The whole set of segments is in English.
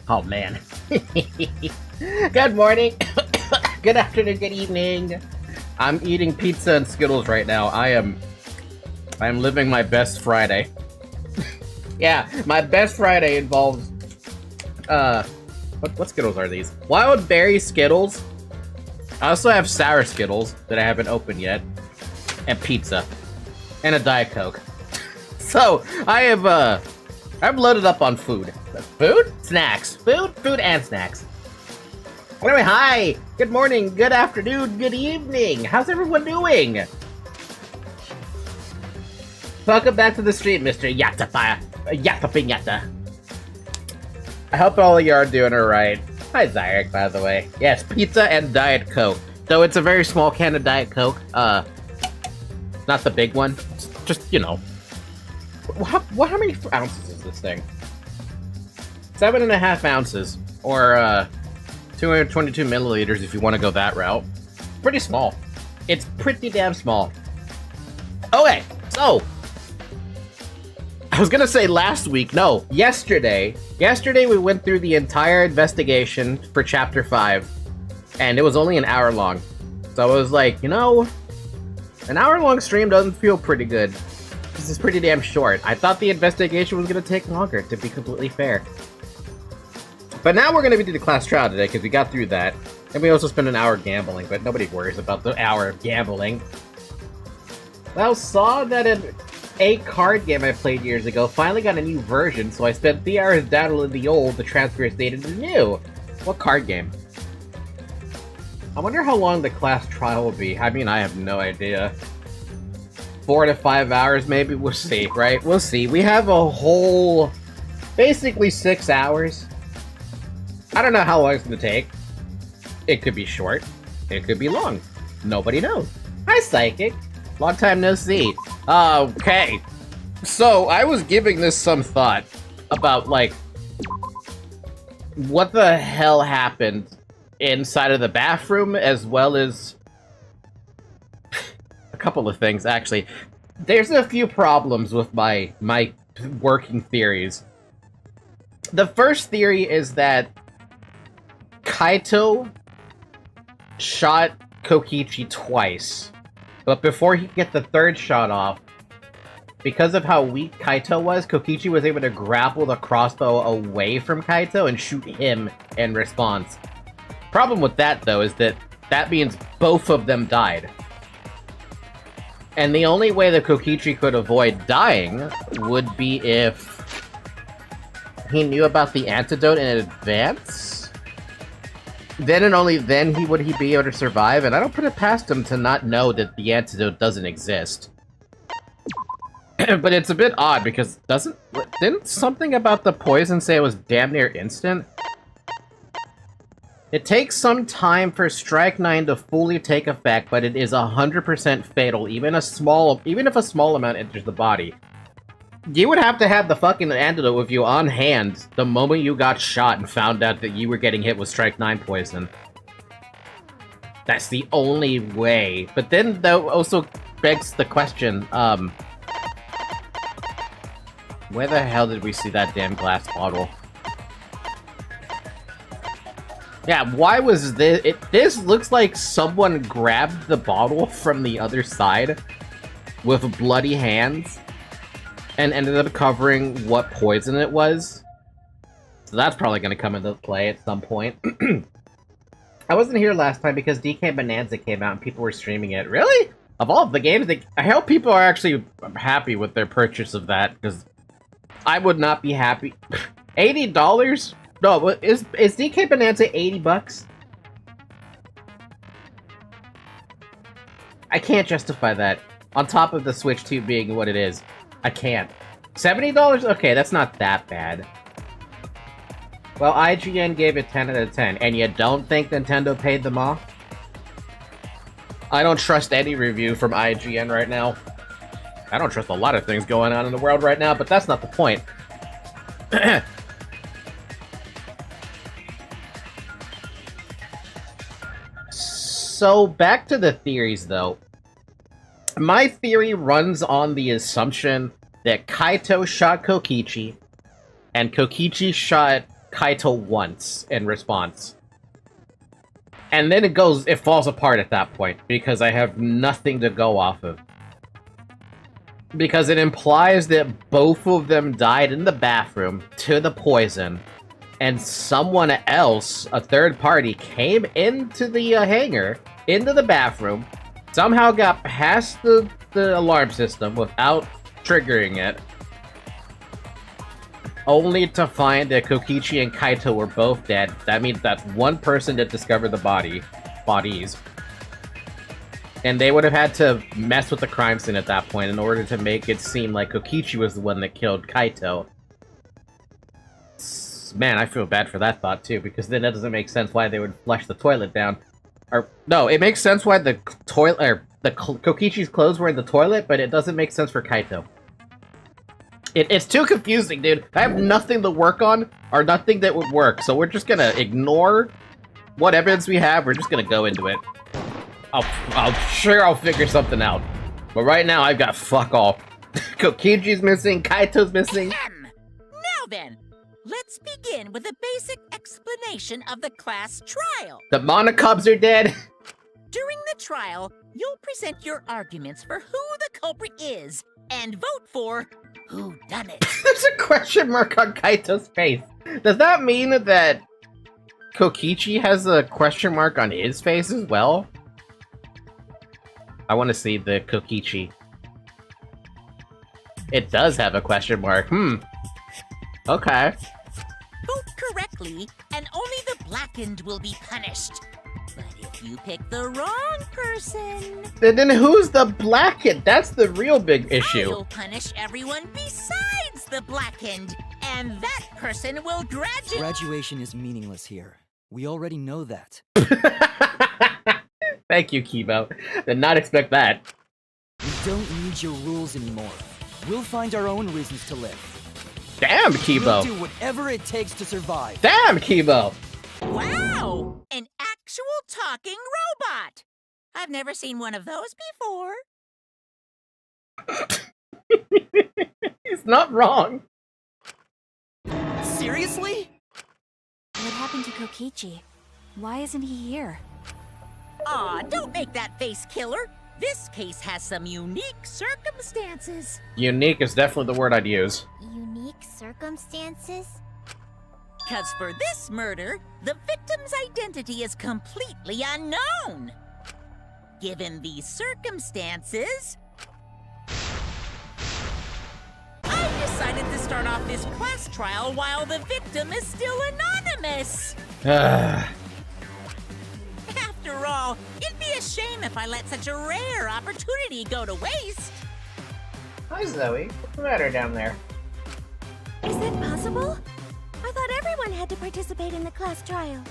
Oh man. Good morning, good afternoon, good evening. I'm eating pizza and Skittles right now. I'm living my best Friday. Yeah, my best Friday involves what Skittles are these? Wild berry Skittles. I also have sour Skittles that I haven't opened yet, and pizza, and a Diet Coke. So I'm loaded up on food. Food? Snacks. Food and snacks. Anyway, hi! Good morning, good afternoon, good evening! How's everyone doing? Welcome back to the stream, Mr. Yatta. I hope all of you are doing alright. Hi, Zyrek, by the way. Yes, pizza and Diet Coke. Though it's a very small can of Diet Coke. Not the big one. It's just, you know. How many ounces is this thing? 7.5 ounces. Or, 222 milliliters if you want to go that route. Pretty small. It's pretty damn small. Okay, so I was gonna say last week, no, yesterday. Yesterday we went through the entire investigation for Chapter 5, and it was only an hour long. So I was like, you know, an hour-long stream doesn't feel pretty good. This is pretty damn short. I thought the investigation was gonna take longer, to be completely fair. But now we're gonna be doing the class trial today, because we got through that. And we also spent an hour gambling, but nobody worries about the hour of gambling. Well, saw that a card game I played years ago finally got a new version, so I spent 3 hours downloading the old to transfer its data to the new. What card game? I wonder how long the class trial will be. I mean, I have no idea. 4 to 5 hours, maybe? We'll see, right? We'll see. We have a whole, basically 6 hours. I don't know how long it's gonna take. It could be short. It could be long. Nobody knows. Hi, Psychic. Long time no see. Okay. So, I was giving this some thought about, like, what the hell happened inside of the bathroom, as well as a couple of things, actually. There's a few problems with my working theories. The first theory is that Kaito shot Kokichi twice, but before he could get the third shot off, because of how weak Kaito was, Kokichi was able to grapple the crossbow away from Kaito and shoot him in response. Problem with that, though, is that means both of them died. And the only way that Kokichi could avoid dying would be if he knew about the antidote in advance. Then and only then would he be able to survive, and I don't put it past him to not know that the antidote doesn't exist. But it's a bit odd, because didn't something about the poison say it was damn near instant? It takes some time for Strike 9 to fully take effect, but it is 100% fatal, even if a small amount enters the body. You would have to have the fucking antidote with you on hand the moment you got shot and found out that you were getting hit with Strike 9 poison. That's the only way. But then, that also begs the question, where the hell did we see that damn glass bottle? Yeah, why was this? This looks like someone grabbed the bottle from the other side with bloody hands and ended up covering what poison it was. So that's probably going to come into play at some point. I wasn't here last time because DK Bonanza came out and people were streaming it. Really? Of all of the games, I hope people are actually happy with their purchase of that, because I would not be happy. $80? No, is DK Bonanza 80 bucks? I can't justify that. On top of the Switch 2 being what it is. I can't. $70? Okay, that's not that bad. Well, IGN gave it 10 out of 10, and you don't think Nintendo paid them off? I don't trust any review from IGN right now. I don't trust a lot of things going on in the world right now, but that's not the point. So, back to the theories, though. My theory runs on the assumption that Kaito shot Kokichi, and Kokichi shot Kaito once in response. And then it falls apart at that point, because I have nothing to go off of. Because it implies that both of them died in the bathroom to the poison, and someone else, a third party, came into the hangar, into the bathroom, somehow got past the alarm system without triggering it, only to find that Kokichi and Kaito were both dead. That means that's one person that discovered the bodies. And they would have had to mess with the crime scene at that point in order to make it seem like Kokichi was the one that killed Kaito. Man, I feel bad for that thought too, because then that doesn't make sense why they would flush the toilet down. Or, no, it makes sense why the toilet, or Kokichi's clothes were in the toilet, but it doesn't make sense for Kaito. It's too confusing, dude. I have nothing to work on, or nothing that would work, so we're just gonna ignore what evidence we have, we're just gonna go into it. I'll figure something out. But right now, I've got fuck all. Kokichi's missing, Kaito's missing. Now then, let's begin with a basic explanation of the class trial. The Monocubs are dead. During the trial, you'll present your arguments for who the culprit is, and vote for who done it. There's a question mark on Kaito's face. Does that mean that Kokichi has a question mark on his face as well? I want to see the Kokichi. It does have a question mark. Okay. Vote correctly, and only the blackened will be punished. But if you pick the wrong person... Then who's the blackened? That's the real big issue. I'll punish everyone besides the blackened, and that person will graduate... Graduation is meaningless here. We already know that. Thank you, Kibo. Did not expect that. We don't need your rules anymore. We'll find our own reasons to live. Damn, Kibo. We'll do whatever it takes to survive. Damn, Kibo. Wow! An actual talking robot! I've never seen one of those before. He's not wrong. Seriously? What happened to Kokichi? Why isn't he here? Aw, don't make that face, killer. This case has some unique circumstances. Unique is definitely the word I'd use. Unique circumstances? Because for this murder, the victim's identity is completely unknown. Given these circumstances, I decided to start off this class trial while the victim is still anonymous. After all, it'd be a shame if I let such a rare opportunity go to waste. Hi, Zoe. What's the matter down there? Is that possible? I thought everyone had to participate in the class trial.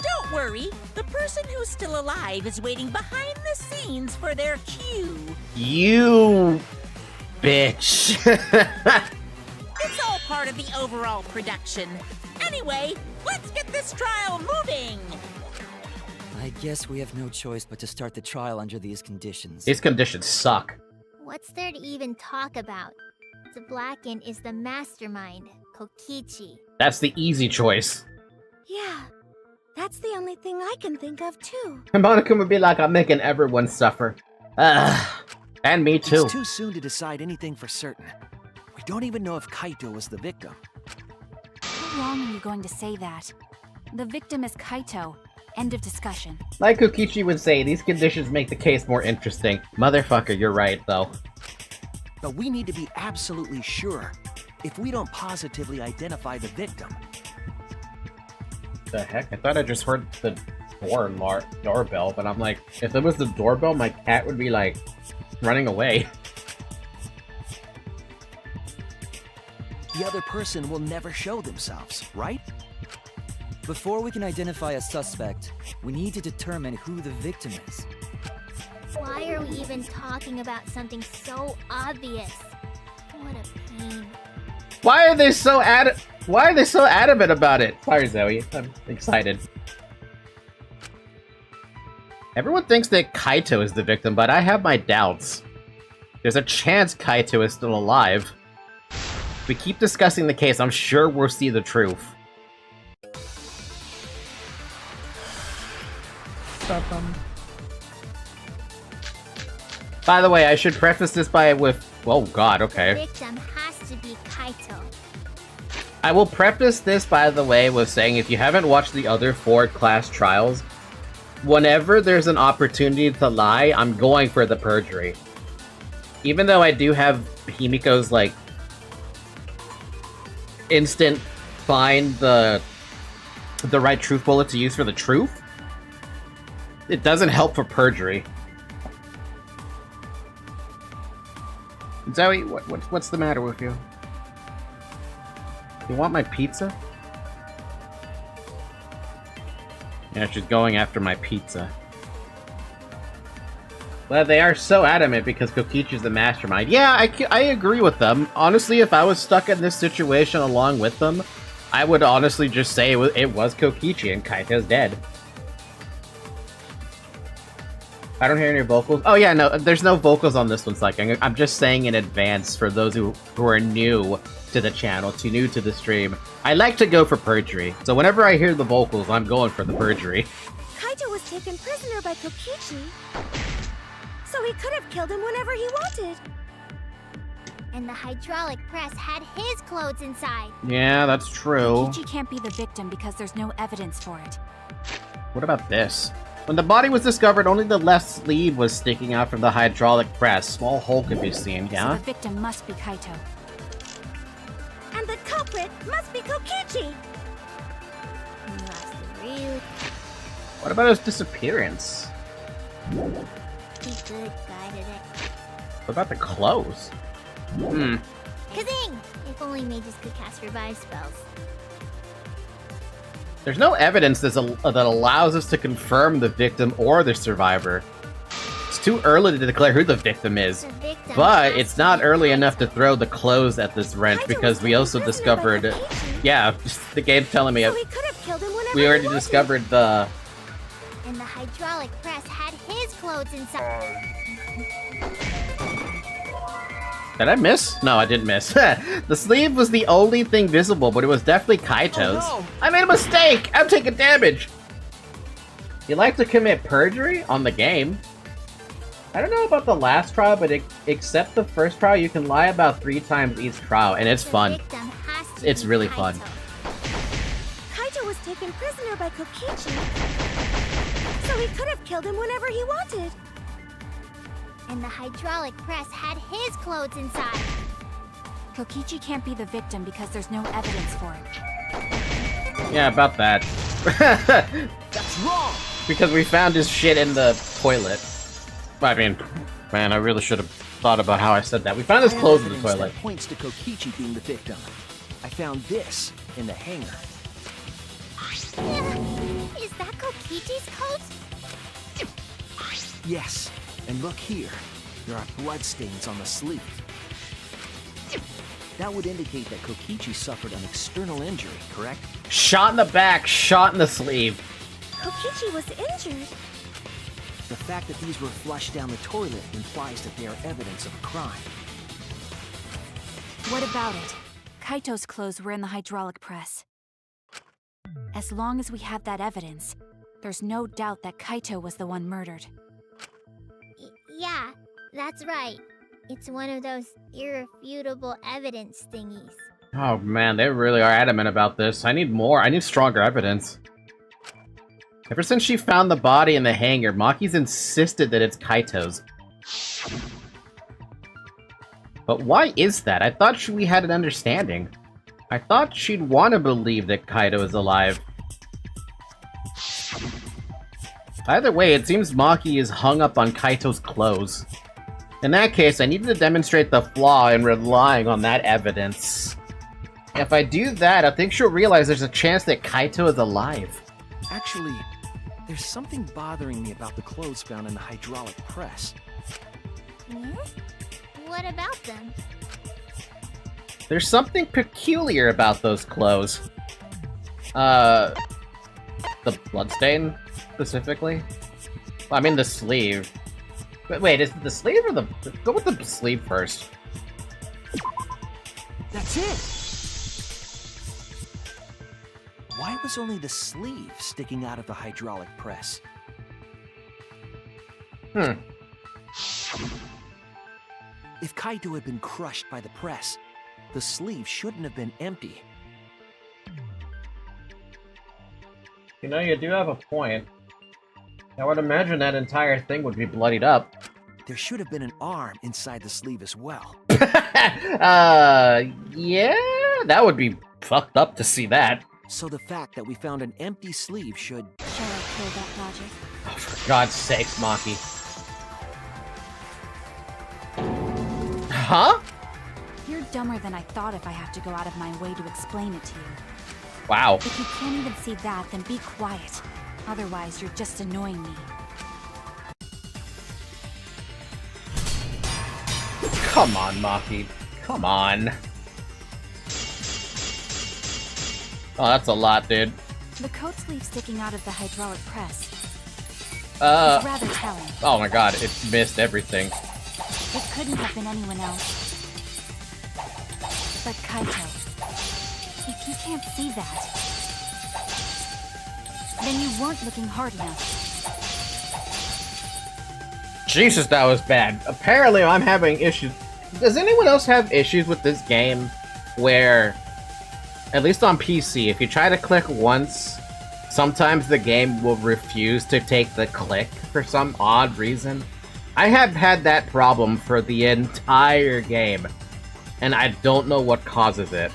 Don't worry, the person who's still alive is waiting behind the scenes for their cue. You bitch. It's all part of the overall production. Anyway, let's get this trial moving. I guess we have no choice but to start the trial under these conditions. These conditions suck. What's there to even talk about? The Blackened is the mastermind, Kokichi. That's the easy choice. Yeah, that's the only thing I can think of too. Monica would be like, I'm making everyone suffer. And me too. It's too soon to decide anything for certain. We don't even know if Kaito was the victim. How long are you going to say that? The victim is Kaito. End of discussion. Like Kokichi would say, these conditions make the case more interesting. Motherfucker, you're right, though. But we need to be absolutely sure. If we don't positively identify the victim... The heck? I thought I just heard the doorbell, but I'm like, if it was the doorbell, my cat would be, like, running away. The other person will never show themselves, right? Before we can identify a suspect, we need to determine who the victim is. Why are we even talking about something so obvious? What a pain. Why are they so adamant about it? Sorry, Zoe. I'm excited. Everyone thinks that Kaito is the victim, but I have my doubts. There's a chance Kaito is still alive. If we keep discussing the case, I'm sure we'll see the truth. By the way, I should preface this with... Oh god, The okay. victim has to be Kaito. I will preface this, by the way, with saying if you haven't watched the other 4 class trials, whenever there's an opportunity to lie, I'm going for the perjury. Even though I do have Himiko's, like, instant find the right truth bullet to use for the truth, it doesn't help for perjury. Zoe, what's the matter with you? You want my pizza? Yeah, she's going after my pizza. Well, they are so adamant because Kokichi's the mastermind. Yeah, I agree with them. Honestly, if I was stuck in this situation along with them, I would honestly just say it was Kokichi and Kaito's dead. I don't hear any vocals. Oh yeah, no, there's no vocals on this one, so like, I'm just saying in advance for those who are new to the channel, new to the stream. I like to go for perjury, so whenever I hear the vocals, I'm going for the perjury. Kaito was taken prisoner by Kokichi, so he could have killed him whenever he wanted. And the hydraulic press had his clothes inside. Yeah, that's true. Kokichi can't be the victim because there's no evidence for it. What about this? When the body was discovered, only the left sleeve was sticking out from the hydraulic press. Small hole could be seen, So yeah? the victim must be Kaito. And the culprit must be Kokichi. Must really What about his disappearance? be good guided it. What about the clothes? Kazing! If only mages could cast revive spells. There's no evidence that allows us to confirm the victim or the survivor. It's too early to declare who the victim is. The victim But has it's to not be early Kaito. enough to throw the clothes at this wrench Kaito because was we taken also prisoner by discovered... Kokichi, Yeah, the game's telling me so he could have killed him whenever we he already wanted. discovered the... And the hydraulic press had his clothes inside. Did I miss? No, I didn't miss. The sleeve was the only thing visible, but it was definitely Kaito's. Oh, no. I made a mistake! I'm taking damage! You like to commit perjury on the game. I don't know about the last trial, but except the first trial, you can lie about 3 times each trial, and it's The fun. victim has to It's be really Kaito. fun. Kaito was taken prisoner by Kokichi, so he could have killed him whenever he wanted. And the hydraulic press had his clothes inside. Kokichi can't be the victim because there's no evidence for it. Yeah, about that. That's wrong! Because we found his shit in the toilet. I mean, man, I really should have thought about how I said that. We found his I have clothes in the evidence toilet. that points to Kokichi being the victim. I found this in the hangar. Is that Kokichi's coat? Yes, and look here. There are bloodstains on the sleeve. That would indicate that Kokichi suffered an external injury, correct? Shot in the back, shot in the sleeve. Kokichi was injured. The fact that these were flushed down the toilet implies that they are evidence of a crime. What about it? Kaito's clothes were in the hydraulic press. As long as we have that evidence, there's no doubt that Kaito was the one murdered. Yeah, that's right. It's one of those irrefutable evidence thingies. Oh man, they really are adamant about this. I need more. I need stronger evidence. Ever since she found the body in the hangar, Maki's insisted that it's Kaito's. But why is that? I thought we had an understanding. I thought she'd want to believe that Kaito is alive. Either way, it seems Maki is hung up on Kaito's clothes. In that case, I needed to demonstrate the flaw in relying on that evidence. If I do that, I think she'll realize there's a chance that Kaito is alive. Actually, there's something bothering me about the clothes found in the hydraulic press. Hmm? What about them? There's something peculiar about those clothes. The bloodstain, specifically? Well, I mean the sleeve. But wait, is it the sleeve or the... Go with the sleeve first. That's it! Why was only the sleeve sticking out of the hydraulic press? If Kaito had been crushed by the press, the sleeve shouldn't have been empty. You know, you do have a point. I would imagine that entire thing would be bloodied up. There should have been an arm inside the sleeve as well. Yeah, that would be fucked up to see that. So the fact that we found an empty sleeve should... Shall I kill that logic? Oh, for God's sakes, Maki. Huh? You're dumber than I thought if I have to go out of my way to explain it to you. Wow. If you can't even see that, then be quiet. Otherwise, you're just annoying me. Come on, Maki. Come on. Oh, that's a lot, dude. The coat sleeve sticking out of the hydraulic press is Uh, rather telling. oh my God, it missed everything. It couldn't have been anyone else. But Kaito, if you can't see that, then you weren't looking hard enough. Jesus, that was bad. Apparently, I'm having issues. Does anyone else have issues with this game where, at least on PC, if you try to click once, sometimes the game will refuse to take the click for some odd reason? I have had that problem for the entire game, and I don't know what causes it.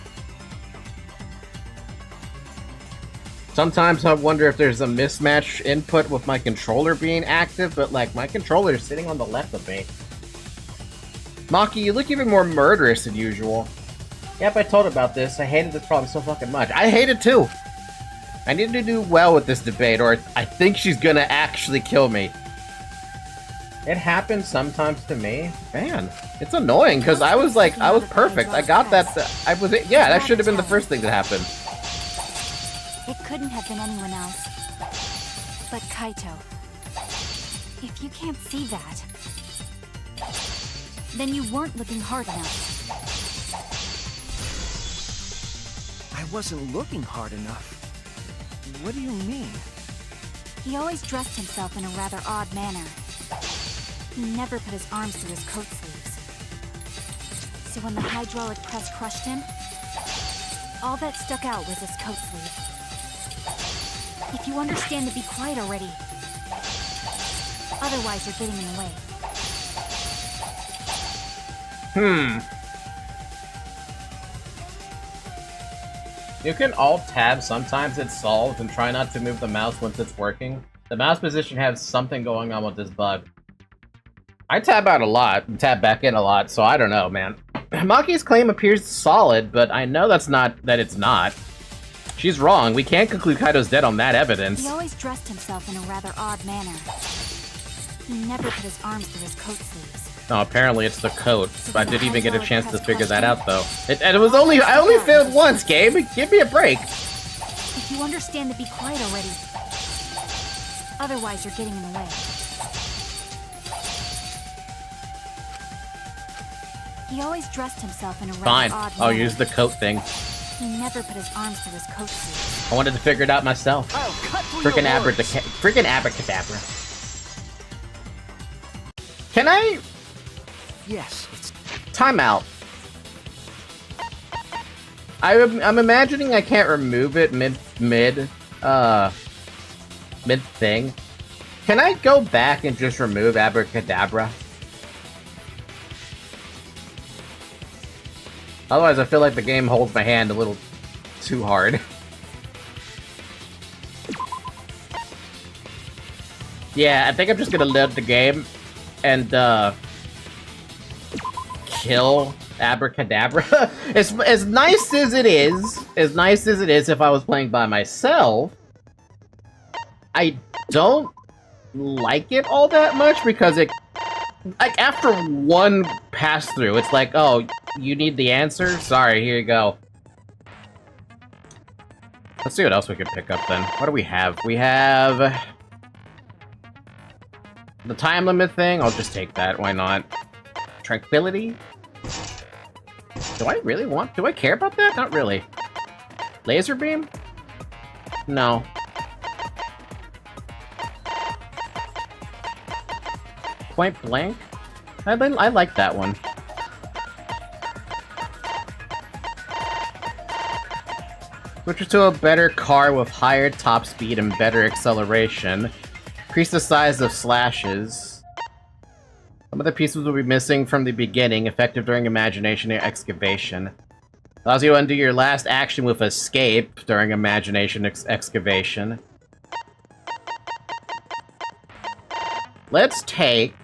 Sometimes I wonder if there's a mismatch input with my controller being active, but like, my controller is sitting on the left of me. Maki, you look even more murderous than usual. Yep, I told about this. I hated this problem so fucking much. I hate it too! I need to do well with this debate, or I think she's gonna actually kill me. It happens sometimes to me. Man, it's annoying, because I was like, I was perfect. I got that, yeah, that should have been the first thing that happened. It couldn't have been anyone else. But Kaito, if you can't see that, then you weren't looking hard enough. I wasn't looking hard enough. What do you mean? He always dressed himself in a rather odd manner. He never put his arms through his coat sleeves. So when the hydraulic press crushed him, all that stuck out was his coat sleeve. If you understand to be quiet already. Otherwise, you're getting in the way. You can Alt-Tab sometimes it solves and try not to move the mouse once it's working. The mouse position has something going on with this bug. I tab out a lot and tab back in a lot, so I don't know, man. Maki's claim appears solid, but I know that it's not. She's wrong. We can't conclude Kaito's dead on that evidence. He always dressed himself in a rather odd manner. He never put his arms through his coat sleeves. No, apparently it's the coat. I didn't even get a chance to figure that out, though. I only failed once, Gabe. Give me a break. If you understand to be quiet already. Otherwise, you're getting in the way. He always dressed himself in a rather Fine. odd I'll manner. use the coat thing. He never put his arms through his coat sleeves. I wanted to figure it out myself. I'll cut through Freaking your words. abracadabra. Can I... Yes, it's... Time out. I'm imagining I can't remove it mid thing. Can I go back and just remove abracadabra? Otherwise, I feel like the game holds my hand a little too hard. Yeah, I think I'm just gonna load the game and kill abracadabra. as nice as it is if I was playing by myself, I don't like it all that much because it, like, after one pass through, it's like, oh, you need the answer? Sorry, here you go. Let's see what else we can pick up then. What do we have? We have the time limit thing. I'll just take that. Why not? Tranquility? Do I really want... Do I care about that? Not really. Laser beam? No. Point Blank? I like that one. Switch to a better car with higher top speed and better acceleration. Increase the size of slashes. Some of the pieces will be missing from the beginning, effective during imagination or excavation. Allows you to undo your last action with escape during imagination excavation. Let's take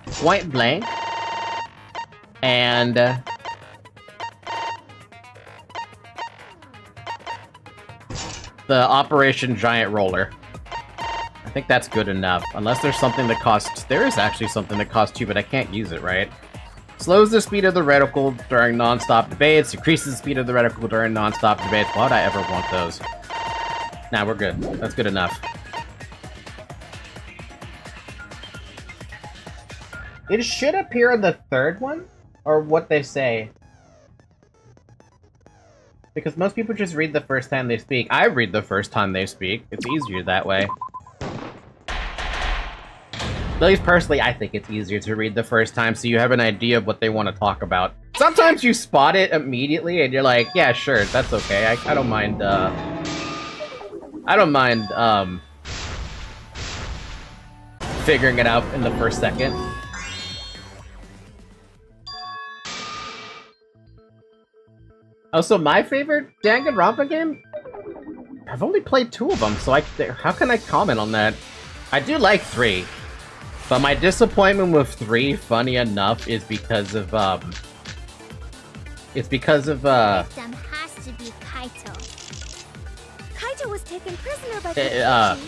Point Blank and the Operation Giant Roller. I think that's good enough. Unless there's something that costs... There is actually something that costs 2, but I can't use it, right? Slows the speed of the reticle during non-stop debates. Increases the speed of the reticle during non-stop debates. Why would I ever want those? Nah, we're good. That's good enough. It should appear on the third one? Or what they say. Because most people just read the first time they speak. I read the first time they speak. It's easier that way. At least personally, I think it's easier to read the first time so you have an idea of what they want to talk about. Sometimes you spot it immediately and you're like, yeah, sure, that's okay. I don't mind, figuring it out in the first second. Also, my favorite Danganronpa game? I've only played 2 of them, so how can I comment on that? I do like 3, but my disappointment with 3, funny enough, is because of, it's because of, Victim has to be Kaito. Kaito was taken prisoner by Kokichi.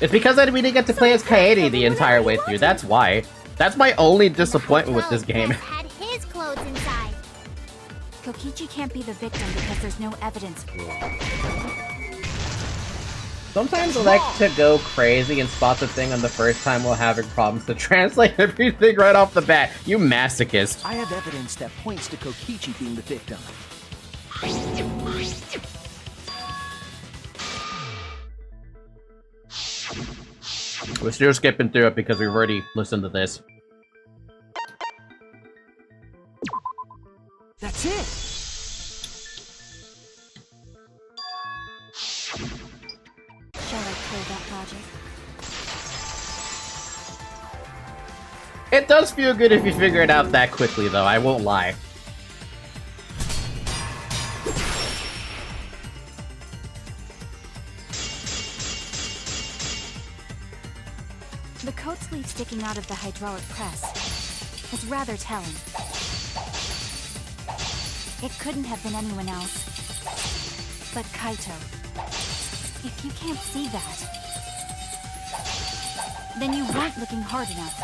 it's because we didn't get to play as Kaede the entire way through, that's why. That's my only disappointment with this game. Had his clothes inside. Kokichi can't be the victim because there's no evidence. Sometimes I like to go crazy and spot the thing on the first time while having problems to translate everything right off the bat. You masochist. I have evidence that points to Kokichi being the victim. We're still skipping through it because we've already listened to this. That's it! Shall I kill that project? It does feel good if you figure it out that quickly, though, I won't lie. The coat sleeve sticking out of the hydraulic press is rather telling. It couldn't have been anyone else but Kaito. If you can't see that, then you weren't looking hard enough.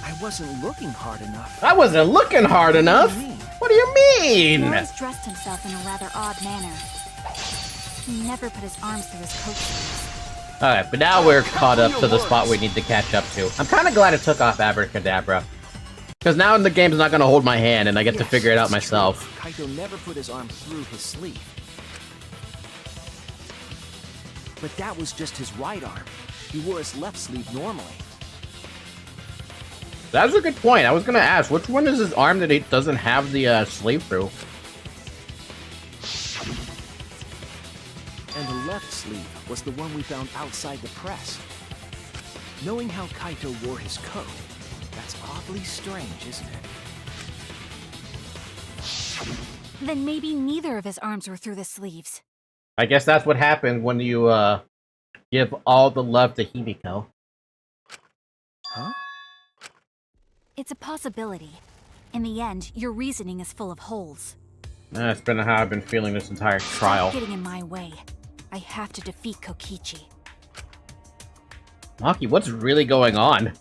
I wasn't looking hard enough. I wasn't looking hard enough? What do you mean? He always dressed himself in a rather odd manner. He never put his arms through his coat sleeves. Alright, but now we're caught up to the spot we need to catch up to. I'm kind of glad it took off Abracadabra. Because now the game's not going to hold my hand and I get to figure it out myself. Kaito never put his arm through his sleeve. But that was just his right arm. He wore his left sleeve normally. That's a good point. I was going to ask, which one is his arm that he doesn't have the sleeve through? And the left sleeve was the one we found outside the press. Knowing how Kaito wore his coat, that's awfully strange, isn't it? Then maybe neither of his arms were through the sleeves. I guess that's what happened when you give all the love to Himiko. Huh? It's a possibility. In the end, your reasoning is full of holes. That's been how I've been feeling this entire trial. Stop getting in my way. I have to defeat Kokichi. Maki, what's really going on?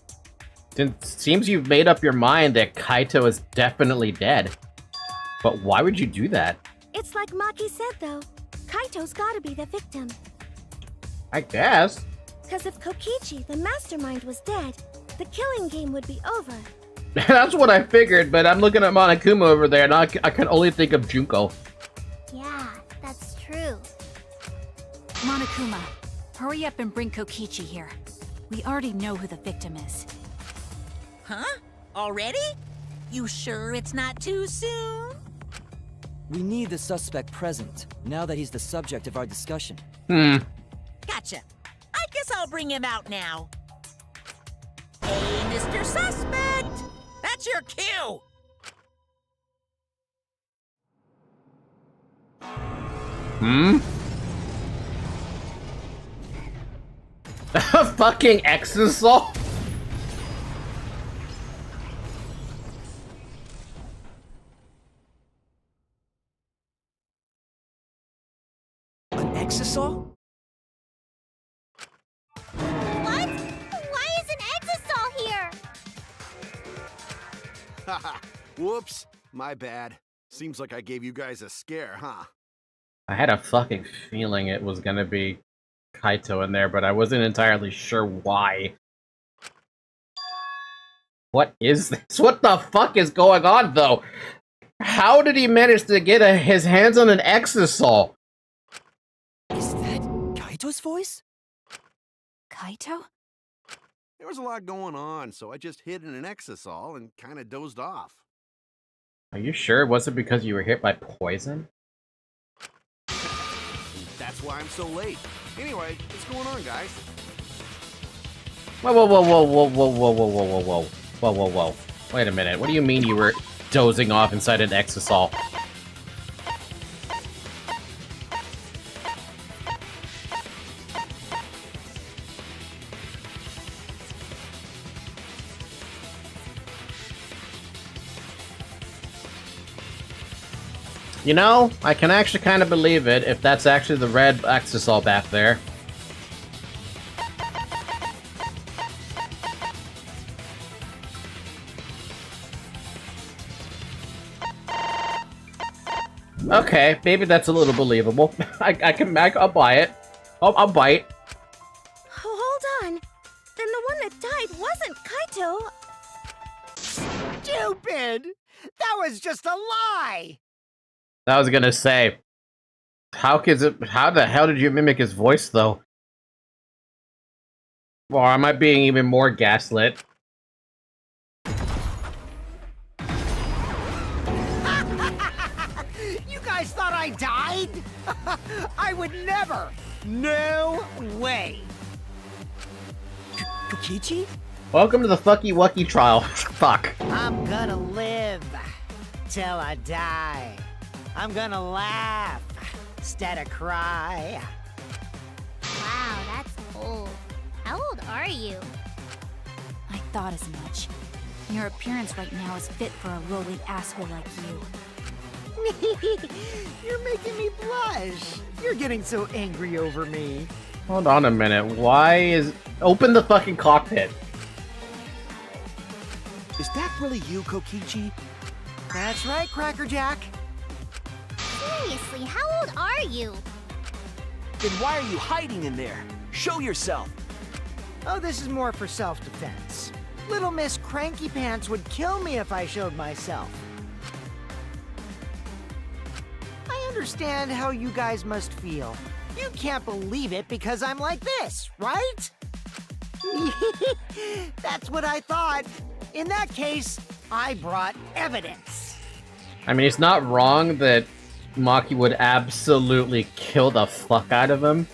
It seems you've made up your mind that Kaito is definitely dead. But why would you do that? It's like Maki said, though. Kaito's gotta be the victim. I guess. Because if Kokichi, the mastermind, was dead, the killing game would be over. That's what I figured, but I'm looking at Monokuma over there, and I can only think of Junko. Yeah, that's true. Monokuma, hurry up and bring Kokichi here. We already know who the victim is. Huh? Already? You sure it's not too soon? We need the suspect present, now that he's the subject of our discussion. Gotcha. I guess I'll bring him out now. Hey, Mr. Suspect! That's your cue! Fucking Exisal? An exisal? What? Why is an Exisal here? Haha, whoops. My bad. Seems like I gave you guys a scare, huh? I had a fucking feeling it was gonna be Kaito in there, but I wasn't entirely sure why. What is this? What the fuck is going on, though? How did he manage to get his hands on an Exisal? Is that Kaito's voice? Kaito? There was a lot going on, so I just hid in an exisal and kinda dozed off. Are you sure it wasn't because you were hit by poison? That's why I'm so late. Anyway, what's going on, guys? Whoa, whoa, whoa, whoa, whoa, whoa, whoa, whoa, whoa, whoa, whoa. Whoa, whoa, whoa. Wait a minute, what do you mean you were dozing off inside an Exisal? You know, I can actually kind of believe it if that's actually the red Exisal back there. Okay, maybe that's a little believable. I'll buy it. I'll buy it. Hold on. Then the one that died wasn't Kaito. Stupid! That was just a lie! I was gonna say, how the hell did you mimic his voice, though? Or am I being even more gaslit? You guys thought I died? I would never! No way! Kokichi? Welcome to the Fucky Wucky trial. Fuck. I'm gonna live till I die. I'm gonna laugh instead of cry. Wow, that's old. How old are you? I thought as much. Your appearance right now is fit for a lowly asshole like you. You're making me blush. You're getting so angry over me. Hold on a minute. Why is... Open the fucking cockpit. Is that really you, Kokichi? That's right, Cracker Jack. Seriously, how old are you? Then why are you hiding in there? Show yourself! Oh, this is more for self-defense. Little Miss Cranky Pants would kill me if I showed myself. I understand how you guys must feel. You can't believe it because I'm like this, right? That's what I thought. In that case, I brought evidence. I mean, it's not wrong that Maki would absolutely kill the fuck out of him.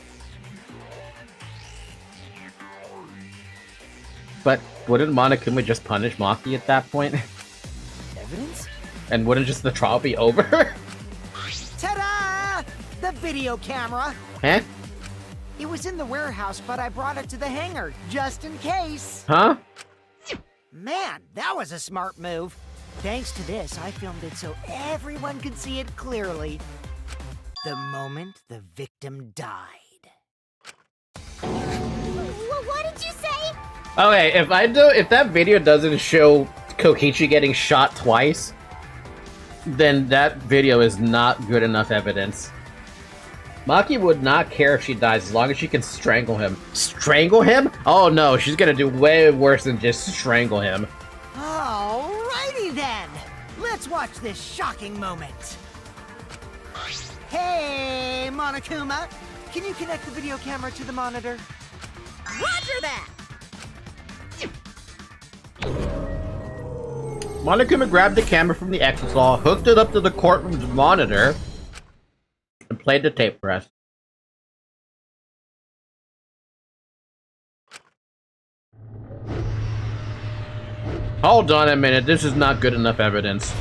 But wouldn't Monokuma just punish Maki at that point? Evidence? And wouldn't just the trial be over? Ta-da! The video camera. Huh? It was in the warehouse, but I brought it to the hangar, just in case. Huh? Man, that was a smart move. Thanks to this, I filmed it so everyone could see it clearly. The moment the victim died. What did you say? Okay, if that video doesn't show Kokichi getting shot twice, then that video is not good enough evidence. Maki would not care if she dies as long as she can strangle him. Strangle him? Oh no, she's gonna do way worse than just strangle him. Alrighty then! Let's watch this shocking moment. Hey, Monokuma! can you connect the video camera to the monitor? Roger that! Monokuma grabbed the camera from the exosol, hooked it up to the courtroom's monitor, and played the tape press. Hold on a minute, this is not good enough evidence.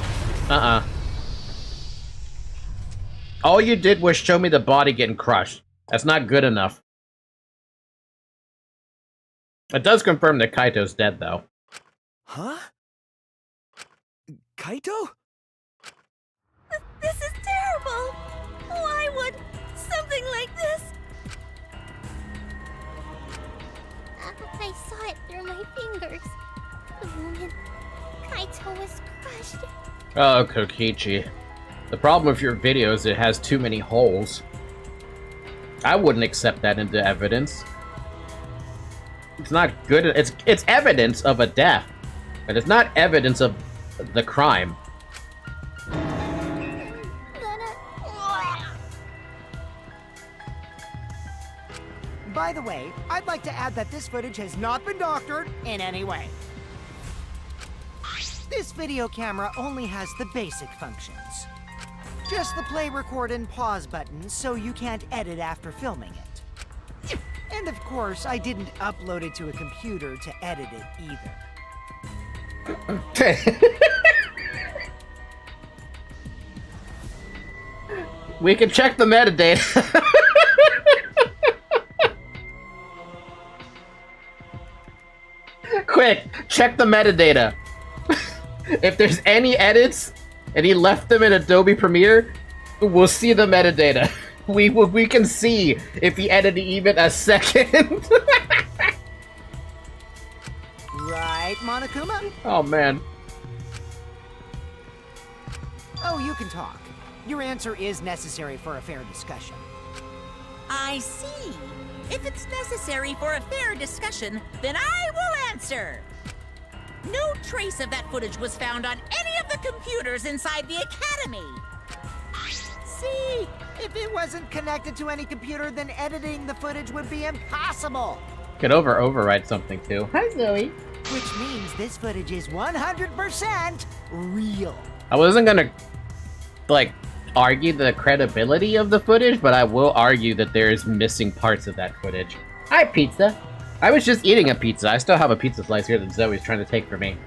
All you did was show me the body getting crushed. That's not good enough. It does confirm that Kaito's dead, though. Huh? Kaito? This is terrible! Why would something like this? I saw it through my fingers. The moment Kaito was crushed. Oh, Kokichi. The problem with your video is it has too many holes. I wouldn't accept that into evidence. It's not good. It's evidence of a death, but it's not evidence of the crime. By the way, I'd like to add that this footage has not been doctored in any way. This video camera only has the basic functions. Just the play, record, and pause buttons, so you can't edit after filming it. And of course, I didn't upload it to a computer to edit it either. We can check the metadata. Quick, check the metadata. If there's any edits, and he left them in Adobe Premiere, we'll see the metadata. We can see if he edited even a second. Right, Monokuma? Oh, man. Oh, you can talk. Your answer is necessary for a fair discussion. I see. If it's necessary for a fair discussion, then I will answer. No trace of that footage was found on any of the computers inside the Academy. See? If it wasn't connected to any computer, then editing the footage would be impossible. Could overwrite something, too. Hi, Zoe. Which means this footage is 100% real. I wasn't gonna, like, argue the credibility of the footage, but I will argue that there's missing parts of that footage. Hi, pizza. I was just eating a pizza. I still have a pizza slice here that Zoe's trying to take from me.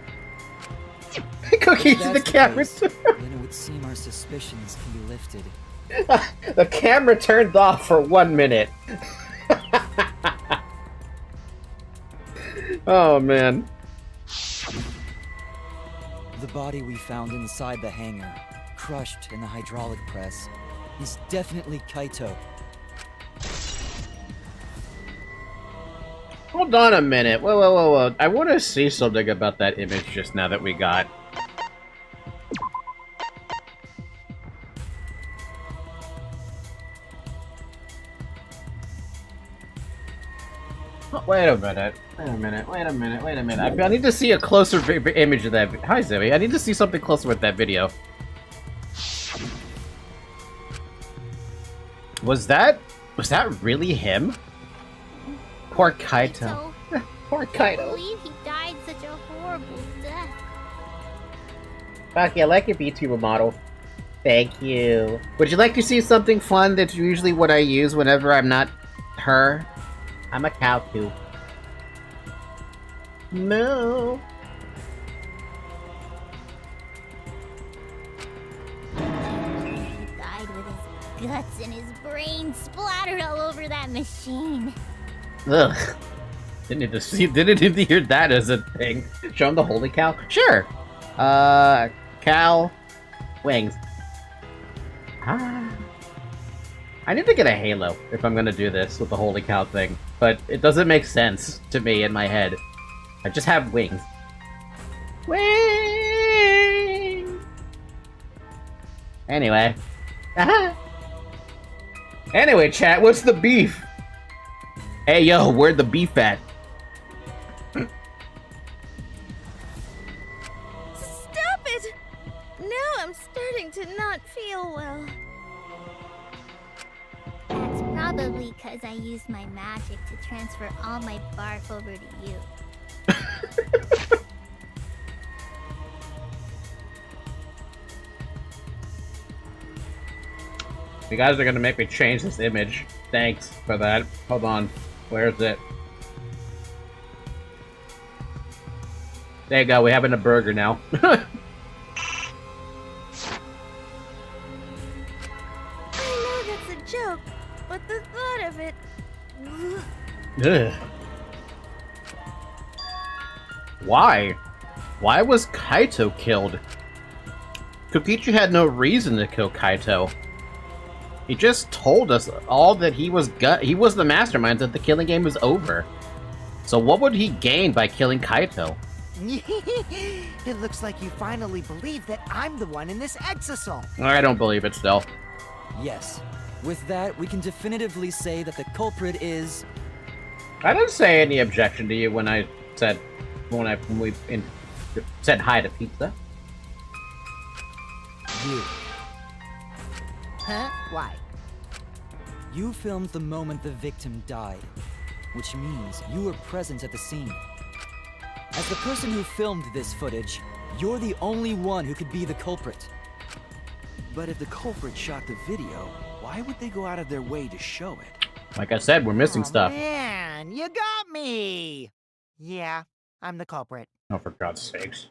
Cookies in the camera. Then it would seem our suspicions can be lifted. The camera turned off for 1 minute. Oh, man. The body we found inside the hangar, crushed in the hydraulic press, is definitely Kaito. Hold on a minute. Whoa. I want to see something about that image just now that we got. Oh, wait a minute. I need to see a closer image of that. Hi, Zoe. I need to see something closer with that video. Was that really him? Poor Kaito. Poor I Kaito. believe he died such a horrible death. Baki, I like your VTuber model. Thank you. Would you like to see something fun that's usually what I use whenever I'm not her? I'm a cow too. Moo. He died with his guts and his brains splattered all over that machine. Ugh. Didn't need to hear that as a thing. Show him the holy cow? Sure. Cow. Wings. Ah. I need to get a halo if I'm gonna do this with the holy cow thing. But it doesn't make sense to me in my head. I just have wings. Wings! Anyway. Anyway, chat, what's the beef? Hey, yo, where'd the beef at? Stop it! Now I'm starting to not feel well. That's Probably because I used my magic to transfer all my barf over to you. You guys are gonna make me change this image. Thanks for that. Hold on. Where's it? There you go. We're having a burger now. I know that's a joke, but the thought of it... Ugh. Why? Why was Kaito killed? Kokichi had no reason to kill Kaito. He just told us all that he was the mastermind, that the killing game was over. So what would he gain by killing Kaito? It looks like you finally believe that I'm the one in this exisal. I don't believe it still. Yes. With that, we can definitively say that the culprit is... I didn't say any objection to you when I said said hi to pizza. you. Huh? Why? You filmed the moment the victim died, which means you were present at the scene. As the person who filmed this footage, you're the only one who could be the culprit. But if the culprit shot the video, why would they go out of their way to show it? Like I said, we're missing stuff. Man, you got me! Yeah, I'm the culprit. Oh, for God's sakes.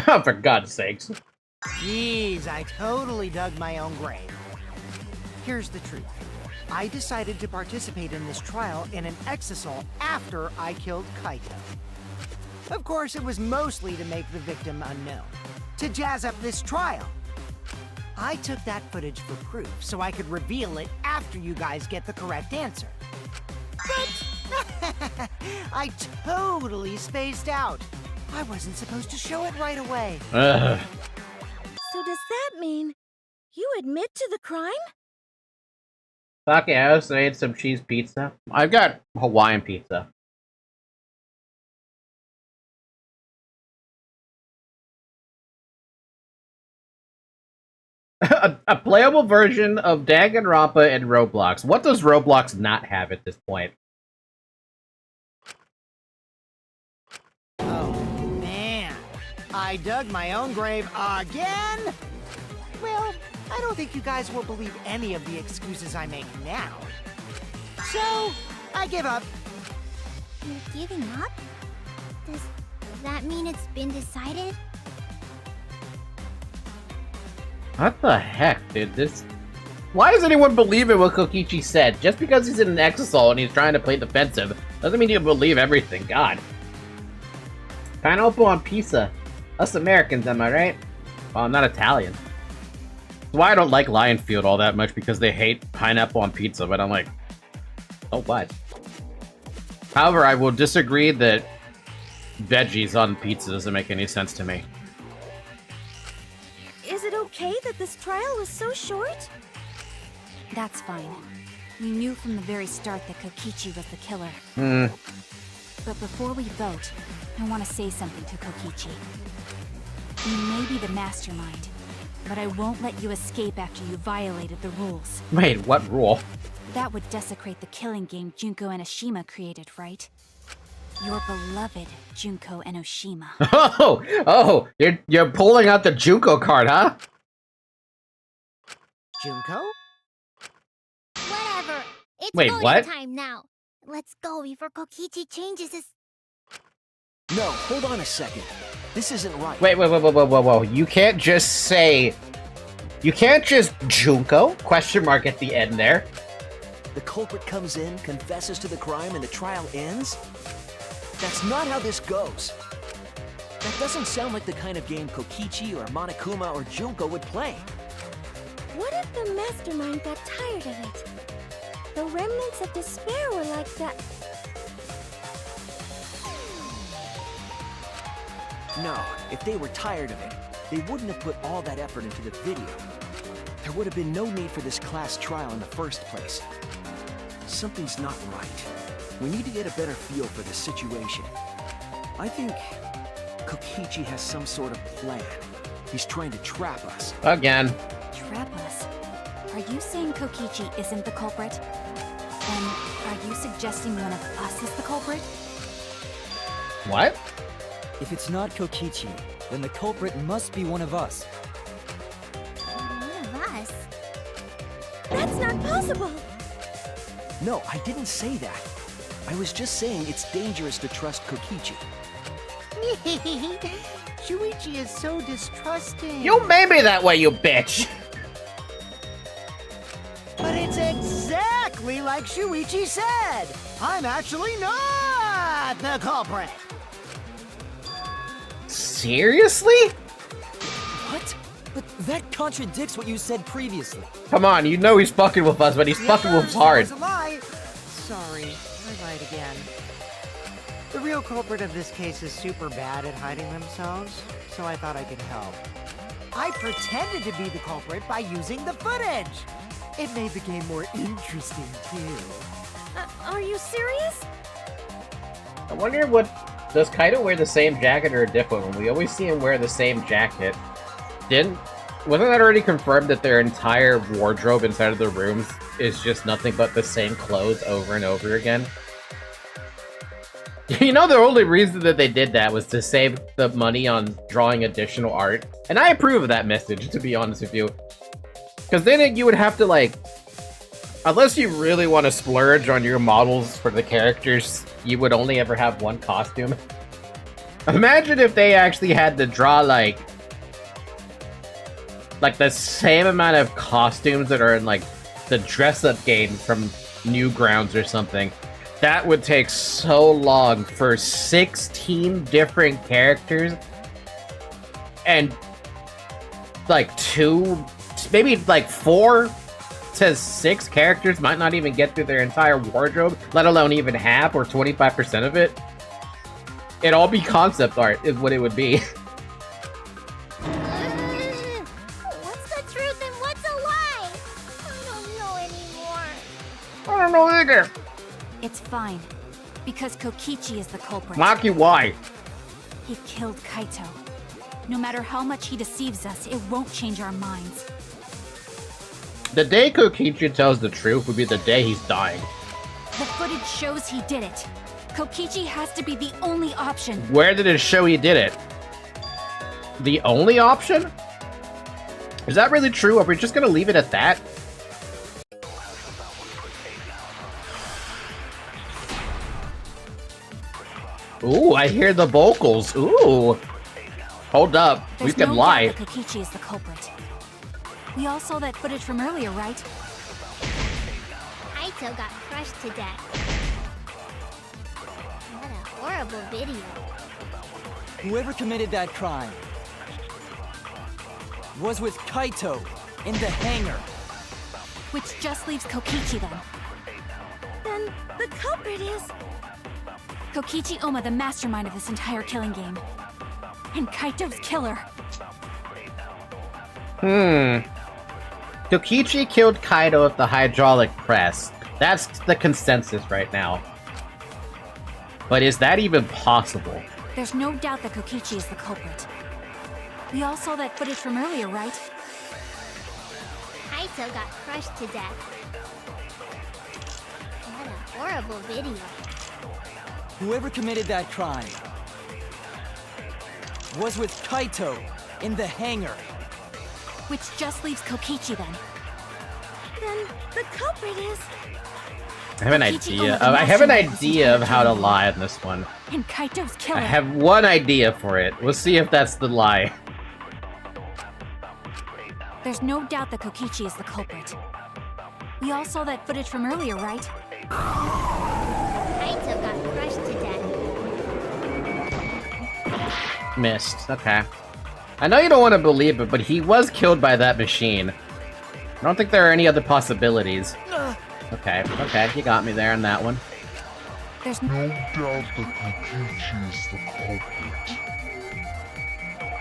Oh, for God's sakes. Jeez, I totally dug my own grave. Here's the truth. I decided to participate in this trial in an exisal after I killed Kaito. Of course, it was mostly to make the victim unknown, to jazz up this trial. I took that footage for proof, so I could reveal it after you guys get the correct answer. But I totally spaced out. I wasn't supposed to show it right away. Ugh. So does that mean you admit to the crime? Fuck yeah, I also ate some cheese pizza. I've got Hawaiian pizza. a playable version of Danganronpa and Roblox. What does Roblox not have at this point? Oh, man. I dug my own grave again? Well, I don't think you guys will believe any of the excuses I make now. So, I give up. You're giving up? Does that mean it's been decided? What the heck, dude? Why does anyone believe in what Kokichi said? Just because he's in an exisal and he's trying to play defensive doesn't mean you believe everything. God. Pineapple on pizza. Us Americans, am I right? Well, I'm not Italian. That's why I don't like Lionfield all that much, because they hate pineapple on pizza, but I'm like, oh, what? However, I will disagree that veggies on pizza doesn't make any sense to me. Is it okay that this trial was so short? That's fine. We knew from the very start that Kokichi was the killer. But before we vote, I want to say something to Kokichi. You may be the mastermind, but I won't let you escape after you violated the rules. Wait, what rule? That would desecrate the killing game Junko Enoshima created, right? Your beloved Junko Enoshima. Oh, you're pulling out the Junko card, huh? Junko? Whatever. It's Wait, voting what? time now. Let's go before Kokichi changes his... No, hold on a second. This isn't right. Whoa. You can't just say... You can't just Junko? Question mark at the end there. The culprit comes in, confesses to the crime, and the trial ends? That's not how this goes. That doesn't sound like the kind of game Kokichi or Monokuma or Junko would play. What if the mastermind got tired of it? The remnants of despair were like that. No, if they were tired of it, they wouldn't have put all that effort into the video. There would have been no need for this class trial in the first place. Something's not right. We need to get a better feel for the situation. I think Kokichi has some sort of plan. He's trying to trap us. Again. Trap us? Are you saying Kokichi isn't the culprit? Then, are you suggesting one of us is the culprit? What? If it's not Kokichi, then the culprit must be one of us. One of us? That's not possible! No, I didn't say that. I was just saying it's dangerous to trust Kokichi. Shuichi is so distrusting. You made me that way, you bitch! But it's exactly like Shuichi said! I'm actually not the culprit! Seriously? What? But that contradicts what you said previously. Come on, you know he's fucking with us, but he's fucking with us hard. That was a lie. Sorry, I lied again. The real culprit of this case is super bad at hiding themselves, so I thought I could help. I pretended to be the culprit by using the footage! It made the game more interesting, too. Are you serious? I wonder what... Does Kaido wear the same jacket or a different one? We always see him wear the same jacket. Wasn't that already confirmed that their entire wardrobe inside of the rooms is just nothing but the same clothes over and over again? You know, the only reason that they did that was to save the money on drawing additional art. And I approve of that message, to be honest with you. Because then you would have to, like... Unless you really want to splurge on your models for the characters, you would only ever have one costume. Imagine if they actually had to draw, like the same amount of costumes that are in, like, the dress-up game from Newgrounds or something. That would take so long for 16 different characters. And, like, maybe, like, 4 to 6 characters might not even get through their entire wardrobe, let alone even half or 25% of it. It'd all be concept art, is what it would be. What's the truth and what's a lie? I don't know anymore. I don't know either. It's fine. Because Kokichi is the culprit. Maki, why? He killed Kaito. No matter how much he deceives us, it won't change our minds. The day Kokichi tells the truth would be the day he's dying. The footage shows he did it. Kokichi has to be the only option. Where did it show he did it? The only option? Is that really true? Are we just gonna leave it at that? Ooh, I hear the vocals. Ooh. Hold up. There's We can no lie. doubt that Kokichi is the culprit. We all saw that footage from earlier, right? Kaito got crushed to death. What a horrible video. Whoever committed that crime was with Kaito in the hangar. Which just leaves Kokichi then. Then the culprit is... Kokichi Oma, the mastermind of this entire killing game. And Kaito's killer. Kokichi killed Kaido with the hydraulic press. That's the consensus right now. But is that even possible? There's no doubt that Kokichi is the culprit. We all saw that footage from earlier, right? Kaito got crushed to death. What a horrible video. Whoever committed that crime was with Kaito in the hangar. Which just leaves Kokichi then. Then the culprit is... I have an idea. I have an idea of how to lie on this one. And Kaito's killer. I have one idea for it. We'll see if that's the lie. There's no doubt that Kokichi is the culprit. We all saw that footage from earlier, right? Kaito got crushed to death. Missed. Okay. I know you don't want to believe it, but he was killed by that machine. I don't think there are any other possibilities. Okay, you got me there on that one. There's No doubt that Kokichi is the culprit.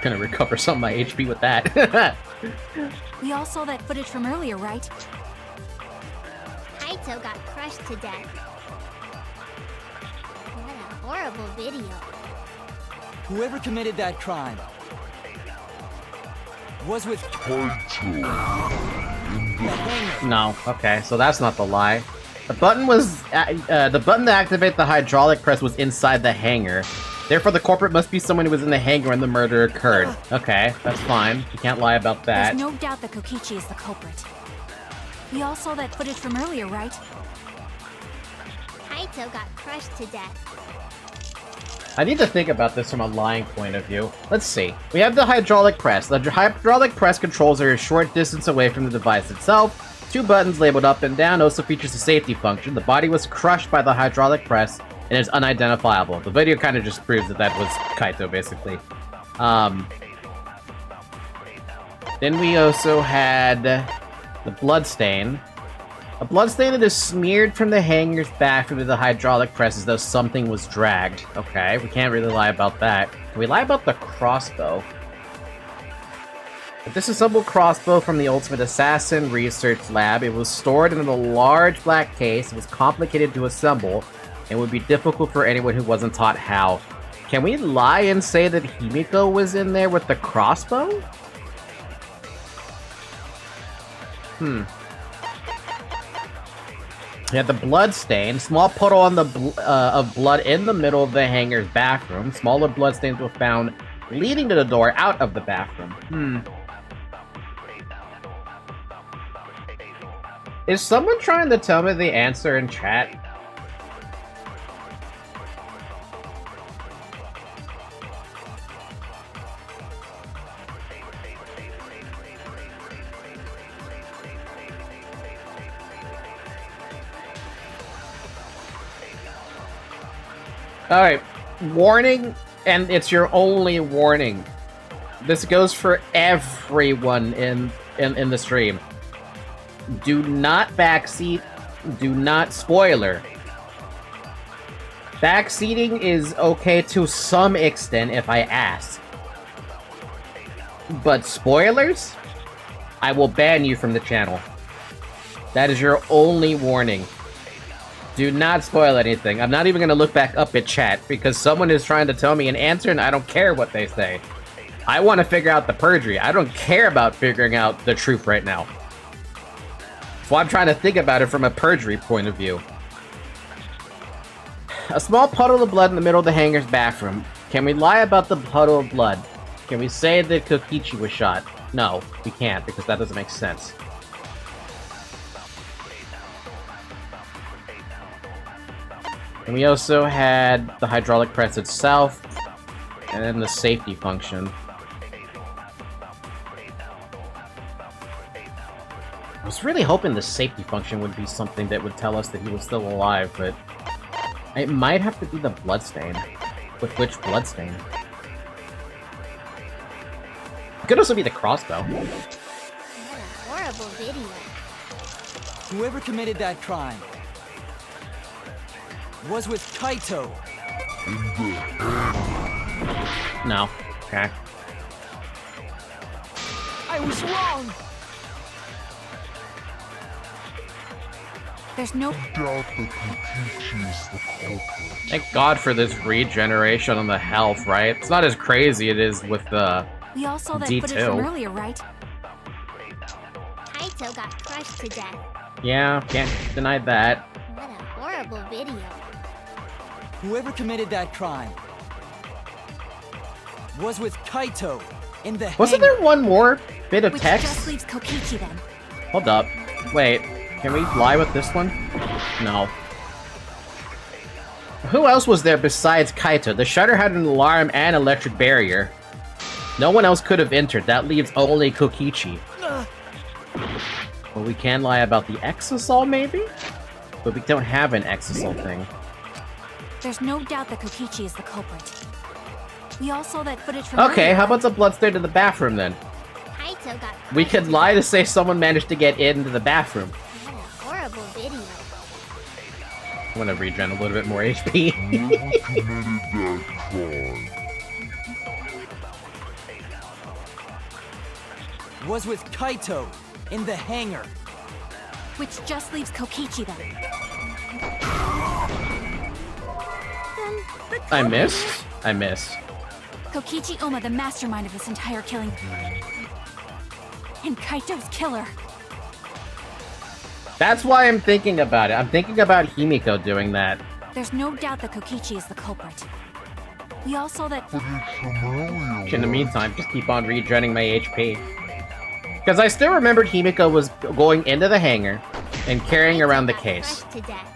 Gonna recover some of my HP with that. We all saw that footage from earlier, right? Kaito got crushed to death. What a horrible video. Whoever committed that crime was with Kaito No. Okay, so that's not the lie. The button was the button to activate the hydraulic press was inside the hangar. Therefore, the culprit must be someone who was in the hangar when the murder occurred. Okay, that's fine. You can't lie about that. There's no doubt that Kokichi is the culprit. We all saw that footage from earlier, right? Kaito got crushed to death. I need to think about this from a lying point of view. Let's see. We have the hydraulic press. The hydraulic press controls are a short distance away from the device itself. 2 buttons labeled up and down also features a safety function. The body was crushed by the hydraulic press and is unidentifiable. The video kind of just proves that that was Kaito, basically. Then we also had the bloodstain. A bloodstain that is smeared from the hangar's back into the hydraulic press as though something was dragged. Okay, we can't really lie about that. Can we lie about the crossbow? A disassembled crossbow from the Ultimate Assassin Research Lab. It was stored in a large black case. It was complicated to assemble and would be difficult for anyone who wasn't taught how. Can we lie and say that Himiko was in there with the crossbow? We had the blood stain, small puddle on the of blood in the middle of the hangar's bathroom. Smaller blood stains were found leading to the door out of the bathroom. Is someone trying to tell me the answer in chat? Alright, warning, and it's your only warning. This goes for everyone in the stream. Do not backseat, do not spoiler. Backseating is okay to some extent if I ask. But spoilers? I will ban you from the channel. That is your only warning. Do not spoil anything. I'm not even going to look back up at chat because someone is trying to tell me an answer and I don't care what they say. I want to figure out the perjury. I don't care about figuring out the truth right now. So I'm trying to think about it from a perjury point of view. A small puddle of blood in the middle of the hangar's bathroom. Can we lie about the puddle of blood? Can we say that Kokichi was shot? No, we can't because that doesn't make sense. And we also had the hydraulic press itself, and then the safety function. I was really hoping the safety function would be something that would tell us that he was still alive, but it might have to be the bloodstain. With which bloodstain? It could also be the crossbow. What a horrible video. Whoever committed that crime was with Kaito. No. Okay. I was wrong. There's no doubt that Kokichi is the culprit. Thank God for this regeneration on the health, right? It's not as crazy it is with the We all saw that D2. footage from earlier, right? Kaito got crushed to death. Yeah, can't deny that. What a horrible video. Whoever committed that crime was with Kaito in the Wasn't hangar. there one more bit of Which text? just leaves Kokichi then. Hold up. Wait, can we lie with this one? No. Who else was there besides Kaito? The shutter had an alarm and electric barrier. No one else could have entered. That leaves only Kokichi. Well, we can lie about the exosol, maybe? But we don't have an exosol thing. There's no doubt that Kokichi is the culprit. We all saw that footage from Okay, earlier. how about the bloodstain to the bathroom then? Kaito got We crushed could to lie death. to say someone managed to get into the bathroom. What a horrible video. I want to regen a little bit more HP. Whoever committed that crime Was with Kaito in the hangar. Which just leaves Kokichi then. I missed? I missed. Kokichi Oma, the mastermind of this entire killing. And Kaito's killer. That's why I'm thinking about it. I'm thinking about Himiko doing that. There's no doubt that Kokichi is the culprit. We all saw that. But it's familiar. In the meantime, just keep on regenerating my HP. Because I still remembered Himiko was going into the hangar and carrying around the case. Crushed to death.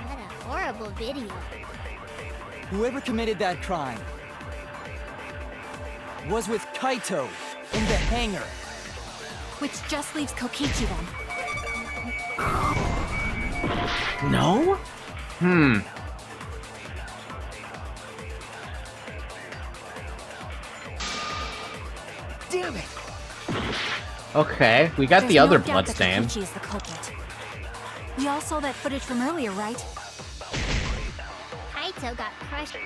What a horrible video. Whoever committed that crime was with Kaito in the hangar. which just leaves Kokichi then. No? Damn it! Okay, we got There's the other no doubt blood that stain. Kokichi is the culprit. We all saw that footage from earlier, right? Kaito got crushed.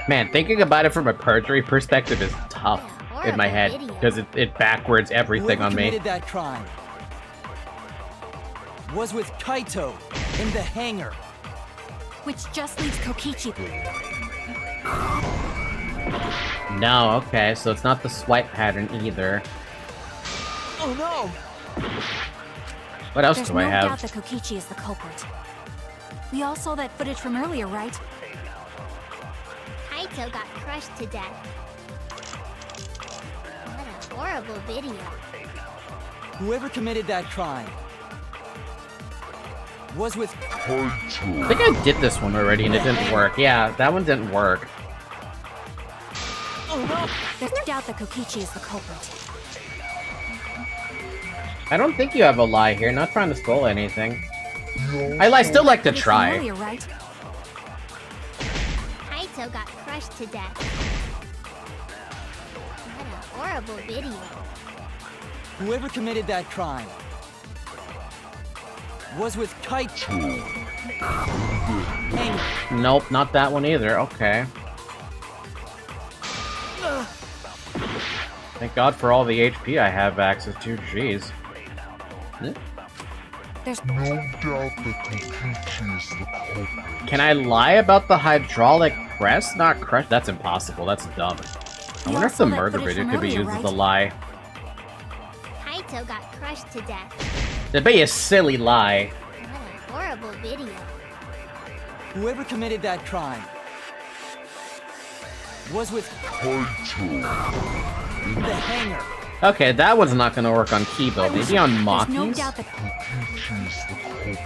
Man, thinking about it from a perjury perspective is tough in my head because it backwards everything Whoever on me. committed that crime was with Kaito in the hangar. Which just leaves Kokichi. No, okay, so it's not the swipe pattern either. Oh no! What else There's do no I have? doubt that Kokichi is the culprit. We all saw that footage from earlier, right? Kaito got crushed to death. What a horrible video. Whoever committed that crime was with I think I did this one already and it didn't work. Yeah, that one didn't work. Oh no! There's no doubt that Kokichi is the culprit. I don't think you have a lie here, not trying to spoil anything. I still like to Footage from try. earlier, right? Kaito got crushed to death. What a horrible video. Whoever committed that crime was with Kaito. Hangar. Nope, not that one either. Okay. Thank God for all the HP I have access to. Jeez. There's No doubt that Kokichi is the culprit. Can I lie about the hydraulic press not crushed? That's impossible. That's dumb. I wonder if the murder video could be used as a lie. Kaito got crushed to death. That'd be a silly lie. What a horrible video. Whoever committed that crime was with Kaito. the hangar. Okay, that one's not gonna work on Kibo. Maybe on There's no Maki's? doubt that Kokichi is the culprit.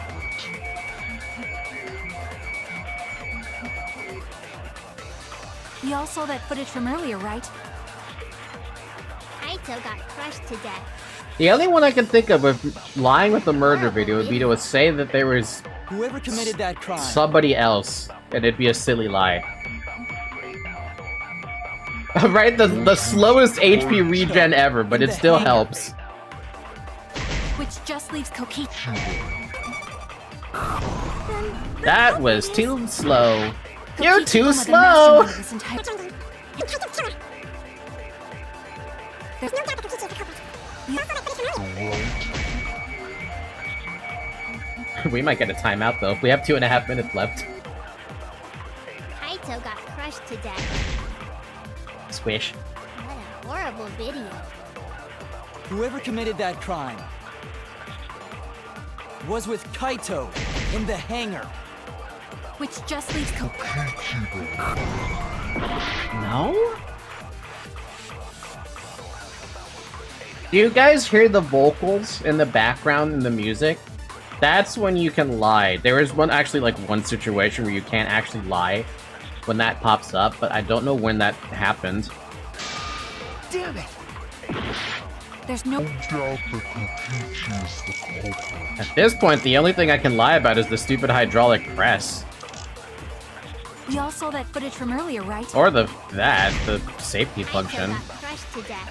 we all saw that footage from earlier, right? Kaito got crushed to death. The only one I can think of lying with the murder video would be to say that there was Whoever committed that crime somebody else, and it'd be a silly lie. Right? The slowest HP regen ever, but it still helps. Which just leaves Kokichi. That was too slow. You're Kokichi too won with the slow! mastermind of this entire- There's no doubt that Kokichi is the culprit. We might get a timeout though. We have 2.5 minutes left. Kaito got crushed to death. Swish. What a horrible video. Whoever committed that crime was with Kaito in the hangar. Which just leaves Kokichi. No? Do you guys hear the vocals in the background in the music? That's when you can lie. There is one situation where you can't actually lie when that pops up, but I don't know when that happened. Damn it! There's no No doubt that Kokichi is the culprit. At this point, the only thing I can lie about is the stupid hydraulic press. We all saw that footage from earlier, right? Or the safety Kaito function. got crushed to death.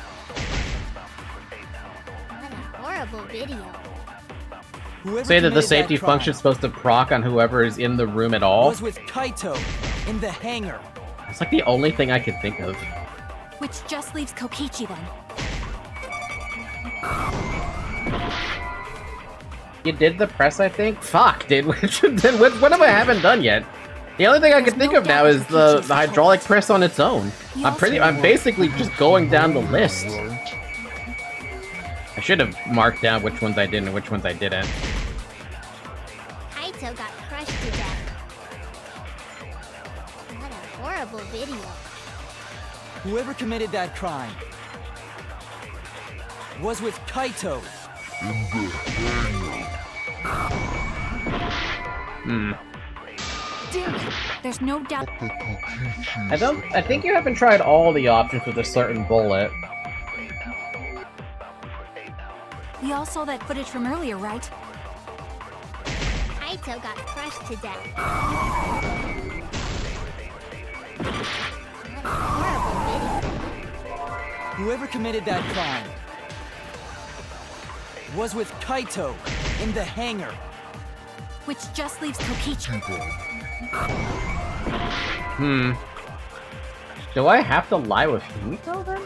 What a horrible video. Whoever Say that the committed safety crime function's supposed to proc on whoever is in the room at all. was with Kaito in the hangar. It's like the only thing I could think of. Which just leaves Kokichi then. You did the press, I think? Fuck, dude. What have I haven't done yet? The only thing I can think of now is the hydraulic press on its own. I'm basically just going down the list. I should have marked down which ones I did and which ones I didn't. Kaito got crushed to death. What a horrible video. Whoever committed that crime was with Kaito. Damn it! There's no doubt. I think you haven't tried all the options with a certain bullet. We all saw that footage from earlier, right? Kaito got crushed to death. What a horrible video. Whoever committed that crime was with Kaito in the hangar. Which just leaves Kokichi. Do I have to lie with Himiko then?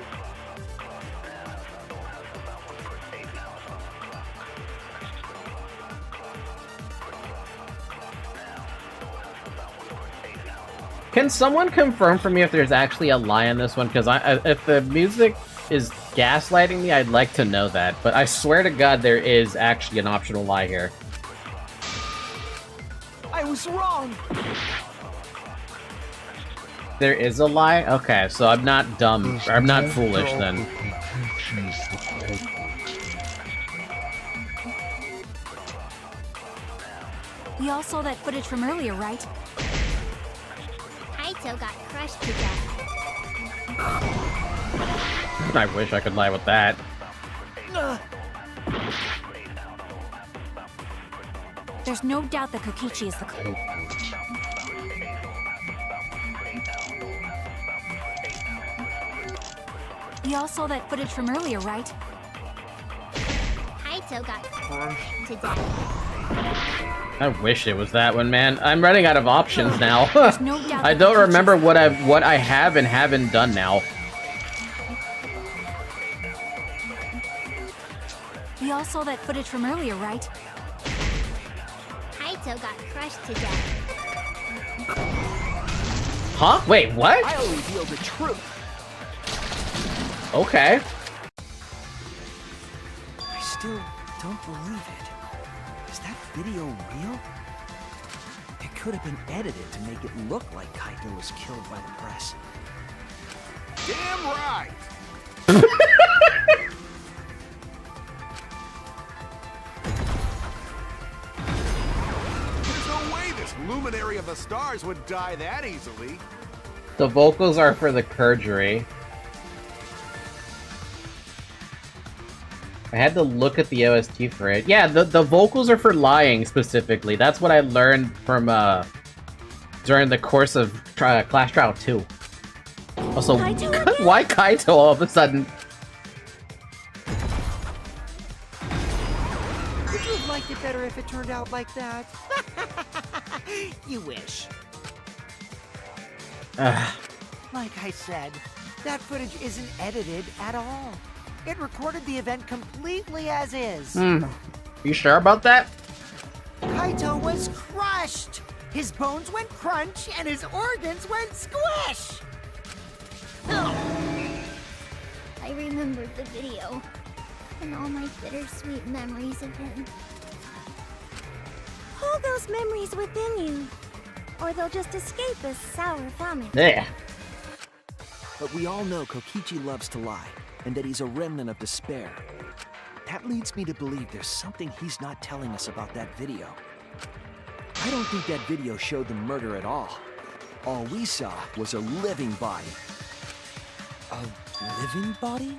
Can someone confirm for me if there's actually a lie in this one? Because if the music is gaslighting me, I'd like to know that. But I swear to God, there is actually an optional lie here. I was wrong! There is a lie? Okay, so I'm not dumb. Or I'm not foolish then. We all saw that footage from earlier, right? Kaito got crushed to death. I wish I could lie with that. There's no doubt that Kokichi is the culprit. We all saw that footage from earlier, right? Kaito got crushed to death. I wish it was that one, man. I'm running out of options now. There's no doubt I that don't Kokichi's remember what I have and haven't done now. We all saw that footage from earlier, right? Kaito got crushed to death. Huh? Wait, what? I'll reveal the truth. Okay. I still don't believe it. Is that video real? It could have been edited to make it look like Kaito was killed by the press. Damn right! There's no way this luminary of the stars would die that easily. The vocals are for the perjury. I had to look at the OST for it. Yeah, the vocals are for lying specifically. That's what I learned from during the course of Class Trial 2. Also, why Kaito all of a sudden? Would you have liked it better if it turned out like that? You wish. Like I said, that footage isn't edited at all. It recorded the event completely as is. You sure about that? Kaito was crushed! His bones went crunch and his organs went squish! I remembered the video and all my bittersweet memories of him. Hold those memories within you, or they'll just escape as sour vomit. Yeah. But we all know Kokichi loves to lie, and that he's a remnant of despair. That leads me to believe there's something he's not telling us about that video. I don't think that video showed the murder at all. All we saw was a living body. A living body?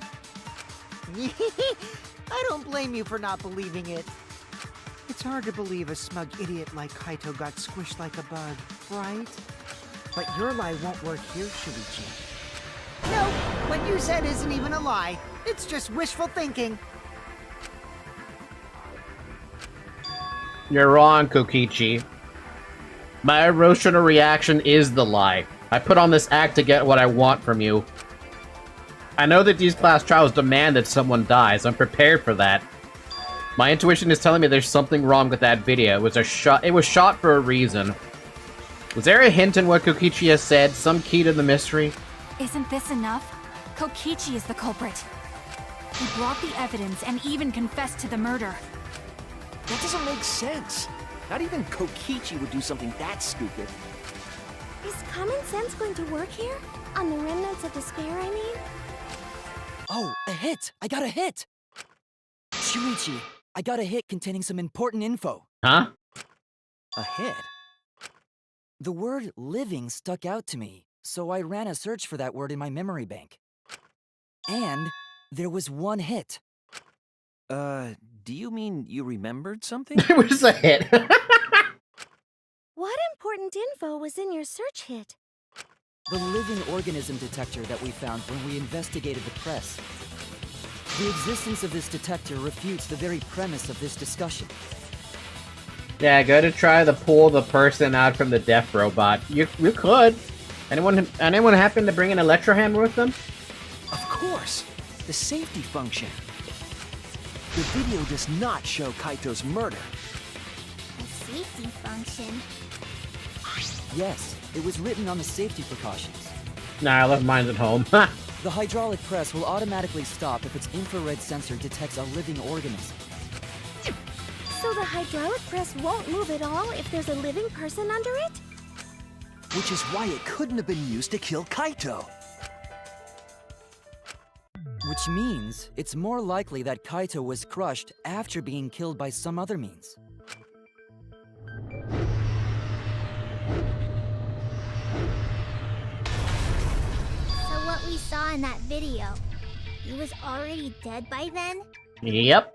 I don't blame you for not believing it. It's hard to believe a smug idiot like Kaito got squished like a bug, right? But your lie won't work here, Shuichi. No, what you said isn't even a lie. It's just wishful thinking. You're wrong, Kokichi. My emotional reaction is the lie. I put on this act to get what I want from you. I know that these class trials demand that someone dies. I'm prepared for that. My intuition is telling me there's something wrong with that video. It was shot for a reason. Was there a hint in what Kokichi has said? Some key to the mystery? Isn't this enough? Kokichi is the culprit. He brought the evidence and even confessed to the murder. That doesn't make sense. Not even Kokichi would do something that stupid. Is common sense going to work here? On the remnants of despair, I mean? Oh, a hit! I got a hit! Shuichi, I got a hit containing some important info. Huh? A hit? The word living stuck out to me, so I ran a search for that word in my memory bank. And there was one hit. Do you mean you remembered something? It was a hit. What important info was in your search hit? The living organism detector that we found when we investigated the press. The existence of this detector refutes the very premise of this discussion. Yeah, go to try to pull the person out from the death robot. You could. Anyone happen to bring an electrohammer with them? Of course! The safety function. The video does not show Kaito's murder. A safety function. Yes, it was written on the safety precautions. Nah, I left mine at home. The hydraulic press will automatically stop if its infrared sensor detects a living organism. So the hydraulic press won't move at all if there's a living person under it? Which is why it couldn't have been used to kill Kaito. Which means it's more likely that Kaito was crushed after being killed by some other means. So what we saw in that video, he was already dead by then? Yep.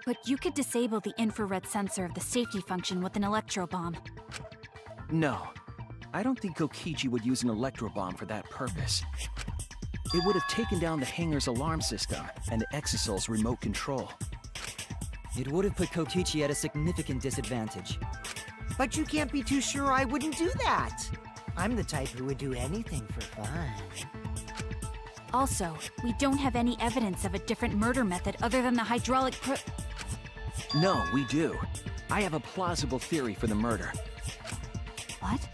But you could disable the infrared sensor of the safety function with an electro bomb. No. I don't think Kokichi would use an electro bomb for that purpose. It would have taken down the hangar's alarm system and the Exosol's remote control. It would have put Kokichi at a significant disadvantage. But you can't be too sure I wouldn't do that. I'm the type who would do anything for fun. Also, we don't have any evidence of a different murder method other than the hydraulic No, we do. I have a plausible theory for the murder. What?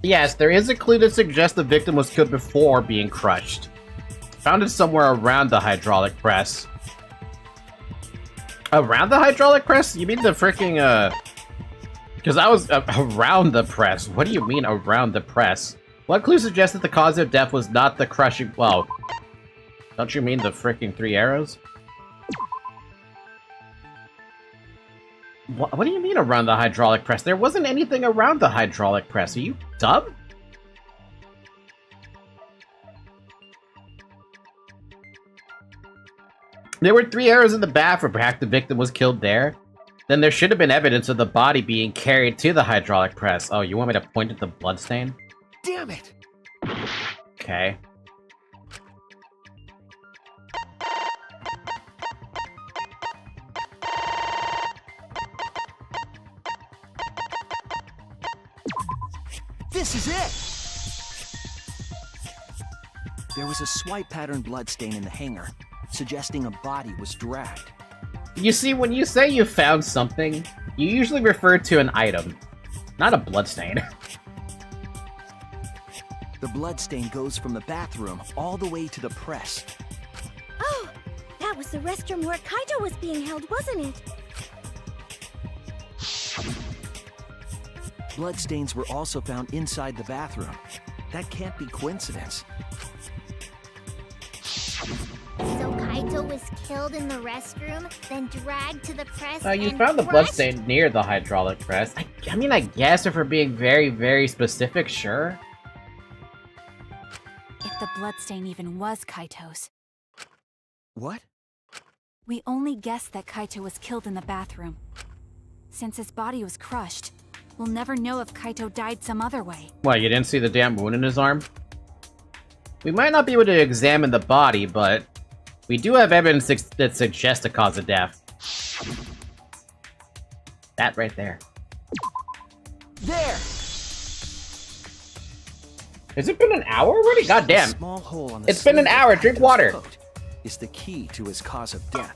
Yes, there is a clue to suggest the victim was killed before being crushed. Found it somewhere around the hydraulic press. Around the hydraulic press? You mean the freaking, Because I was around the press. What do you mean around the press? What clue suggests that the cause of death was not the crushing... Well, don't you mean the freaking 3 arrows? What do you mean around the hydraulic press? There wasn't anything around the hydraulic press. Are you dumb? There were 3 arrows in the bathroom. Perhaps the victim was killed there. Then there should have been evidence of the body being carried to the hydraulic press. Oh, you want me to point at the bloodstain? Damn it! Okay. This is it! There was a swipe pattern bloodstain in the hangar, suggesting a body was dragged. You see, when you say you found something, you usually refer to an item, not a bloodstain. The bloodstain goes from the bathroom all the way to the press. Oh, that was the restroom where Kaito was being held, wasn't it? Bloodstains were also found inside the bathroom. That can't be coincidence. So Kaito was killed in the restroom, then dragged to the press You and found the crushed? bloodstain near the hydraulic press. I mean, I guess if we're being very, very specific, sure. If the bloodstain even was Kaito's. What? We only guessed that Kaito was killed in the bathroom. Since his body was crushed, we'll never know if Kaito died some other way. What, you didn't see the damn wound in his arm? We might not be able to examine the body, but we do have evidence that suggests a cause of death. That right there. There! Has it been an hour already? Goddamn. Small hole on the It's been an sleeve of hour. Drink Kaito's water. coat is the key to his cause of death.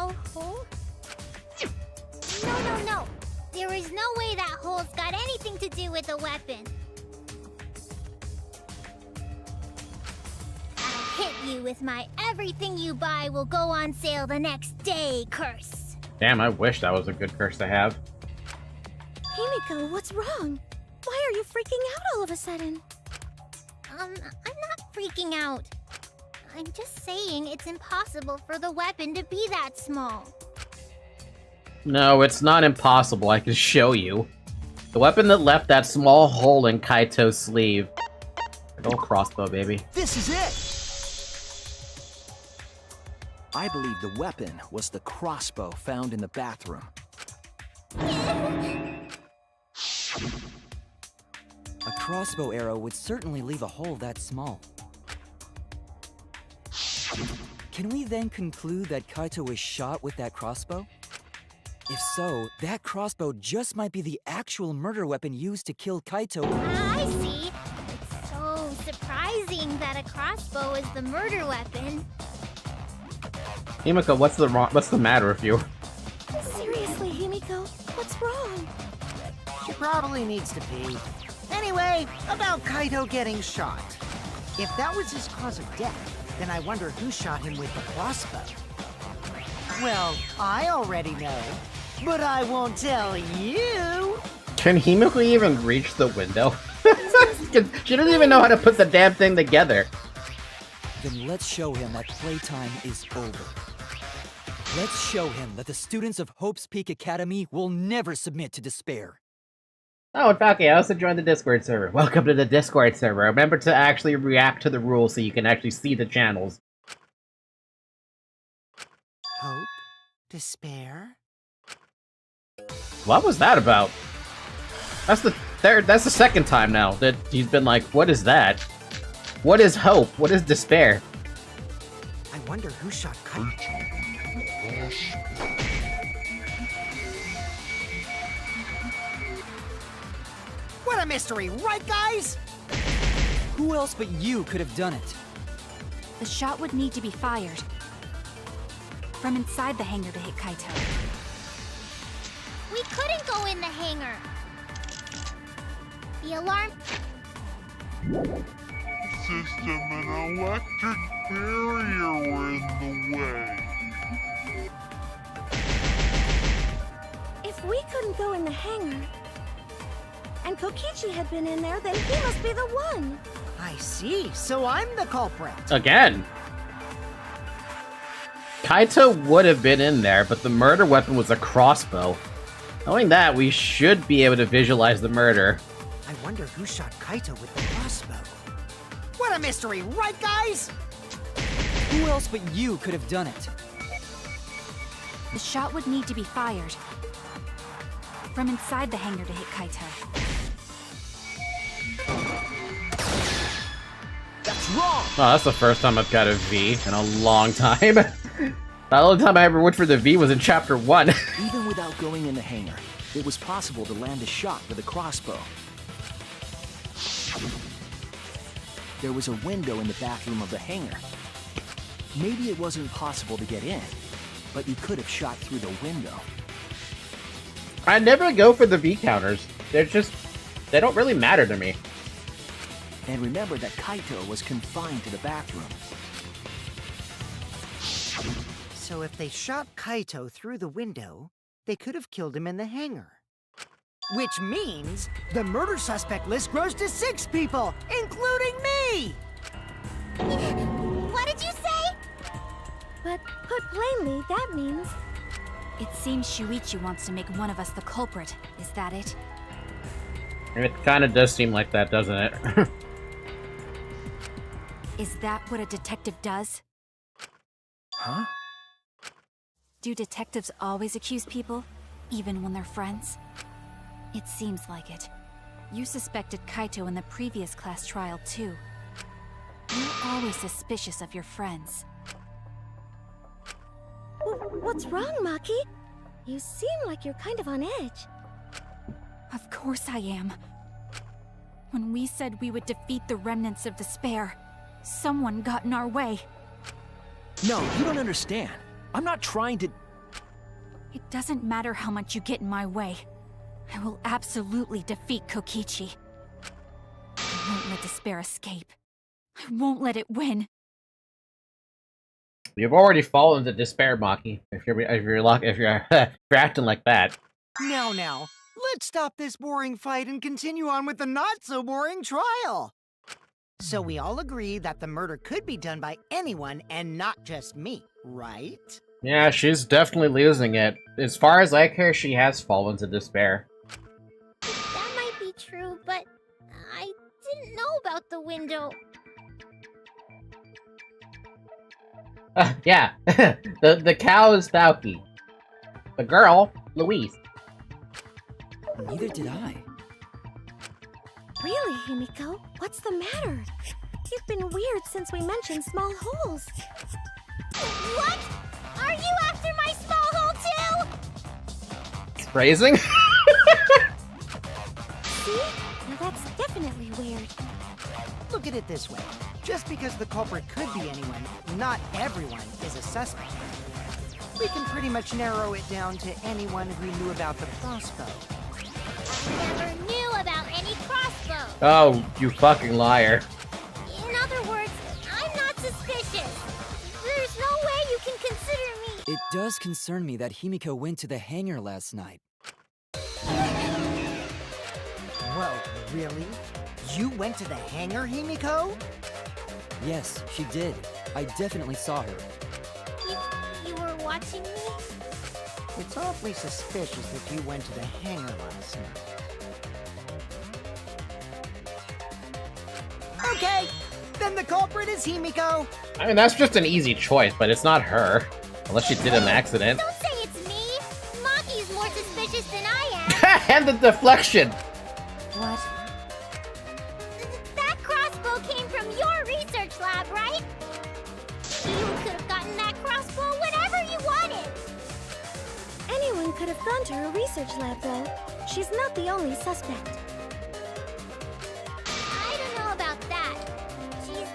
no hole? No. There is no way that hole's got anything to do with the weapon. I'll hit you with my everything you buy will go on sale the next day curse. Damn, I wish that was a good curse to have. Himiko, what's wrong? Why are you freaking out all of a sudden? I'm not freaking out. I'm just saying it's impossible for the weapon to be that small. No, it's not impossible. I can show you. The weapon that left that small hole in Kaito's sleeve. Good old crossbow, baby. This is it! I believe the weapon was the crossbow found in the bathroom. A crossbow arrow would certainly leave a hole that small. Can we then conclude that Kaito was shot with that crossbow? If so, that crossbow just might be the actual murder weapon used to kill Kaito. I see. It's so surprising that a crossbow is the murder weapon. Himiko, what's the matter with you? Seriously, Himiko, what's wrong? She probably needs to pee. Anyway, about Kaito getting shot. If that was his cause of death, then I wonder who shot him with the crossbow. Well, I already know, but I won't tell you. Can Himiko even reach the window? She doesn't even know how to put the damn thing together. Then let's show him that playtime is over. Let's show him that the students of Hope's Peak Academy will never submit to despair. Oh, and Falky, I also joined the Discord server. Welcome to the Discord server. Remember to actually react to the rules so you can actually see the channels. Hope? Despair? What was that about? That's the second time now that he's been like, what is that? What is hope? What is despair? I wonder who shot Kaito. What a mystery, right guys? Who else but you could have done it? The shot would need to be fired from inside the hangar to hit Kaito. We couldn't go in the hangar. The alarm... System and electric barrier were in the way. If we couldn't go in the hangar, and Kokichi had been in there, then he must be the one. I see, so I'm the culprit. Again. Kaito would have been in there, but the murder weapon was a crossbow. Knowing that, we should be able to visualize the murder. I wonder who shot Kaito with the crossbow. What a mystery, right guys? Who else but you could have done it? The shot would need to be fired from inside the hangar to hit Kaito. That's wrong! Oh, that's the first time I've got a V in a long time. The only time I ever went for the V was in Chapter 1. Even without going in the hangar, it was possible to land a shot with a crossbow. There was a window in the bathroom of the hangar. Maybe it wasn't possible to get in, but you could have shot through the window. I never go for the V counters. They don't really matter to me. And remember that Kaito was confined to the bathroom. So if they shot Kaito through the window, they could have killed him in the hangar. Which means the murder suspect list grows to 6 people, including me! What did you say? But put plainly, that means... It seems Shuichi wants to make one of us the culprit. Is that it? It kind of does seem like that, doesn't it? Is that what a detective does? Huh? Do detectives always accuse people, even when they're friends? It seems like it. You suspected Kaito in the previous class trial, too. You're always suspicious of your friends. What's wrong, Maki? You seem like you're kind of on edge. Of course I am. When we said we would defeat the remnants of despair, someone got in our way. No, you don't understand. I'm not trying to... It doesn't matter how much you get in my way. I will absolutely defeat Kokichi. I won't let despair escape. I won't let it win. You've already fallen to despair, Maki. If you're acting like that. Now, let's stop this boring fight and continue on with the not-so-boring trial. So we all agree that the murder could be done by anyone and not just me, right? Yeah, she's definitely losing it. As far as I care, she has fallen to despair. That might be true, but I didn't know about the window. Yeah, the cow is Tauki. The girl, Louise. Neither did I. Really, Himiko? What's the matter? You've been weird since we mentioned small holes. What? Are you after my small hole too? Phrasing? See? Now that's definitely weird. Look at it this way. Just because the culprit could be anyone, not everyone is a suspect. We can pretty much narrow it down to anyone who knew about the crossbow. I never knew about any crossbow. Oh, you fucking liar. In other words, I'm not suspicious. There's no way you can consider me. It does concern me that Himiko went to the hangar last night. Whoa, really? You went to the hangar, Himiko? Yes, she did. I definitely saw her. You were watching me? It's awfully suspicious that you went to the hangar last night. Okay, then the culprit is Himiko. I mean, that's just an easy choice, but it's not her. Unless she did an accident. Don't say it's me. Maki's more suspicious than I am. And the deflection! What? That crossbow came from your research lab, right? You could have gotten that crossbow whenever you wanted. Anyone could have gone to her research lab, though. She's not the only suspect. I don't know about that. She's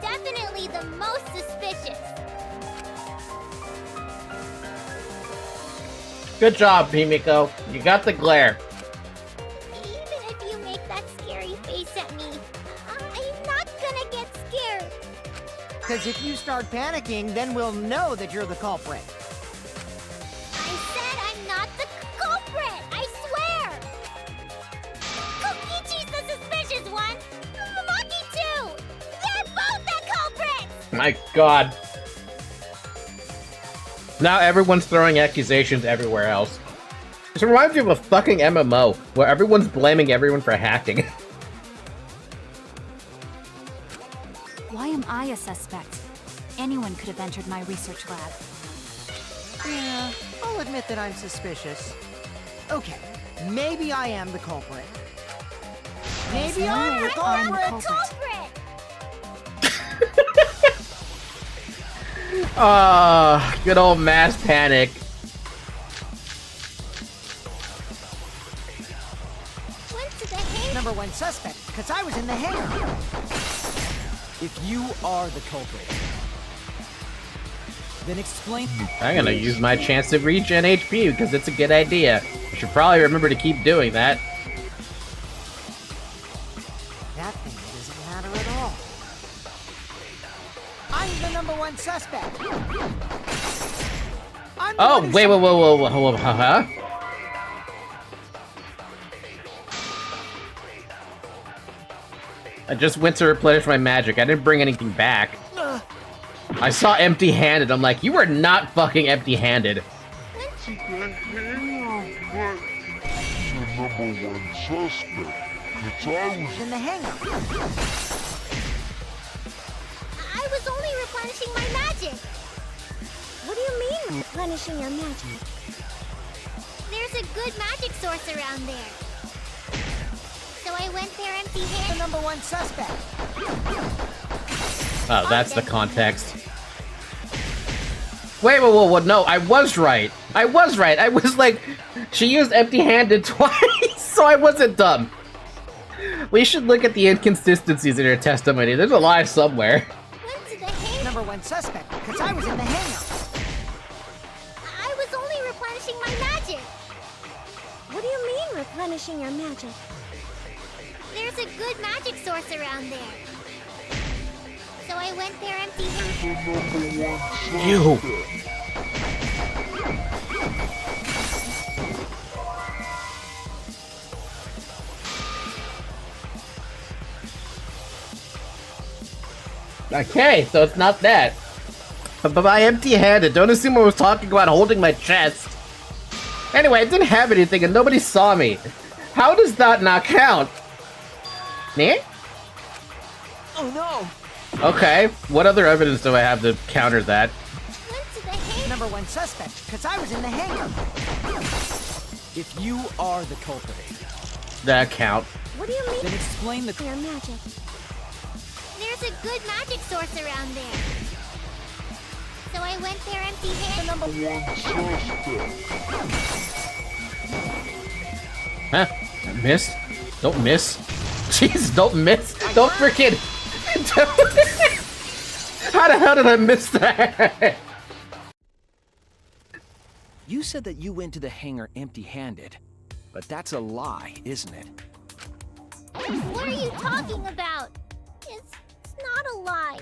definitely the most suspicious. Good job, Himiko. You got the glare. Even if you make that scary face at me, I'm not gonna get scared. Because if you start panicking, then we'll know that you're the culprit. I said I'm not the culprit! I swear! Kokichi's the suspicious one! Maki too! They're both the culprits! My god. Now everyone's throwing accusations everywhere else. This reminds me of a fucking MMO, where everyone's blaming everyone for hacking. Why am I a suspect? Anyone could have entered my research lab. Yeah, I'll admit that I'm suspicious. Okay, maybe I am the culprit. Maybe I'm the culprit! Ah, good old mass panic. Went to the hangar. #1 suspect, because I was in the hangar. If you are the culprit, then explain. I'm gonna use my chance to regen HP because it's a good idea. I should probably remember to keep doing that. That thing doesn't matter at all. I'm the #1 suspect. I'm the Oh, one who wait, shot- whoa, huh? I just went to replenish my magic. I didn't bring anything back. I saw empty-handed. I'm like, you are not fucking empty-handed. The hangar, but the #1 suspect. It's I was in the hangar. I was only replenishing my magic. What do you mean, replenishing your magic? There's a good magic source around there. So I went there empty-handed. The #1 suspect. Oh, that's the context. Wait, whoa, no, I was right. I was like, she used empty-handed twice, so I wasn't dumb. We should look at the inconsistencies in her testimony. There's a lie somewhere. Went to the hangar. #1 suspect, because I was in the hangar. I was only replenishing my magic. What do you mean, replenishing your magic? There's a good magic source around there. So I went there empty-handed. Ew. Okay, so it's not that. But by empty-handed, don't assume I was talking about holding my chest. Anyway, I didn't have anything and nobody saw me. How does that not count? Me? Oh no! Okay, what other evidence do I have to counter that? Went to the hangar. Number one suspect, because I was in the hangar. If you are the culprit, That count. What do you mean, then explain the... your magic? There's a good magic source around there. So I went there empty-handed. Huh? Miss? Don't miss. Jeez, don't miss. Don't freaking... How the hell did I miss that? You said that you went to the hangar empty-handed, but that's a lie, isn't it? What are you talking about? It's not a lie.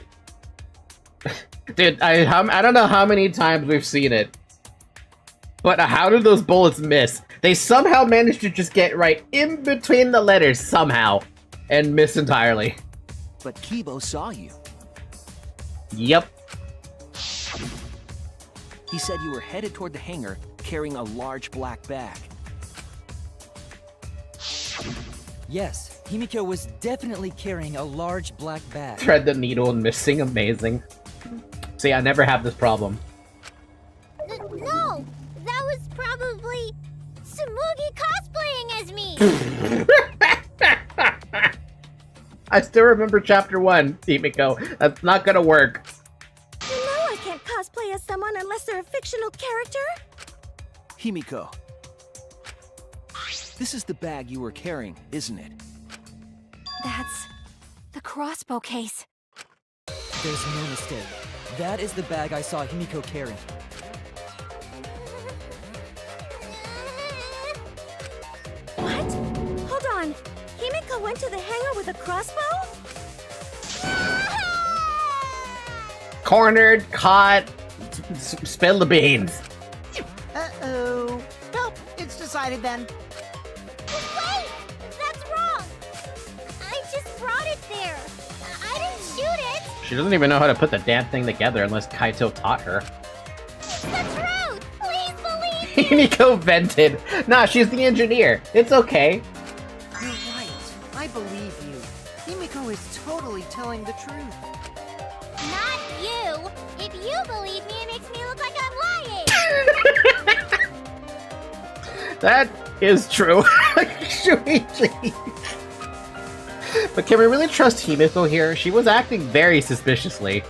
Dude, I don't know how many times we've seen it, but how did those bullets miss? They somehow managed to just get right in between the letters somehow, and miss entirely. But Kibo saw you. Yep. He said you were headed toward the hangar carrying a large black bag. Yes, Himiko was definitely carrying a large black bag. Thread the needle and missing, amazing. See, I never have this problem. No! That was probably Tsumugi cosplaying as me! I still remember chapter 1, Himiko. That's not gonna work. You know I can't cosplay as someone unless they're a fictional character. Himiko. This is the bag you were carrying, isn't it? That's the crossbow case. There's no mistake. That is the bag I saw Himiko carrying. What? Hold on. Himiko went to the hangar with a crossbow? Cornered, caught, spill the beans. Uh-oh. Nope, it's decided then. Wait! That's wrong! I just brought it there. I didn't shoot it! She doesn't even know how to put the damn thing together unless Kaito taught her. It's the truth! Please believe me! Himiko vented. Nah, she's the engineer. It's okay. You're right. I believe you. Himiko is totally telling the truth. Not you! If you believe me, it makes me look like I'm lying! That is true. Shuichi. But can we really trust Himiko here? She was acting very suspiciously.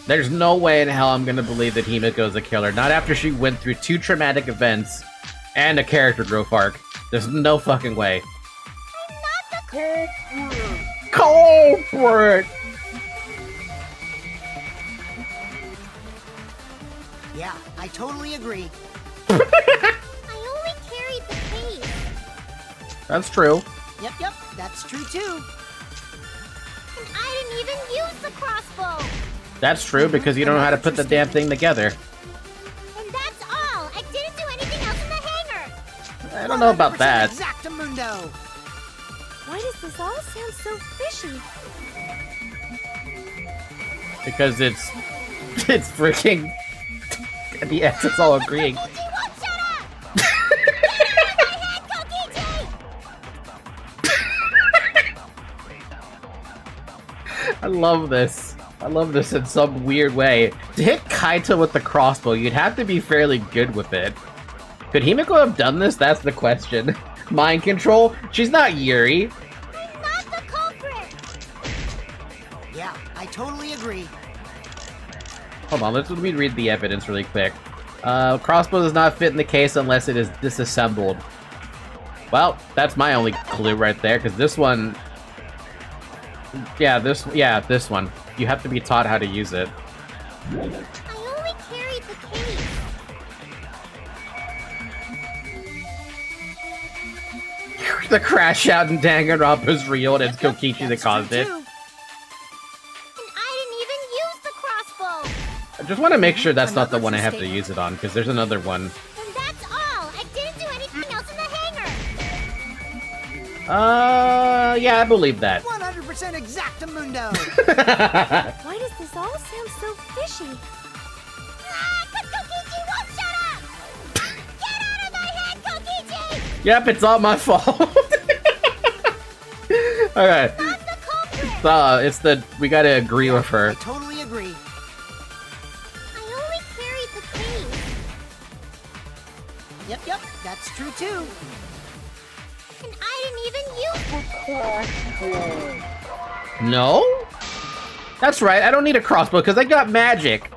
There's no way in hell I'm gonna believe that Himiko's a killer. Not after she went through 2 traumatic events and a character growth arc. There's no fucking way. I'm not the Culprit! Yeah, I totally agree. I only carried the case. That's true. Yep, that's true too. And I didn't even use the crossbow! That's true because you don't know how to put the damn thing together. And that's all! I didn't do anything else in the hangar! I don't know about that. Exactamundo. Why does this all sound so fishy? Because it's freaking the X is all agreeing. Kokichi won't shut up! Get my head, Kokichi! I love this. I love this in some weird way. To hit Kaito with the crossbow, you'd have to be fairly good with it. Could Himiko have done this? That's the question. Mind control? She's not Yuri. I'm not the culprit! Yeah, I totally agree. Hold on, let me read the evidence really quick. Crossbow does not fit in the case unless it is disassembled. Well, that's my only clue right there, because this one... Yeah, this one. You have to be taught how to use it. I only carried the case. the crash out in Danganronpa is real and it's Kokichi that caused it. And I didn't even use the crossbow! I just want to make sure that's not the one I have to use it on, because there's another one. And that's all! I didn't do anything else in the hangar! Yeah, I believe that. 100% exactamundo! Why does this all sound so fishy? Ah, but Kokichi won't shut up! Get out of my head, Kokichi! Yep, it's all my fault. Alright. Not the culprit! It's the... We gotta agree with her. I totally agree. I only carried the case. Yep, that's true too. And I didn't even use the No? That's right, I don't need a crossbow because I got magic.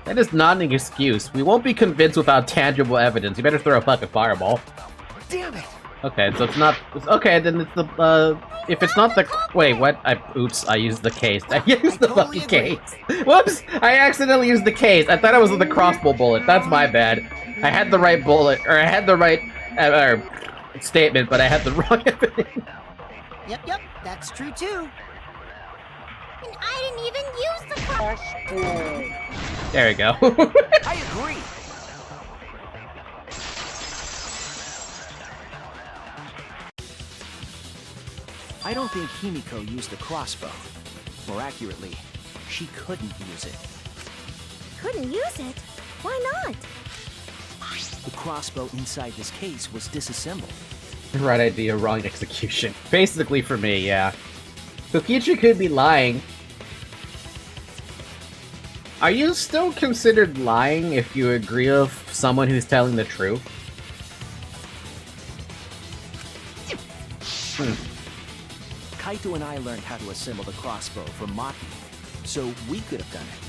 That is not an excuse. We won't be convinced without tangible evidence. You better throw a fucking fireball. Damn it! Okay, so it's not... Okay, then it's the... If it's not the... Wait, what? Oops, I used the case. I used the totally fucking case. Whoops! I accidentally used the case. I thought I was with the crossbow bullet. That's my bad. I had the right bullet, or I had the right... statement, but I had the wrong evidence. Yep, that's true too. And I didn't even use the crossbow. There we go. I agree! I don't think Himiko used the crossbow. More accurately, she couldn't use it. Couldn't use it? Why not? The crossbow inside this case was disassembled. Right idea, wrong execution. Basically for me, yeah. Kokichi could be lying. Are you still considered lying if you agree with someone who's telling the truth? Kaito and I learned how to assemble the crossbow from Maki, so we could have done it.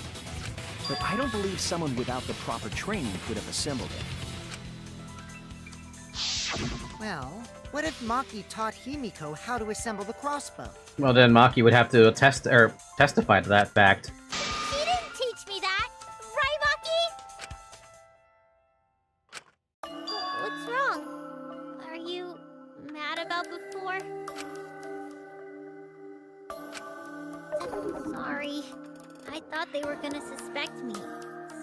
But I don't believe someone without the proper training could have assembled it. Well, what if Maki taught Himiko how to assemble the crossbow? Well, then Maki would have to testify to that fact. She didn't teach me that! Right, Maki? What's wrong? Are you mad about before? I'm sorry. I thought they were gonna suspect me,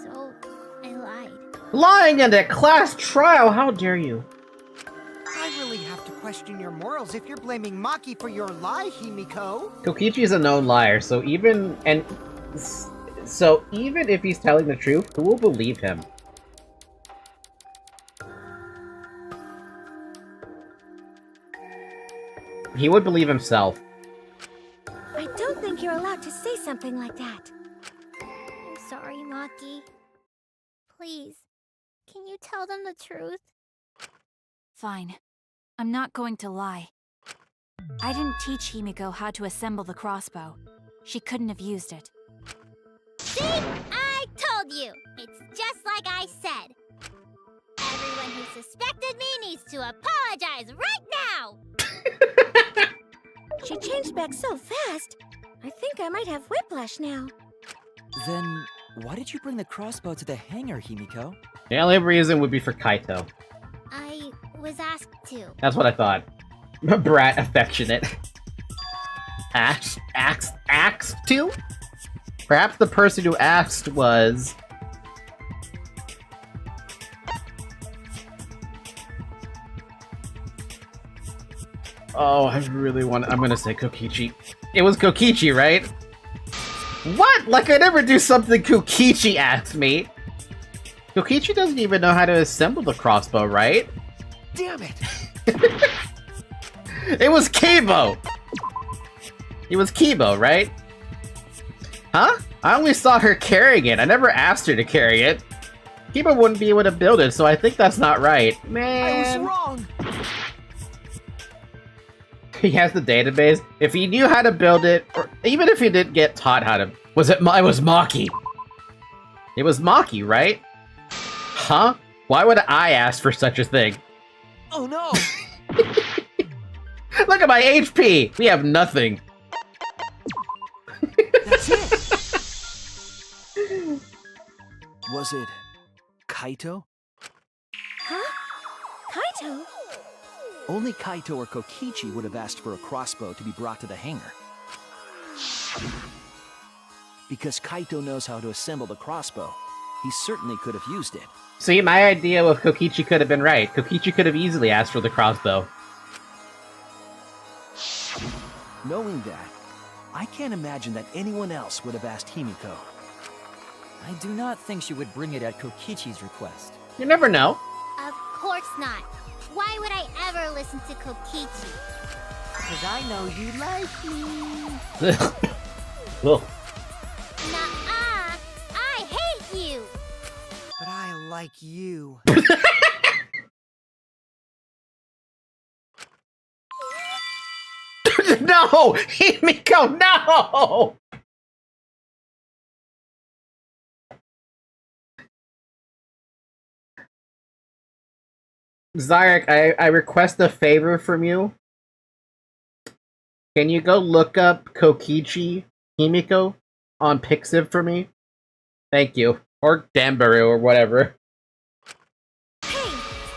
so I lied. Lying in a class trial? How dare you? I really have to question your morals if you're blaming Maki for your lie, Himiko. Kokichi is a known liar, so even if he's telling the truth, who will believe him? He would believe himself. I don't think you're allowed to say something like that. I'm sorry, Maki. Please, can you tell them the truth? Fine. I'm not going to lie. I didn't teach Himiko how to assemble the crossbow. She couldn't have used it. See? I told you! It's just like I said. Everyone who suspected me needs to apologize right now! She changed back so fast. I think I might have whiplash now. Then, why did you bring the crossbow to the hangar, Himiko? The only to would be for Kaito. I was asked to. That's what I thought. Brat affectionate. Asked to? Perhaps the person who asked was... Oh, I really want... I'm gonna say Kokichi. It was Kokichi, right? What? Like I never do something Kokichi asked me. Kokichi doesn't even know how to assemble the crossbow, right? Damn it! It was Kibo! It was Kibo, right? Huh? I only saw her carrying it. I never asked her to carry it. Kibo wouldn't be able to build it, so I think that's not right. Man. I was wrong! He has the database. If he knew how to build it, or even if he didn't get taught how to... It was Maki. It was Maki, right? Huh? Why would I ask for such a thing? Oh no! Look at my HP! We have nothing. That's it! Was it Kaito? Huh? Kaito? Only Kaito or Kokichi would have asked for a crossbow to be brought to the hangar. Because Kaito knows how to assemble the crossbow, he certainly could have used it. See, my idea with Kokichi could have been right. Kokichi could have easily asked for the crossbow. Knowing that, I can't imagine that anyone else would have asked Himiko. I do not think she would bring it at Kokichi's request. You never know. Of course not. Why would I ever listen to Kokichi? Because I know you like me. Ugh. Nuh-uh. I hate you. But I like you. No! Himiko, no! Zarek, I request a favor from you. Can you go look up Kokichi Himiko on Pixiv for me? Thank you. Or Danbaru or whatever. Hey,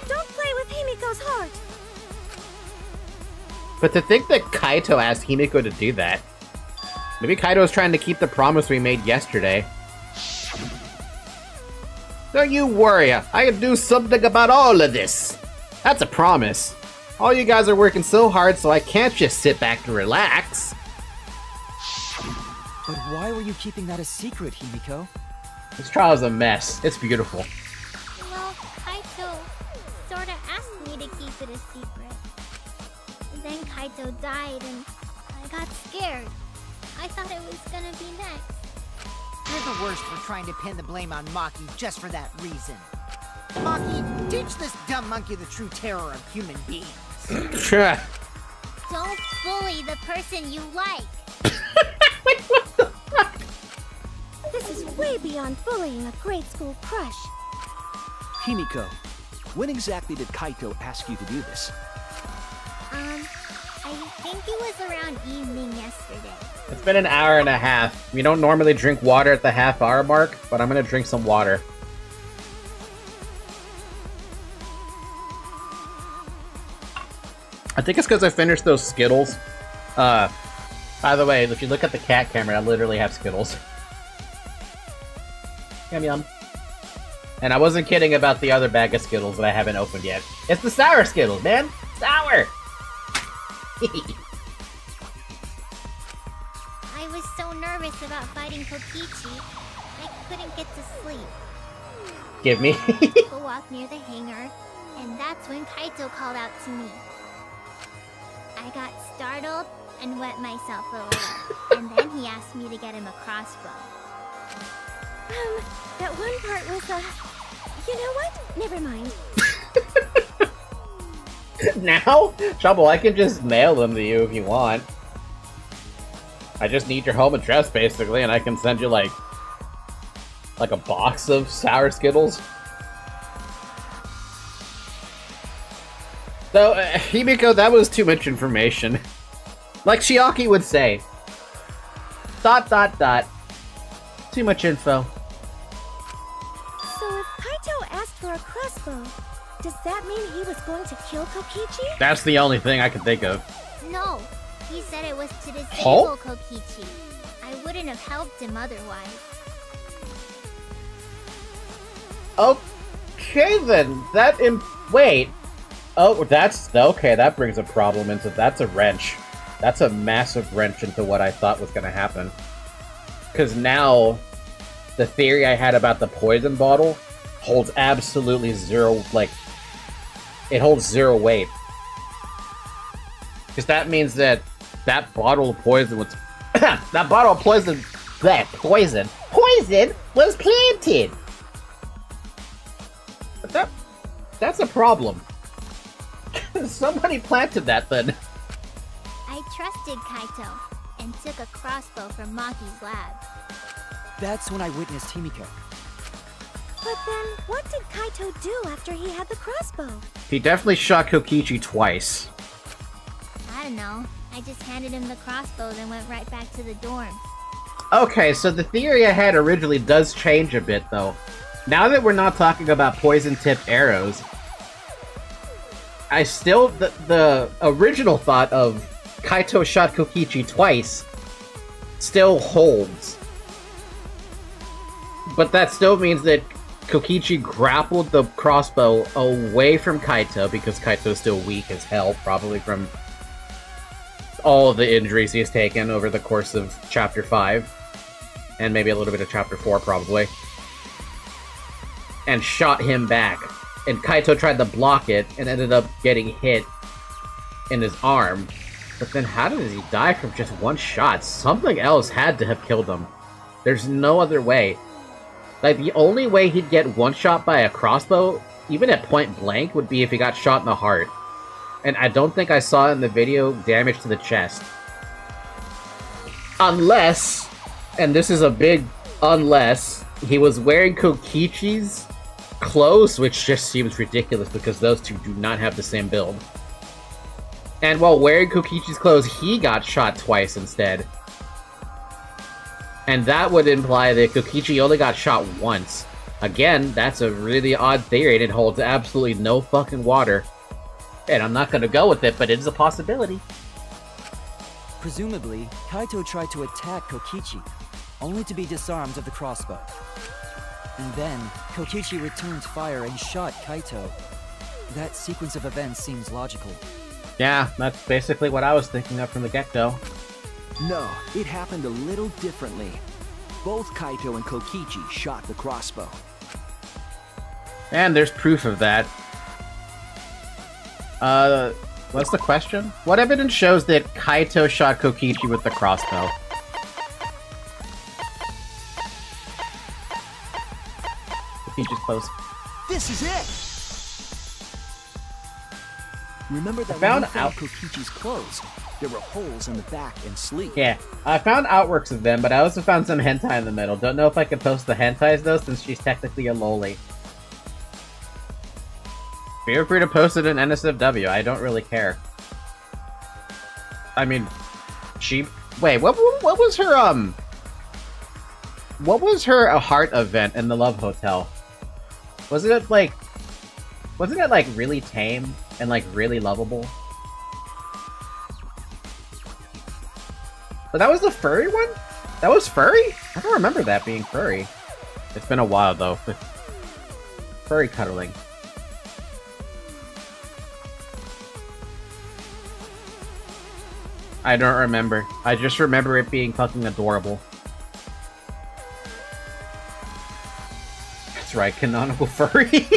don't play with Himiko's heart. But to think that Kaito asked Himiko to do that. Maybe Kaito's trying to keep the promise we made yesterday. Don't you worry, I can do something about all of this. That's a promise. All you guys are working so hard, so I can't just sit back and relax. But why were you keeping that a secret, Himiko? This trial is a mess. It's beautiful. Well, Kaito sorta asked me to keep it a secret. Then Kaito died and I got scared. I thought it was gonna be next. You're the worst for trying to pin the blame on Maki just for that reason. Maki, teach this dumb monkey the true terror of human beings. Don't bully the person you like. This is way beyond bullying a grade school crush. Himiko, when exactly did Kaito ask you to do this? I think it was around evening yesterday. It's been an hour and a half. We don't normally drink water at the half-hour mark, but I'm gonna drink some water. I think it's because I finished those Skittles. By the way, if you look at the cat camera, I literally have Skittles. Yum yum. And I wasn't kidding about the other bag of Skittles that I haven't opened yet. It's the sour Skittles, man! Sour! I was so nervous about fighting Kokichi, I couldn't get to sleep. Give me. I walked near the hangar, and that's when Kaito called out to me. I got startled and wet myself a little, and then he asked me to get him a crossbow. That one part was, you know what? Never mind. Now? Trouble, I can just mail them to you if you want. I just need your home address, basically, and I can send you, like a box of sour Skittles. So, Himiko, that was too much information. Like Shiaki would say. ... Too much info. So if Kaito asked for a crossbow, does that mean he was going to kill Kokichi? That's the only thing I can think of. No, he said it was to disable Kokichi. I wouldn't have helped him otherwise. Okay then, wait. Oh, that's, okay, that brings a problem into, that's a wrench. That's a massive wrench into what I thought was gonna happen. Because now, the theory I had about the poison bottle holds absolutely zero, like, it holds zero weight. Because that means that bottle of poison was, that bottle of poison was planted! But that's a problem. Somebody planted that then. I trusted Kaito and took a crossbow from Maki's lab. That's when I witnessed Himiko. But then, what did Kaito do after he had the crossbow? He definitely shot Kokichi twice. I don't know. I just handed him the crossbow, then went right back to the dorm. Okay, so the theory I had originally does change a bit, though. Now that we're not talking about poison-tipped arrows, I still the original thought of Kaito shot Kokichi twice still holds. But that still means that Kokichi grappled the crossbow away from Kaito because Kaito's still weak as hell, probably from all of the injuries he's taken over the course of Chapter 5. And maybe a little bit of Chapter 4, probably. And shot him back. And Kaito tried to block it and ended up getting hit in his arm. But then how did he die from just one shot? Something else had to have killed him. There's no other way. Like, the only way he'd get one shot by a crossbow, even at point blank, would be if he got shot in the heart. And I don't think I saw in the video damage to the chest. Unless, and this is a big unless, he was wearing Kokichi's clothes, which just seems ridiculous because those two do not have the same build. And while wearing Kokichi's clothes, he got shot twice instead. And that would imply that Kokichi only got shot once. Again, that's a really odd theory, and it holds absolutely no fucking water. And I'm not gonna go with it, but it is a possibility. Presumably, Kaito tried to attack Kokichi, only to be disarmed of the crossbow. And then, Kokichi returned fire and shot Kaito. That sequence of events seems logical. Yeah, that's basically what I was thinking of from the get-go. No, it happened a little differently. Both Kaito and Kokichi shot the crossbow. And there's proof of that. What's the question? What evidence shows that Kaito shot Kokichi with the crossbow? Kokichi's close. This is it! Remember that found when you found Kokichi's clothes, there were holes in the back and sleeve. Yeah, I found outworks of them, but I also found some hentai in the middle. Don't know if I can post the hentais though, since she's technically a loli. Feel free to post it in NSFW, I don't really care. I mean, she... Wait, what was her, What was her heart event in the Love Hotel? Wasn't it, like, really tame and, like, really lovable? But that was the furry one? That was furry? I don't remember that being furry. It's been a while, though. Furry cuddling. I don't remember. I just remember it being fucking adorable. That's right, canonical furry.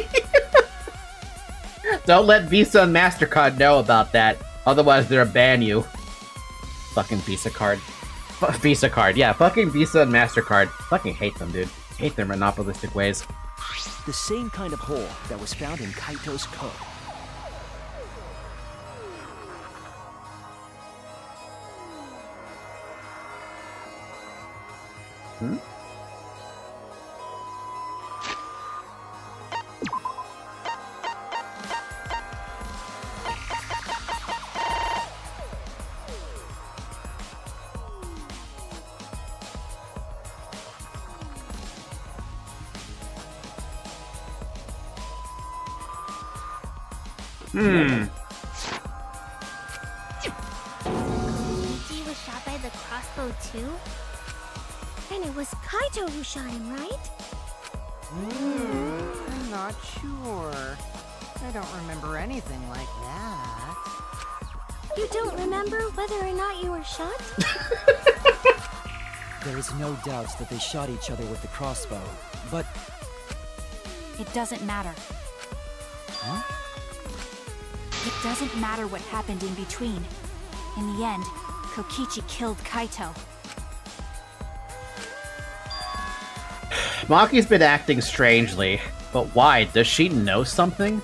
Don't let Visa and MasterCard know about that. Otherwise, they'll ban you. Fucking Visa card. Visa card, yeah, fucking Visa and MasterCard. Fucking hate them, dude. Hate their monopolistic ways. The same kind of hole that was found in Kaito's coat. Hmm? Kokichi was shot by the crossbow too? And it was Kaito who shot him, right? I'm not sure. I don't remember anything like that. You don't remember whether or not you were shot? There is no doubt that they shot each other with the crossbow, but... It doesn't matter. Huh? It doesn't matter what happened in between. In the end, Kokichi killed Kaito. Maki's been acting strangely, but why? Does she know something?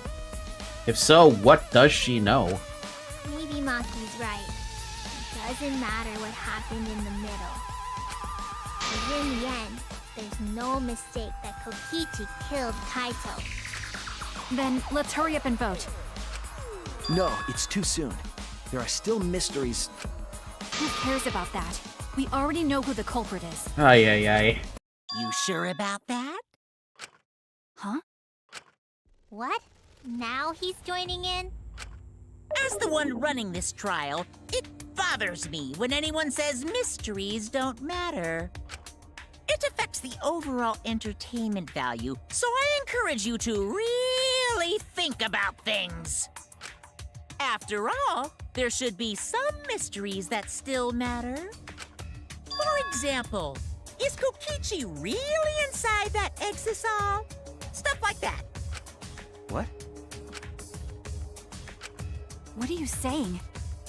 If so, what does she know? Maybe Maki's right. It doesn't matter what happened in the middle. Because in the end, there's no mistake that Kokichi killed Kaito. Then let's hurry up and vote. No, it's too soon. There are still mysteries. Who cares about that? We already know who the culprit is. Ay, ay, ay. You sure about that? Huh? What? Now he's joining in? As the one running this trial, it bothers me when anyone says mysteries don't matter. It affects the overall entertainment value, so I encourage you to really think about things. After all, there should be some mysteries that still matter. For example, is Kokichi really inside that exisal? Stuff like that. What? What are you saying?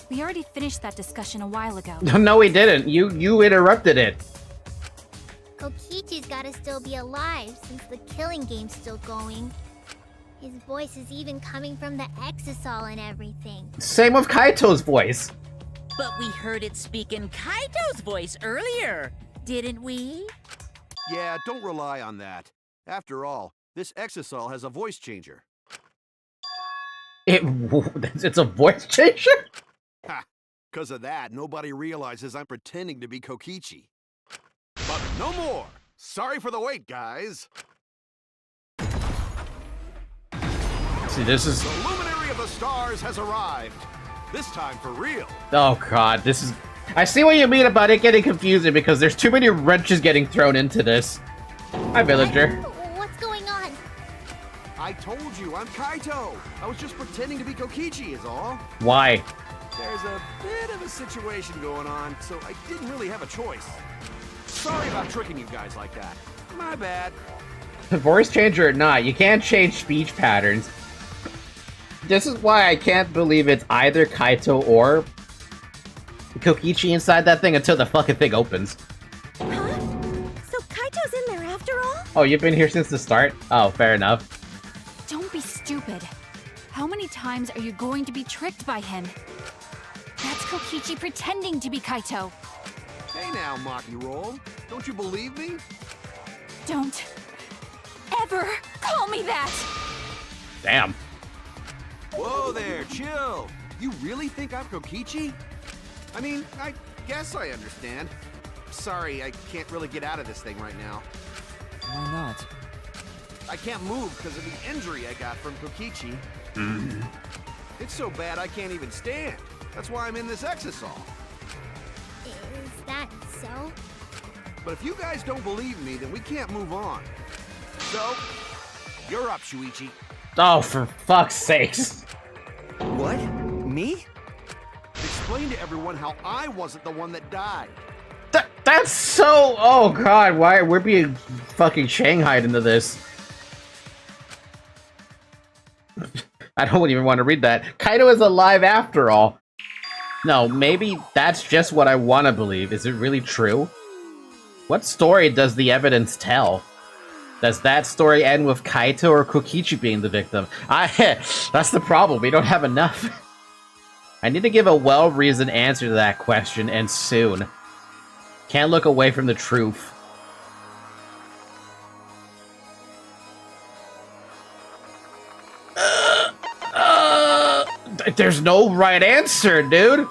We already finished that discussion a while ago. No, we didn't. You interrupted it. Kokichi's gotta still be alive since the killing game's still going. His voice is even coming from the exisal and everything. Same with Kaito's voice. But we heard it speak in Kaito's voice earlier, didn't we? Yeah, don't rely on that. After all, this exisal has a voice changer. It's a voice changer? Ha! 'Cause of that, nobody realizes I'm pretending to be Kokichi. But no more! Sorry for the wait, guys! See, this is... The luminary of the stars has arrived. This time for real. Oh god, this is... I see what you mean about it getting confusing because there's too many wrenches getting thrown into this. Hi, villager. What's going on? I told you, I'm Kaito. I was just pretending to be Kokichi is all. Why? There's a bit of a situation going on, so I didn't really have a choice. Sorry about tricking you guys like that. My bad. Voice changer or not, you can't change speech patterns. This is why I can't believe it's either Kaito or Kokichi inside that thing until the fucking thing opens. Huh? So Kaito's in there after all? Oh, you've been here since the start? Oh, fair enough. Don't be stupid. How many times are you going to be tricked by him? That's Kokichi pretending to be Kaito. Hey now, Maki Roll. Don't you believe me? Don't ever call me that! Damn. Whoa there, chill. You really think I'm Kokichi? I mean, I guess I understand. Sorry, I can't really get out of this thing right now. Why not? I can't move because of the injury I got from Kokichi. It's so bad I can't even stand. That's why I'm in this exisal. Is that so? But if you guys don't believe me, then we can't move on. So, you're up, Shuichi. Oh, for fuck's sakes. What? Me? Explain to everyone how I wasn't the one that died. That's so... Oh god, why we're being fucking shanghaied into this. I don't even want to read that. Kaito is alive after all. No, maybe that's just what I want to believe. Is it really true? What story does the evidence tell? Does that story end with Kaito or Kokichi being the victim? That's the problem. We don't have enough. I need to give a well-reasoned answer to that question, and soon. Can't look away from the truth. There's no right answer, dude.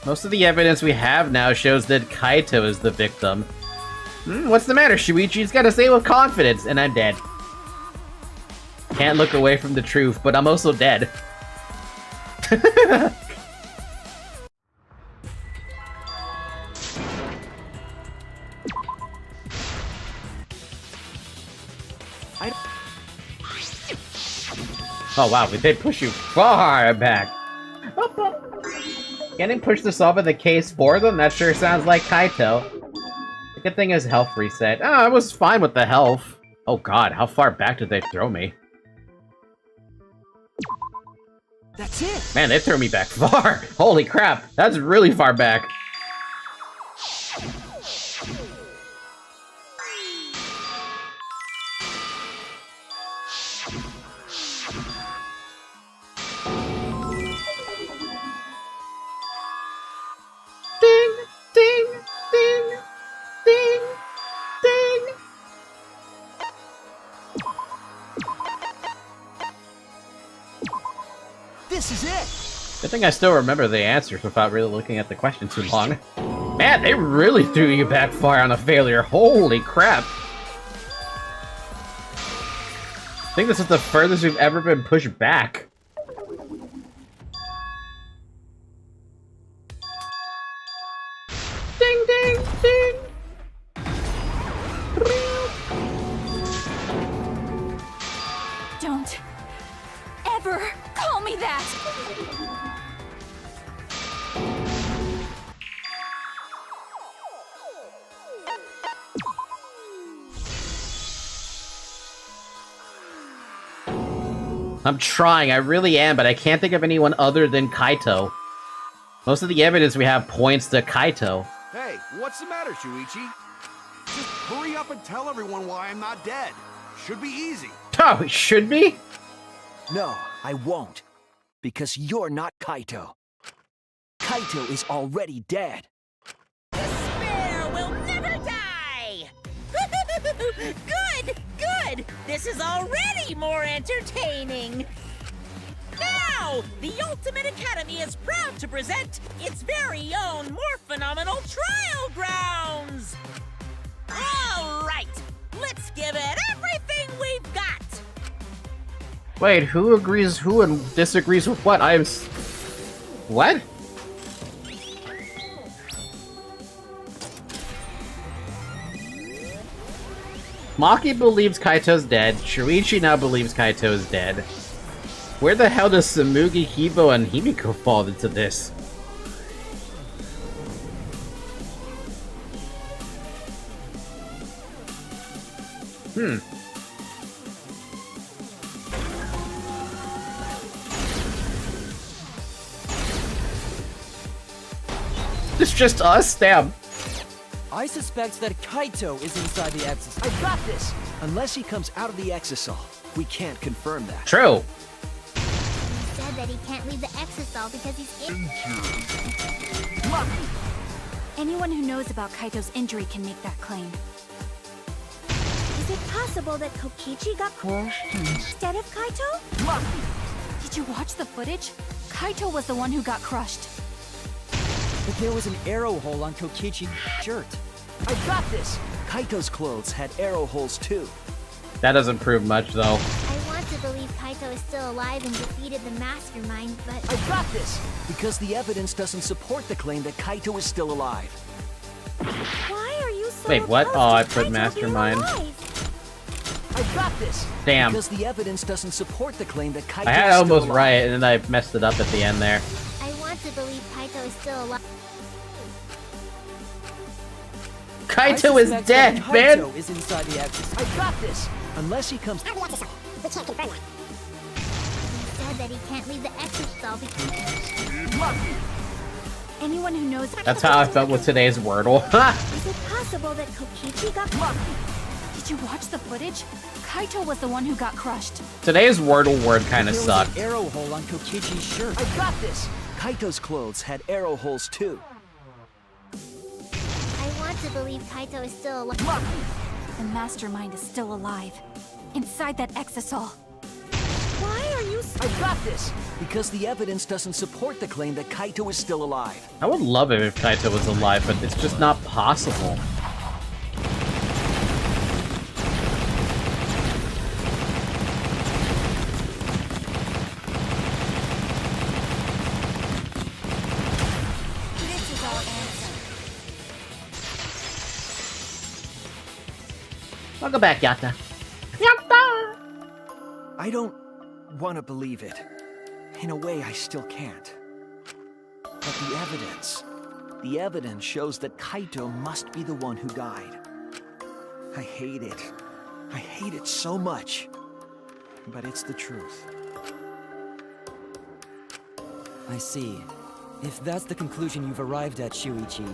Most of the evidence we have now shows that Kaito is the victim. What's the matter, Shuichi's gotta say it with confidence, and I'm dead. Can't look away from the truth, but I'm also dead. Oh wow, we did push you far back. Getting pushed to solve the case for them? That sure sounds like Kaito. The good thing is health reset. Oh, I was fine with the health. Oh god, how far back did they throw me? That's it! Man, they threw me back far! Holy crap, that's really far back. Ding, ding, ding, ding, ding. This is it! Good thing I still remember the answers without really looking at the question too long. Man, they really threw you back far on a failure. Holy crap. I think this is the furthest we've ever been pushed back. Ding, ding, ding. Don't ever call me that! I'm trying, I really am, but I can't think of anyone other than Kaito. Most of the evidence we have points to Kaito. Hey, what's the matter, Shuichi? Just hurry up and tell everyone why I'm not dead. Should be easy. Oh, it should be? No, I won't. Because you're not Kaito. Kaito is already dead. Despair will never die! Good! Good! This is already more entertaining! Now, the Ultimate Academy is proud to present its very own more phenomenal trial grounds! All right, let's give it everything we've got! Wait, who agrees who and disagrees with what? What? Maki believes Kaito's dead. Shuichi now believes Kaito is dead. Where the hell does Samugi, Kibo, and Himiko fall into this? It's just us? Damn. I suspect that Kaito is inside the Exisal. I got this! Unless he comes out of the Exisal, we can't confirm that. True. He said that he can't leave the Exisal because he's injured. Lucky! Anyone who knows about Kaito's injury can make that claim. Is it possible that Kokichi got crushed instead of Kaito? Lucky! Did you watch the footage? Kaito was the one who got crushed. But there was an arrow hole on Kokichi's shirt. I got this! Kaito's clothes had arrow holes too. That doesn't prove much, though. I want to believe Kaito is still alive and defeated the mastermind, but... I got this! Because the evidence doesn't support the claim that Kaito is still alive. Why are you so Wait, what? opposed Oh, to I put Kaito mastermind. being alive? I got this! Damn. Because the evidence doesn't support the claim that Kaito I had is it still almost alive. right, and then I messed it up at the end there. I want to believe Kaito is still alive. Kaito is dead, man! Kaito is inside the Exisal. I got this! Unless he comes... He said that he can't leave the Exisal because... Lucky! Anyone who knows... That's how I felt with today's Wordle. Ha! Is it possible that Kokichi got Did you watch the footage? Kaito was the one who got crushed. Today's Wordle word kinda There was sucked. an arrow hole on Kokichi's shirt. I got this! Kaito's clothes had arrow holes too. I want to believe Kaito is still alive. Lucky! The mastermind is still alive. Inside that Exisal. Why are you so... I got this! Because the evidence doesn't support the claim that Kaito is still alive. I would love it if Kaito was alive, but it's just not possible. This is our answer. Welcome back, Yatta. Yatta! I don't want to believe it. In a way, I still can't. But the evidence shows that Kaito must be the one who died. I hate it. I hate it so much. But it's the truth. I see. If that's the conclusion you've arrived at, Shuichi,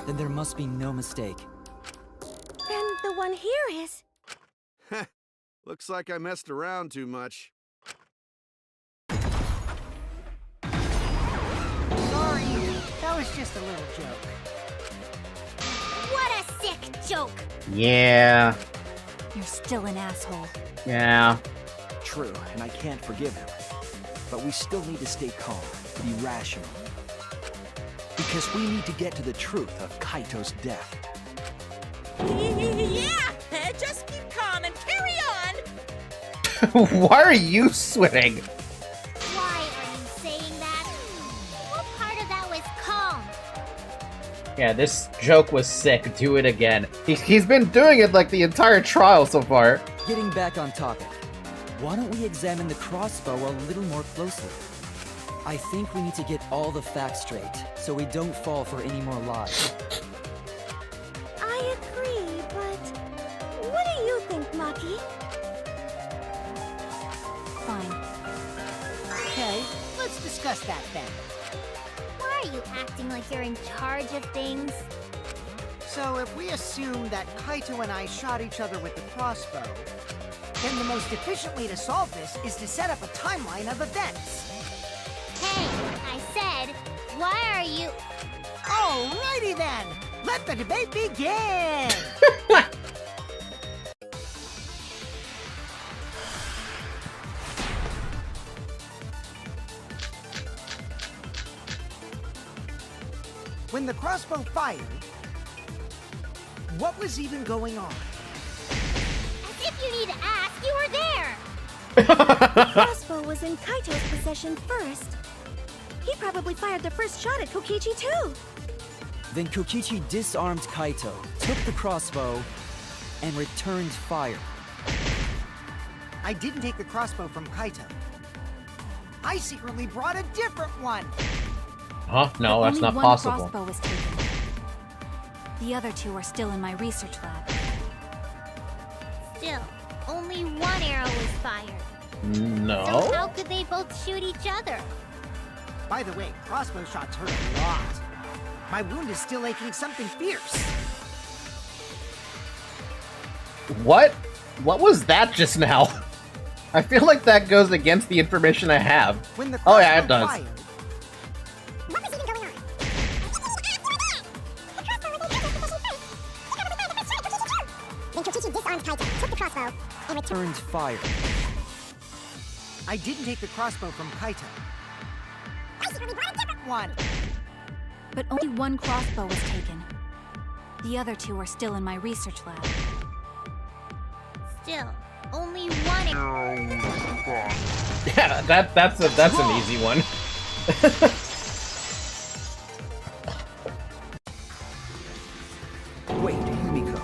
then there must be no mistake. Then the one here is... Looks like I messed around too much. Sorry, that was just a little joke. What a sick joke! Yeah. You're still an asshole. Yeah. True, and I can't forgive him. But we still need to stay calm, be rational. Because we need to get to the truth of Kaito's death. Yeah, just keep calm and carry on. Why are you sweating? Why are you saying that? What part of that was calm? Yeah, this joke was sick. Do it again. He's been doing it like the entire trial so far. Getting back on topic, why don't we examine the crossbow a little more closely? I think we need to get all the facts straight, so we don't fall for any more lies. I agree, but what do you think, Maki? Fine. Okay, let's discuss that then. Why are you acting like you're in charge of things? So if we assume that Kaito and I shot each other with the crossbow, then the most efficient way to solve this is to set up a timeline of events. Hey, I said, why are you... Alrighty then! Let the debate begin! When the crossbow fired, what was even going on? As if you need to ask, you were there! The crossbow was in Kaito's possession first. He probably fired the first shot at Kokichi too. Then Kokichi disarmed Kaito, took the crossbow, and returned fire. I didn't take the crossbow from Kaito. I secretly brought a different one. Huh? No, that's Only not one possible. crossbow was taken. The other two are still in my research lab. Still, only one arrow was fired. So No. how could they both shoot each other? By the way, crossbow shots hurt a lot. My wound is still aching something fierce. What? What was that just now? I feel like that goes against the information I have. When the Oh yeah, it crossbow does. fired, What was even going on? Then Kokichi disarmed Kaito, took the crossbow, and Returned fire. I didn't take the crossbow from Kaito. I secretly brought a different One. But only one crossbow was taken. The other two are still in my research lab. Still, only one arrow. Yeah, that's an easy one. Wait, Yumiko.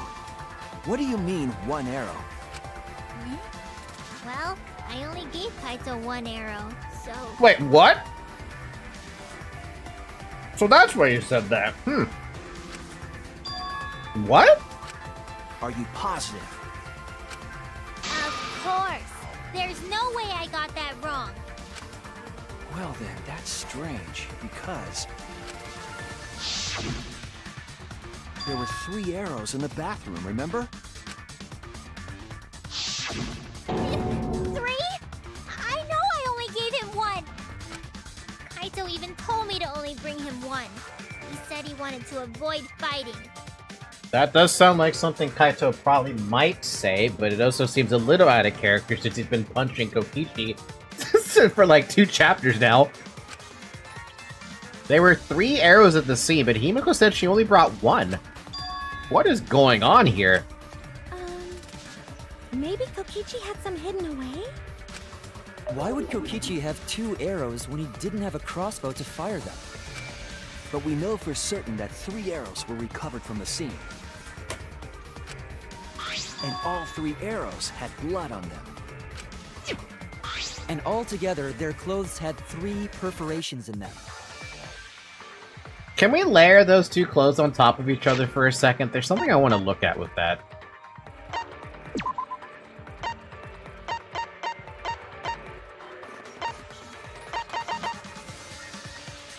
What do you mean, one arrow? Well, I only gave Kaito one arrow, so... Wait, what? So that's why you said that. What? Are you positive? Of course! There's no way I got that wrong! Well then, that's strange, because... there were 3 arrows in the bathroom, remember? 3? I know I only gave him one! Kaito even told me to only bring him one. He said he wanted to avoid fighting. That does sound like something Kaito probably might say, but it also seems a little out of character since he's been punching Kokichi for like 2 chapters now. There were 3 arrows at the scene, but Himiko said she only brought 1. What is going on here? Maybe Kokichi had some hidden away? Why would Kokichi have 2 arrows when he didn't have a crossbow to fire them? But we know for certain that 3 arrows were recovered from the scene. And all 3 arrows had blood on them. And altogether, their clothes had 3 perforations in them. Can we layer those 2 clothes on top of each other for a second? There's something I want to look at with that.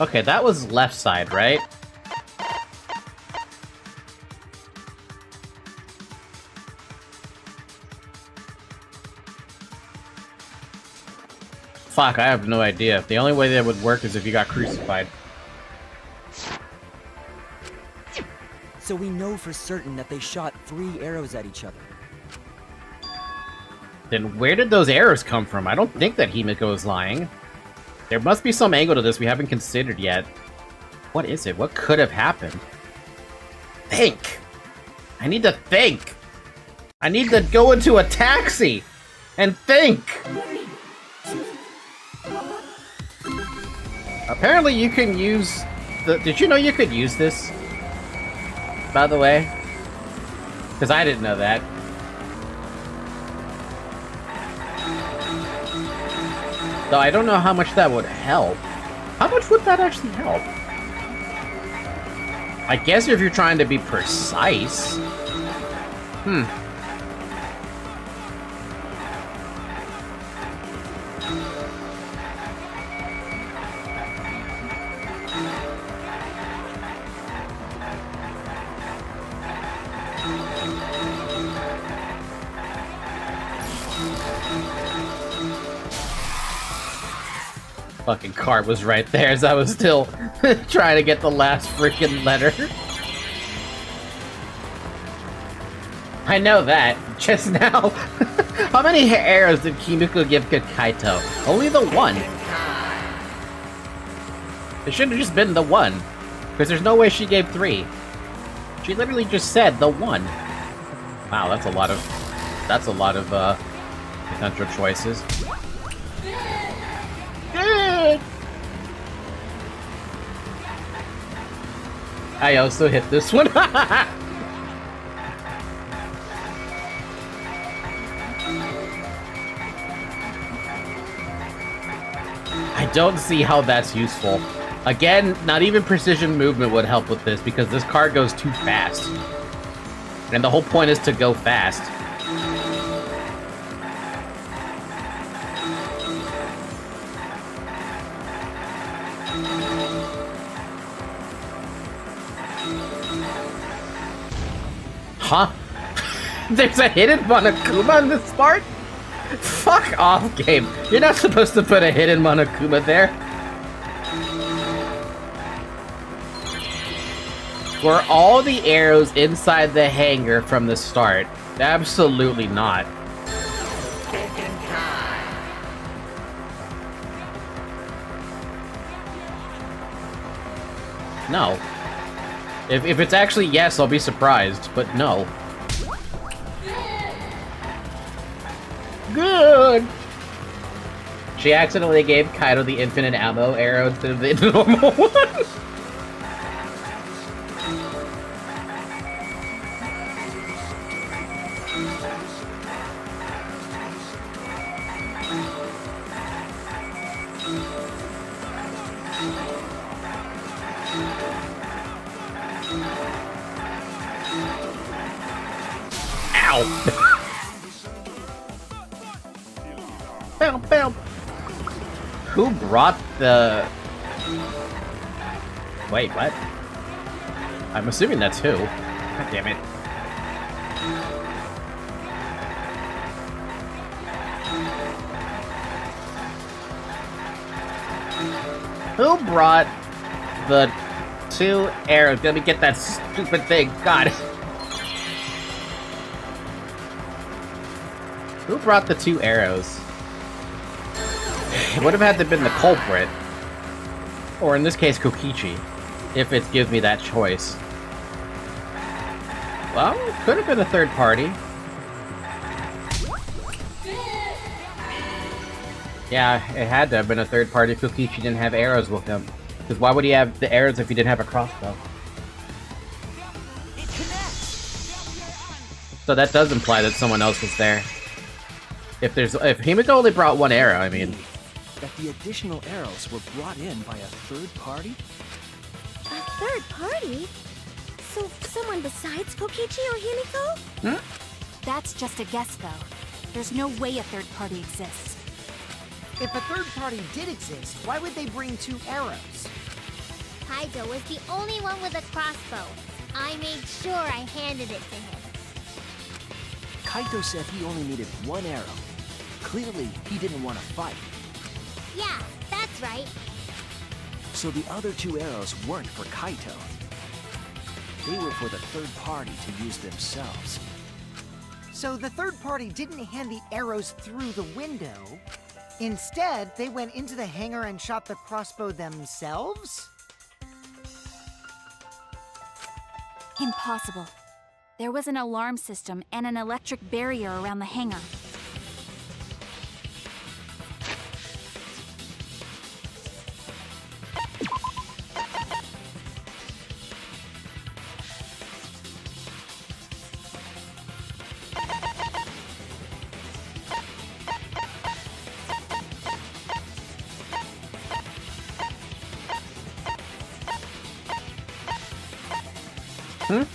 Okay, that was left side, right? Fuck, I have no idea. The only way that would work is if you got crucified. So we know for certain that they shot 3 arrows at each other. Then where did those arrows come from? I don't think that Himiko is lying. There must be some angle to this we haven't considered yet. What is it? What could have happened? Think! I need to think! I need to go into a taxi! And think! Apparently you can use the... Did you know you could use this? By the way? Because I didn't know that. Though I don't know how much that would help. How much would that actually help? I guess if you're trying to be precise. Fucking cart was right there as I was still trying to get the last freaking letter. I know that. Just now. How many arrows did Kimiko give Kaito? Only the one. It should have just been the one. Because there's no way she gave 3. She literally just said the one. Wow, that's a lot of potential choices. I also hit this one. I don't see how that's useful. Again, not even precision movement would help with this because this car goes too fast. And the whole point is to go fast. Huh? There's a hidden Monokuma in this part? Fuck off, game. You're not supposed to put a hidden Monokuma there. Were all the arrows inside the hangar from the start? Absolutely not. No. If it's actually yes, I'll be surprised, but no. Good! She accidentally gave Kaito the infinite ammo arrow instead of the normal one. Bam, bam. Who brought the... Wait, what? I'm assuming that's who. God damn it. Who brought the 2 arrows? Let me get that stupid thing. God. Who brought the 2 arrows? It would have had to have been the culprit. Or in this case, Kokichi. If it gives me that choice. Well, it could have been a third party. Yeah, it had to have been a third party if Kokichi didn't have arrows with him. Because why would he have the arrows if he didn't have a crossbow? So that does imply that someone else was there. If Himiko only brought 1 arrow, I mean... That the additional arrows were brought in by a third party? A third party? So someone besides Kokichi or Himiko? That's just a guess, though. There's no way a third party exists. If a third party did exist, why would they bring 2 arrows? Kaito was the only one with a crossbow. I made sure I handed it to him. Kaito said he only needed 1 arrow. Clearly, he didn't want to fight. Yeah, that's right. So the other 2 arrows weren't for Kaito. They were for the third party to use themselves. So the third party didn't hand the arrows through the window. Instead, they went into the hangar and shot the crossbow themselves? Impossible. There was an alarm system and an electric barrier around the hangar.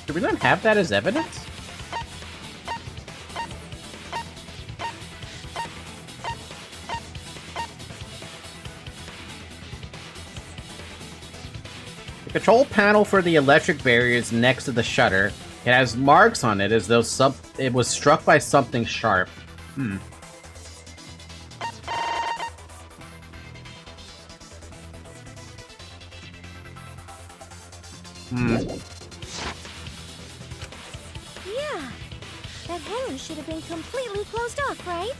Do we not have that as evidence? The control panel for the electric barrier is next to the shutter. It has marks on it as though it was struck by something sharp. Yeah. That hangar should have been completely closed off, right?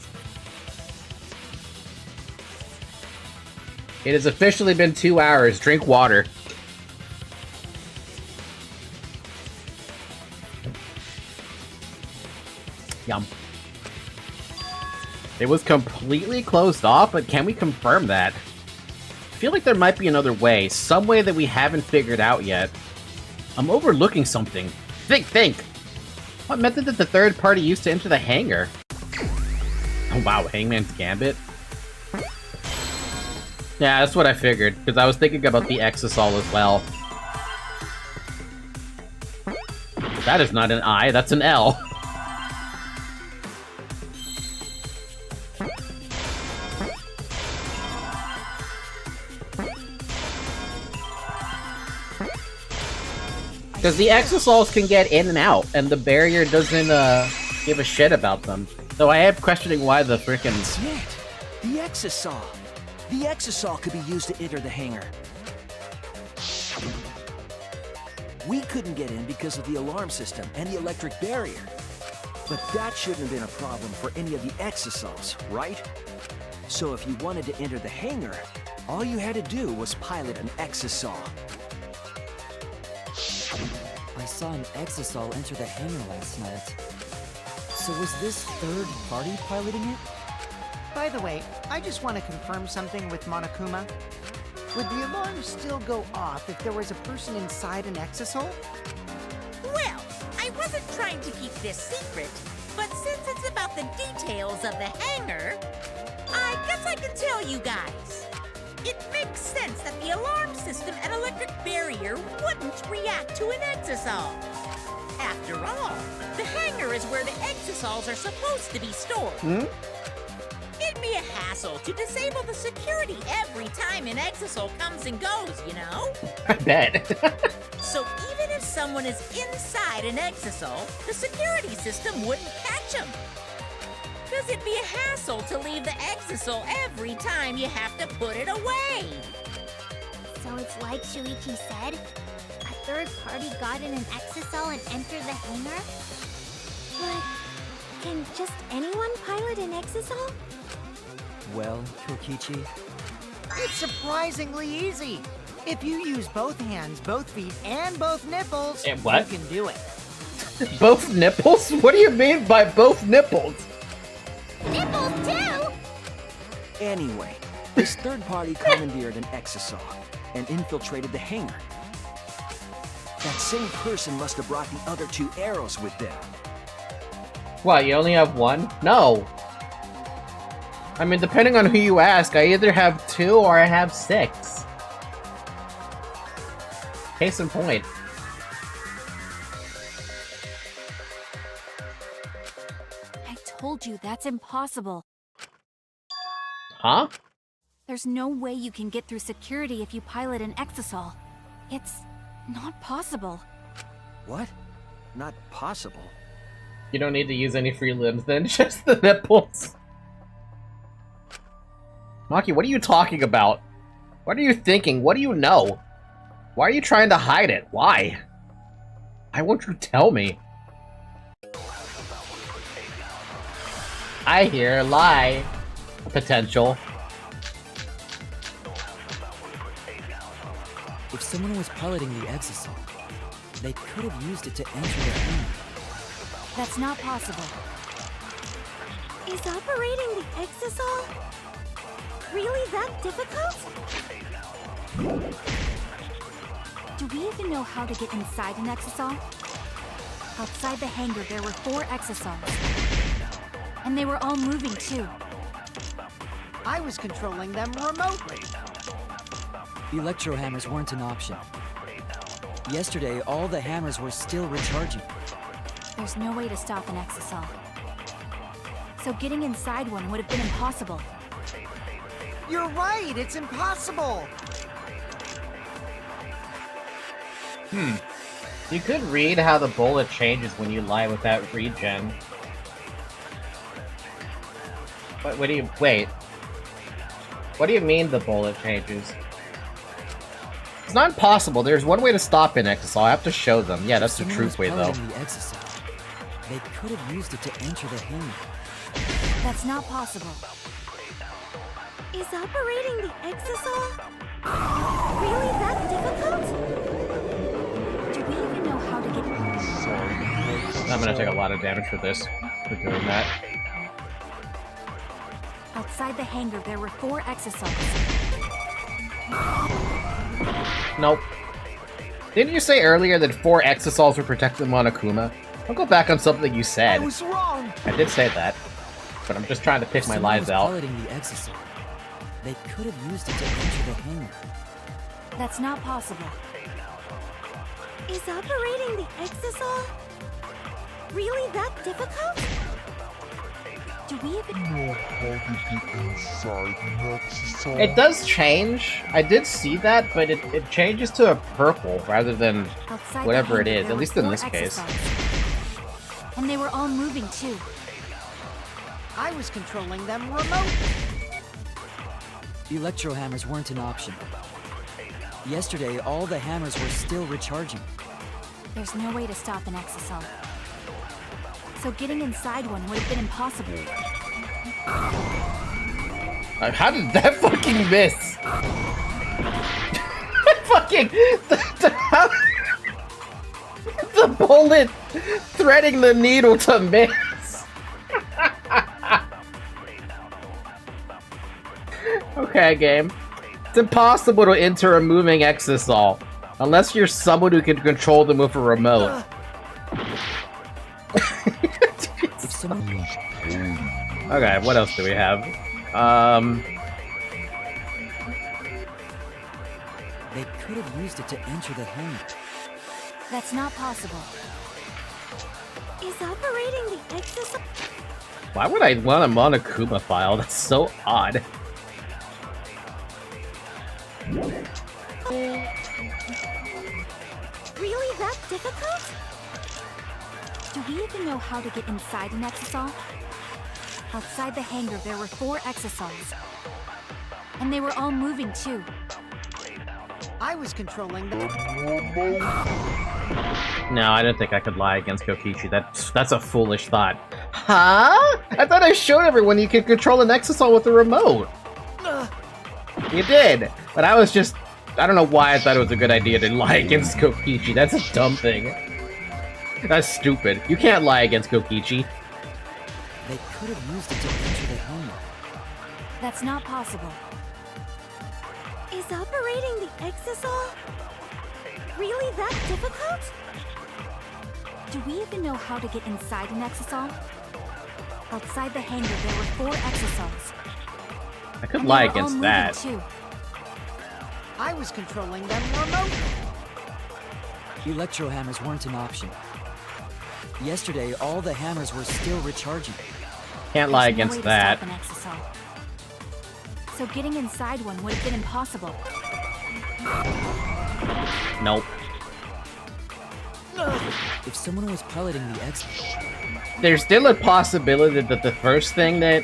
It has officially been 2 hours. Drink water. Yum. It was completely closed off, but can we confirm that? I feel like there might be another way, some way that we haven't figured out yet. I'm overlooking something. Think! What method did the third party use to enter the hangar? Oh wow, Hangman's Gambit? Yeah, that's what I figured, because I was thinking about the Exisol as well. That is not an I, that's an L. Because the Exisols can get in and out, and the barrier doesn't give a shit about them. So I am questioning why the frickin'... That's it! The Exisol! The Exisol could be used to enter the hangar. We couldn't get in because of the alarm system and the electric barrier. But that shouldn't have been a problem for any of the Exisols, right? So if you wanted to enter the hangar, all you had to do was pilot an Exisol. I saw an Exisol enter the hangar last night. So was this third party piloting it? By the way, I just want to confirm something with Monokuma. Would the alarm still go off if there was a person inside an Exisol? Well, I wasn't trying to keep this secret, but since it's about the details of the hangar, I guess I can tell you guys. It makes sense that the alarm system and electric barrier wouldn't react to an Exisol. After all, the hangar is where the Exisols are supposed to be stored. It'd be a hassle to disable the security every time an Exisol comes and goes, you know? I bet. So even if someone is inside an Exisol, the security system wouldn't catch them. Because it'd be a hassle to leave the Exisol every time you have to put it away. So it's like Shuichi said? A third party got in an Exisol and entered the hangar? But can just anyone pilot an Exisol? Well, Kokichi, It's surprisingly easy. If you use both hands, both feet, and both nipples, And what? you can do it. Both nipples? What do you mean by both nipples? Nipples too! Anyway, this third party commandeered an Exisol and infiltrated the hangar. That same person must have brought the other 2 arrows with them. What, you only have one? No. I mean, depending on who you ask, I either have 2 or I have 6. Case in point. I told you that's impossible. Huh? There's no way you can get through security if you pilot an Exisol. It's not possible. What? Not possible. You don't need to use any free limbs then, just the nipples. Maki, what are you talking about? What are you thinking? What do you know? Why are you trying to hide it? Why? Why won't you tell me? I hear lie. Potential. if someone was piloting the Exisol, They could have used it to enter the hangar. That's not possible. Is operating the exisal really that difficult? Do we even know how to get inside an exisal? Outside the hangar, there were 4 exisals. And they were all moving too. I was controlling them remotely. Electro hammers weren't an option. Yesterday, all the hammers were still recharging. There's no way to stop an exisal. So getting inside one would have been impossible. You're right, it's impossible. You could read how the bullet changes when you lie with that regen. What do you... Wait. What do you mean the bullet changes? It's not impossible. There's one way to stop an exisal. I have to show them. Yeah, that's the truth way, though. The exisal. They could have used it to enter the hangar. That's not possible. Is operating the exisal really that difficult? Do we even know how to get inside? I'm gonna take a lot of damage for this, for doing that. Outside the hangar, there were 4 exisals. Nope. Didn't you say earlier that 4 exisals were protecting Monokuma? I'll go back on something you I said. was wrong. I did say that, but I'm just trying to pick my Someone lives was out. piloting the exisal. They could have used it to enter the hangar. That's not possible. Is operating the exisal really that difficult? Do we even know how to get inside an exisal? It does change. I did see that, but it changes to a purple rather than outside whatever the it hangar, is, there at were least in 4 this case. exisals. And they were all moving too. I was controlling them remotely. Electro hammers weren't an option. Yesterday, all the hammers were still recharging. There's no way to stop an exisal. So getting inside one would have been impossible. How did that fucking miss? The bullet threading the needle to miss. Okay, game. It's impossible to enter a moving exisal unless you're someone who can control them with a remote. If someone Okay, what else do we have? They could have used it to enter the hangar. That's not possible. Is operating the exisal Why would I want a Monokuma file? That's so odd. really that difficult? Do we even know how to get inside an exisal? Outside the hangar, there were 4 exisals. And they were all moving too. I was controlling them. No, I didn't think I could lie against Kokichi. That's a foolish thought. Huh? I thought I showed everyone you could control an exisal with a remote. You did, but I was just... I don't know why I thought it was a good idea to lie against Kokichi. That's a dumb thing. That's stupid. You can't lie against Kokichi. They could have used it to enter the hangar. That's not possible. Is operating the exisal really that difficult? Do we even know how to get inside an exisal? Outside the hangar, there were 4 exisals. I could And lie they were all against moving that. too. I was controlling them remotely. Electro hammers weren't an option. Yesterday, all the hammers were still recharging. Can't lie There's no against way to that. stop an exisal. So getting inside one would have been impossible. Nope. If someone was piloting the exit, There's still a possibility that the first thing that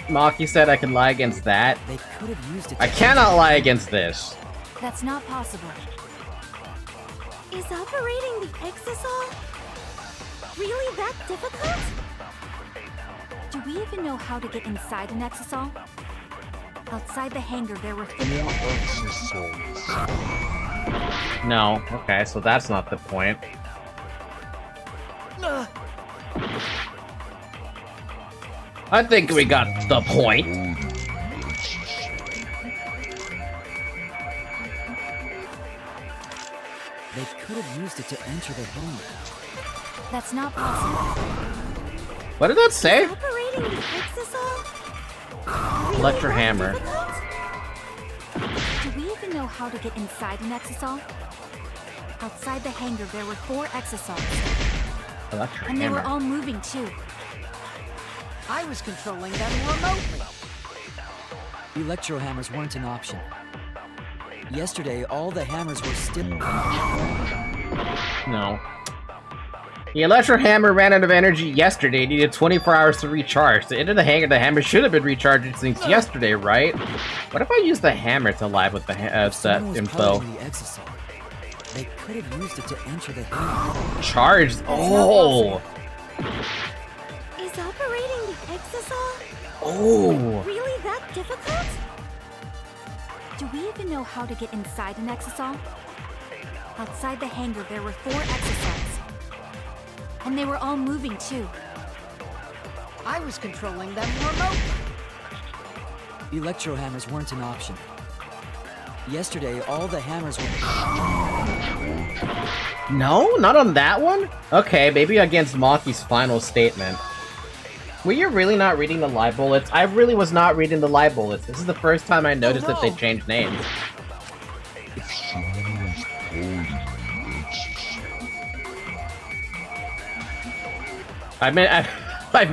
Maki said, I can lie against that. they could have used it to I cannot lie against this. That's not possible. Is operating the exisal really that difficult? Do we even know how to get inside an exisal? Outside the hangar, there were 4 Exisals. No. Okay, so that's not the point. I think we got the point. They could have used it to enter the hangar. That's not possible. What did that say? Operating the exisal? Electro hammer. Do we even know how to get inside an exisal? Outside the hangar, there were 4 exisals. Electro And they were hammer. all moving too. I was controlling them remotely. Electro hammers weren't an option. Yesterday, all the hammers were still... No. The electro hammer ran out of energy yesterday. It needed 24 hours to recharge. To enter the hangar, the hammer should have been recharged since yesterday, right? What if I use the hammer to live with the that Someone was info? piloting the exisal. They could have used it to enter the hangar. Charged? Oh! Is operating the exisal Oh! really that difficult? Do we even know how to get inside an exisal? Outside the hangar, there were 4 exisals. And they were all moving too. I was controlling them remotely. Electro hammers weren't an option. Yesterday, all the hammers were... No? Not on that one? Okay, maybe against Maki's final statement. Were you really not reading the live bullets? I really was not reading the live bullets. This is the first time I noticed that they changed names. I've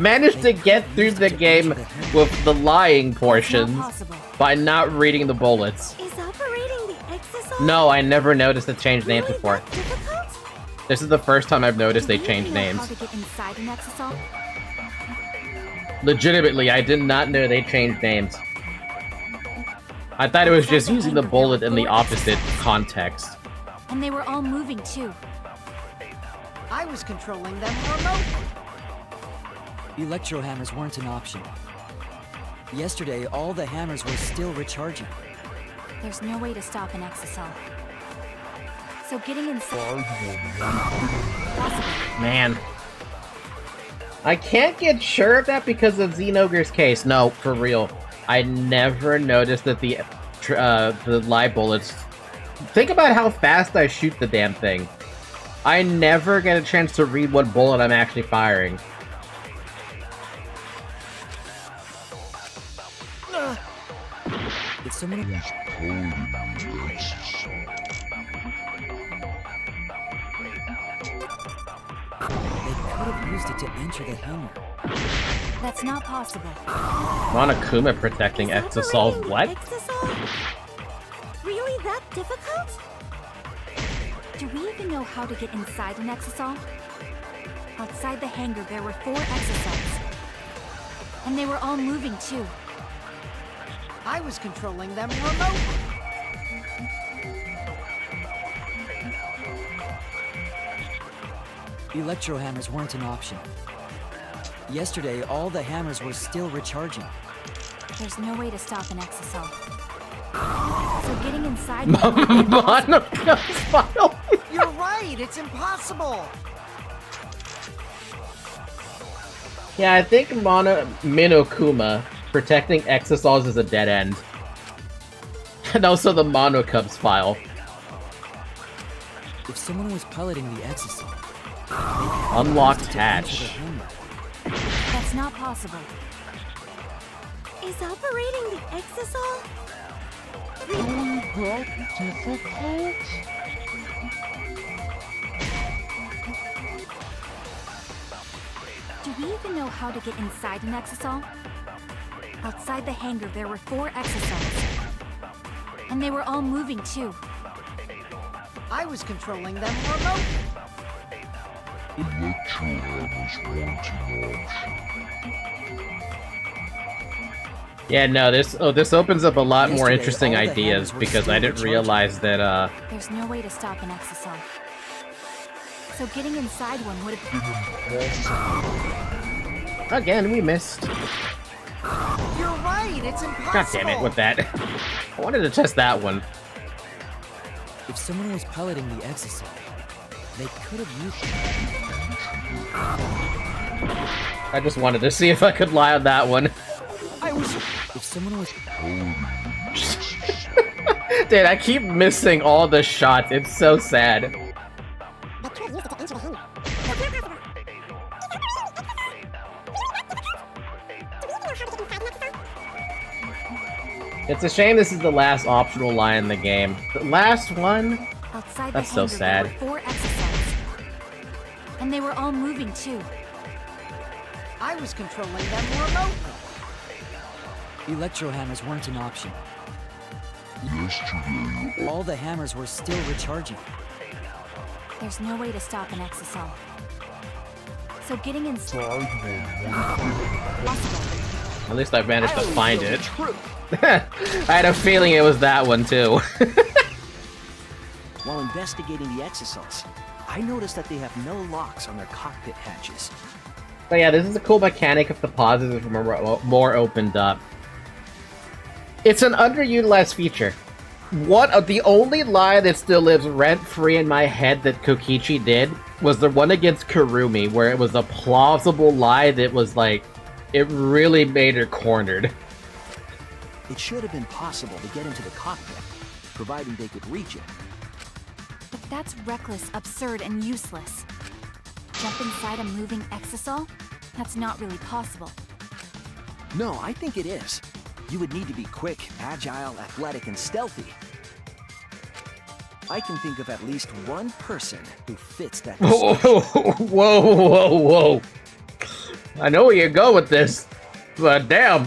managed to get through the game with the lying portions by not reading the bullets. Is operating the exisal No, I never noticed the changed names really before. that difficult? This is the first time I've noticed Do they we changed even know names. how to get inside an exisal? Legitimately, I did not know they changed names. I thought it was just using the bullet in the opposite context. And they were all moving too. I was controlling them remotely. Electro hammers weren't an option. Yesterday, all the hammers were still recharging. There's no way to stop an exisal. So getting inside... Possible. Man. I can't get sure of that because of Xenogre's case. No, for real. I never noticed that the live bullets... Think about how fast I shoot the damn thing. I never get a chance to read what bullet I'm actually firing. Did someone... They could have used it to enter the hangar. That's not possible. Monokuma protecting Is exosols. operating the What? exisal really that difficult? Do we even know how to get inside an exisal? Outside the hangar, there were 4 exisals. And they were all moving too. I was controlling them remotely. Electro hammers weren't an option. Yesterday, all the hammers were still recharging. There's no way to stop an exisal. So getting inside... Monokuma's final. You're right, it's impossible. Yeah, I think Minokuma protecting exosols is a dead end. And also the Monokub's file. If someone was piloting the exisal, Unlocked used it to enter hatch. the hangar. That's not possible. Is operating the exisal Do we even know how to get inside an exisal? Outside the hangar, there were 4 exisals. And they were all moving too. I was controlling them remotely. Yeah, no, this opens up a lot more Yesterday, interesting all the ideas hammers were because still I didn't recharging. realize that There's no way to stop an exisal. So getting inside one would have... again we missed. You're right, it's impossible. God damn it with that. I wanted to test that one. If someone was piloting the exosome, they could have used I just wanted to see if I could lie on that one. If someone was... Dude, I keep missing all the shots. It's so sad. It's a shame this is the last optional lie in the game. The last one? Outside That's the so hangar, sad. there were 4 exosomes. And they were all moving too. I was controlling them remotely. Electro hammers weren't an option. Yesterday, All the hammers were still recharging. There's no way to stop an exosome. So getting inside... Possible. At least I managed to find it. I had a feeling it was that one too. While investigating the exosols, I noticed that they have no locks on their cockpit hatches. But yeah, this is a cool mechanic if the pauses were more opened up. It's an underutilized feature. The only lie that still lives rent-free in my head that Kokichi did was the one against Kurumi, where it was a plausible lie that was like, it really made her cornered. It should have been possible to get into the cockpit, providing they could reach it. But that's reckless, absurd, and useless. Jump inside a moving exosol? That's not really possible. No, I think it is. You would need to be quick, agile, athletic, and stealthy. I can think of at least one person who fits that Whoa, description. whoa. I know where you go with this, but damn.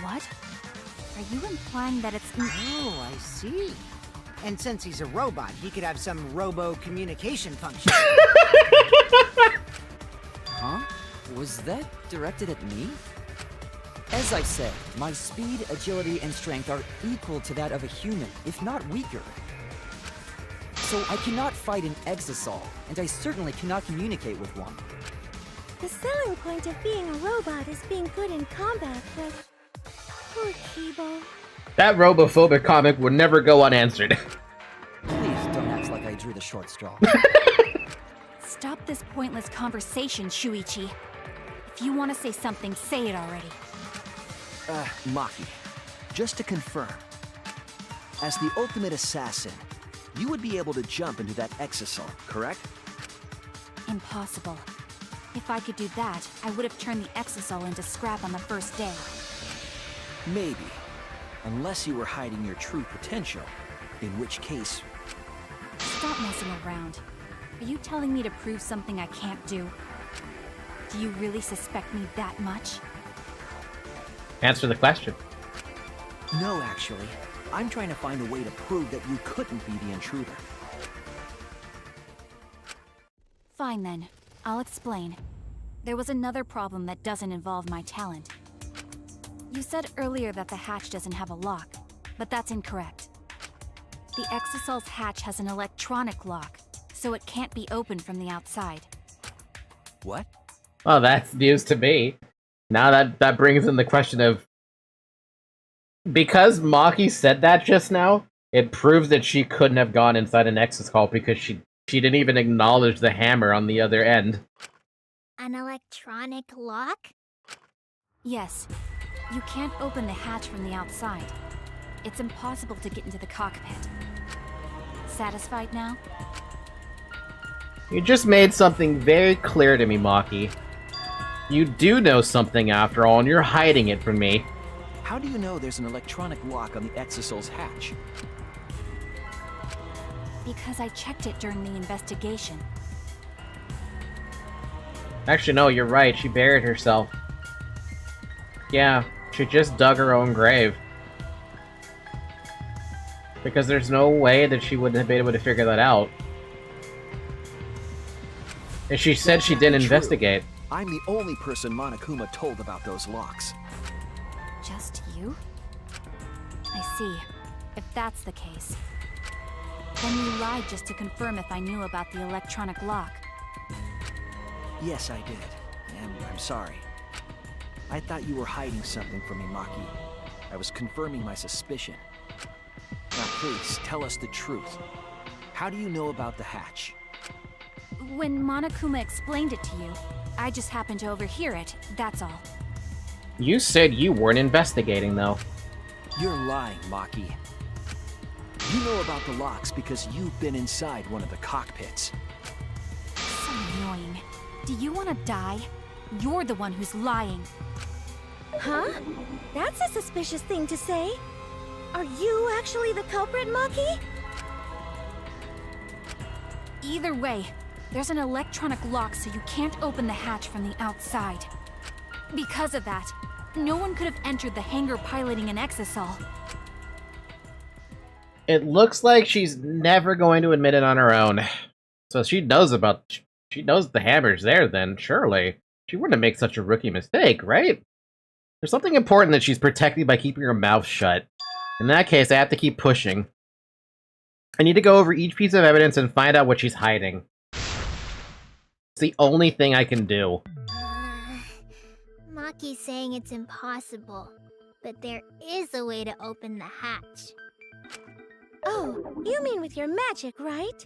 What? Are you implying that it's... Oh, I see. And since he's a robot, he could have some robo-communication function. Huh? Was that directed at me? As I said, my speed, agility, and strength are equal to that of a human, if not weaker. So I cannot fight an exosol, and I certainly cannot communicate with one. The selling point of being a robot is being good in combat, but... Poor Kibo. That robophobic comic would never go unanswered. Please don't act like I drew the short straw. Stop this pointless conversation, Shuichi. If you want to say something, say it already. Maki, just to confirm. As the ultimate assassin, you would be able to jump into that exosol, correct? Impossible. If I could do that, I would have turned the exosol into scrap on the first day. Maybe. Unless you were hiding your true potential. In which case... Stop messing around. Are you telling me to prove something I can't do? Do you really suspect me that much? Answer the question. No, actually. I'm trying to find a way to prove that you couldn't be the intruder. Fine then. I'll explain. There was another problem that doesn't involve my talent. You said earlier that the hatch doesn't have a lock, but that's incorrect. The exosol's hatch has an electronic lock, so it can't be opened from the outside. What? Oh, that's news to me. Now that brings in the question of... Because Maki said that just now, it proves that she couldn't have gone inside an exosol because she didn't even acknowledge the hammer on the other end. An electronic lock? Yes. You can't open the hatch from the outside. It's impossible to get into the cockpit. Satisfied now? You just made something very clear to me, Maki. You do know something after all, and you're hiding it from me. How do you know there's an electronic lock on the exosol's hatch? Because I checked it during the investigation. Actually, no, you're right. She buried herself. Yeah, she just dug her own grave. Because there's no way that she wouldn't have been able to figure that out. And she said she didn't investigate. I'm the only person Monokuma told about those locks. Just you? I see. If that's the case. Then you lied just to confirm if I knew about the electronic lock. Yes, I did. And I'm sorry. I thought you were hiding something from me, Maki. I was confirming my suspicion. Now please, tell us the truth. How do you know about the hatch? When Monokuma explained it to you, I just happened to overhear it, that's all. You said you weren't investigating, though. You're lying, Maki. You know about the locks because you've been inside one of the cockpits. So annoying. Do you want to die? You're the one who's lying. Huh? That's a suspicious thing to say. Are you actually the culprit, Maki? Either way, there's an electronic lock so you can't open the hatch from the outside. Because of that, no one could have entered the hangar piloting an exisal. It looks like she's never going to admit it on her own. So she knows the hammer's there then, surely. She wouldn't make such a rookie mistake, right? There's something important that she's protecting by keeping her mouth shut. In that case, I have to keep pushing. I need to go over each piece of evidence and find out what she's hiding. It's the only thing I can do. Maki's saying it's impossible, but there is a way to open the hatch. Oh, you mean with your magic, right?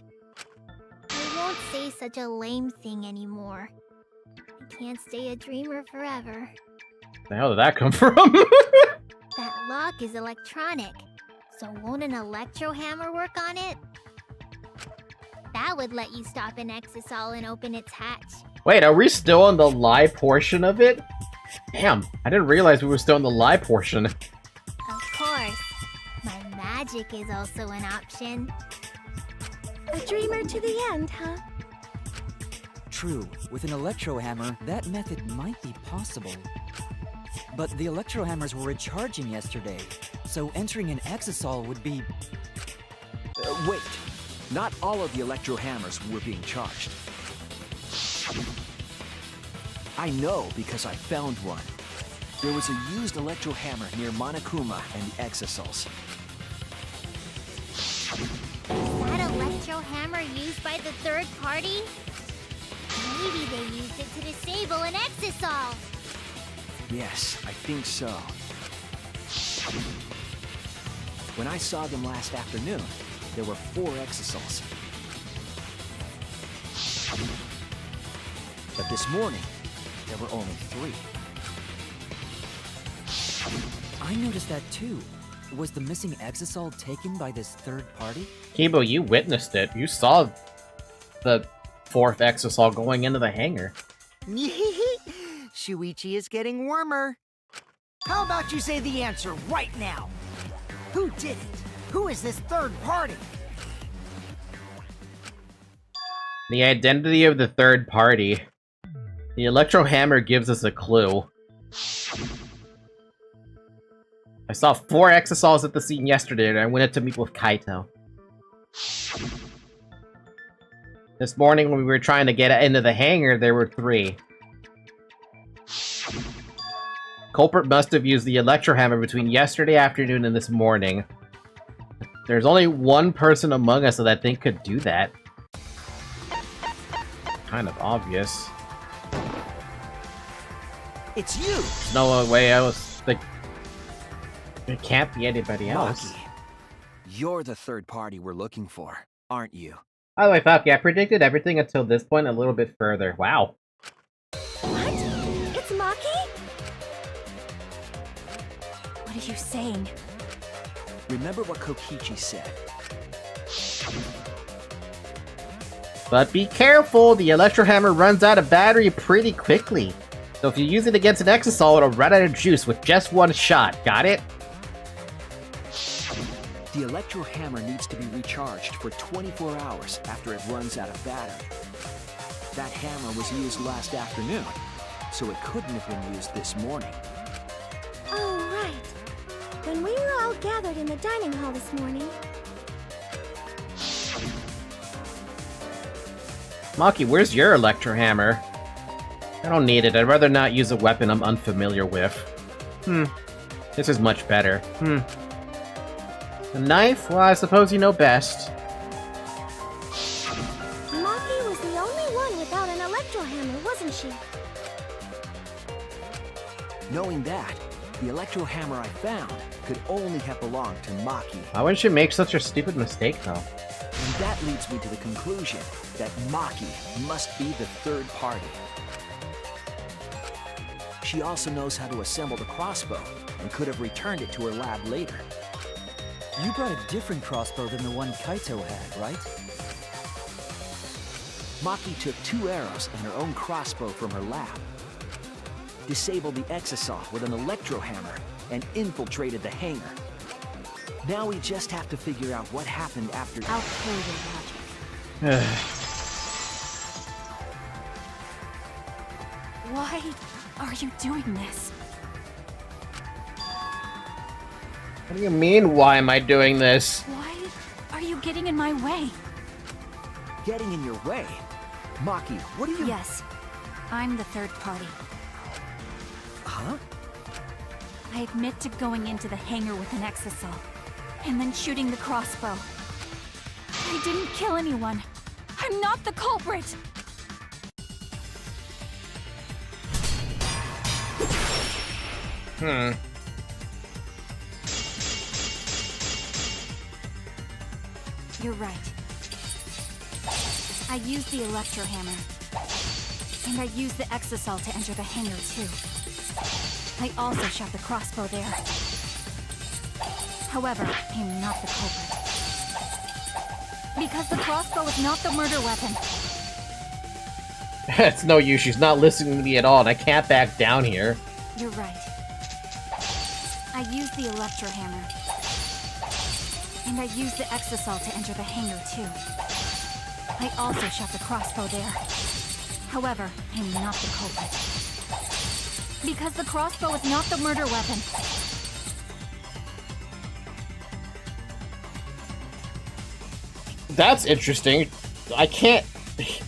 I won't say such a lame thing anymore. I can't stay a dreamer forever. The hell did that come from? That lock is electronic, so won't an electro hammer work on it? That would let you stop an exisal and open its hatch. Wait, are we still on the lie portion of it? Damn, I didn't realize we were still in the lie portion. Of course. My magic is also an option. A dreamer to the end, huh? True, with an electro hammer, that method might be possible. But the electro hammers were recharging yesterday, so entering an exisal would be... Wait. Not all of the electro hammers were being charged. I know because I found one. There was a used electro hammer near Monokuma and the exisals. Is that electro hammer used by the third party? Maybe they used it to disable an exisal. Yes, I think so. When I saw them last afternoon, there were 4 exisals. But this morning, there were only 3. I noticed that too. Was the missing exisal taken by this third party? Kibo, you witnessed it. You saw the 4th exisal going into the hangar. Shuichi is getting warmer. How about you say the answer right now? Who did it? Who is this third party? The identity of the third party. The electro hammer gives us a clue. I saw 4 exisals at the scene yesterday and I went to meet with Kaito. This morning when we were trying to get into the hangar, there were 3. Culprit must have used the electro hammer between yesterday afternoon and this morning. There's only one person among us that I think could do that. Kind of obvious. It's you! There's no way else. Like, it can't be anybody else. Maki, you're the third party we're looking for, aren't you? By the way, Falky, I predicted everything until this point a little bit further. Wow. What? It's Maki? What are you saying? Remember what Kokichi said. But be careful, the electro hammer runs out of battery pretty quickly. So if you use it against an exisal, it'll run out of juice with just one shot. Got it? The electro hammer needs to be recharged for 24 hours after it runs out of battery. That hammer was used last afternoon, so it couldn't have been used this morning. Oh, right. When we were all gathered in the dining hall this morning. Maki, where's your electro hammer? I don't need it. I'd rather not use a weapon I'm unfamiliar with. This is much better. A knife? Well, I suppose you know best. Maki was the only one without an electro hammer, wasn't she? Knowing that, the electro hammer I found could only have belonged to Maki. Why would she make such a stupid mistake, though? And that leads me to the conclusion that Maki must be the third party. She also knows how to assemble the crossbow and could have returned it to her lab later. You brought a different crossbow than the one Kaito had, right? Maki took 2 arrows and her own crossbow from her lab, disabled the exosaw with an electro hammer, and infiltrated the hangar. Now we just have to figure out what happened after. I'll kill your logic. Why are you doing this? What do you mean, why am I doing this? Why are you getting in my way? Getting in your way? Maki, what are you... Yes, I'm the third party. Huh? I admit to going into the hangar with an exosaw, and then shooting the crossbow. I didn't kill anyone. I'm not the culprit! You're right. I used the electro hammer. And I used the exosaw to enter the hangar, too. I also shot the crossbow there. However, I'm not the culprit. Because the crossbow is not the murder weapon. It's no use, she's not listening to me at all, and I can't back down here. You're right. I used the electro hammer. And I used the exosaw to enter the hangar, too. I also shot the crossbow there. However, I'm not the culprit. Because the crossbow is not the murder weapon. That's interesting. I can't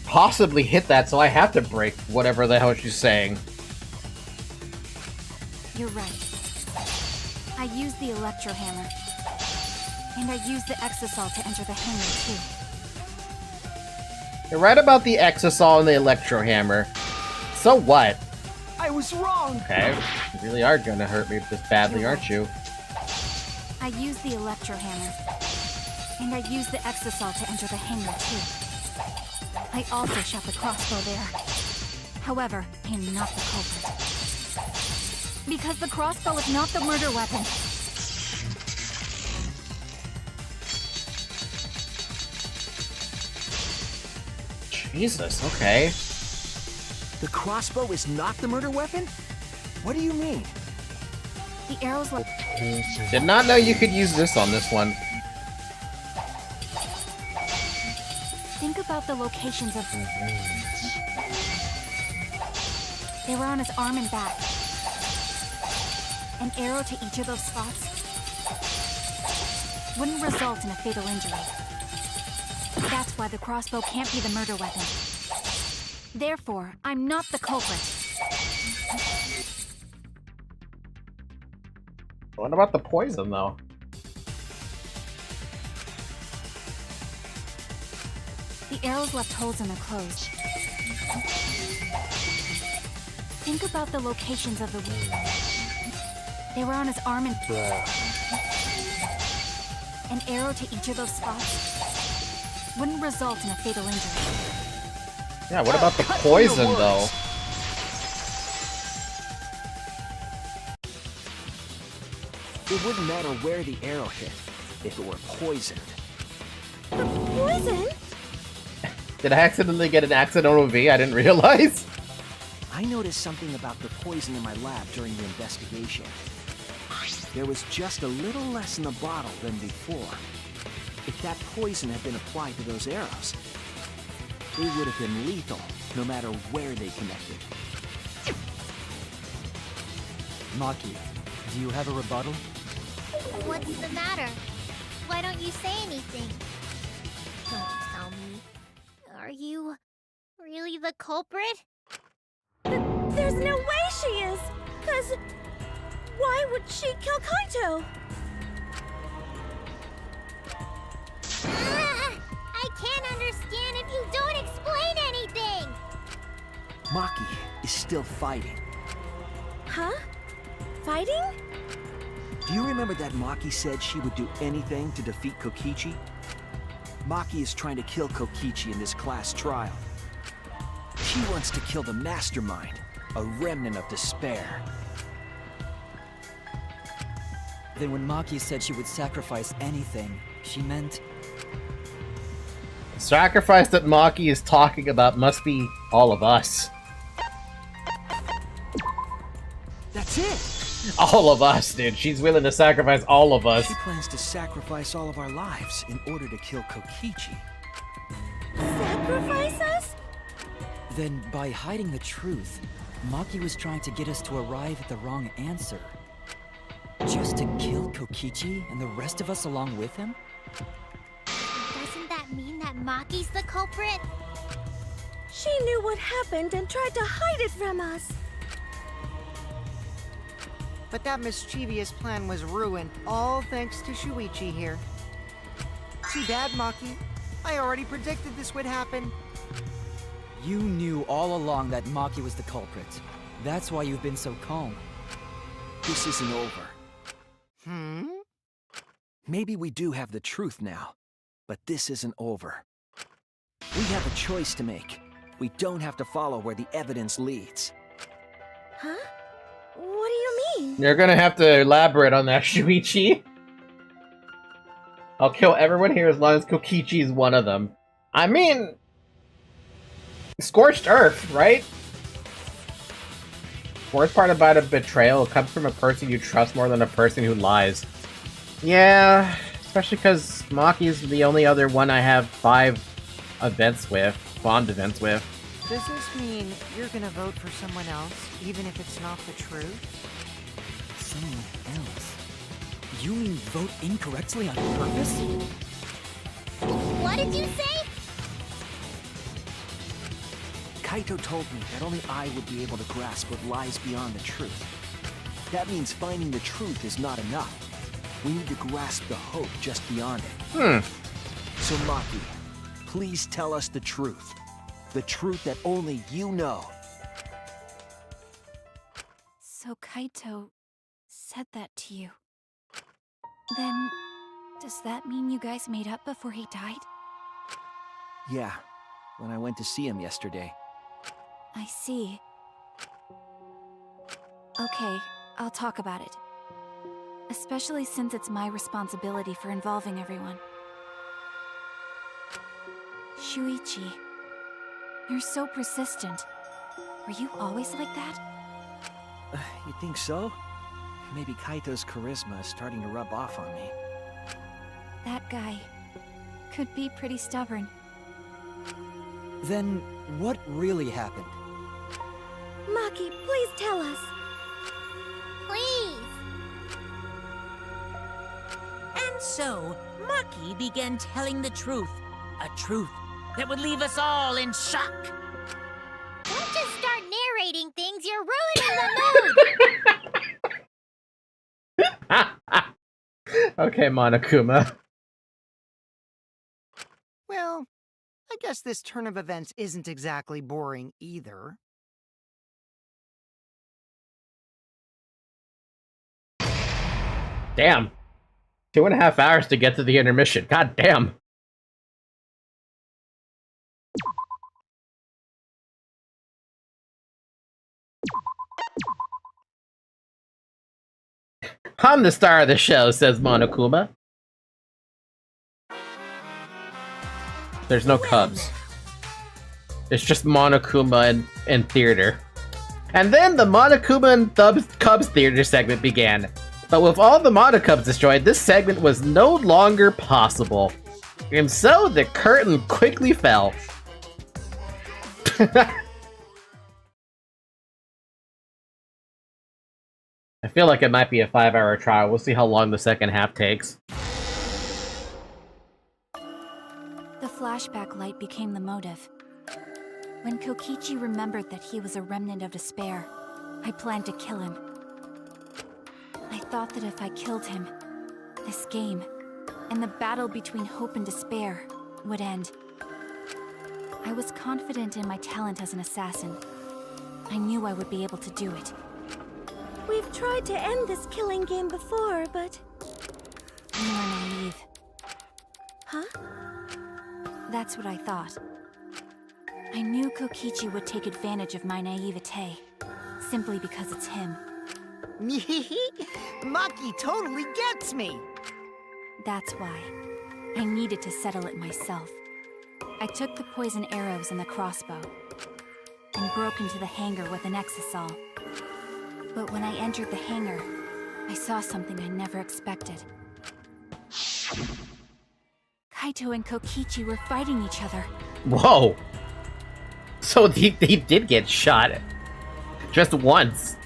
possibly hit that, so I have to break whatever the hell she's saying. You're right. I used the electro hammer. And I used the exosaw to enter the hangar, too. You're right about the exosaw and the electro hammer. So what? I was wrong! Okay, you really are gonna hurt me this badly, aren't you? I used the electro hammer. And I used the exosaw to enter the hangar, too. I also shot the crossbow there. However, I'm not the culprit. Because the crossbow is not the murder weapon. Jesus, okay. The crossbow is not the murder weapon? What do you mean? The arrows look... Did not know you could use this on this one. Think about the locations of... They were on his arm and back. An arrow to each of those spots wouldn't result in a fatal injury. That's why the crossbow can't be the murder weapon. Therefore, I'm not the culprit. What about the poison, though? The arrows left holes in their clothes. Think about the locations of the wound. They were on his arm and... An arrow to each of those spots wouldn't result in a fatal injury. Yeah, what about the poison, though? It wouldn't matter where the arrow hit if it were poisoned. Poison? Did I accidentally get an accidental V? I didn't realize. I noticed something about the poison in my lab during the investigation. There was just a little less in the bottle than before. If that poison had been applied to those arrows, they would have been lethal, no matter where they connected. Maki, do you have a rebuttal? What's the matter? Why don't you say anything? Don't tell me. Are you really the culprit? There's no way she is! 'Cause why would she kill Kaito? I can't understand if you don't explain anything! Maki is still fighting. Huh? Fighting? Do you remember that Maki said she would do anything to defeat Kokichi? Maki is trying to kill Kokichi in this class trial. She wants to kill the mastermind, a remnant of despair. Then when Maki said she would sacrifice anything, she meant... The sacrifice that Maki is talking about must be all of us. That's it! All of us, dude. She's willing to sacrifice all of us. She plans to sacrifice all of our lives in order to kill Kokichi. Sacrifice us? Then, by hiding the truth, Maki was trying to get us to arrive at the wrong answer. Just to kill Kokichi and the rest of us along with him? Doesn't that mean that Maki's the culprit? She knew what happened and tried to hide it from us. But that mischievous plan was ruined, all thanks to Shuichi here. Too bad, Maki. I already predicted this would happen. You knew all along that Maki was the culprit. That's why you've been so calm. This isn't over. Maybe we do have the truth now, but this isn't over. We have a choice to make. We don't have to follow where the evidence leads. Huh? What do you mean? You're gonna have to elaborate on that, Shuichi. I'll kill everyone here as long as Kokichi is one of them. I mean... Scorched Earth, right? Worst part about a betrayal comes from a person you trust more than a person who lies. Yeah, especially because Maki's the only other one I have 5 events with, bond events with. Does this mean you're gonna vote for someone else, even if it's not the truth? Someone else? You mean vote incorrectly on purpose? What did you say? Kaito told me that only I would be able to grasp what lies beyond the truth. That means finding the truth is not enough. We need to grasp the hope just beyond it. So Maki, please tell us the truth. The truth that only you know. So Kaito said that to you. Then, does that mean you guys made up before he died? Yeah, when I went to see him yesterday. I see. Okay, I'll talk about it. Especially since it's my responsibility for involving everyone. Shuichi, you're so persistent. Were you always like that? You think so? Maybe Kaito's charisma is starting to rub off on me. That guy could be pretty stubborn. Then, what really happened? Maki, please tell us. Please. And so, Maki began telling the truth. A truth that would leave us all in shock. Don't just start narrating things, you're ruining the mood! Okay, Monokuma. Well, I guess this turn of events isn't exactly boring either. Damn. 2.5 hours to get to the intermission. God damn. I'm the star of the show, says Monokuma. There's no Cubs. It's just Monokuma in theater. And then the Monokuma and Cubs theater segment began. But with all the Monokubs destroyed, this segment was no longer possible. And so the curtain quickly fell. I feel like it might be a 5-hour trial. We'll see how long the second half takes. The flashback light became the motive. When Kokichi remembered that he was a remnant of despair, I planned to kill him. I thought that if I killed him, this game, and the battle between hope and despair, would end. I was confident in my talent as an assassin. I knew I would be able to do it. We've tried to end this killing game before, but... You are naive. Huh? That's what I thought. I knew Kokichi would take advantage of my naivete, simply because it's him. Maki totally gets me! That's why. I needed to settle it myself. I took the poison arrows and the crossbow, and broke into the hangar with an exisal. But when I entered the hangar, I saw something I never expected. Kaito and Kokichi were fighting each other. Whoa! So he did get shot. Just once.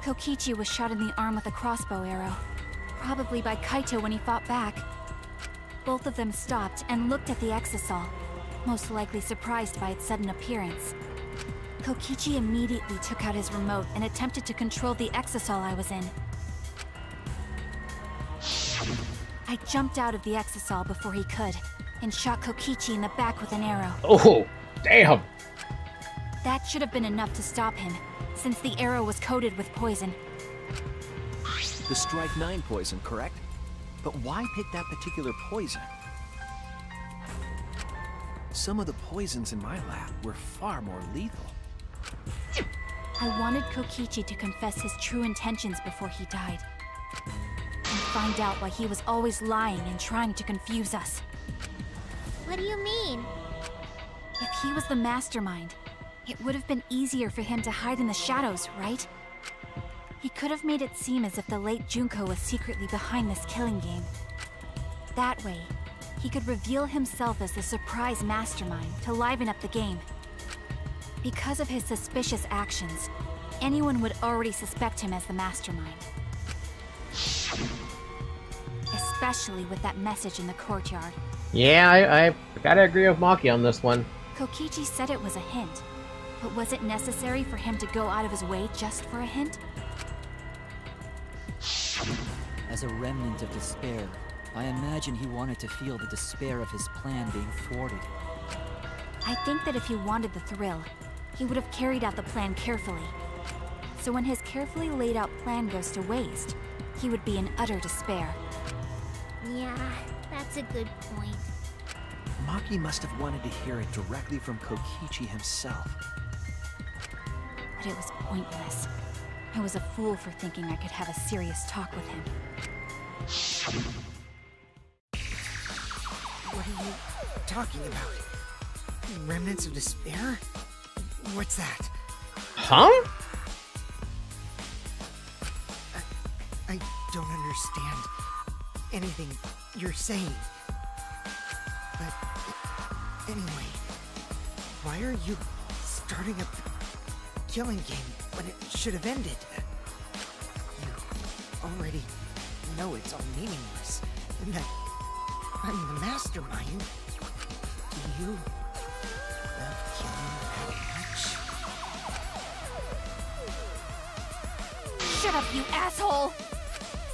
Kokichi was shot in the arm with a crossbow arrow, probably by Kaito when he fought back. Both of them stopped and looked at the exisal, most likely surprised by its sudden appearance. Kokichi immediately took out his remote and attempted to control the exisal I was in. I jumped out of the exisal before he could, and shot Kokichi in the back with an arrow. Oh, damn! That should have been enough to stop him, since the arrow was coated with poison. The Strike 9 poison, correct? But why pick that particular poison? Some of the poisons in my lab were far more lethal. I wanted Kokichi to confess his true intentions before he died. And find out why he was always lying and trying to confuse us. What do you mean? If he was the mastermind, it would have been easier for him to hide in the shadows, right? He could have made it seem as if the late Junko was secretly behind this killing game. That way, he could reveal himself as the surprise mastermind to liven up the game. Because of his suspicious actions, anyone would already suspect him as the mastermind. Especially with that message in the courtyard. Yeah, I gotta agree with Maki on this one. Kokichi said it was a hint, but was it necessary for him to go out of his way just for a hint? As a remnant of despair, I imagine he wanted to feel the despair of his plan being thwarted. I think that if he wanted the thrill, he would have carried out the plan carefully. So when his carefully laid out plan goes to waste, he would be in utter despair. Yeah, that's a good point. Maki must have wanted to hear it directly from Kokichi himself. But it was pointless. I was a fool for thinking I could have a serious talk with him. What are you talking about? Remnants of despair? What's that? Huh? I don't understand anything you're saying. But anyway, why are you starting up the killing game when it should have ended? You already know it's all meaningless, and that I'm the mastermind. Do you love killing that much? Shut up, you asshole!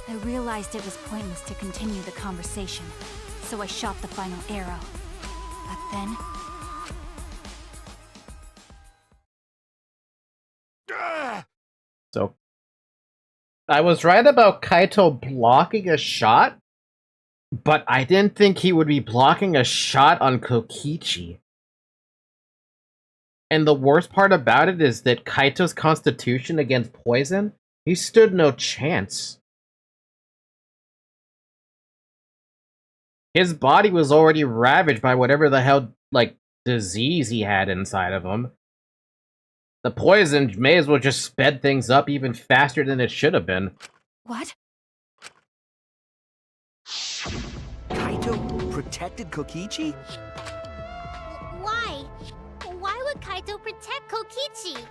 I realized it was pointless to continue the conversation, so I shot the final arrow. But then... So, I was right about Kaito blocking a shot, but I didn't think he would be blocking a shot on Kokichi. And the worst part about it is that Kaito's constitution against poison, he stood no chance. His body was already ravaged by whatever the hell, like, disease he had inside of him. The poison may as well just sped things up even faster than it should have been. What? Kaito protected Kokichi? Why? Why would Kaito protect Kokichi?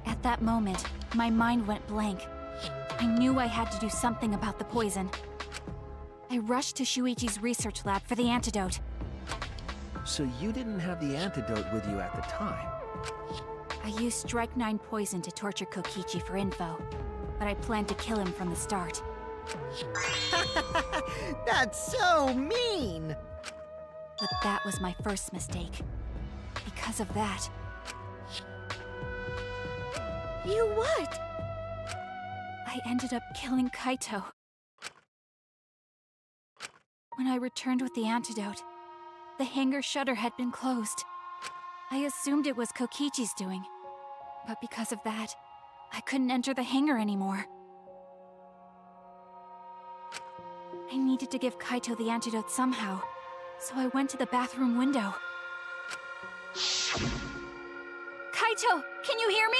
At that moment, my mind went blank. I knew I had to do something about the poison. I rushed to Shuichi's research lab for the antidote. So you didn't have the antidote with you at the time? I used Strike 9 poison to torture Kokichi for info, but I planned to kill him from the start. That's so mean! But that was my first mistake. Because of that... You what? I ended up killing Kaito. When I returned with the antidote, the hangar shutter had been closed. I assumed it was Kokichi's doing, but because of that, I couldn't enter the hangar anymore. I needed to give Kaito the antidote somehow, so I went to the bathroom window. Kaito, can you hear me?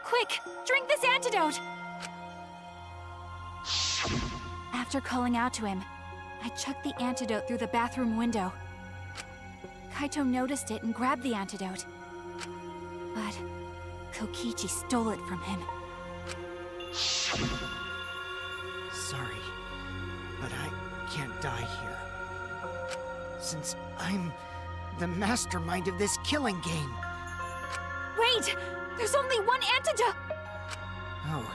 Quick, drink this antidote! After calling out to him, I chucked the antidote through the bathroom window. Kaito noticed it and grabbed the antidote. But Kokichi stole it from him. Sorry, but I can't die here. Since I'm the mastermind of this killing game. Wait! There's only one antidote! Oh,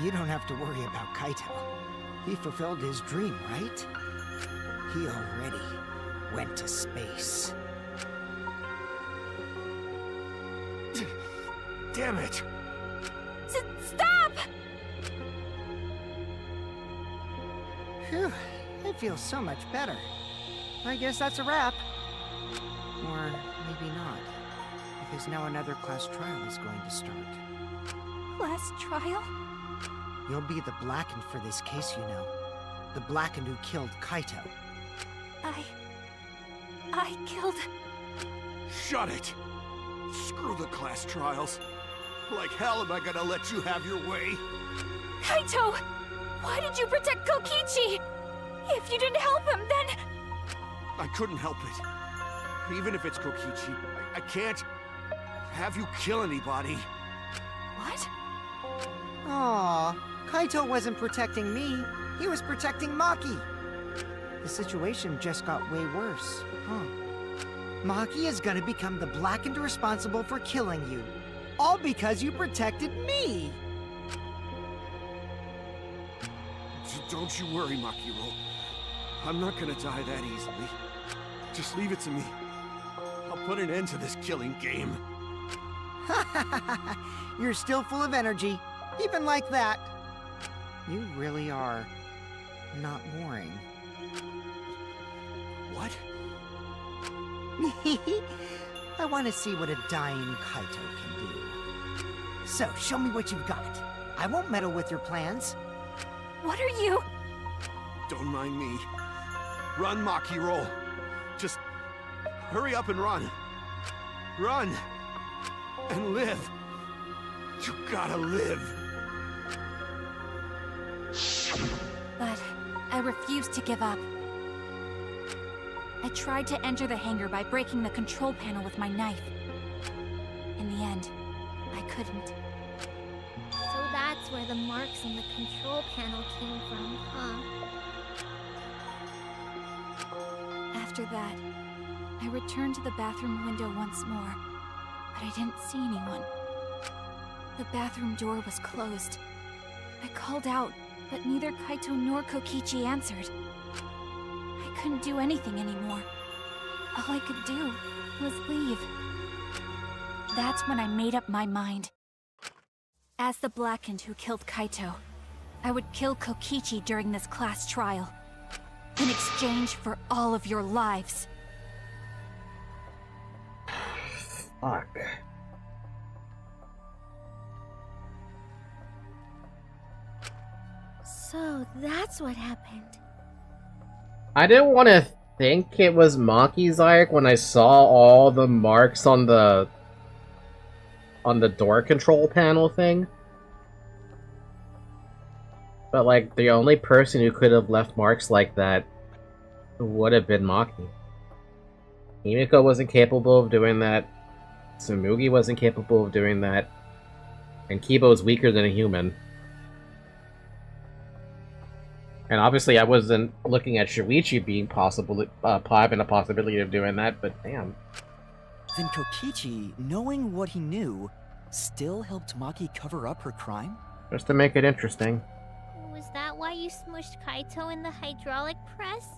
you don't have to worry about Kaito. He fulfilled his dream, right? He already went to space. Damn it! Stop! Phew, I feel so much better. I guess that's a wrap. Or maybe not. Because now another class trial is going to start. Class trial? You'll be the Blackened for this case, you know. The Blackened who killed Kaito. I killed... Shut it! Screw the class trials. Like hell am I gonna let you have your way? Kaito! Why did you protect Kokichi? If you didn't help him, then... I couldn't help it. Even if it's Kokichi, I can't have you kill anybody. What? Aww, Kaito wasn't protecting me. He was protecting Maki. The situation just got way worse, huh? Maki is gonna become the Blackened responsible for killing you. All because you protected me! Don't you worry, Makiro. I'm not gonna die that easily. Just leave it to me. I'll put an end to this killing game. You're still full of energy, even like that. You really are not boring. What? I want to see what a dying Kaito can do. So, show me what you've got. I won't meddle with your plans. What are you... Don't mind me. Run, Makiro. Just hurry up and run. Run! And live. You gotta live. But I refused to give up. I tried to enter the hangar by breaking the control panel with my knife. In the end, I couldn't. So that's where the marks on the control panel came from, huh? After that, I returned to the bathroom window once more, but I didn't see anyone. The bathroom door was closed. I called out, but neither Kaito nor Kokichi answered. I couldn't do anything anymore. All I could do was leave. That's when I made up my mind. As the Blackened who killed Kaito, I would kill Kokichi during this class trial, in exchange for all of your lives. Fuck. So that's what happened. I didn't want to think it was Maki's Arc when I saw all the marks on the door control panel thing. But like, the only person who could have left marks like that would have been Maki. Himiko wasn't capable of doing that. Tsumugi wasn't capable of doing that. And Kibo's weaker than a human. And obviously I wasn't looking at Shuichi being having a possibility of doing that, but damn. Then Kokichi, knowing what he knew, still helped Maki cover up her crime? Just to make it interesting. Was that why you smushed Kaito in the hydraulic press?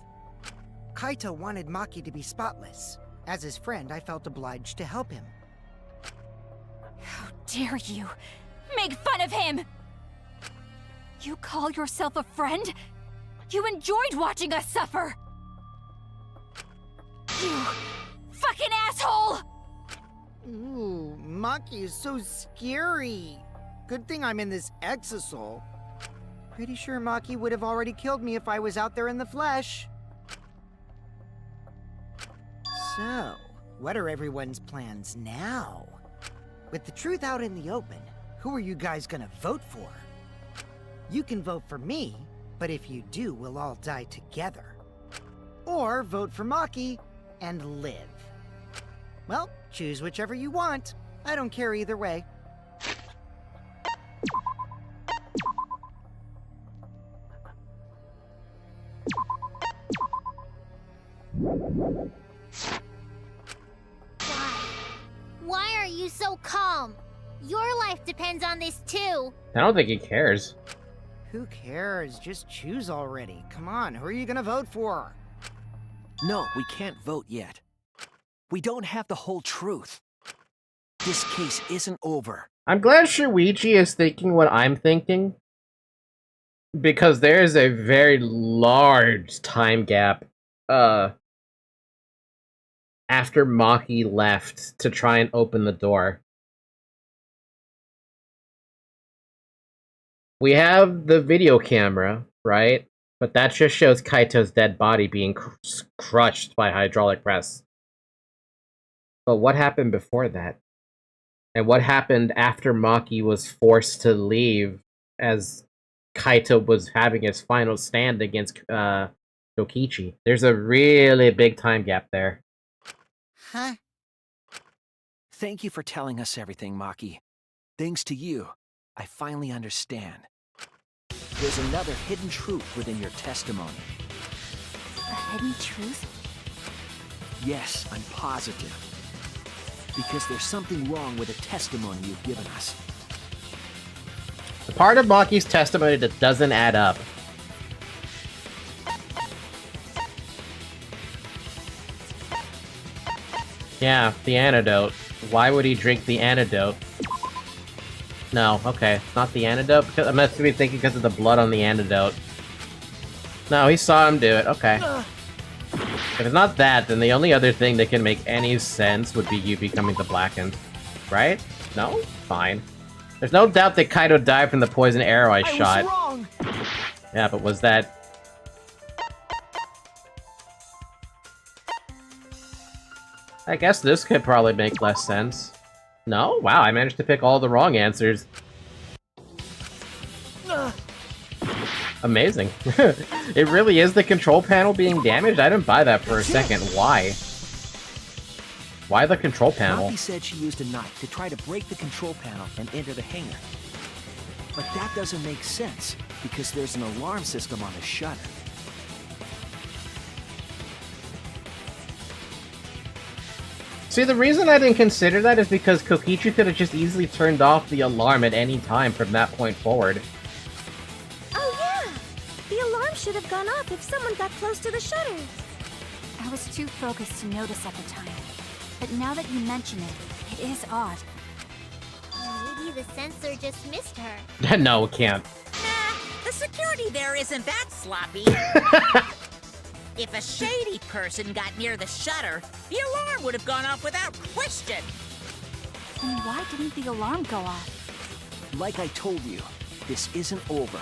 Kaito wanted Maki to be spotless. As his friend, I felt obliged to help him. How dare you! Make fun of him! You call yourself a friend? You enjoyed watching us suffer! You fucking asshole! Ooh, Maki is so scary. Good thing I'm in this exosoul. Pretty sure Maki would have already killed me if I was out there in the flesh. So, what are everyone's plans now? With the truth out in the open, who are you guys gonna vote for? You can vote for me, but if you do, we'll all die together. Or vote for Maki and live. Well, choose whichever you want. I don't care either way. Why are you so calm? Your life depends on this too. I don't think he cares. Who cares? Just choose already. Come on, who are you gonna vote for? No, we can't vote yet. We don't have the whole truth. This case isn't over. I'm glad Shuichi is thinking what I'm thinking. Because there is a very large time gap after Maki left to try and open the door. We have the video camera, right? But that just shows Kaito's dead body being crushed by hydraulic press. But what happened before that? And what happened after Maki was forced to leave as Kaito was having his final stand against Kokichi? There's a really big time gap there. Huh? Thank you for telling us everything, Maki. Thanks to you, I finally understand. There's another hidden truth within your testimony. A hidden truth? Yes, I'm positive. Because there's something wrong with the testimony you've given us. The part of Maki's testimony that doesn't add up. Yeah, the antidote. Why would he drink the antidote? No, okay, not the antidote. Because I must be thinking because of the blood on the antidote. No, he saw him do it. Okay. If it's not that, then the only other thing that can make any sense would be you becoming the Blackened. Right? No? Fine. There's no doubt that Kaito died from the poison arrow I shot. Was wrong. Yeah, but was that... I guess this could probably make less sense. No? Wow, I managed to pick all the wrong answers. Amazing. It really is the control panel being damaged? I didn't buy that for a second. Why? Why the control panel? Maki said she used a knife to try to break the control panel and enter the hangar. But that doesn't make sense, because there's an alarm system on the shutter. See, the reason I didn't consider that is because Kokichi could have just easily turned off the alarm at any time from that point forward. Oh yeah! The alarm should have gone off if someone got close to the shutter. I was too focused to notice at the time. But now that you mention it, it is odd. Maybe the sensor just missed her. No, it can't. Nah, the security there isn't that sloppy. If a shady person got near the shutter, the alarm would have gone off without question. Then why didn't the alarm go off? Like I told you, this isn't over.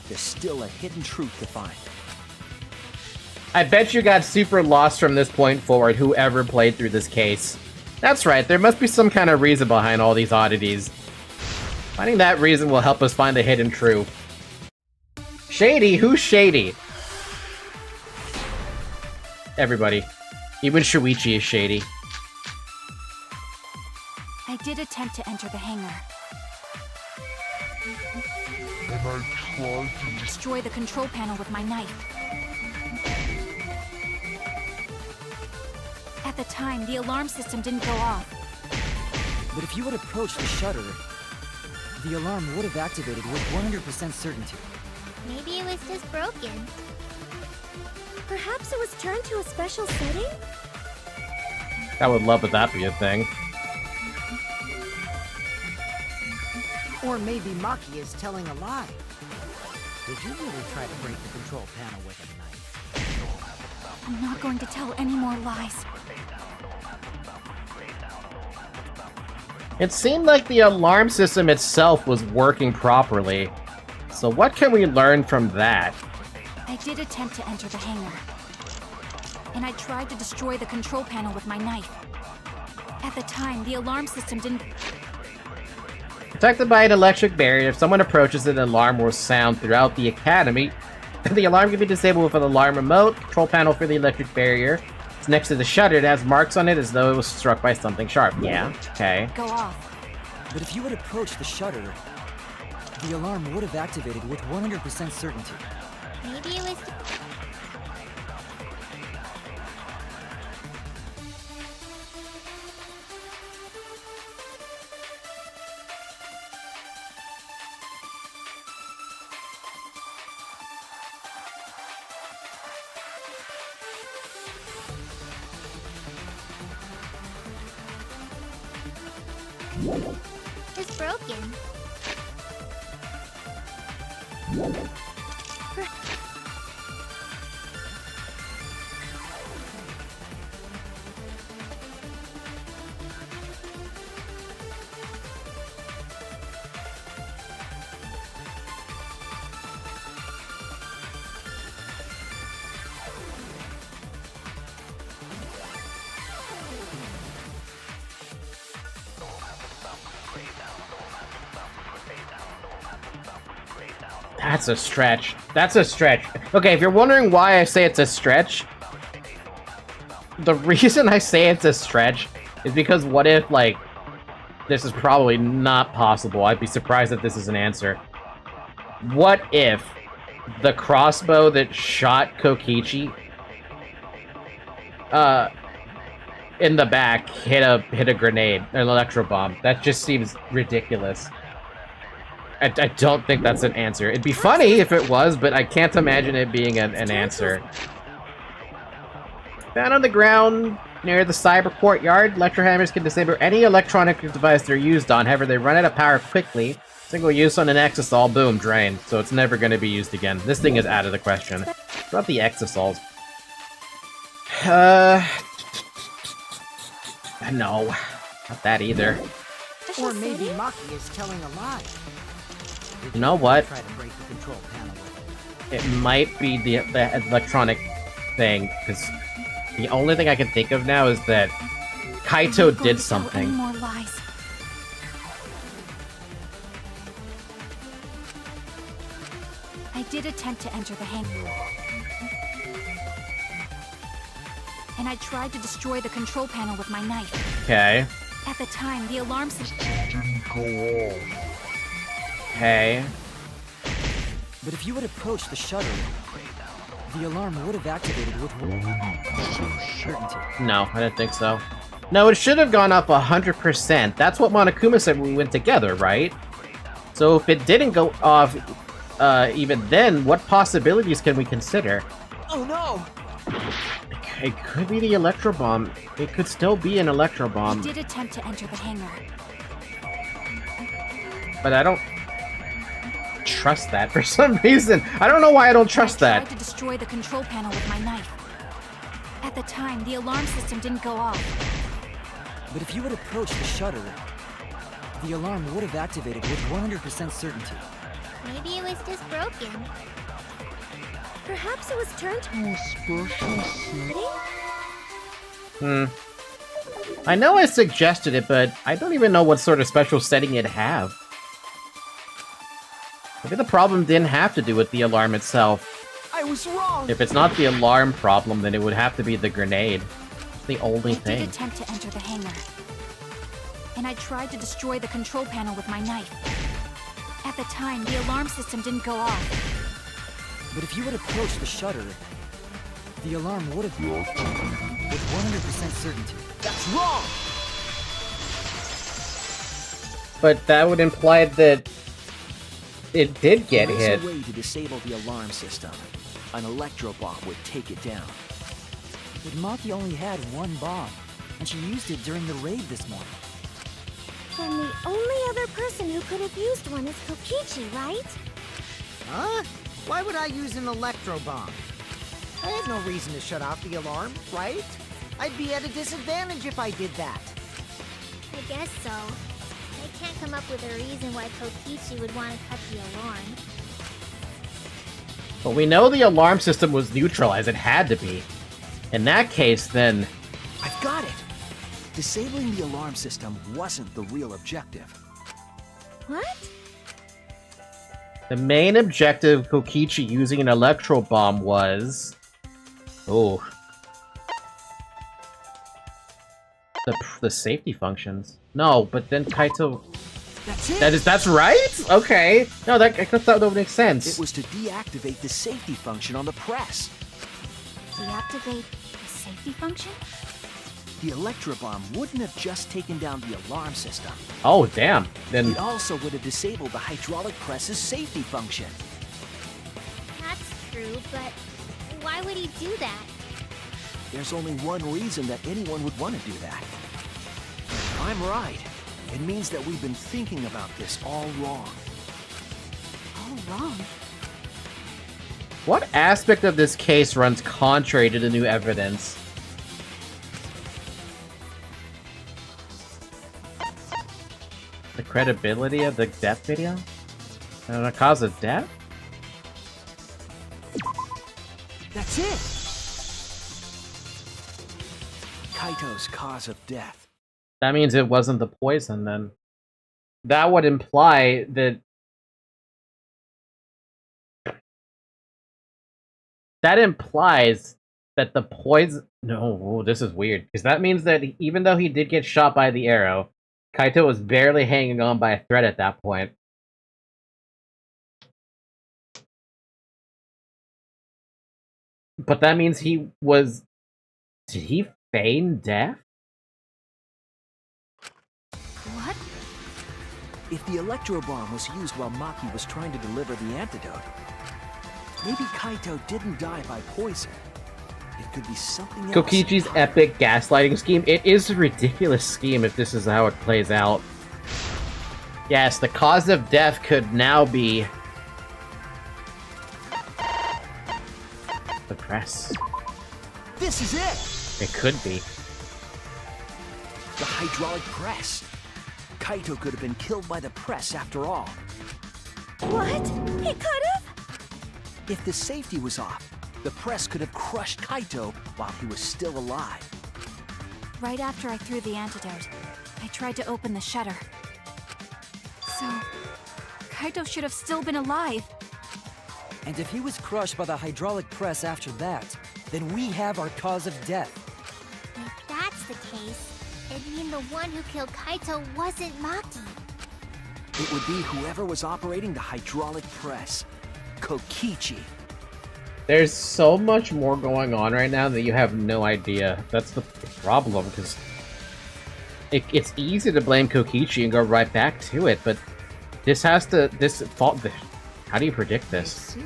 There's still a hidden truth to find. I bet you got super lost from this point forward, whoever played through this case. That's right, there must be some kind of reason behind all these oddities. Finding that reason will help us find the hidden truth. Shady? Who's shady? Everybody. Even Shuichi is shady. I did attempt to enter the hangar. And I tried to Destroy the control panel with my knife. At the time, the alarm system didn't go off. But if you had approached the shutter, the alarm would have activated with 100% certainty. Maybe it was just broken. Perhaps it was turned to a special setting? I would love if that be a thing. Or maybe Maki is telling a lie. Did you really try to break the control panel with a knife? I'm not going to tell any more lies. It seemed like the alarm system itself was working properly. So what can we learn from that? I did attempt to enter the hangar. And I tried to destroy the control panel with my knife. At the time, the alarm system didn't... Protected by an electric barrier, if someone approaches it, an alarm will sound throughout the academy. The alarm can be disabled with an alarm remote. Control panel for the electric barrier. It's next to the shutter. It has marks on it as though it was struck by something sharp. Yeah, okay. Go off. But if you had approached the shutter, the alarm would have activated with 100% certainty. Maybe it was. It's broken. That's a stretch. That's a stretch. Okay, if you're wondering why I say it's a stretch, the reason I say it's a stretch is because what if, like, this is probably not possible. I'd be surprised if this is an answer. What if the crossbow that shot Kokichi in the back hit a grenade, an electro bomb? That just seems ridiculous. I don't think that's an answer. It'd be funny if it was, but I can't imagine it being an answer. Found on the ground near the cyber courtyard, electrohammers can disable any electronic device they're used on. However, they run out of power quickly. Single use on an exosol, boom, drained. So it's never going to be used again. This thing is out of the question. What about the exosols? No. Not that either. Or maybe Maki is telling a lie. You know what? Try to break the control panel with it. It might be the electronic thing, because the only thing I can think of now is that Kaito did something. More lies. I did attempt to enter the hangar. And I tried to destroy the control panel with my knife. Okay. At the time, the alarm system Didn't go off. Okay. But if you had approached the shutter, the alarm would have activated with 100% certainty. No, I didn't think so. No, it should have gone up 100%. That's what Monokuma said when we went together, right? So if it didn't go off even then, what possibilities can we consider? Oh no! It could be the electro bomb. It could still be an electro I bomb, did attempt to enter the hangar. but I don't trust that for some reason. I don't know why I don't trust I that. tried to destroy the control panel with my knife. At the time, the alarm system didn't go off. But if you had approached the shutter, the alarm would have activated with 100% certainty. Maybe it was just broken. Perhaps it was turned Special setting? I know I suggested it, but I don't even know what sort of special setting it'd have. Maybe the problem didn't have to do with the alarm itself. I was wrong! If it's not the alarm problem, then it would have to be the grenade. It's the only I thing. did attempt to enter the hangar. And I tried to destroy the control panel with my knife. At the time, the alarm system didn't go off. But if you had approached the shutter, the alarm would have with 100% certainty. That's wrong! But that would imply that it did get There's hit. a way to disable the alarm system. An electro bomb would take it down. But Maki only had one bomb, and she used it during the raid this morning. Then the only other person who could have used one is Kokichi, right? Huh? Why would I use an electro bomb? I had no reason to shut off the alarm, right? I'd be at a disadvantage if I did that. I guess so. I can't come up with a reason why Kokichi would want to cut the alarm. But we know the alarm system was neutralized. It had to be. In that case, then... I've got it! Disabling the alarm system wasn't the real objective. What? The main objective of Kokichi using an electro bomb was... Oh. The safety functions. No, but then Kaito... That's it! That's right? Okay. No, I thought that would make sense. It was to deactivate the safety function on the press. Deactivate the safety function? The electrobomb wouldn't have just taken down the alarm system. Oh, damn. Then... It also would have disabled the hydraulic press's safety function. That's true, but why would he do that? There's only one reason that anyone would want to do that. I'm right. It means that we've been thinking about this all wrong. All wrong? What aspect of this case runs contrary to the new evidence? The credibility of the death video? And the cause of death? That's it! Kaito's cause of death. That means it wasn't the poison, then. That would imply that... That implies that the poison... No, this is weird. Because that means that even though he did get shot by the arrow, Kaito was barely hanging on by a thread at that point. But that means he was... Did he feign death? What? If the electro bomb was used while Maki was trying to deliver the antidote, maybe Kaito didn't die by poison. It could be something else. Kokichi's epic gaslighting scheme. It is a ridiculous scheme if this is how it plays out. Yes, the cause of death could now be... the press. This is it! It could be. The hydraulic press. Kaito could have been killed by the press after all. What? He could have? If the safety was off, the press could have crushed Kaito while he was still alive. Right after I threw the antidote, I tried to open the shutter. So, Kaito should have still been alive. And if he was crushed by the hydraulic press after that, then we have our cause of death. If that's the case, it'd mean the one who killed Kaito wasn't Maki. It would be whoever was operating the hydraulic press. Kokichi. There's so much more going on right now that you have no idea. That's the problem, because it's easy to blame Kokichi and go right back to it, but this has to... How do you predict I this? see.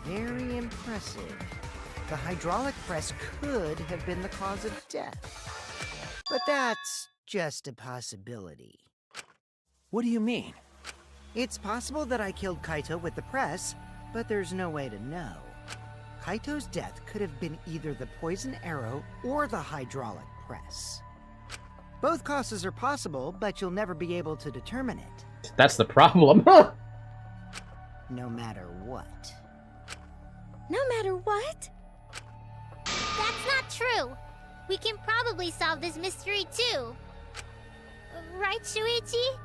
Very impressive. The hydraulic press could have been the cause of death. But that's just a possibility. What do you mean? It's possible that I killed Kaito with the press, but there's no way to know. Kaito's death could have been either the poison arrow or the hydraulic press. Both causes are possible, but you'll never be able to determine it. That's the problem. No matter what. No matter what? That's not true. We can probably solve this mystery too. Right, Shuichi?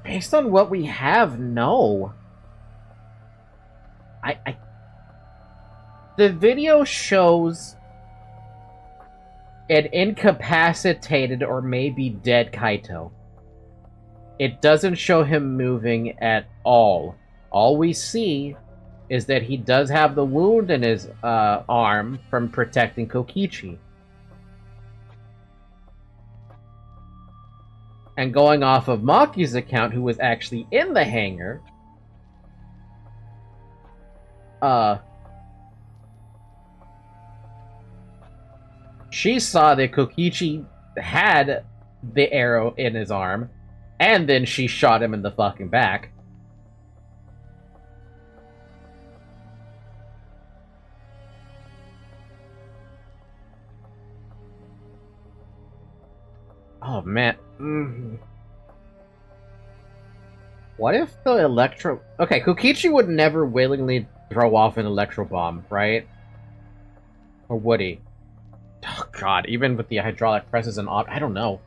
Based on what we have, no. The video shows an incapacitated or maybe dead Kaito. It doesn't show him moving at all. All we see is that he does have the wound in his arm from protecting Kokichi. And going off of Maki's account, who was actually in the hangar, she saw that Kokichi had the arrow in his arm, and then she shot him in the fucking back. Oh, man. What if the electro... Okay, Kokichi would never willingly throw off an electro bomb, right? Or would he? Oh, God. Even with the hydraulic presses and... I don't know.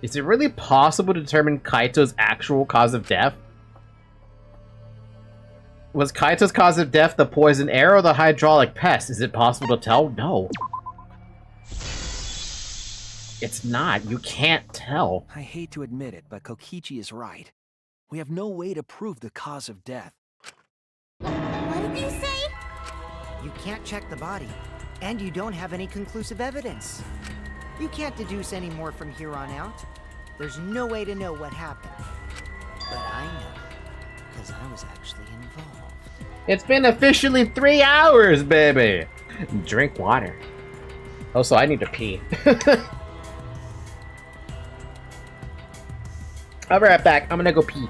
Is it really possible to determine Kaito's actual cause of death? Was Kaito's cause of death the poison arrow or the hydraulic pest? Is it possible to tell? No. It's not. You can't tell. I hate to admit it, but Kokichi is right. We have no way to prove the cause of death. What did you say? You can't check the body, and you don't have any conclusive evidence. You can't deduce any more from here on out. There's no way to know what happened. But I know, because I was actually involved. It's been officially 3 hours, baby! Drink water. Also, I need to pee. I'll be right back. I'm gonna go pee.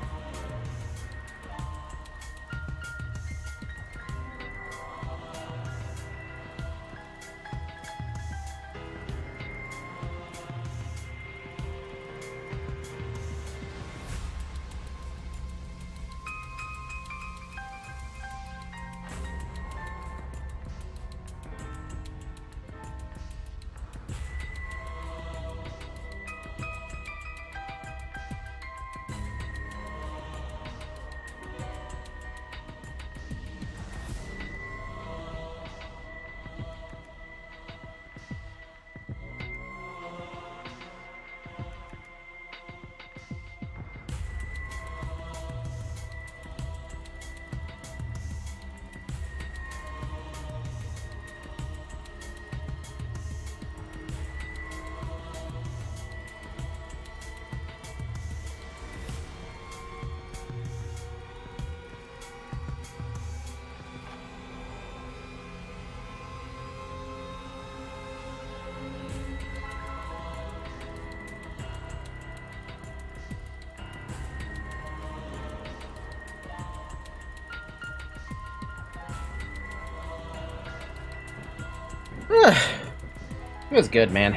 It was good, man.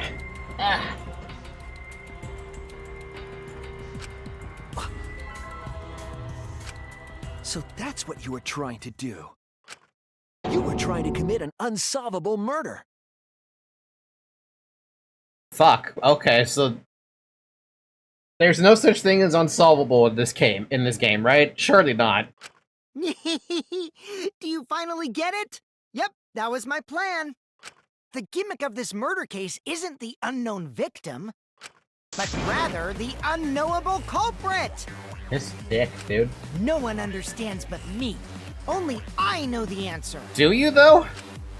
So that's what you were trying to do. You were trying to commit an unsolvable murder. Fuck. Okay, so there's no such thing as unsolvable in this game, right? Surely not. Do you finally get it? Yep, that was my plan. The gimmick of this murder case isn't the unknown victim, but rather the unknowable culprit. His dick, dude. No one understands but me. Only I know the answer. Do you, though?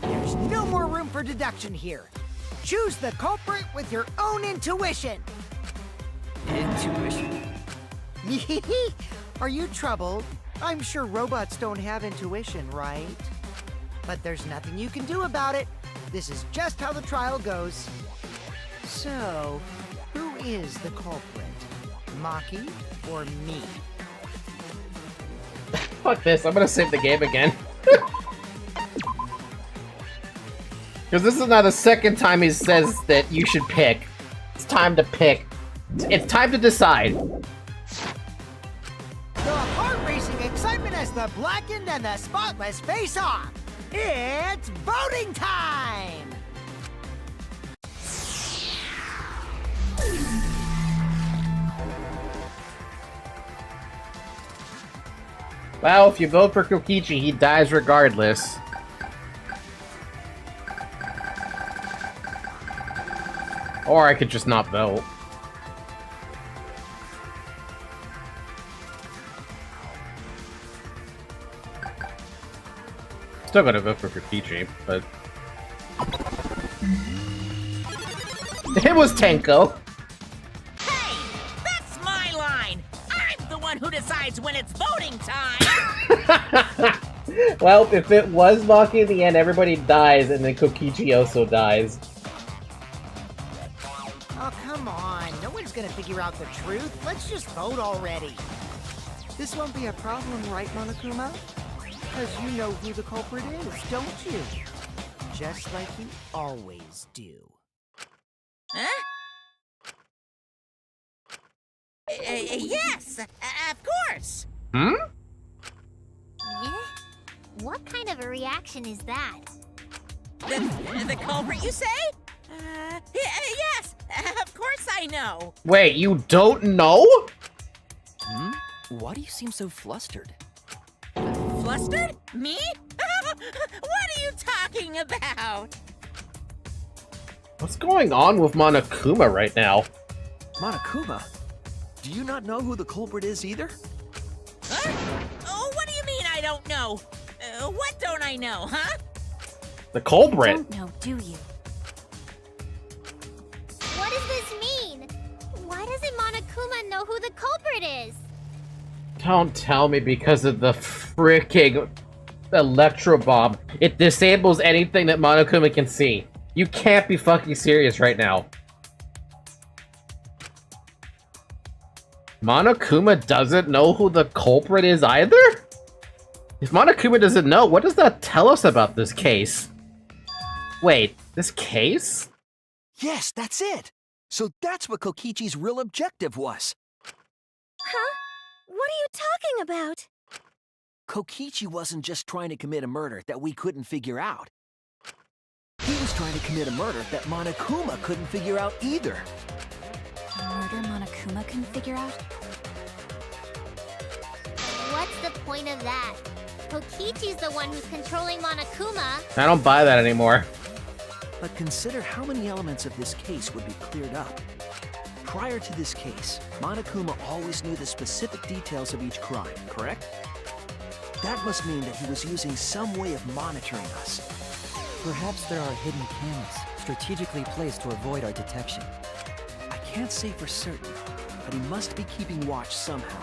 There's no more room for deduction here. Choose the culprit with your own intuition. Intuition? Are you troubled? I'm sure robots don't have intuition, right? But there's nothing you can do about it. This is just how the trial goes. So, who is the culprit? Maki or me? Fuck this, I'm gonna save the game again. Because this is now the second time he says that you should pick. It's time to pick. It's time to decide. The heart-racing excitement as the blackened and the spotless face off. It's voting time! Well, if you vote for Kokichi, he dies regardless. Or I could just not vote. Still gonna vote for Kokichi, but... It was Tenko! one who decides when it's voting time! Well, if it was Maki in the end, everybody dies, and then Kokichi also dies. Oh, come on. No one's gonna figure out the truth. Let's just vote already. This won't be a problem, right, Monokuma? Because you know who the culprit is, don't you? Just like you always do. Huh? Yes, of course. Hmm? Yeah? What kind of a reaction is that? The culprit, you say? Yes, of course I know. Wait, you don't know? Hmm? Why do you seem so flustered? Flustered? Me? What are you talking about? What's going on with Monokuma right now? Monokuma? Do you not know who the culprit is either? Huh? Oh, what do you mean I don't know? What don't I know, huh? The culprit? Don't know, do you? What does this mean? Why doesn't Monokuma know who the culprit is? Don't tell me because of the freaking electro bomb. It disables anything that Monokuma can see. You can't be fucking serious right now. Monokuma doesn't know who the culprit is either? If Monokuma doesn't know, what does that tell us about this case? Wait, this case? Yes, that's it! So that's what Kokichi's real objective was. Huh? What are you talking about? Kokichi wasn't just trying to commit a murder that we couldn't figure out. He was trying to commit a murder that Monokuma couldn't figure out either. A murder Monokuma couldn't figure out? What's the point of that? Kokichi's the one who's controlling Monokuma. I don't buy that anymore. But consider how many elements of this case would be cleared up. Prior to this case, Monokuma always knew the specific details of each crime, correct? That must mean that he was using some way of monitoring us. Perhaps there are hidden cameras, strategically placed to avoid our detection. I can't say for certain, but he must be keeping watch somehow.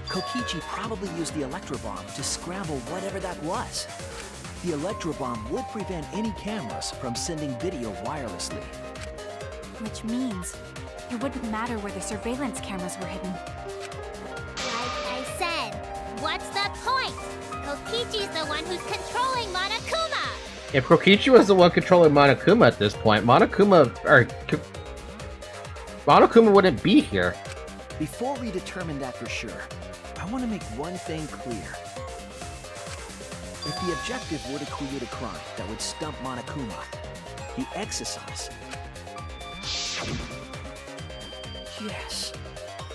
Kokichi probably used the electro bomb to scramble whatever that was. The electro bomb would prevent any cameras from sending video wirelessly. Which means it wouldn't matter where the surveillance cameras were hidden. Like I said, what's the point? Kokichi's the one who's controlling Monokuma. If Kokichi was the one controlling Monokuma at this point, Monokuma wouldn't be here. Before we determine that for sure, I want to make one thing clear. If the objective were to create a crime that would stump Monokuma, the exosols... Yes,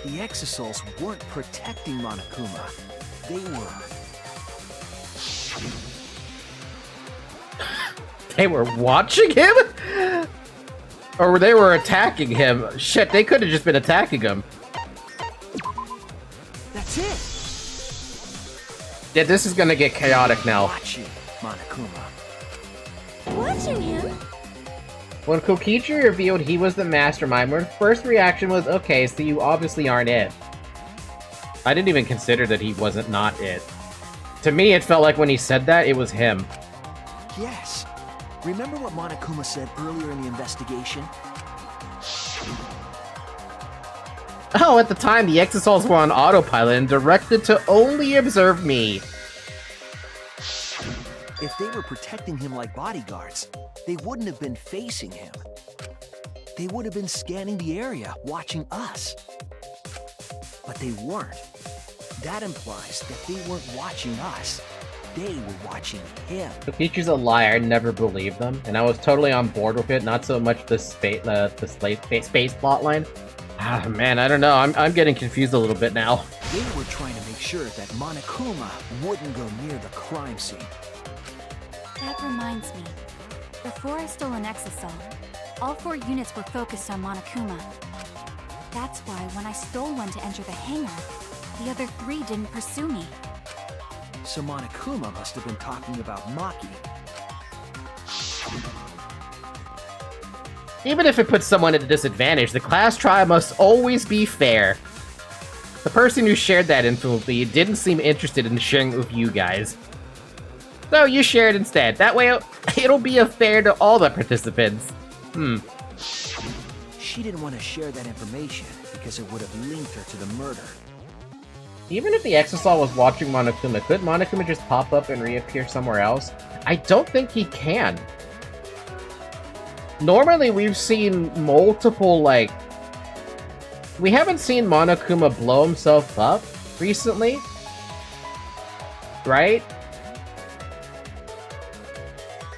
the exosols weren't protecting Monokuma. They were... They were watching him? Or they were attacking him? Shit, they could have just been attacking him. That's it! Yeah, this is gonna get chaotic now. Watching Monokuma. Watching him? When Kokichi revealed he was the mastermind, my first reaction was, okay, so you obviously aren't it. I didn't even consider that he wasn't not it. To me, it felt like when he said that, it was him. Yes. Remember what Monokuma said earlier in the investigation? Oh, at the time, the exosols were on autopilot and directed to only observe me. If they were protecting him like bodyguards, they wouldn't have been facing him. They would have been scanning the area, watching us. But they weren't. That implies that they weren't watching us. They were watching him. Kokichi's a liar, I never believed them, and I was totally on board with it, not so much the space plotline. Ah, man, I don't know, I'm getting confused a little bit now. They were trying to make sure that Monokuma wouldn't go near the crime scene. That reminds me. Before I stole an exosol, all 4 units were focused on Monokuma. That's why when I stole one to enter the hangar, the other 3 didn't pursue me. So Monokuma must have been talking about Maki. Even if it puts someone at a disadvantage, the class trial must always be fair. The person who shared that info with me didn't seem interested in sharing it with you guys. So you share it instead. That way it'll be fair to all the participants. She didn't want to share that information because it would have linked her to the murder. Even if the Exisal was watching Monokuma, could Monokuma just pop up and reappear somewhere else? I don't think he can. Normally we've seen multiple, like... We haven't seen Monokuma blow himself up recently. Right?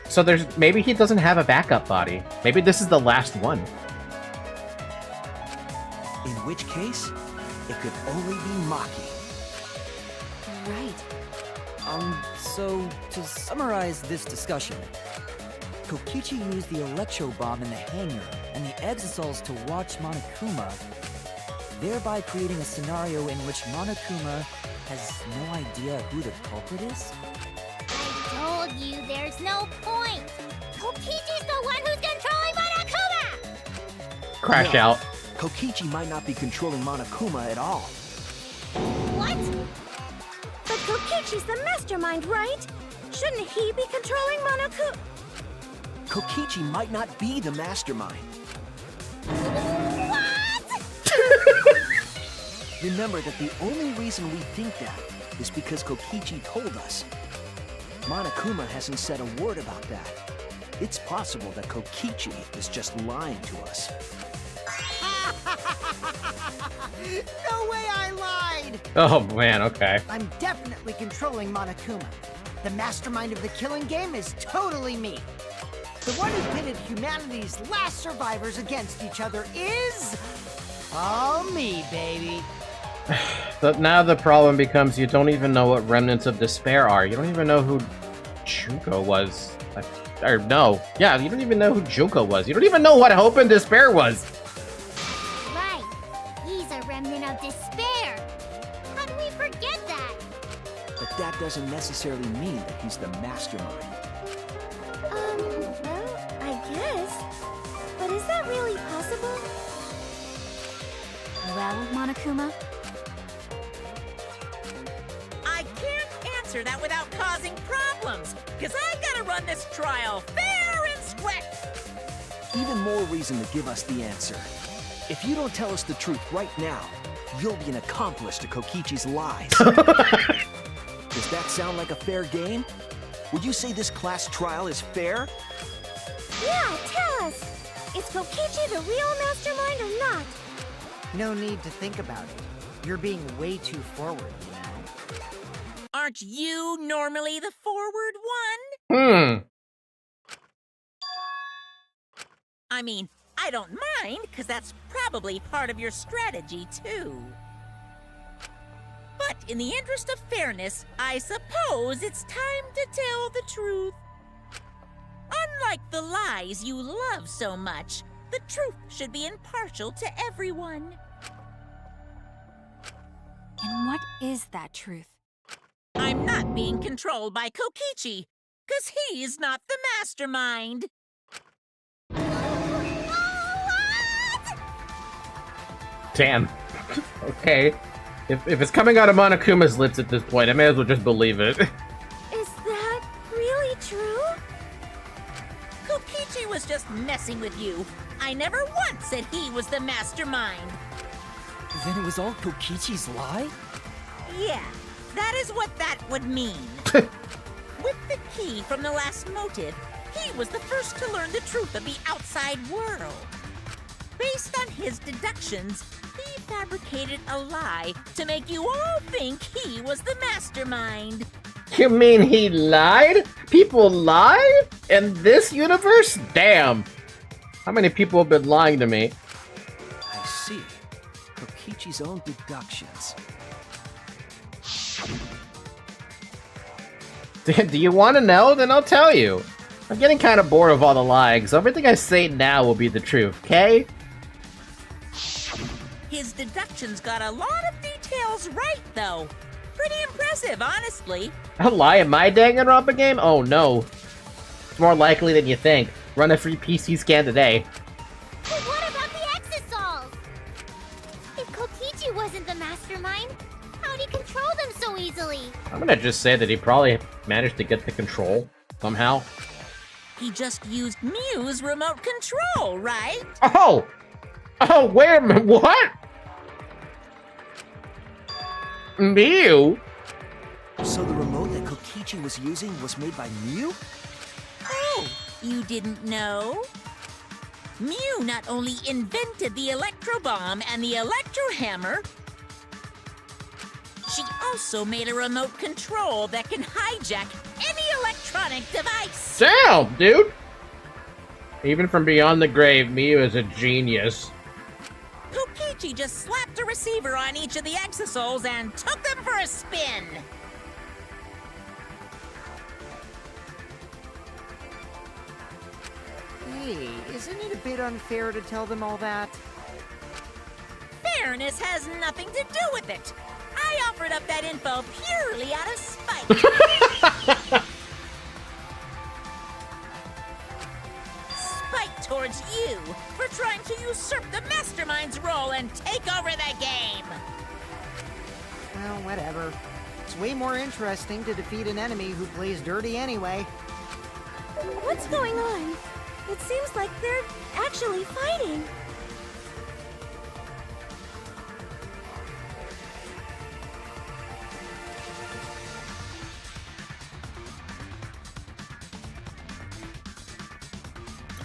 So maybe he doesn't have a backup body. Maybe this is the last one. In which case, it could only be Maki. Right. So to summarize this discussion, Kokichi used the electro bomb in the hangar and the Exisals to watch Monokuma, thereby creating a scenario in which Monokuma has no idea who the culprit is? I told you there's no point. Kokichi's the one who's controlling Monokuma! Crash No. out. Kokichi might not be controlling Monokuma at all. What? But Kokichi's the mastermind, right? Shouldn't he be controlling Monokuma? Kokichi might not be the mastermind. What? Remember that the only reason we think that is because Kokichi told us. Monokuma hasn't said a word about that. It's possible that Kokichi is just lying to us. No way I lied! Oh man, okay. I'm definitely controlling Monokuma. The mastermind of the killing game is totally me. The one who pitted humanity's last survivors against each other is... all me, baby. But now the problem becomes you don't even know what remnants of despair are. You don't even know who Junko was. Or no. Yeah, you don't even know who Junko was. You don't even know what Hope and Despair was. Right. He's a remnant of despair. How do we forget that? But that doesn't necessarily mean that he's the mastermind. Well, I guess. But is that really possible? Well, Monokuma? I can't answer that without causing problems, because I gotta run this trial fair and square. Even more reason to give us the answer. If you don't tell us the truth right now, you'll be an accomplice to Kokichi's lies. Does that sound like a fair game? Would you say this class trial is fair? Yeah, tell us. Is Kokichi the real mastermind or not? No need to think about it. You're being way too forward, you know. Aren't you normally the forward one? I mean, I don't mind, because that's probably part of your strategy, too. But in the interest of fairness, I suppose it's time to tell the truth. Unlike the lies you love so much, the truth should be impartial to everyone. And what is that truth? I'm not being controlled by Kokichi, because he's not the mastermind. Damn. Okay. If it's coming out of Monokuma's lips at this point, I may as well just believe it. Is that really true? Kokichi was just messing with you. I never once said he was the mastermind. Then it was all Kokichi's lie? Yeah, that is what that would mean. With the key from the last motive, he was the first to learn the truth of the outside world. Based on his deductions, he fabricated a lie to make you all think he was the mastermind. You mean he lied? People lie? In this universe? Damn. How many people have been lying to me? I see. Kokichi's own deductions. Do you want to know? Then I'll tell you. I'm getting kind of bored of all the lying, so everything I say now will be the truth, okay? His deductions got a lot of details right, though. Pretty impressive, honestly. A lie in my Danganronpa game? Oh no. It's more likely than you think. Run a free PC scan today. But what about the Exisals? If Kokichi wasn't the mastermind, control them so easily? I'm gonna just say that he probably managed to get the control somehow. He just used Mew's remote control, right? Oh! Oh, wait a minute, what? Mew? So the remote that Kokichi was using was made by Mew? Oh, you didn't know? Mew not only invented the electro bomb and the electro hammer, she also made a remote control that can hijack any electronic device. Damn, dude! Even from beyond the grave, Mew is a genius. Kokichi just slapped a receiver on each of the exosouls and took them for a spin. Hey, isn't it a bit unfair to tell them all that? Fairness has nothing to do with it. I offered up that info purely out of spite. Spite towards you for trying to usurp the mastermind's role and take over the game. Well, whatever. It's way more interesting to defeat an enemy who plays dirty anyway. What's going on? It seems like they're actually fighting.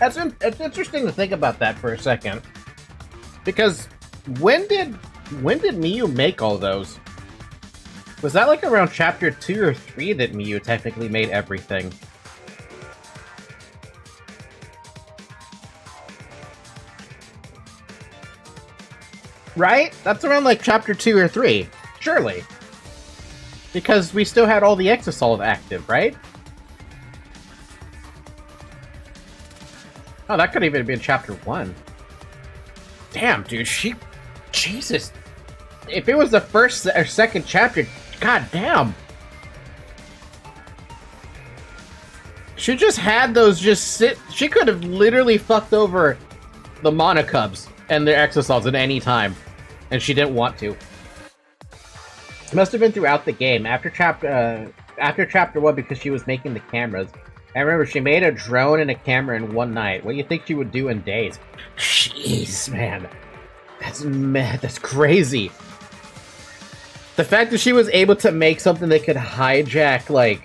It's interesting to think about that for a second. Because when did Mew make all those? Was that like around chapter 2 or 3 that Mew technically made everything? Right? That's around like chapter 2 or 3. Surely. Because we still had all the Exosols active, right? Oh, that could even have been chapter 1. Damn, dude, Jesus. If it was the first or second chapter, god damn. She just had those just sit. She could have literally fucked over the Monocubs and their Exosols at any time. And she didn't want to. It must have been throughout the game. After chapter 1, because she was making the cameras. I remember she made a drone and a camera in one night. What do you think she would do in days? Jeez, man. That's crazy. The fact that she was able to make something that could hijack, like...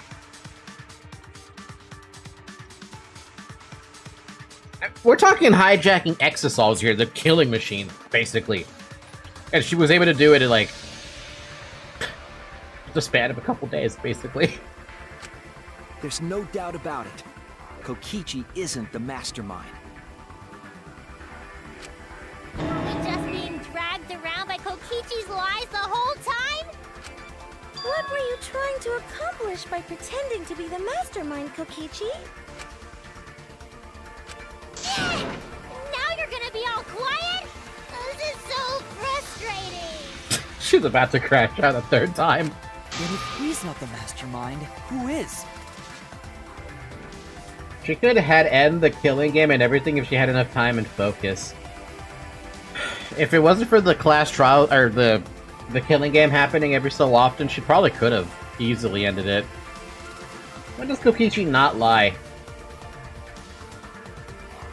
We're talking hijacking Exosols here, the killing machine, basically. And she was able to do it in, like... the span of a couple days, basically. There's no doubt about it. Kokichi isn't the mastermind. We just being dragged around by Kokichi's lies the whole time? What were you trying to accomplish by pretending to be the mastermind, Kokichi? Yeah! Now you're gonna be all quiet? This is so frustrating! She's about to crash out a third time. Then if he's not the mastermind, who is? She could have end the killing game and everything if she had enough time and focus. If it wasn't for the class trial, or the killing game happening every so often, she probably could have easily ended it. When does Kokichi not lie?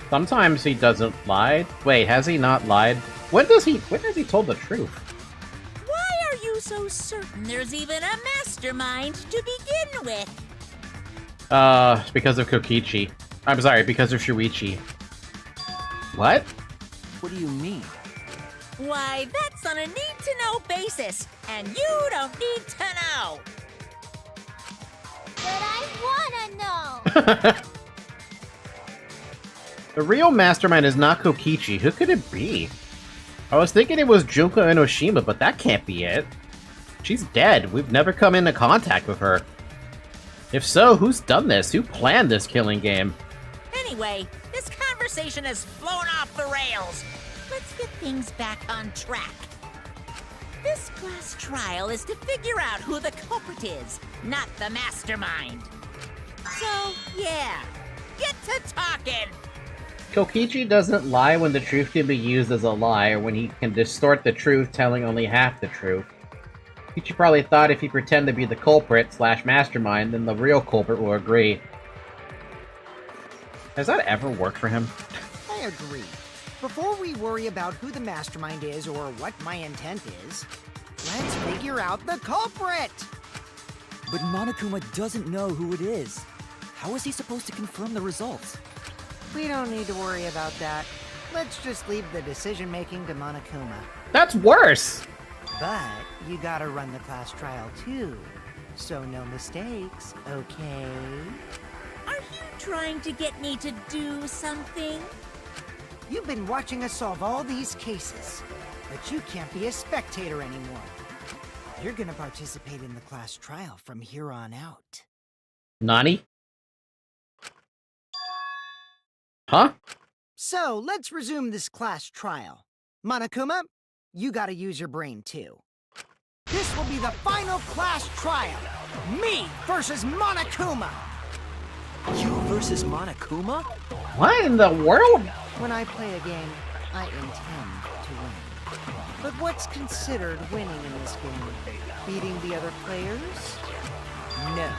Sometimes he doesn't lie. Wait, has he not lied? When has he told the truth? Why are you so certain there's even a mastermind to begin with? Because of Kokichi. I'm sorry, because of Shuichi. What? What do you mean? Why, that's on a need-to-know basis, and you don't need to know. But I wanna know! The real mastermind is not Kokichi. Who could it be? I was thinking it was Junko Enoshima, but that can't be it. She's dead. We've never come into contact with her. If so, who's done this? Who planned this killing game? Anyway, this conversation has flown off the rails. Let's get things back on track. This class trial is to figure out who the culprit is, not the mastermind. So, yeah, get to talking. Kokichi doesn't lie when the truth can be used as a lie, or when he can distort the truth, telling only half the truth. Kokichi probably thought if he pretended to be the culprit / mastermind, then the real culprit will agree. Has that ever worked for him? I agree. Before we worry about who the mastermind is or what my intent is, let's figure out the culprit! But Monokuma doesn't know who it is. How is he supposed to confirm the results? We don't need to worry about that. Let's just leave the decision-making to Monokuma. That's worse! But you gotta run the class trial too, so no mistakes, okay? Are you trying to get me to do something? You've been watching us solve all these cases, but you can't be a spectator anymore. You're gonna participate in the class trial from here on out. Nani? Huh? So, let's resume this class trial. Monokuma, you gotta use your brain too. This will be the final class trial! Me versus Monokuma! You versus Monokuma? What in the world? When I play a game, I intend to win. But what's considered winning in this game? Beating the other players? No.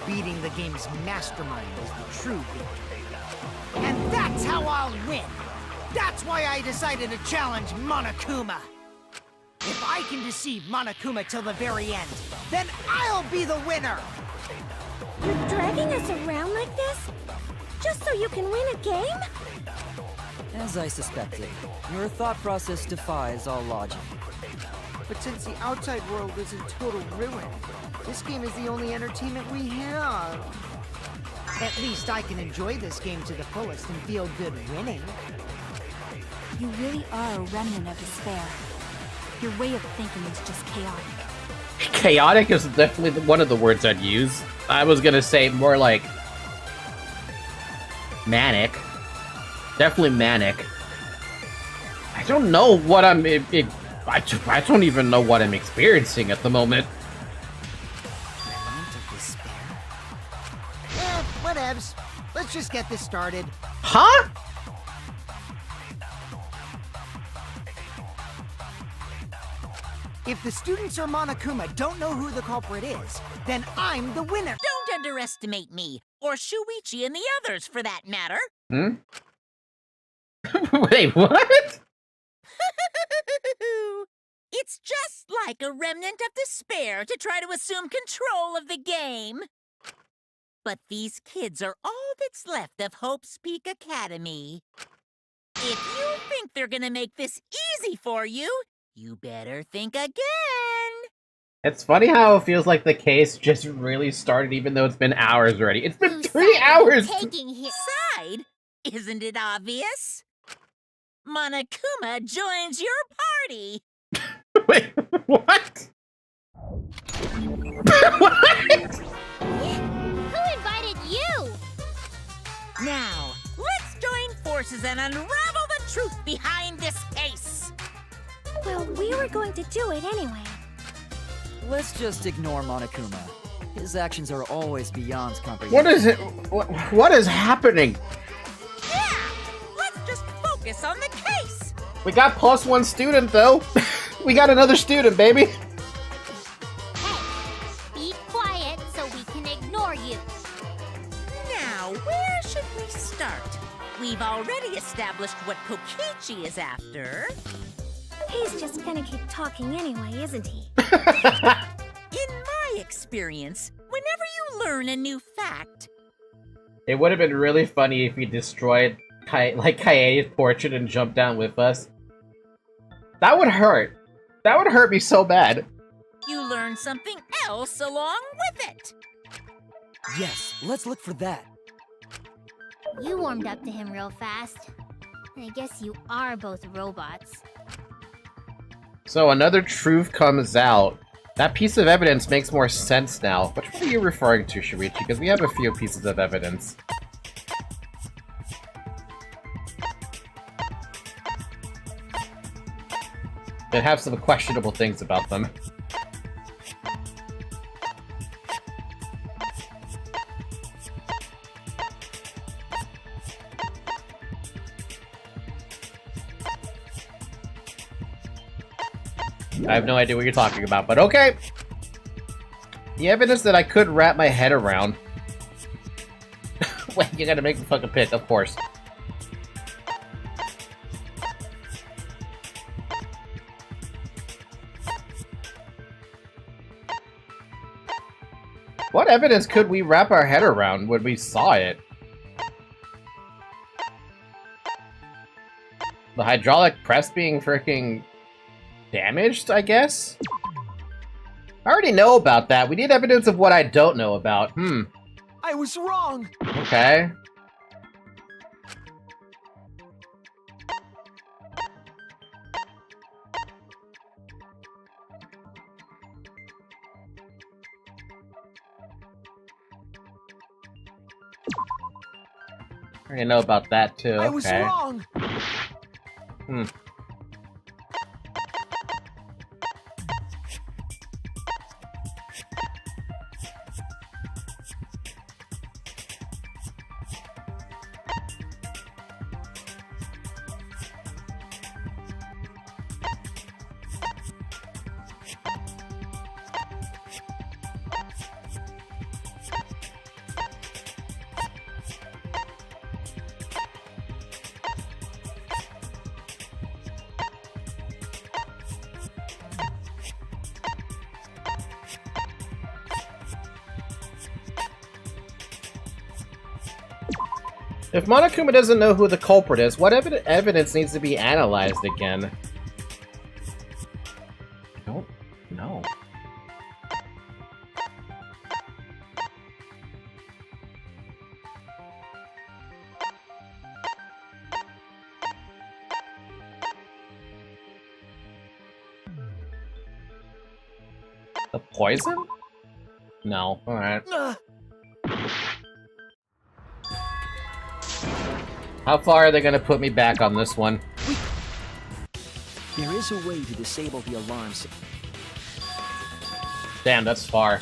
Beating the game's mastermind is the true victory. And that's how I'll win! That's why I decided to challenge Monokuma! If I can deceive Monokuma till the very end, then I'll be the winner! You're dragging us around like this? Just so you can win a game? As I suspected, your thought process defies all logic. But since the outside world is in total ruin, this game is the only entertainment we have. At least I can enjoy this game to the fullest and feel good winning. You really are a remnant of despair. Your way of thinking is just chaotic. Chaotic is definitely one of the words I'd use. I was gonna say more like manic. Definitely manic. I don't know what I'm... I don't even know what I'm experiencing at the moment. Remnant of despair? Whatevs. Let's just get this started. Huh? If the students or Monokuma don't know who the culprit is, then I'm the winner. Don't underestimate me, or Shuichi and the others for that matter. Hmm? Wait, what? It's just like a remnant of despair to try to assume control of the game. But these kids are all that's left of Hope's Peak Academy. If you think they're gonna make this easy for you, you better think again. It's funny how it feels like the case just really started even though it's been hours already. It's been 3 hours! Taking his side? Isn't it obvious? Monokuma joins your party. Wait, what? What? Who invited you? Now, let's join forces and unravel the truth behind this case. Well, we were going to do it anyway. Let's just ignore Monokuma. His actions are always beyond comprehension. What is it? What is happening? Yeah, let's just focus on the case. We got +1 student though. We got another student, baby. Hey, be quiet so we can ignore you. Now, where should we start? We've already established what Kokichi is after. He's just gonna keep talking anyway, isn't he? In my experience, whenever you learn a new fact, It would have been really funny if he destroyed Kaede's portrait and jumped down with us. That would hurt. That would hurt me so bad. you learn something else along with it. Yes, let's look for that. You warmed up to him real fast. I guess you are both robots. So another truth comes out. That piece of evidence makes more sense now. Which one are you referring to, Shuichi? Because we have a few pieces of evidence. That have some questionable things about them. I have no idea what you're talking about, but okay. The evidence that I could wrap my head around. Wait, you gotta make the fucking pick, of course. What evidence could we wrap our head around when we saw it? The hydraulic press being freaking damaged, I guess? I already know about that. We need evidence of what I don't know about. I was wrong! Okay. I already know about that too. I was Okay. wrong! If Monokuma doesn't know who the culprit is, what evidence needs to be analyzed again? I don't know. The poison? No. Alright. How far are they gonna put me back on this one? There is a way to disable the alarms. Damn, that's far.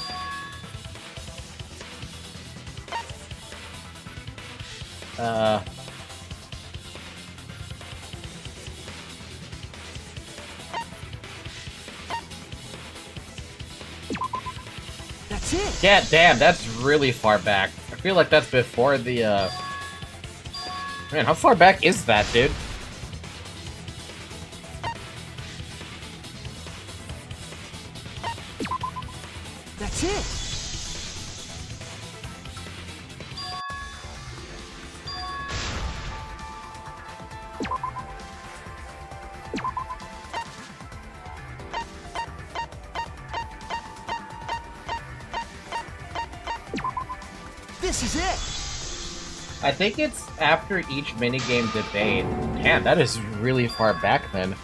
That's it! Yeah, damn, that's really far back. I feel like that's before the, Man, how far back is that, dude? That's it! This is it! I think it's after each minigame debate. Damn, that is really far back then.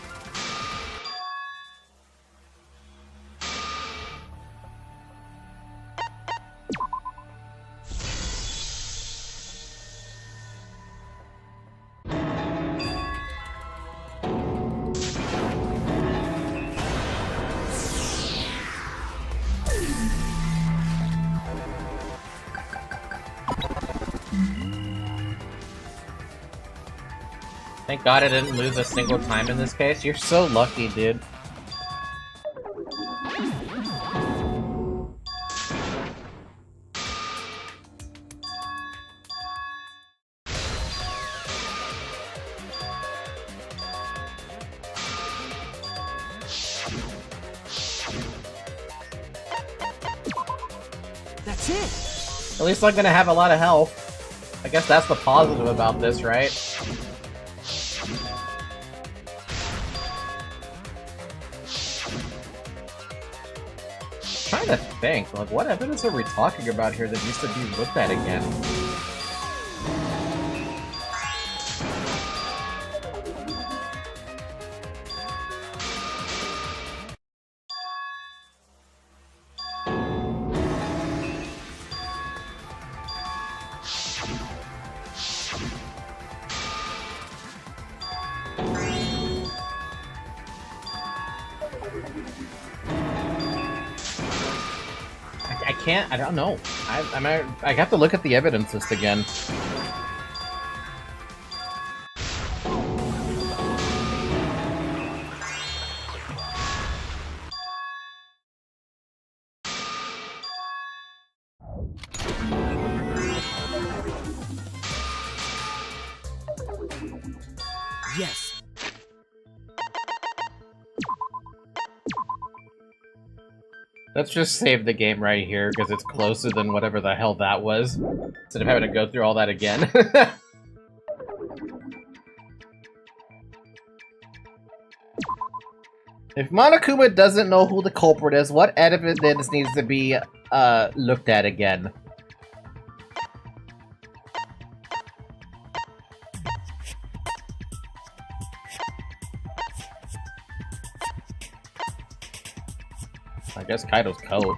Thank God I didn't lose a single time in this case. You're so lucky, dude. That's it! At least I'm gonna have a lot of health. I guess that's the positive about this, right? I'm trying to think, like, what evidence are we talking about here that needs to be looked at again? I don't know. I have to look at the evidence list again. Yes. Let's just save the game right here, because it's closer than whatever the hell that was. Instead of having to go through all that again. If Monokuma doesn't know who the culprit is, what evidence needs to be looked at again? I guess Kaido's coat.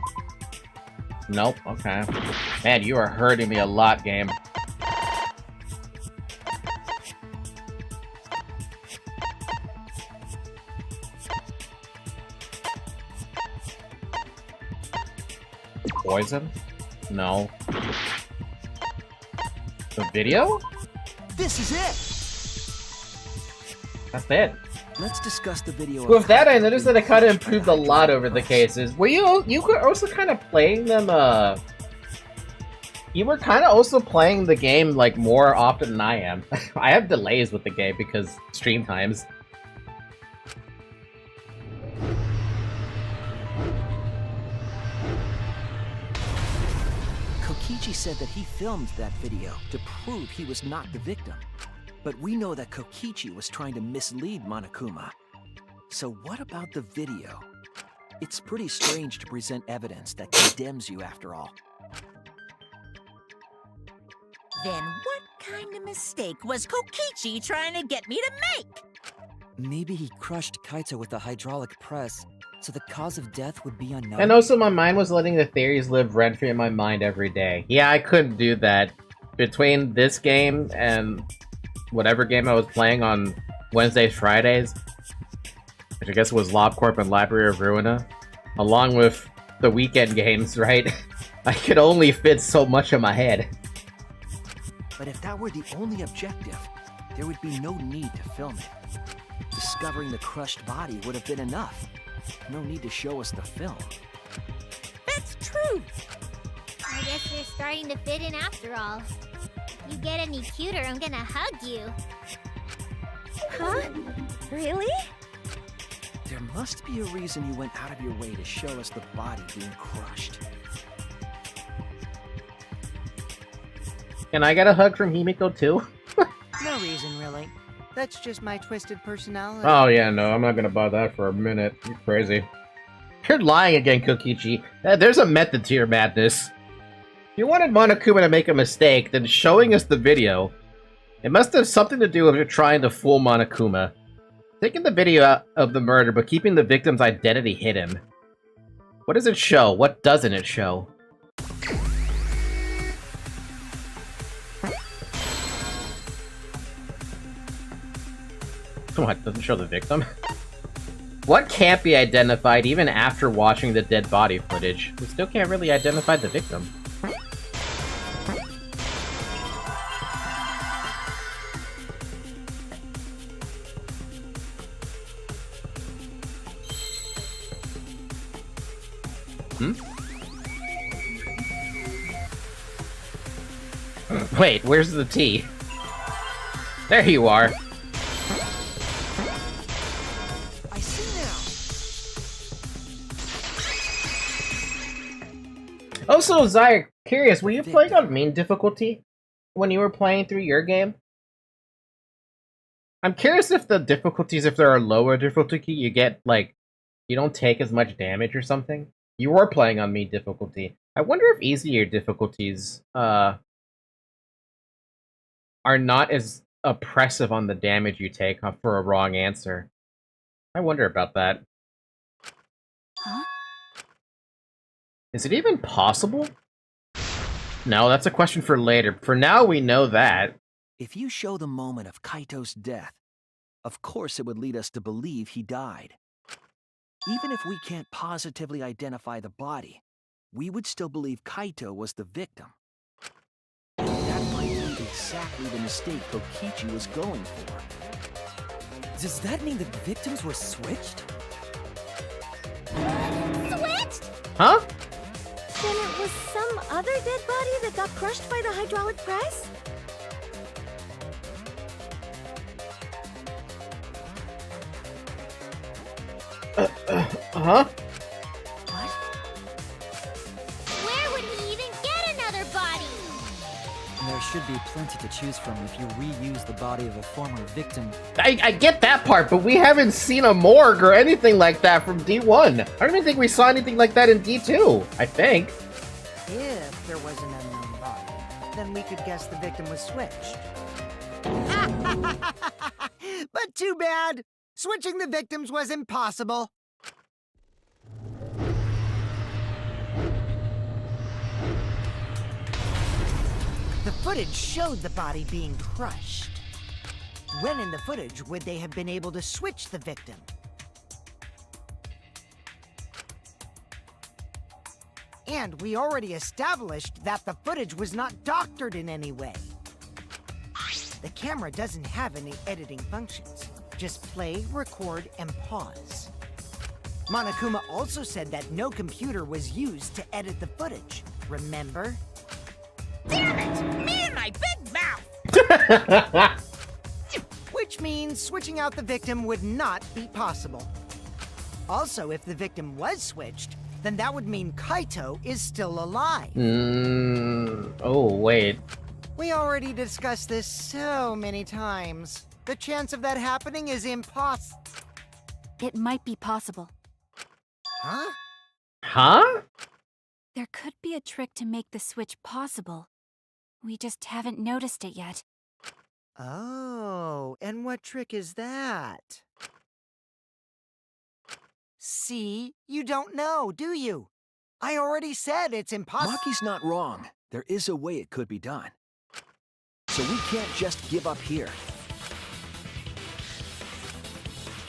Nope, okay. Man, you are hurting me a lot, game. Poison? No. The video? This is it! That's it. Let's discuss the video. With that, I noticed that it kind of improved a lot over the cases. Were you were also kind of playing them, you were kind of also playing the game, like, more often than I am. I have delays with the game because stream times. Kokichi said that he filmed that video to prove he was not the victim. But we know that Kokichi was trying to mislead Monokuma. So what about the video? It's pretty strange to present evidence that condemns you after all. Then what kind of mistake was Kokichi trying to get me to make? Maybe he crushed Kaito with the hydraulic press, so the cause of death would be unknown. And also, my mind was letting the theories live rent-free in my mind every day. Yeah, I couldn't do that. Between this game and whatever game I was playing on Wednesdays, Fridays, which I guess was LobCorp and Library of Ruina, along with the weekend games, right? I could only fit so much in my head. But if that were the only objective, there would be no need to film it. Discovering the crushed body would have been enough. No need to show us the film. That's true. I guess you're starting to fit in after all. You get any cuter, I'm gonna hug you. Huh? Really? There must be a reason you went out of your way to show us the body being crushed. Can I get a hug from Himiko too? No reason, really. That's just my twisted personality. Oh yeah, no, I'm not gonna buy that for a minute. You're crazy. You're lying again, Kokichi. There's a method to your madness. If you wanted Monokuma to make a mistake, then showing us the video, it must have something to do with you trying to fool Monokuma. Taking the video out of the murder, but keeping the victim's identity hidden. What does it show? What doesn't it show? What, doesn't show the victim? What can't be identified even after watching the dead body footage? We still can't really identify the victim. Wait, where's the T? There you are. I see now. Also, Zaya, curious, were you playing on main difficulty when you were playing through your game? I'm curious if the difficulties, if there are lower difficulty, you get, like, you don't take as much damage or something. You were playing on main difficulty. I wonder if easier difficulties, are not as oppressive on the damage you take for a wrong answer. I wonder about that. Huh? Is it even possible? No, that's a question for later. For now, we know that. If you show the moment of Kaito's death, of course it would lead us to believe he died. Even if we can't positively identify the body, we would still believe Kaito was the victim. And that might be exactly the mistake Kokichi was going for. Does that mean the victims were switched? Switched? Huh? Then it was some other dead body that got crushed by the hydraulic press? Huh? What? Where would he even get another body? There should be plenty to choose from if you reuse the body of a former victim. I get that part, but we haven't seen a morgue or anything like that from D1. I don't even think we saw anything like that in D2, I think. If there was an unknown body, then we could guess the victim was switched. But too bad! Switching the victims was impossible. The footage showed the body being crushed. When in the footage would they have been able to switch the victim? And we already established that the footage was not doctored in any way. The camera doesn't have any editing functions. Just play, record, and pause. Monokuma also said that no computer was used to edit the footage. Remember? Damn it! Me and my big mouth! Which means switching out the victim would not be possible. Also, if the victim was switched, then that would mean Kaito is still alive. Oh, wait. We already discussed this so many times. The chance of that happening is impossible. It might be possible. Huh? Huh? There could be a trick to make the switch possible. We just haven't noticed it yet. Oh, and what trick is that? See? You don't know, do you? I already said it's impossible. Maki's not wrong. There is a way it could be done. So we can't just give up here.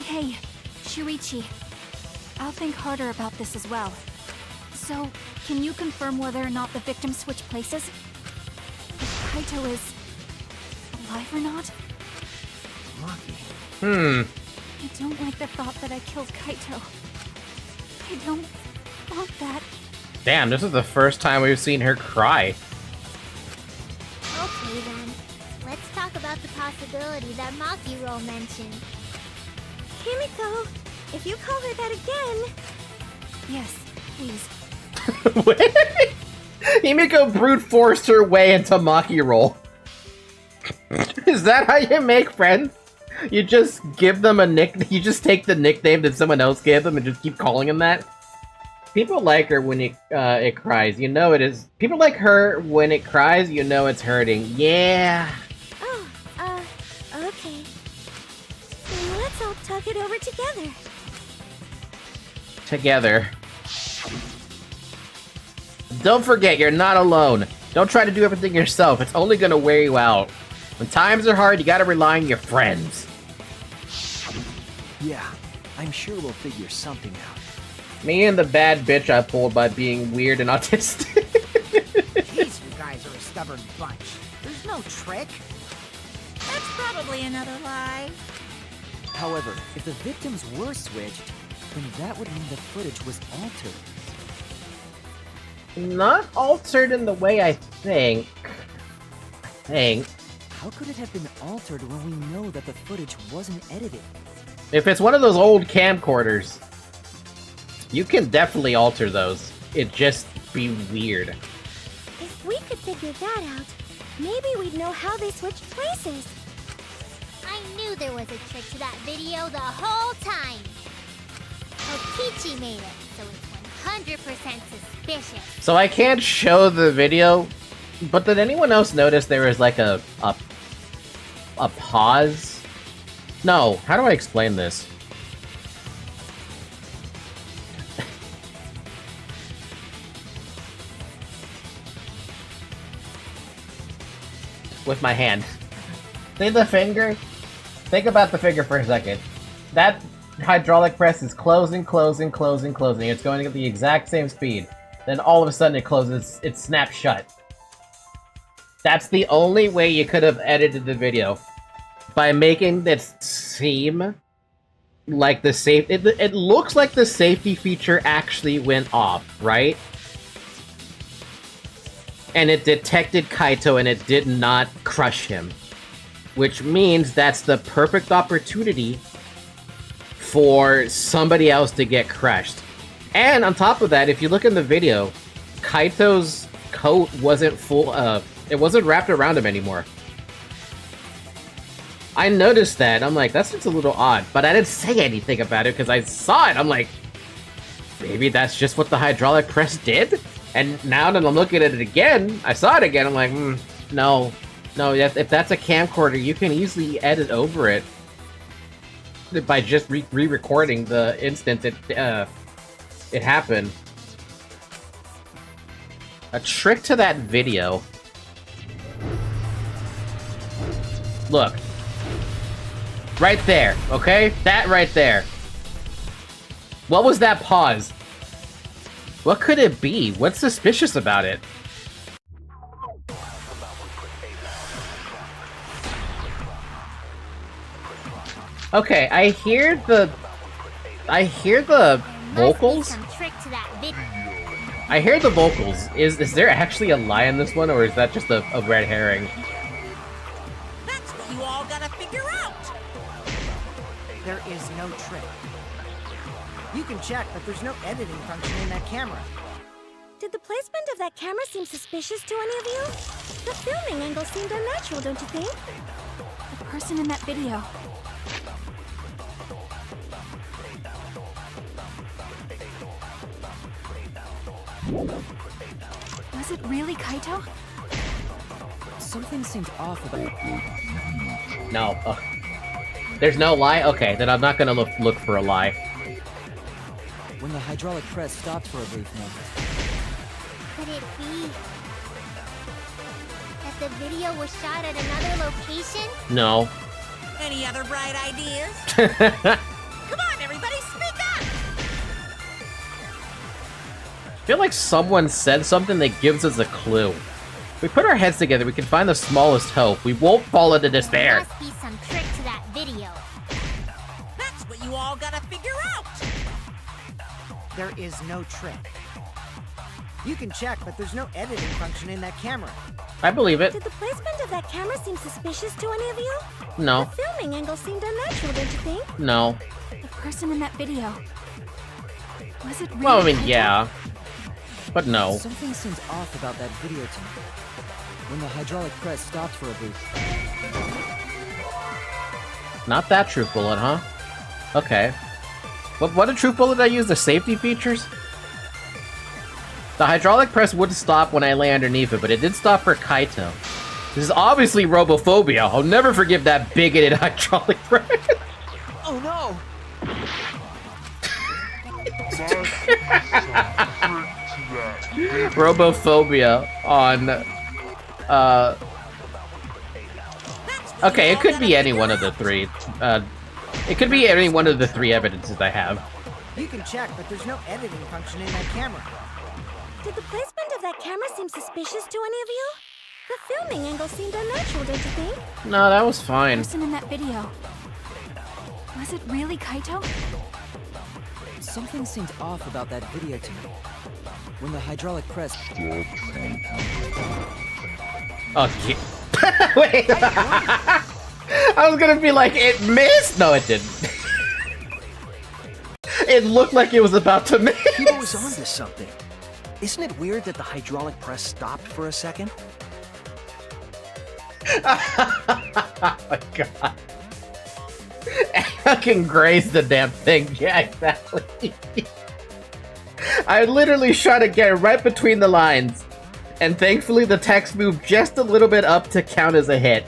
Hey, Shuichi. I'll think harder about this as well. So, can you confirm whether or not the victims switch places? If Kaito is alive or not? Maki. I don't like the thought that I killed Kaito. I don't want that. Damn, this is the first time we've seen her cry. Okay then. Let's talk about the possibility that Maki-Roll mentioned. Kimiko, if you call her that again... Yes, please. Himiko brute forced her way into Maki roll. Is that how you make friends? You just give them a nick. You just take the nickname that someone else gave them and just keep calling them that. People like her when it cries. You know it is. People like her when it cries. You know it's hurting. Yeah. Oh, okay. Then let's all talk it over together. Together. Don't forget, you're not alone. Don't try to do everything yourself. It's only gonna wear you out. When times are hard, you gotta rely on your friends. Yeah, I'm sure we'll figure something out. Me and the bad bitch I pulled by being weird and autistic. These you guys are a stubborn bunch. There's no trick. That's probably another lie. However, if the victims were switched, then that would mean the footage was altered. Not altered in the way I think. How could it have been altered when we know that the footage wasn't edited? If it's one of those old camcorders, you can definitely alter those. It'd just be weird. If we could figure that out, maybe we'd know how they switched places. I knew there was a trick to that video the whole time. Kokichi made it, so it's 100% suspicious. So I can't show the video, but did anyone else notice there was like a pause? No, how do I explain this? With my hand. See the finger? Think about the finger for a second. That hydraulic press is closing. It's going at the exact same speed. Then all of a sudden it closes, it snaps shut. That's the only way you could have edited the video. By making this seem like the it looks like the safety feature actually went off, right? And it detected Kaito and it did not crush him. Which means that's the perfect opportunity for somebody else to get crushed. And on top of that, if you look in the video, Kaito's coat wasn't full, it wasn't wrapped around him anymore. I noticed that, I'm like, that's just a little odd, but I didn't say anything about it because I saw it, I'm like, maybe that's just what the hydraulic press did? And now that I'm looking at it again, I saw it again, I'm like, no, if that's a camcorder, you can easily edit over it by just re-recording the instant it happened. A trick to that video. Look. Right there, okay? That right there. What was that pause? What could it be? What's suspicious about it? Okay, I hear the vocals. I hear the vocals. Is there actually a lie in this one, or is that just a red herring? That's what you all gotta figure out. There is no trick. You can check, but there's no editing function in that camera. Did the placement of that camera seem suspicious to any of you? The filming angle seemed unnatural, don't you think? The person in that video. Was it really Kaito? Something seemed off about it. No. There's no lie? Okay, then I'm not gonna look for a lie. When the hydraulic press stopped for a brief moment. Could it be that the video was shot at another location? No. Any other bright ideas? Come on, everybody, speak up! I feel like someone said something that gives us a clue. If we put our heads together, we can find the smallest hope. We won't fall into despair. There must be some trick to that video. That's what you all gotta figure out. There is no trick. You can check, but there's no editing function in that camera. I believe it. Did the placement of that camera seem suspicious to any of you? No. The filming angle seemed unnatural, don't you think? No. The person in that video. Was it really Well, I mean, Kaito? yeah. But no. Something seemed off about that video to me. When the hydraulic press stopped for a brief. Not that truth bullet, huh? Okay. What did truth bullet I use? The safety features? The hydraulic press would stop when I lay underneath it, but it did stop for Kaito. This is obviously robophobia. I'll never forgive that bigoted hydraulic press. Oh no! Robophobia on okay, it could be any one of the three. It could be any one of the three evidences I have. You can check, but there's no editing function in that camera. Did the placement of that camera seem suspicious to any of you? The filming angle seemed unnatural, don't you think? No, that was The fine. person in that video. Was it really Kaito? Something seemed off about that video to me. When the hydraulic press. Oh, yeah. Wait. I was gonna be like, it missed? No, it didn't. It looked like it was about to miss. Kibo was onto something. Isn't it weird that the hydraulic press stopped for a second? Oh my god. I can graze the damn thing. Yeah, exactly. I literally shot again right between the lines. And thankfully the text moved just a little bit up to count as a hit.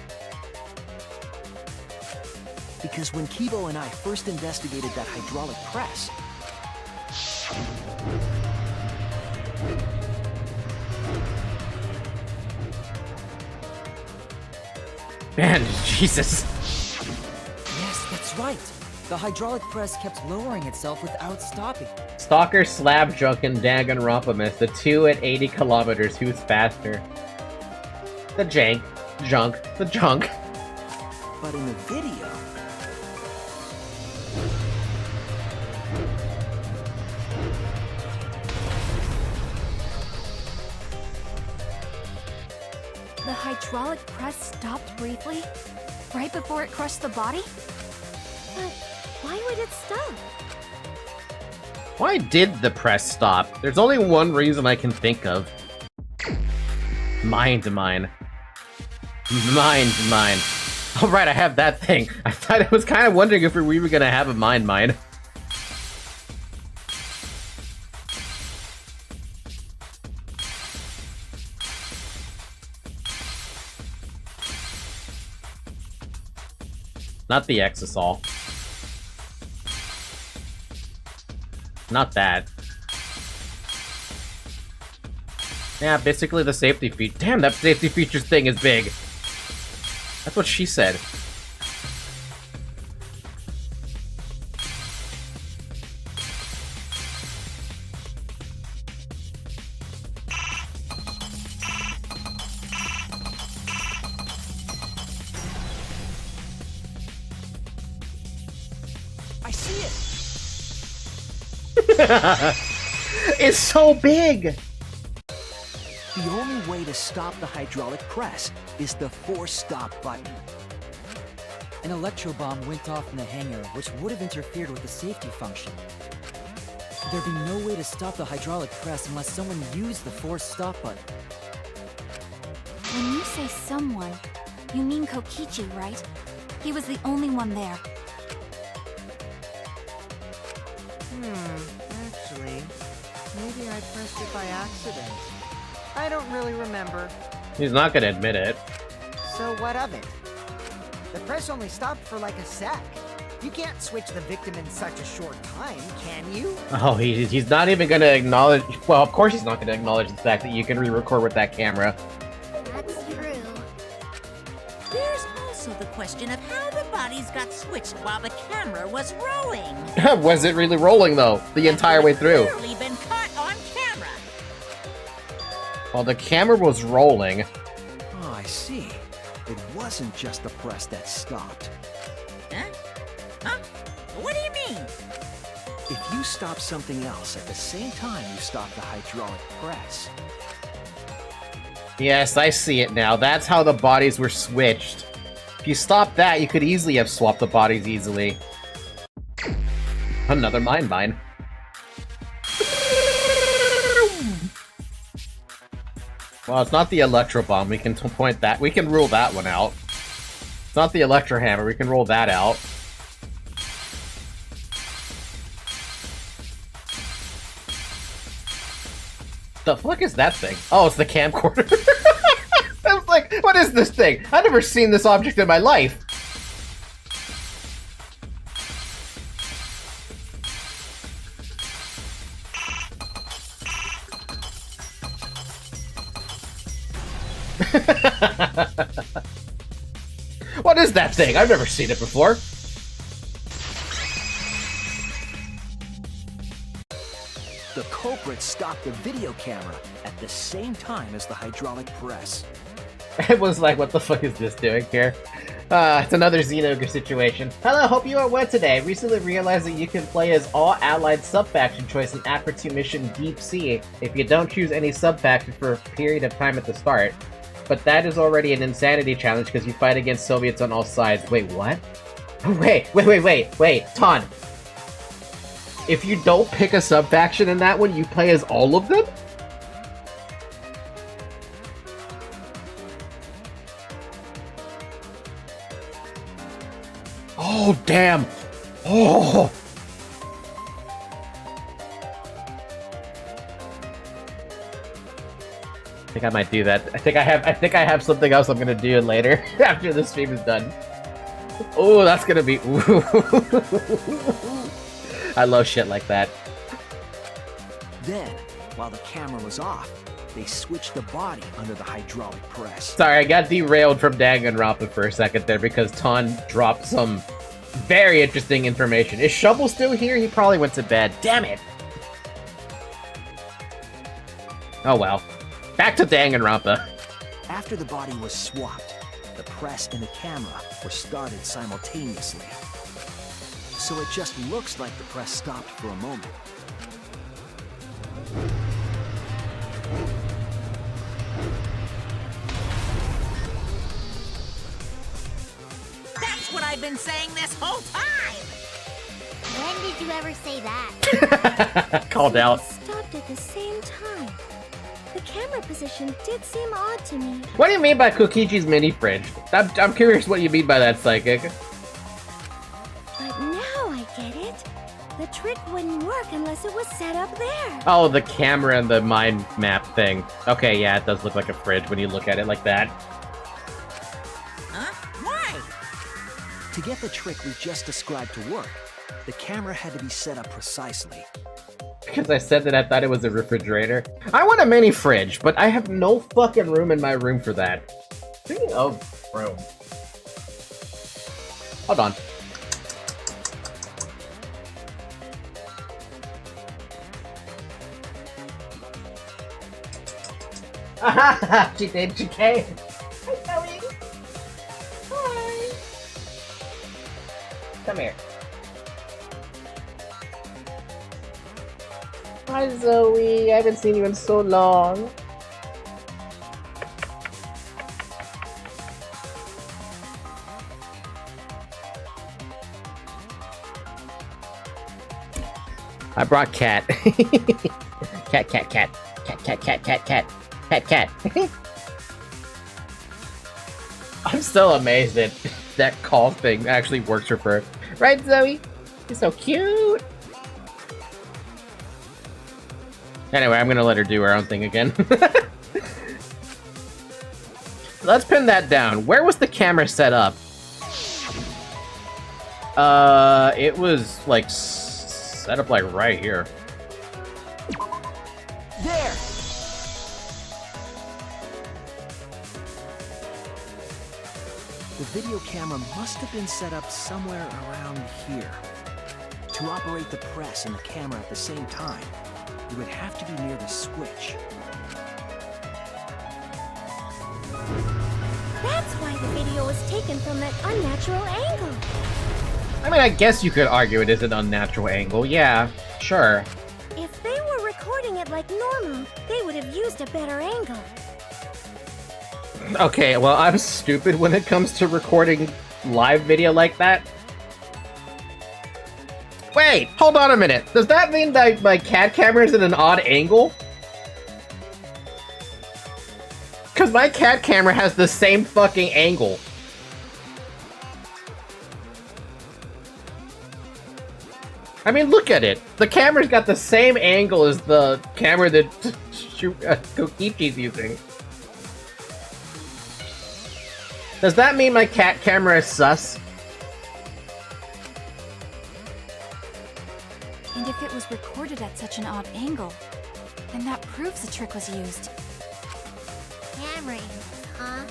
Because when Kibo and I first investigated that hydraulic press, Man, Jesus. Yes, that's right. The hydraulic press kept lowering itself without stopping. Stalker, Slab Junk, and Danganronpa missed the 2 at 80 kilometers. Who's faster? The jank. Junk. The junk. but in the video, The hydraulic press stopped briefly, right before it crushed the body? But why did it stop? Why did the press stop? There's only one reason I can think of. Mind mine. Mind mine. Alright, I have that thing. I was kind of wondering if we were gonna have a mind mine. Not the Exisol. Not that. Yeah, basically the safety feature. Damn, that safety features thing is big. That's what she said. I see it! It's so big! The only way to stop the hydraulic press is the force stop button. An electro bomb went off in the hangar, which would have interfered with the safety function. There'd be no way to stop the hydraulic press unless someone used the force stop button. When you say someone, you mean Kokichi, right? He was the only one there. Actually, maybe I pressed it by accident. I don't really remember. He's not gonna admit it. So what of it? The press only stopped for like a sec. You can't switch the victim in such a short time, can you? Oh, he's not even gonna acknowledge. Well, of course he's not gonna acknowledge the fact that you can re-record with that camera. That's true. There's also the question of how the bodies got switched while the camera was rolling. Was it really rolling though, the entire way through? Clearly been caught on camera. While the camera was rolling. Oh, I see. It wasn't just the press that stopped. Huh? Huh? What do you mean? If you stop something else at the same time you stop the hydraulic press. Yes, I see it now. That's how the bodies were switched. If you stopped that, you could easily have swapped the bodies easily. Another mind mine. Well, it's not the electro bomb. We can point that. We can rule that one out. It's not the electro hammer. We can rule that out. The fuck is that thing? Oh, it's the camcorder. I was like, what is this thing? I've never seen this object in my life. What is that thing? I've never seen it before. The culprit stopped the video camera at the same time as the hydraulic press. It was like, what the fuck is this doing here? It's another Xenogre situation. Hello, hope you are well today. Recently realized that you can play as all allied sub-faction choice in Aqua 2 Mission Deep Sea if you don't choose any sub-faction for a period of time at the start. But that is already an insanity challenge because you fight against Soviets on all sides. Wait, what? Wait, Ton. If you don't pick a sub-faction in that one, you play as all of them? Oh, damn! Oh! I think I might do that. I think I have something else I'm gonna do later after the stream is done. Oh, that's gonna be. I love shit like that. Then, while the camera was off, they switched the body under the hydraulic press. Sorry, I got derailed from Danganronpa for a second there because Ton dropped some very interesting information. Is Shovel still here? He probably went to bed. Damn it! Oh well. Back to Danganronpa. After the body was swapped, the press and the camera were started simultaneously. So it just looks like the press stopped for a moment. That's what I've been saying this whole time! did you ever say that? Called out. Stopped at the same time. The camera position did seem odd to me. What do you mean by Kokichi's mini fridge? I'm curious what you mean by that, Psychic. But now I get it. The trick wouldn't work unless it was set up there. Oh, the camera and the mind map thing. Okay, yeah, it does look like a fridge when you look at it like that. Huh? Why? To get the trick we just described to work, the camera had to be set up precisely. Because I said that I thought it was a refrigerator. I want a mini fridge, but I have no fucking room in my room for that. Speaking of room. Hold on. Ahaha! She did, she came! Hi, Zoe! Hi! Come here. Hi, Zoe. I haven't seen you in so long. I brought cat. Cat, cat, cat. Cat, cat, cat, cat, cat. Cat, cat. I'm still amazed that that call thing actually works for her. Right, Zoe? You're so cute. Anyway, I'm gonna let her do her own thing again. Let's pin that down. Where was the camera set up? It was like set up like right here. There! The video camera must have been set up somewhere around here. To operate the press and the camera at the same time, it would have to be near the switch. That's why the video was taken from that unnatural angle. I mean, I guess you could argue it is an unnatural angle. Yeah, sure. If they were recording it like normal, they would have used a better angle. Okay, well, I'm stupid when it comes to recording live video like that. Wait, hold on a minute. Does that mean that my cat camera is at an odd angle? Because my cat camera has the same fucking angle. I mean, look at it. The camera's got the same angle as the camera that Kokichi's using. Does that mean my cat camera is sus? And if it was recorded at such an odd angle, then that proves the trick was used. Camera angles, huh?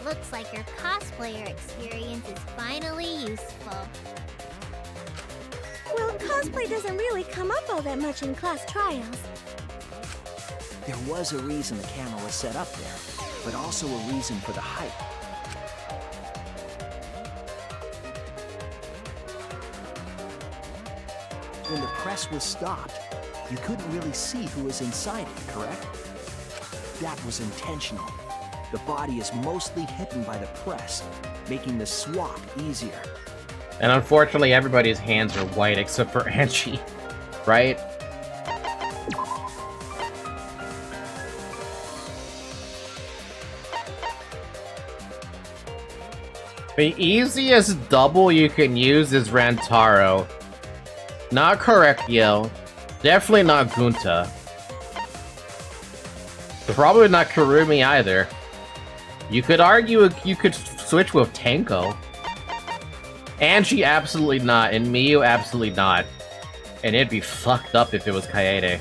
Looks like your cosplayer experience is finally useful. Well, cosplay doesn't really come up all that much in class trials. There was a reason the camera was set up there, but also a reason for the height. When the press was stopped, you couldn't really see who was inside it, correct? That was intentional. The body is mostly hidden by the press, making the swap easier. And unfortunately, everybody's hands are white except for Angie, right? The easiest double you can use is Rantaro. Not correct, Yo. Definitely not Gunta. Probably not Kurumi either. You could argue you could switch with Tenko. Angie absolutely not, and Miyu absolutely not. And it'd be fucked up if it was Kaede.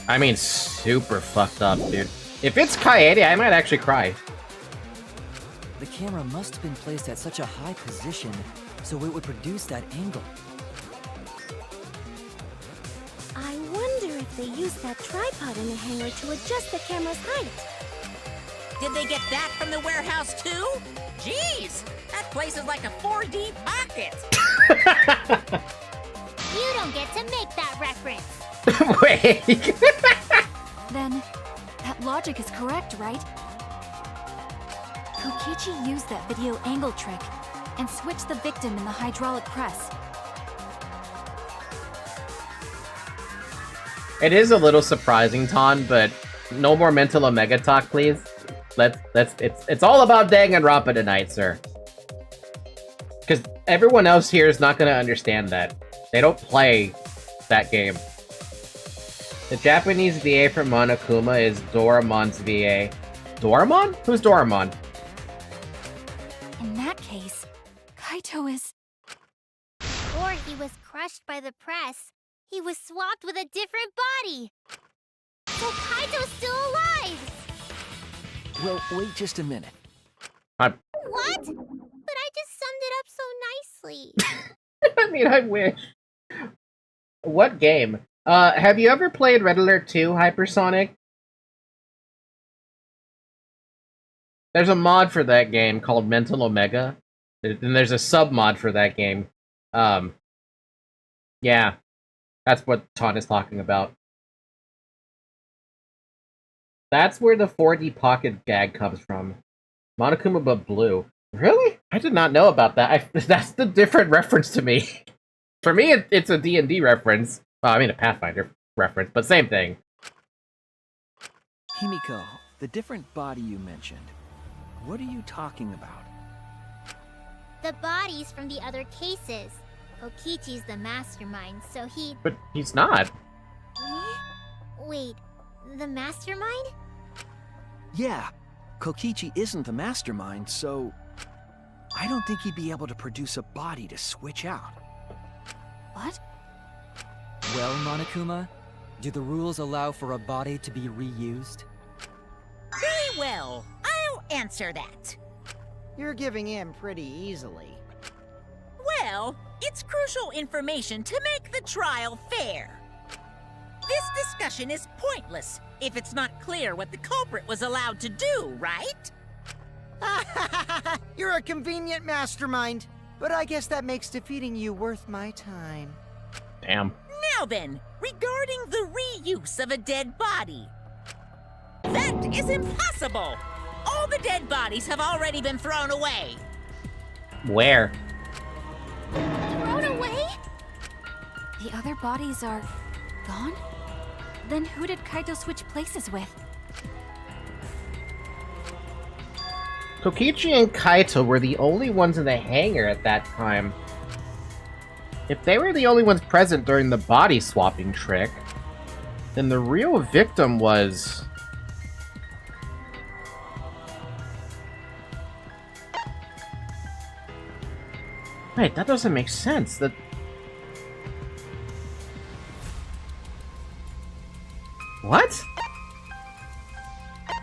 I mean, super fucked up, dude. If it's Kaede, I might actually cry. The camera must have been placed at such a high position, so it would produce that angle. I wonder if they used that tripod in the hangar to adjust the camera's height. Did they get that from the warehouse too? Jeez, that place is like a 4D pocket. You don't get to make that reference. Wait. Then, that logic is correct, right? Kokichi used that video angle trick and switched the victim in the hydraulic press. It is a little surprising, Ton, but no more mental Omega talk, please. It's all about Danganronpa tonight, sir. Because everyone else here is not going to understand that. They don't play that game. The Japanese VA for Monokuma is Doraemon's VA. Doraemon? Who's Doraemon? In that case, Kaito is... Or he was crushed by the press. He was swapped with a different body. So Kaito's still alive! Well, wait just a minute. What? But I just summed it up so nicely. I mean, I wish. What game? Have you ever played Red Alert 2, Hypersonic? There's a mod for that game called Mental Omega. And there's a sub-mod for that game. Yeah. That's what Ton is talking about. That's where the 4D Pocket gag comes from. Monokuma but blue. Really? I did not know about that. That's the different reference to me. For me, it's a D&D reference. Well, I mean a Pathfinder reference, but same thing. Himiko, the different body you mentioned, what are you talking about? The bodies from the other cases. Kokichi's the mastermind, so he... But he's not. Wait, the mastermind? Yeah, Kokichi isn't the mastermind, so... I don't think he'd be able to produce a body to switch out. What? Well, Monokuma, do the rules allow for a body to be reused? Very well. I'll answer that. You're giving in pretty easily. Well, it's crucial information to make the trial fair. This discussion is pointless if it's not clear what the culprit was allowed to do, right? You're a convenient mastermind, but I guess that makes defeating you worth my time. Damn. Now then, regarding the reuse of a dead body. That is impossible! All the dead bodies have already been thrown away. Where? Thrown away? The other bodies are... gone? Then who did Kaito switch places with? Kokichi and Kaito were the only ones in the hangar at that time. If they were the only ones present during the body swapping trick, then the real victim was... Wait, that doesn't make sense. That... What?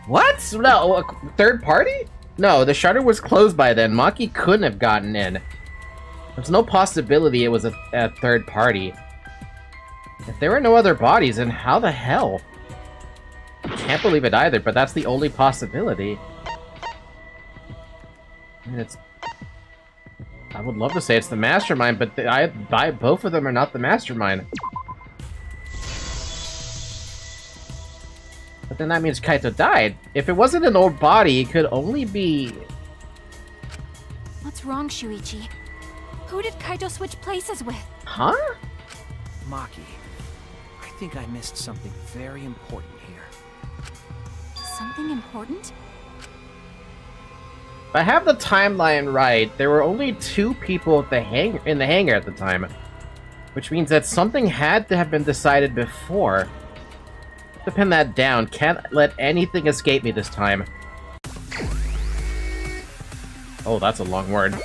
What? No, a third party? No, the shutter was closed by then. Maki couldn't have gotten in. There's no possibility it was a third party. If there were no other bodies, then how the hell? I can't believe it either, but that's the only possibility. I mean, it's... I would love to say it's the mastermind, but both of them are not the mastermind. But then that means Kaito died. If it wasn't an old body, it could only be... What's wrong, Shuichi? Who did Kaito switch places with? Huh? Maki, I think I missed something very important here. Something important? If I have the timeline right, there were only 2 people at the in the hangar at the time. Which means that something had to have been decided before. To pin that down, can't let anything escape me this time. Oh, that's a long word.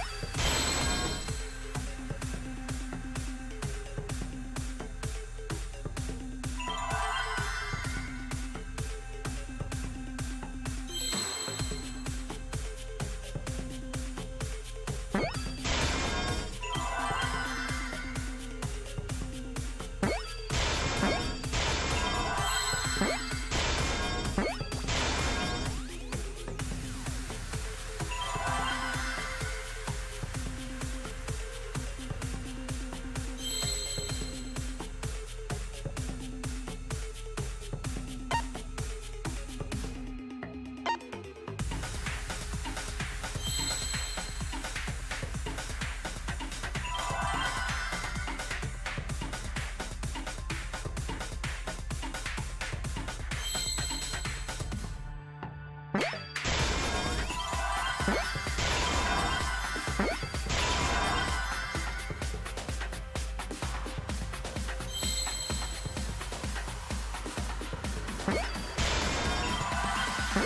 I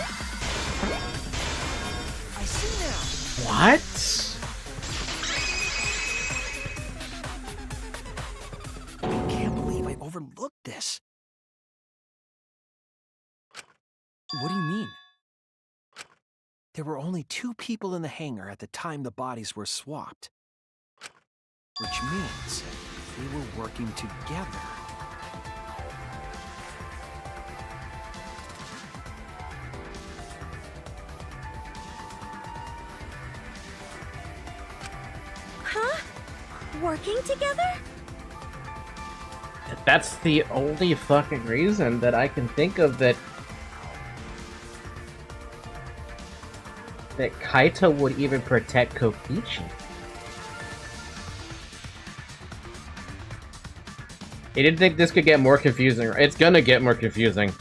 see now. What? I can't believe I overlooked this. What do you mean? There were only 2 people in the hangar at the time the bodies were swapped. Which means they were working together. Huh? Working together? That's the only fucking reason that I can think of that Kaito would even protect Kokichi. He didn't think this could get more confusing. It's gonna get more confusing.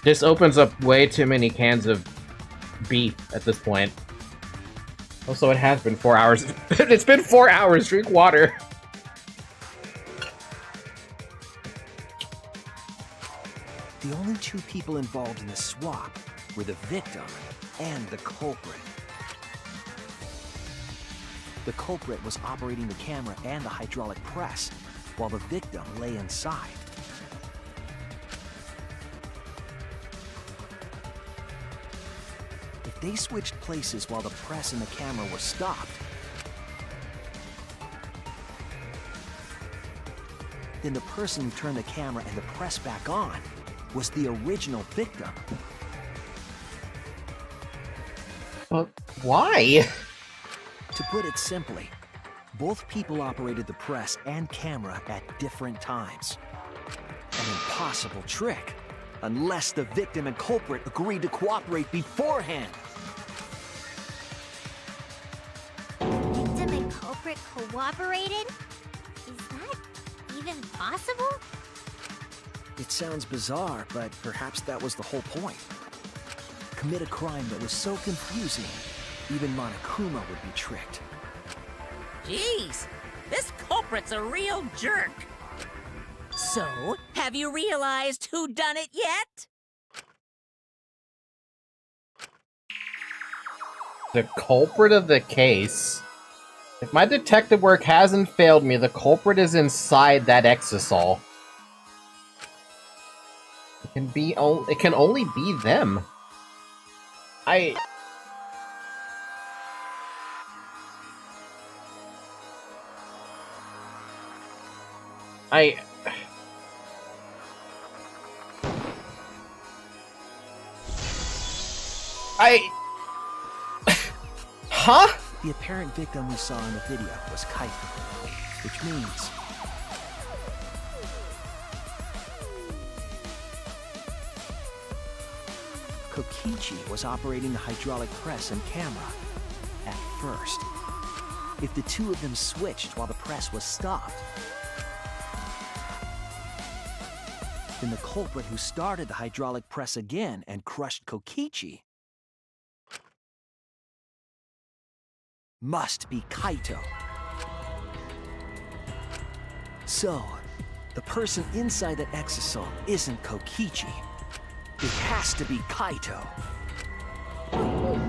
This opens up way too many cans of beef at this point. Also, it has been 4 hours. It's been 4 hours. Drink water. The only 2 people involved in the swap were the victim and the culprit. The culprit was operating the camera and the hydraulic press, while the victim lay inside. If they switched places while the press and the camera were stopped, then the person who turned the camera and the press back on was the original victim. But why? To put it simply, both people operated the press and camera at different times. An impossible trick, unless the victim and culprit agreed to cooperate beforehand. Victim and culprit cooperated? Is that even possible? It sounds bizarre, but perhaps that was the whole point. Commit a crime that was so confusing, even Monokuma would be tricked. Jeez, this culprit's a real jerk. So, have you realized who done it yet? The culprit of the case. If my detective work hasn't failed me, the culprit is inside that exisal. It can only be them. Huh? The apparent victim we saw in the video was Kaito, which means Kokichi was operating the hydraulic press and camera at first. If the 2 of them switched while the press was stopped, then the culprit who started the hydraulic press again and crushed Kokichi must be Kaito. So, the person inside that exisal isn't Kokichi. It has to be Kaito.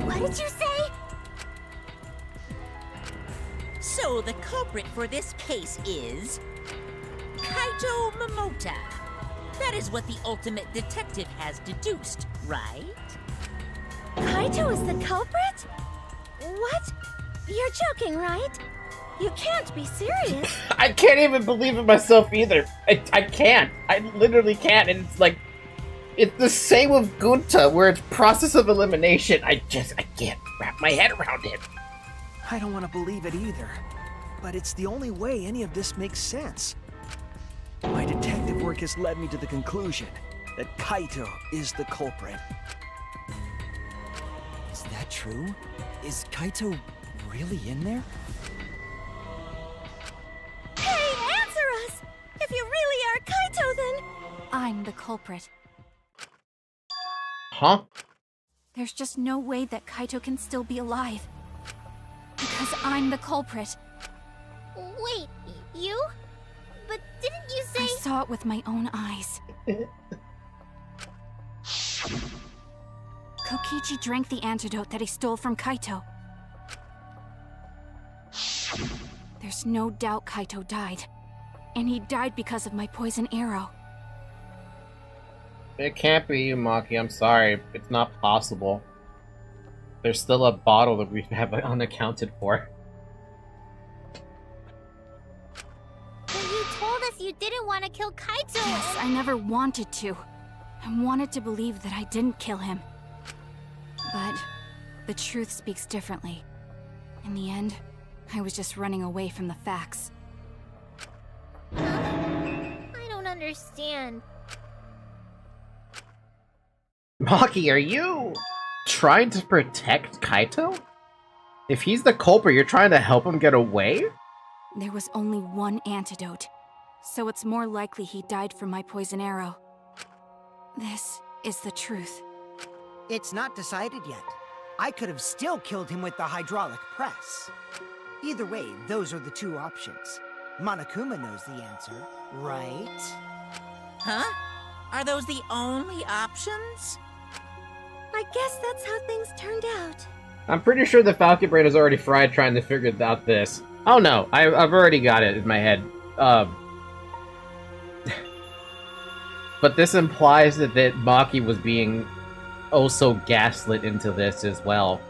What did you say? So the culprit for this case is Kaito Momota. That is what the ultimate detective has deduced, right? Kaito is the culprit? What? You're joking, right? You can't be serious. I can't even believe it myself either. I can't. I literally can't. And it's like, it's the same with Gunta, where it's process of elimination. I can't wrap my head around it. I don't want to believe it either, but it's the only way any of this makes sense. My detective work has led me to the conclusion that Kaito is the culprit. Is that true? Is Kaito really in there? Hey, answer us! If you really are Kaito, then... I'm the culprit. Huh? There's just no way that Kaito can still be alive. Because I'm the culprit. Wait, you? But didn't you say... I saw it with my own eyes. Kokichi drank the antidote that he stole from Kaito. There's no doubt Kaito died. And he died because of my poison arrow. It can't be you, Maki. I'm sorry. It's not possible. There's still a bottle that we have unaccounted for. But you told us you didn't want to kill Kaito. Yes, I never wanted to. I wanted to believe that I didn't kill him. But the truth speaks differently. In the end, I was just running away from the facts. I don't understand. Maki, are you trying to protect Kaito? If he's the culprit, you're trying to help him get away? There was only one antidote, so it's more likely he died from my poison arrow. This is the truth. It's not decided yet. I could have still killed him with the hydraulic press. Either way, those are the two options. Monokuma knows the answer, right? Huh? Are those the only options? I guess that's how things turned out. I'm pretty sure the Falcon Brain is already fried trying to figure out this. Oh no, I've already got it in my head. But this implies that Maki was being also gaslit into this as well.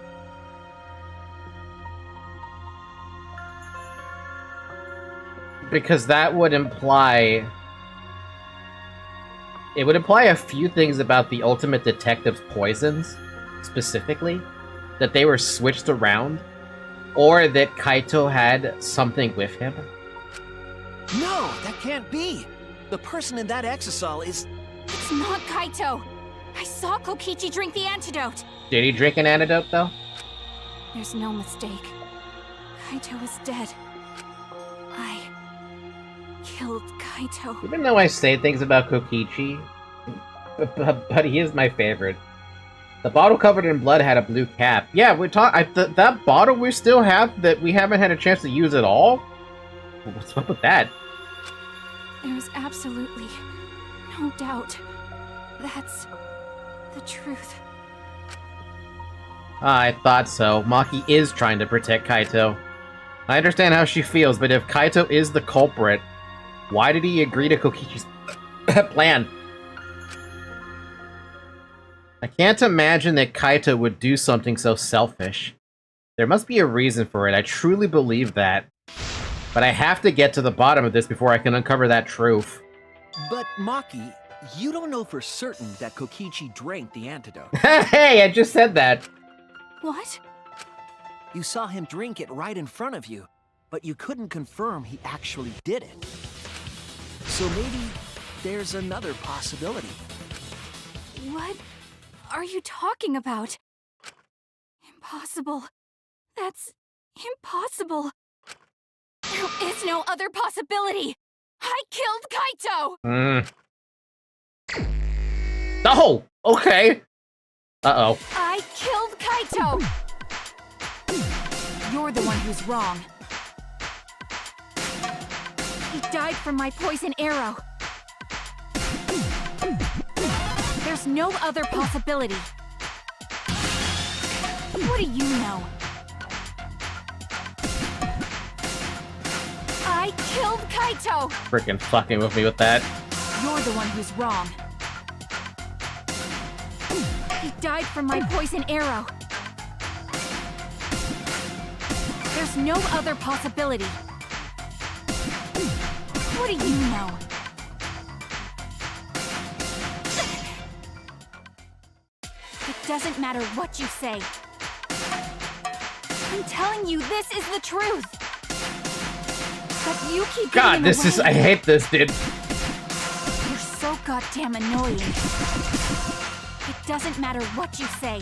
Because that would imply... It would imply a few things about the Ultimate Detective's poisons, specifically. That they were switched around. Or that Kaito had something with him. No, that can't be. The person in that exisal is... It's not Kaito! I saw Kokichi drink the antidote! Did he drink an antidote, though? There's no mistake. Kaito is dead. I killed Kaito. Even though I say things about Kokichi, but he is my favorite. The bottle covered in blood had a blue cap. Yeah, that bottle we still have that we haven't had a chance to use at all? What's up with that? There's absolutely no doubt. That's the truth. I thought so. Maki is trying to protect Kaito. I understand how she feels, but if Kaito is the culprit, why did he agree to Kokichi's plan? I can't imagine that Kaito would do something so selfish. There must be a reason for it, I truly believe that. But I have to get to the bottom of this before I can uncover that truth. But Maki, you don't know for certain that Kokichi drank the antidote. Hey, I just said that! What? You saw him drink it right in front of you, but you couldn't confirm he actually did it. So maybe there's another possibility. What are you talking about? Impossible. That's impossible. There is no other possibility. I killed Kaito! Oh, okay. Uh-oh. I killed Kaito! You're the one who's wrong. He died from my poison arrow. There's no other possibility. What do you know? I killed Kaito! Freaking fucking with me with that. You're the one who's wrong. He died from my poison arrow. There's no other possibility. What do you know? It doesn't matter what you say. I'm telling you, this is the truth. But you keep God, this is... I hate this, dude. You're so goddamn annoying. It doesn't matter what you say.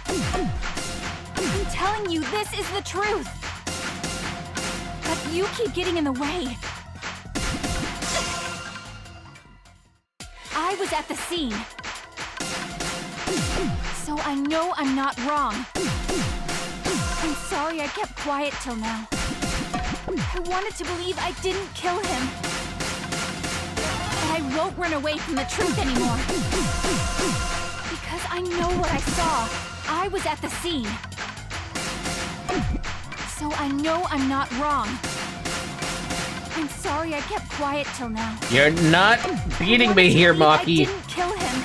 I'm telling you, this is the truth. But you keep getting in the way. I was at the scene. So I know I'm not wrong. I'm sorry I kept quiet till now. I wanted to believe I didn't kill him. But I won't run away from the truth anymore. I know what I saw. I was at the scene. So I know I'm not wrong. I'm sorry I kept quiet till now. You're not beating me here, Maki. I didn't kill him.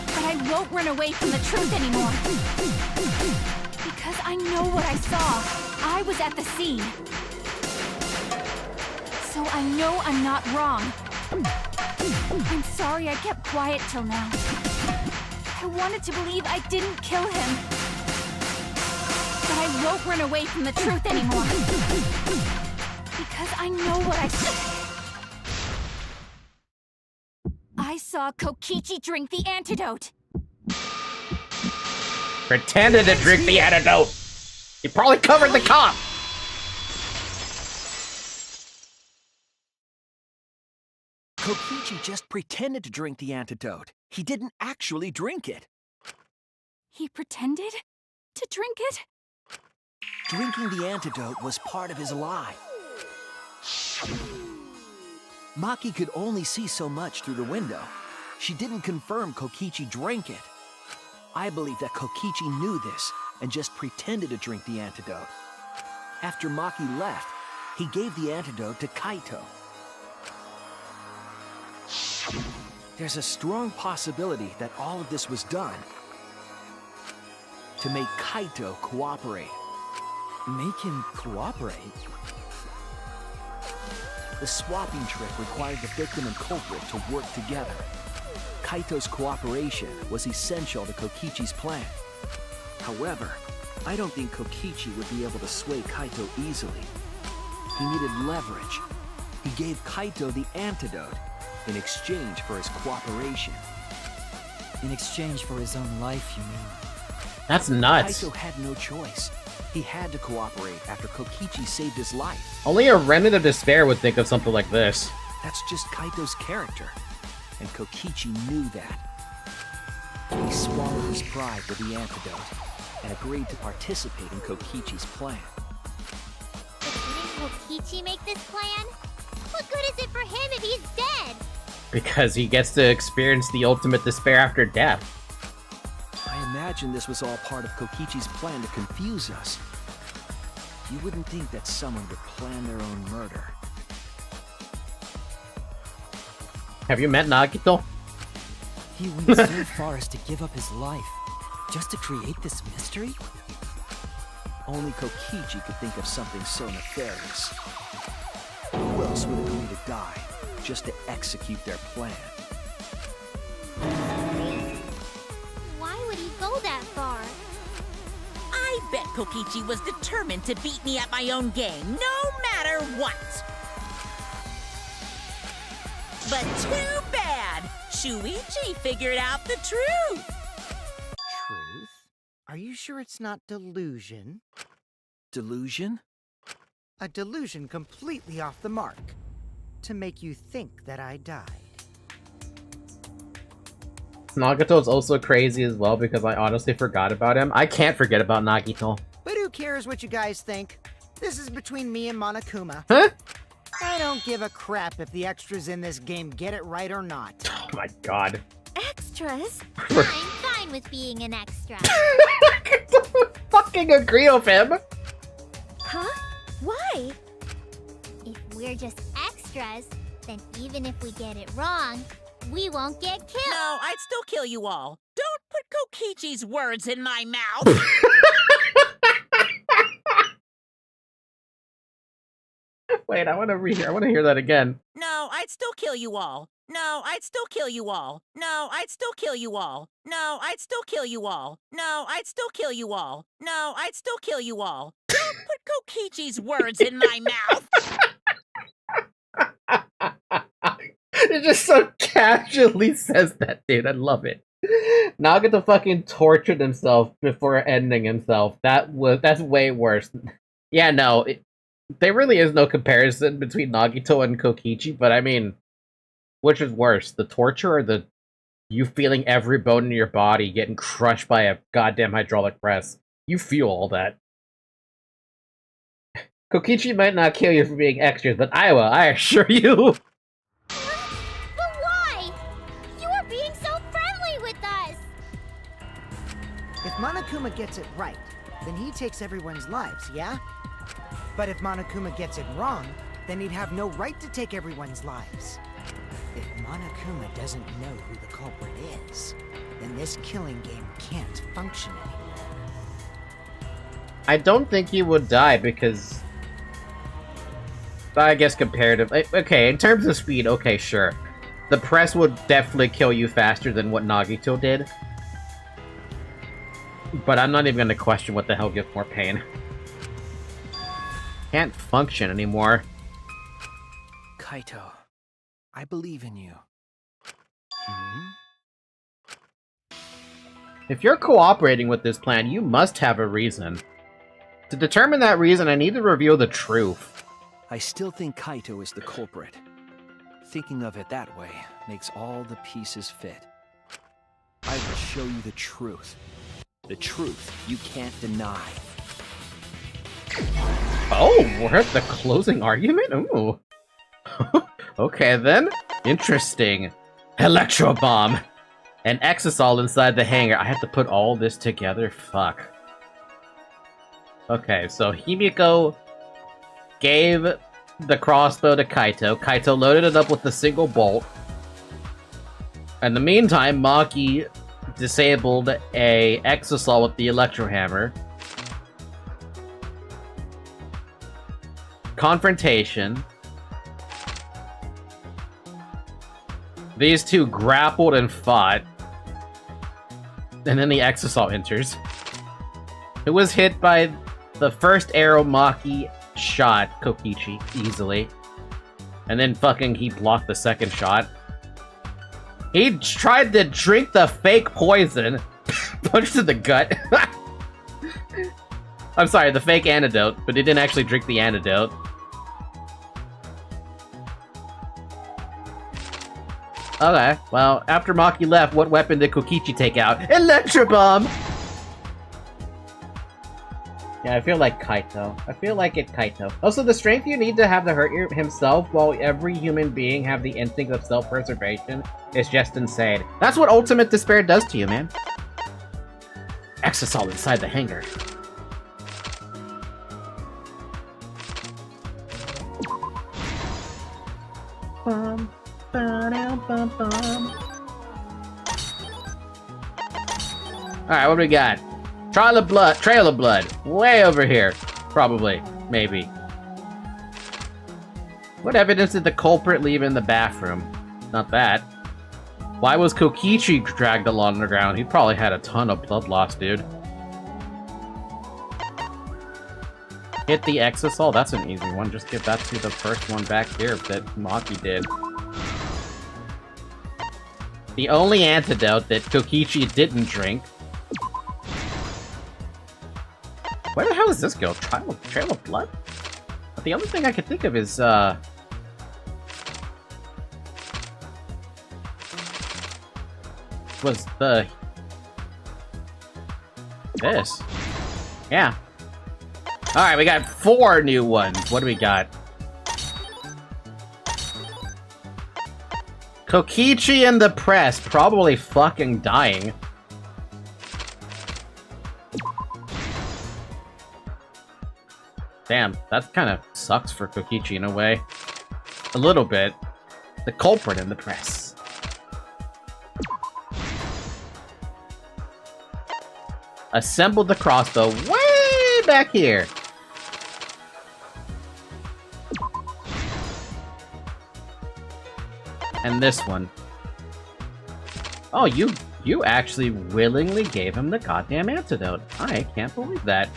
But I won't run away from the truth anymore. Because I know what I saw. I was at the scene. So I know I'm not wrong. I'm sorry I kept quiet till now. I wanted to believe I didn't kill him. But I won't run away from the truth anymore. Because I know what I saw Kokichi drink the antidote. Pretended to drink the antidote. You probably covered the cop. Kokichi just pretended to drink the antidote. He didn't actually drink it. He pretended to drink it? Drinking the antidote was part of his lie. Maki could only see so much through the window. She didn't confirm Kokichi drank it. I believe that Kokichi knew this and just pretended to drink the antidote. After Maki left, he gave the antidote to Kaito. There's a strong possibility that all of this was done to make Kaito cooperate. Make him cooperate? The swapping trick required the victim and culprit to work together. Kaito's cooperation was essential to Kokichi's plan. However, I don't think Kokichi would be able to sway Kaito easily. He needed leverage. He gave Kaito the antidote in exchange for his cooperation. In exchange for his own life, you mean? That's nuts. Kaito had no choice. He had to cooperate after Kokichi saved his life. Only a remnant of despair would think of something like this. That's just Kaito's character, and Kokichi knew that. He swallowed his pride with the antidote and agreed to participate in Kokichi's plan. But didn't Kokichi make this plan? What good is it for him if he's dead? Because he gets to experience the ultimate despair after death. I imagine this was all part of Kokichi's plan to confuse us. You wouldn't think that someone would plan their own murder. Have you met Nagito? He went so far as to give up his life, just to create this mystery? Only Kokichi could think of something so nefarious. Who else would agree to die just to execute their plan? Why would he go that far? I bet Kokichi was determined to beat me at my own game, no matter what. But too bad! Shuichi figured out the truth! Truth? Are you sure it's not delusion? Delusion? A delusion completely off the mark. To make you think that I died. Nagito's also crazy as well because I honestly forgot about him. I can't forget about Nagito. But who cares what you guys think? This is between me and Monokuma. Huh? I don't give a crap if the extras in this game get it right or not. Oh my god. Extras? I'm fine with being an extra. I don't fucking agree with him. Huh? Why? If we're just extras, then even if we get it wrong, we won't get killed. No, I'd still kill you all. Don't put Kokichi's words in my mouth! Wait, I want to hear that again. No, I'd still kill you all. No, I'd still kill you all. No, I'd still kill you all. No, I'd still kill you all. No, I'd still kill you all. No, I'd still kill you all. Don't put Kokichi's words in my mouth! It just so casually says that, dude. I love it. Nagito fucking tortured himself before ending himself. That's way worse. Yeah, no, there really is no comparison between Nagito and Kokichi, but I mean, which is worse, the torture or you feeling every bone in your body getting crushed by a goddamn hydraulic press? You feel all that. Kokichi might not kill you for being extras, but I will, I assure you. But why? You were being so friendly with us. If Monokuma gets it right, then he takes everyone's lives, yeah? But if Monokuma gets it wrong, then he'd have no right to take everyone's lives. If Monokuma doesn't know who the culprit is, then this killing game can't function anymore. I don't think he would die because... I guess comparative... Okay, in terms of speed, okay, sure. The press would definitely kill you faster than what Nagito did. But I'm not even gonna question what the hell gives more pain. Can't function anymore. Kaito, I believe in you. If you're cooperating with this plan, you must have a reason. To determine that reason, I need to reveal the truth. I still think Kaito is the culprit. Thinking of it that way makes all the pieces fit. I will show you the truth. The truth you can't deny. Oh, we're at the closing argument? Ooh. Okay then. Interesting. Electro bomb. An exisal inside the hangar. I have to put all this together? Fuck. Okay, so Himiko gave the crossbow to Kaito. Kaito loaded it up with a single bolt. In the meantime, Maki disabled a exisal with the electro hammer. Confrontation. These two grappled and fought. And then the exisal enters. It was hit by the first arrow Maki shot Kokichi easily. And then fucking he blocked the second shot. He tried to drink the fake poison. Punched in the gut. I'm sorry, the fake antidote, but he didn't actually drink the antidote. Okay, well, after Maki left, what weapon did Kokichi take out? Electro bomb! Yeah, I feel like Kaito. I feel like it Kaito. Also, the strength you need to have to hurt himself while every human being have the instinct of self-preservation is just insane. That's what Ultimate Despair does to you, man. Exisal inside the hangar. Bum, ba-dum, bum, bum. Alright, what do we got? Trail of blood. Way over here. Probably. Maybe. What evidence did the culprit leave in the bathroom? Not that. Why was Kokichi dragged along the ground? He probably had a ton of blood loss, dude. Hit the exisal? That's an easy one. Just give that to the first one back here that Maki did. The only antidote that Kokichi didn't drink. Where the hell does this go? Trail of blood? But the only thing I could think of is, was the... this. Yeah. Alright, we got 4 new ones. What do we got? Kokichi and the press, probably fucking dying. Damn, that kind of sucks for Kokichi in a way. A little bit. The culprit in the press. Assembled the crossbow way back here. And this one. Oh, you actually willingly gave him the goddamn antidote. I can't believe that.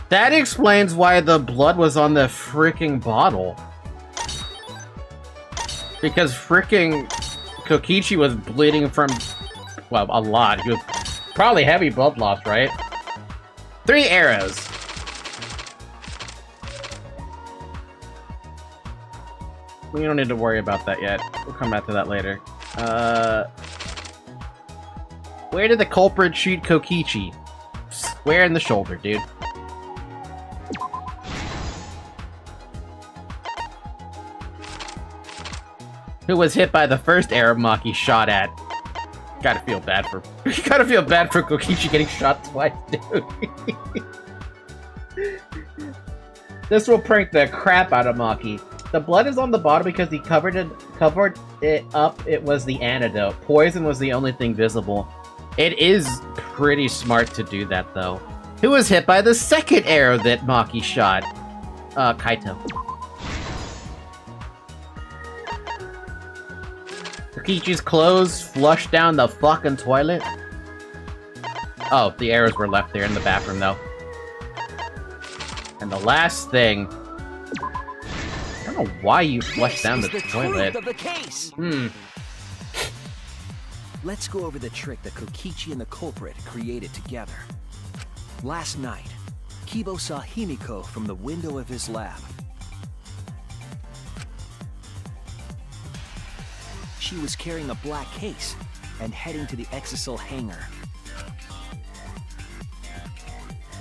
That explains why the blood was on the freaking bottle. Because freaking Kokichi was bleeding from, well, a lot. He was probably heavy blood loss, right? 3 arrows. We don't need to worry about that yet. We'll come back to that later. Where did the culprit shoot Kokichi? Square in the shoulder, dude. who was hit by the first arrow Maki shot at. Gotta feel bad for Kokichi getting shot twice, dude. This will prank the crap out of Maki. The blood is on the bottom because he covered it up. It was the antidote. Poison was the only thing visible. It is pretty smart to do that, though. Who was hit by the second arrow that Maki shot? Kaito. Kokichi's clothes flushed down the fucking toilet. Oh, the arrows were left there in the bathroom, though. And the last thing... I don't know why you flushed down the toilet. Truth of the case. Let's go over the trick that Kokichi and the culprit created together. Last night, Kibo saw Himiko from the window of his lab. She was carrying a black case and heading to the Exisal hangar.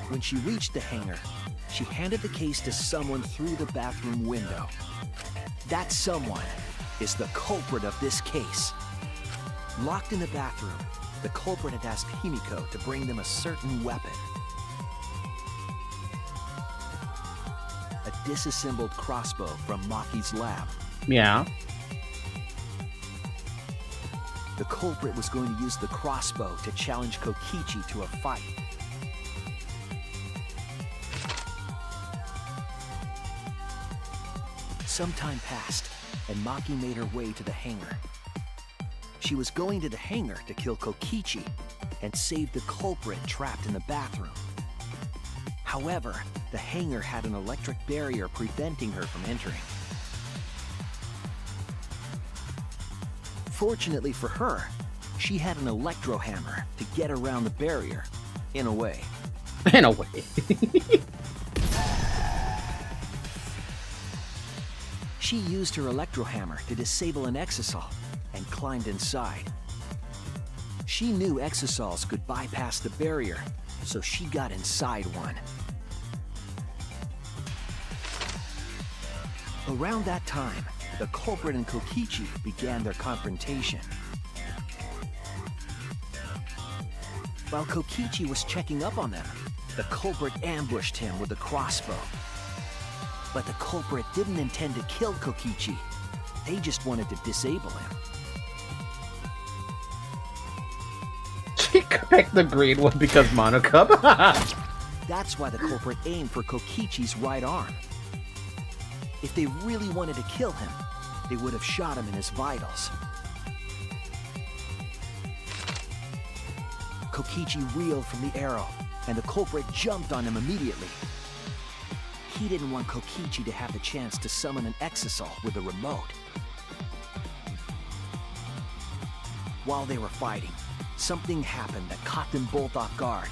When she reached the hangar, she handed the case to someone through the bathroom window. That someone is the culprit of this case. Locked in the bathroom, the culprit had asked Himiko to bring them a certain weapon. A disassembled crossbow from Maki's lab. Yeah. The culprit was going to use the crossbow to challenge Kokichi to a fight. Some time passed, and Maki made her way to the hangar. She was going to the hangar to kill Kokichi and save the culprit trapped in the bathroom. However, the hangar had an electric barrier preventing her from entering. Fortunately for her, she had an electro hammer to get around the barrier, in a way. In a way. She used her electro hammer to disable an exisal and climbed inside. She knew exisals could bypass the barrier, so she got inside one. Around that time, the culprit and Kokichi began their confrontation. While Kokichi was checking up on them, the culprit ambushed him with a crossbow. But the culprit didn't intend to kill Kokichi. They just wanted to disable him. She picked the green one because Monocup. That's why the culprit aimed for Kokichi's right arm. If they really wanted to kill him, they would have shot him in his vitals. Kokichi reeled from the arrow, and the culprit jumped on him immediately. He didn't want Kokichi to have the chance to summon an exisal with a remote. While they were fighting, something happened that caught them both off guard.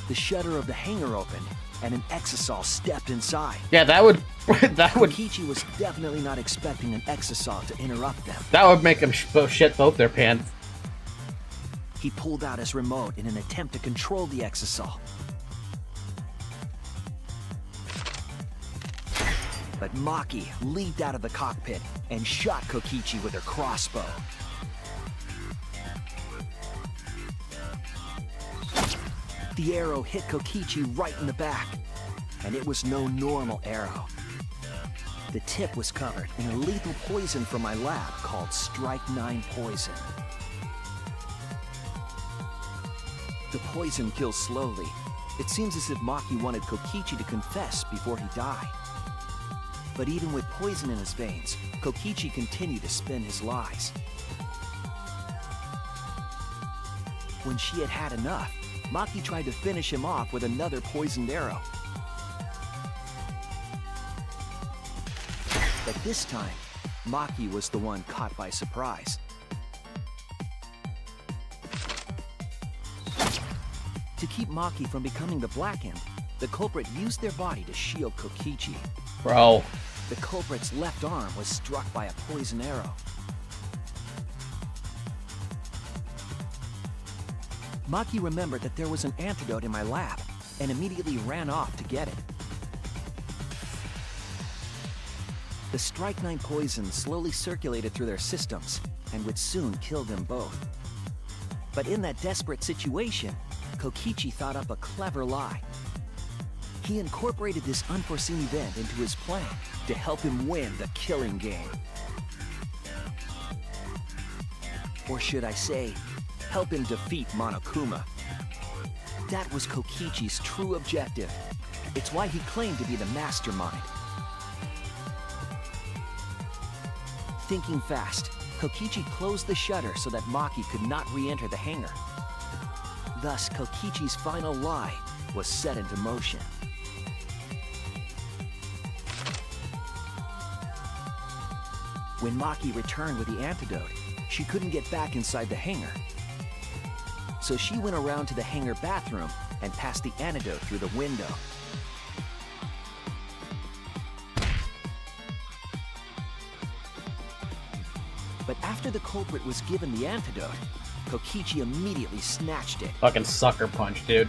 The shutter of the hangar opened, and an exisal stepped inside. Yeah, that would... Kokichi was definitely not expecting an exisal to interrupt them. That would make them shit both their pants. He pulled out his remote in an attempt to control the exisal. But Maki leaped out of the cockpit and shot Kokichi with her crossbow. The arrow hit Kokichi right in the back, and it was no normal arrow. The tip was covered in a lethal poison from my lab called Strike 9 poison. The poison kills slowly. It seems as if Maki wanted Kokichi to confess before he died. But even with poison in his veins, Kokichi continued to spin his lies. When she had had enough, Maki tried to finish him off with another poisoned arrow. But this time, Maki was the one caught by surprise. To keep Maki from becoming the Black Imp, the culprit used their body to shield Kokichi. Bro. The culprit's left arm was struck by a poison arrow. Maki remembered that there was an antidote in my lab, and immediately ran off to get it. The Strychnine poison slowly circulated through their systems and would soon kill them both. But in that desperate situation, Kokichi thought up a clever lie. He incorporated this unforeseen event into his plan to help him win the killing game. Or should I say, help him defeat Monokuma. That was Kokichi's true objective. It's why he claimed to be the mastermind. Thinking fast, Kokichi closed the shutter so that Maki could not re-enter the hangar. Thus, Kokichi's final lie was set into motion. When Maki returned with the antidote, she couldn't get back inside the hangar. So she went around to the hangar bathroom and passed the antidote through the window. But after the culprit was given the antidote, Kokichi immediately snatched it. Fucking sucker punch, dude.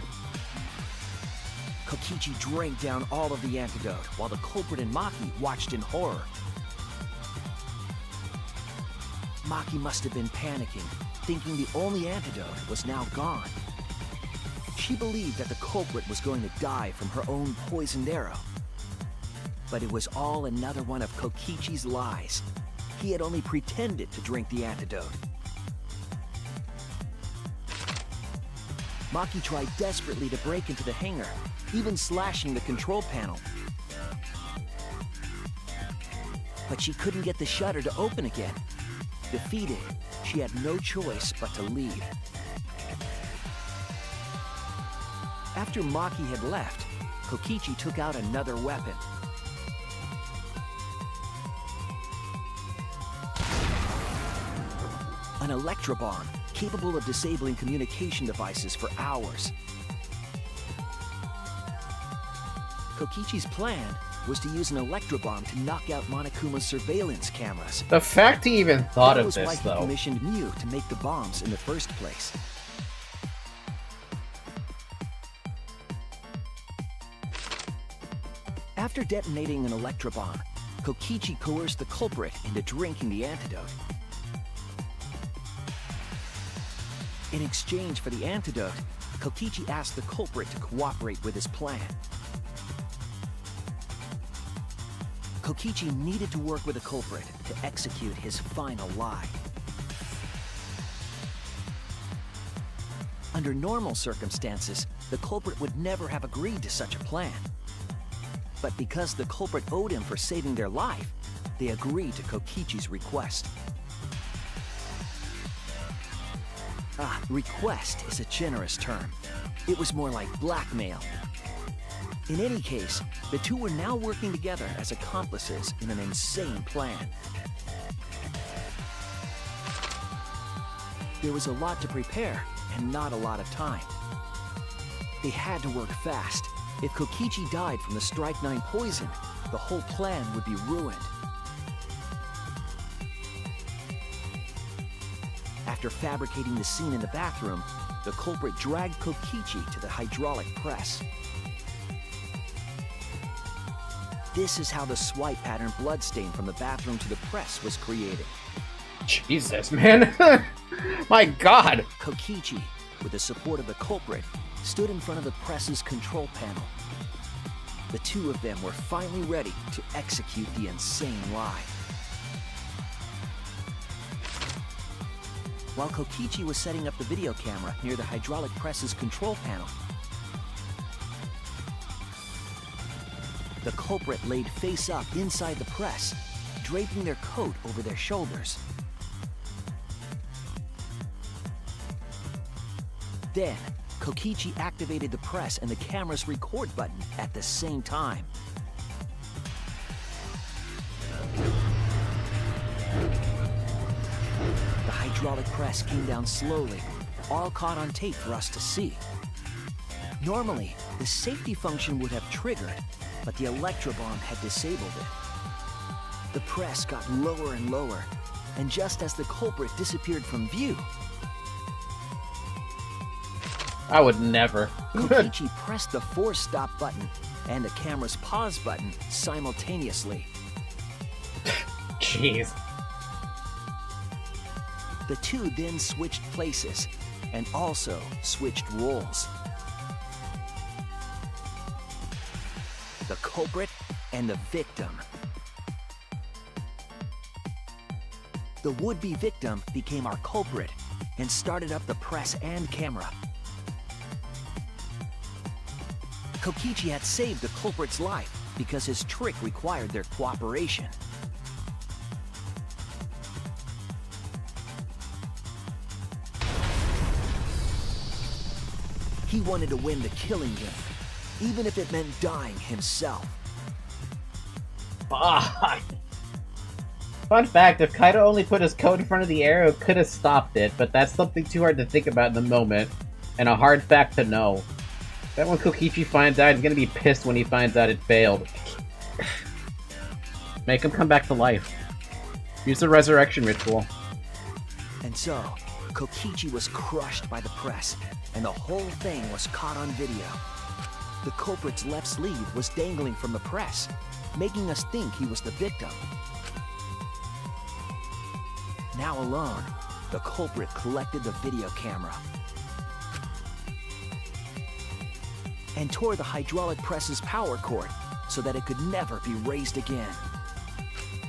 Kokichi drank down all of the antidote, while the culprit and Maki watched in horror. Maki must have been panicking, thinking the only antidote was now gone. She believed that the culprit was going to die from her own poisoned arrow. But it was all another one of Kokichi's lies. He had only pretended to drink the antidote. Maki tried desperately to break into the hangar, even slashing the control panel. But she couldn't get the shutter to open again. Defeated, she had no choice but to leave. After Maki had left, Kokichi took out another weapon. An electrobomb, capable of disabling communication devices for hours. Kokichi's plan was to use an electrobomb to knock out Monokuma's surveillance cameras. The fact he even thought of That was this, why he though. commissioned Mew to make the bombs in the first place. After detonating an electrobomb, Kokichi coerced the culprit into drinking the antidote. In exchange for the antidote, Kokichi asked the culprit to cooperate with his plan. Kokichi needed to work with the culprit to execute his final lie. Under normal circumstances, the culprit would never have agreed to such a plan. But because the culprit owed him for saving their life, they agreed to Kokichi's request. Request is a generous term. It was more like blackmail. In any case, the two were now working together as accomplices in an insane plan. There was a lot to prepare and not a lot of time. They had to work fast. If Kokichi died from the strychnine poison, the whole plan would be ruined. After fabricating the scene in the bathroom, the culprit dragged Kokichi to the hydraulic press. This is how the swipe pattern bloodstain from the bathroom to the press was created. Jesus, man. My God. Kokichi, with the support of the culprit, stood in front of the press's control panel. The two of them were finally ready to execute the insane lie. While Kokichi was setting up the video camera near the hydraulic press's control panel, the culprit laid face up inside the press, draping their coat over their shoulders. Then, Kokichi activated the press and the camera's record button at the same time. The hydraulic press came down slowly, all caught on tape for us to see. Normally, the safety function would have triggered, but the electrobomb had disabled it. The press got lower and lower, and just as the culprit disappeared from view, I would never. Kokichi pressed the force stop button and the camera's pause button simultaneously. Jeez. The two then switched places and also switched roles. The culprit and the victim. The would-be victim became our culprit and started up the press and camera. Kokichi had saved the culprit's life because his trick required their cooperation. He wanted to win the killing game, even if it meant dying himself. Fuck. Fun fact, if Kaito only put his coat in front of the arrow, it could have stopped it, but that's something too hard to think about in the moment, and a hard fact to know. That when Kokichi finds out, he's gonna be pissed when he finds out it failed. Make him come back to life. Use the resurrection ritual. And so, Kokichi was crushed by the press, and the whole thing was caught on video. The culprit's left sleeve was dangling from the press, making us think he was the victim. Now alone, the culprit collected the video camera and tore the hydraulic press's power cord so that it could never be raised again.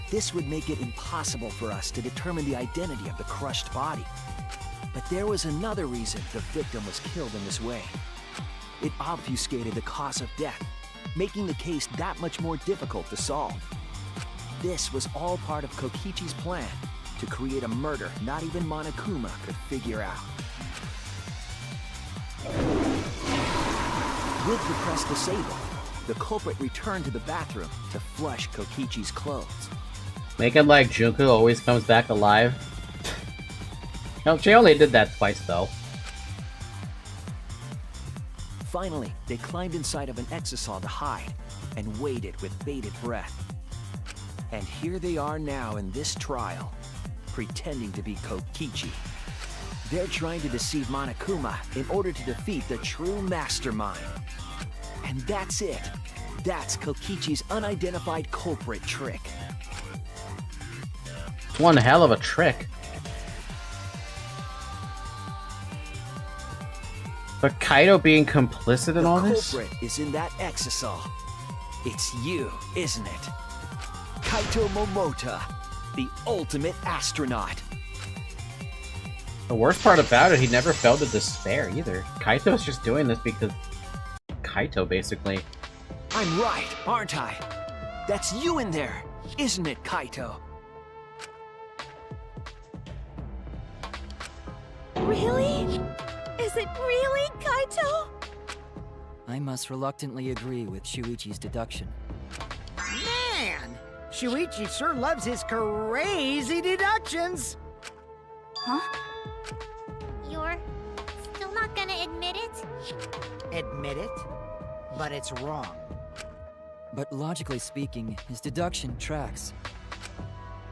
This would make it impossible for us to determine the identity of the crushed body. But there was another reason the victim was killed in this way. It obfuscated the cause of death, making the case that much more difficult to solve. This was all part of Kokichi's plan to create a murder not even Monokuma could figure out. With the press disabled, the culprit returned to the bathroom to flush Kokichi's clothes. Make it like Junko always comes back alive. No, she only did that twice though. Finally, they climbed inside of an exisal to hide and waited with bated breath. And here they are now in this trial, pretending to be Kokichi. They're trying to deceive Monokuma in order to defeat the true mastermind. And that's it. That's Kokichi's unidentified culprit trick. It's one hell of a trick. But Kaito being complicit in all this? The culprit is in that exisal. It's you, isn't it? Kaito Momota, the ultimate astronaut. The worst part about it, he never fell to despair either. Kaito's just doing this because Kaito, basically. I'm right, aren't I? That's you in there, isn't it, Kaito? Really? Is it really Kaito? I must reluctantly agree with Shuichi's deduction. Man! Shuichi sure loves his crazy deductions! Huh? You're still not gonna admit it? Admit it? But it's wrong. But logically speaking, his deduction tracks.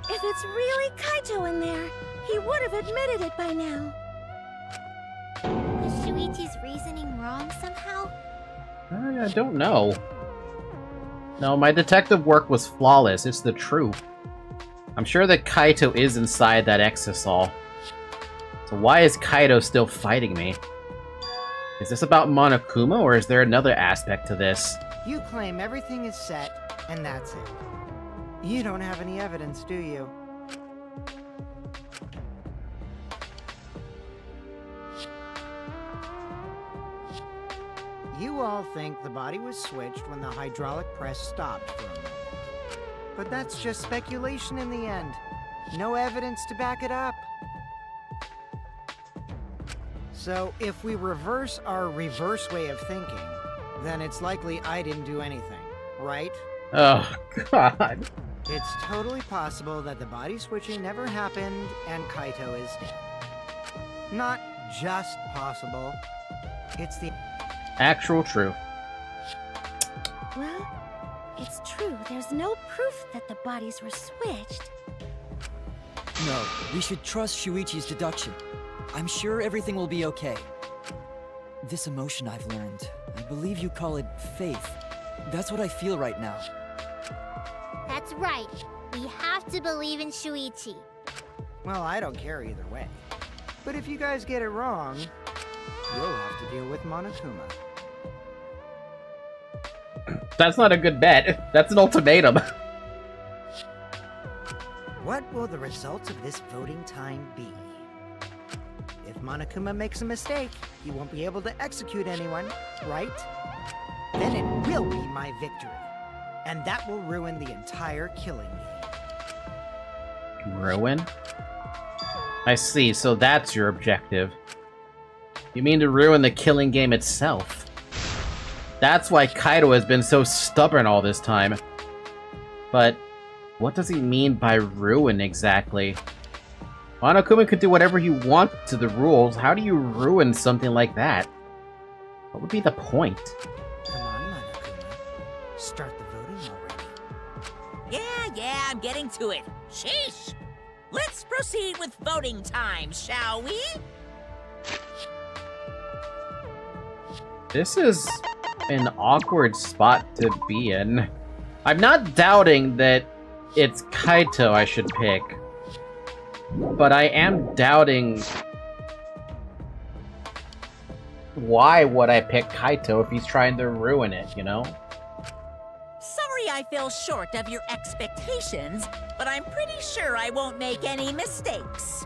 If it's really Kaito in there, he would have admitted it by now. Was Shuichi's reasoning wrong somehow? I don't know. No, my detective work was flawless. It's the truth. I'm sure that Kaito is inside that exisal. So why is Kaito still fighting me? Is this about Monokuma, or is there another aspect to this? You claim everything is set, and that's it. You don't have any evidence, do you? You all think the body was switched when the hydraulic press stopped for a moment. But that's just speculation in the end. No evidence to back it up. So if we reverse our reverse way of thinking, then it's likely I didn't do anything, right? Oh, God. It's totally possible that the body switching never happened and Kaito is dead. Not just possible. It's the Actual truth. Well, it's true. There's no proof that the bodies were switched. No, we should trust Shuichi's deduction. I'm sure everything will be okay. This emotion I've learned, I believe you call it faith. That's what I feel right now. That's right. We have to believe in Shuichi. Well, I don't care either way. But if you guys get it wrong, you'll have to deal with Monokuma. That's not a good bet. That's an ultimatum. What will the results of this voting time be? If Monokuma makes a mistake, he won't be able to execute anyone, right? Then it will be my victory. And that will ruin the entire killing game. Ruin? I see, so that's your objective. You mean to ruin the killing game itself. That's why Kaito has been so stubborn all this time. But what does he mean by ruin exactly? Monokuma could do whatever he wants to the rules. How do you ruin something like that? What would be the point? Come on, Monokuma. Start the voting already. Yeah, I'm getting to it. Sheesh! Let's proceed with voting time, shall we? This is an awkward spot to be in. I'm not doubting that it's Kaito I should pick, but I am doubting why would I pick Kaito if he's trying to ruin it, you know? Sorry I fell short of your expectations, but I'm pretty sure I won't make any mistakes.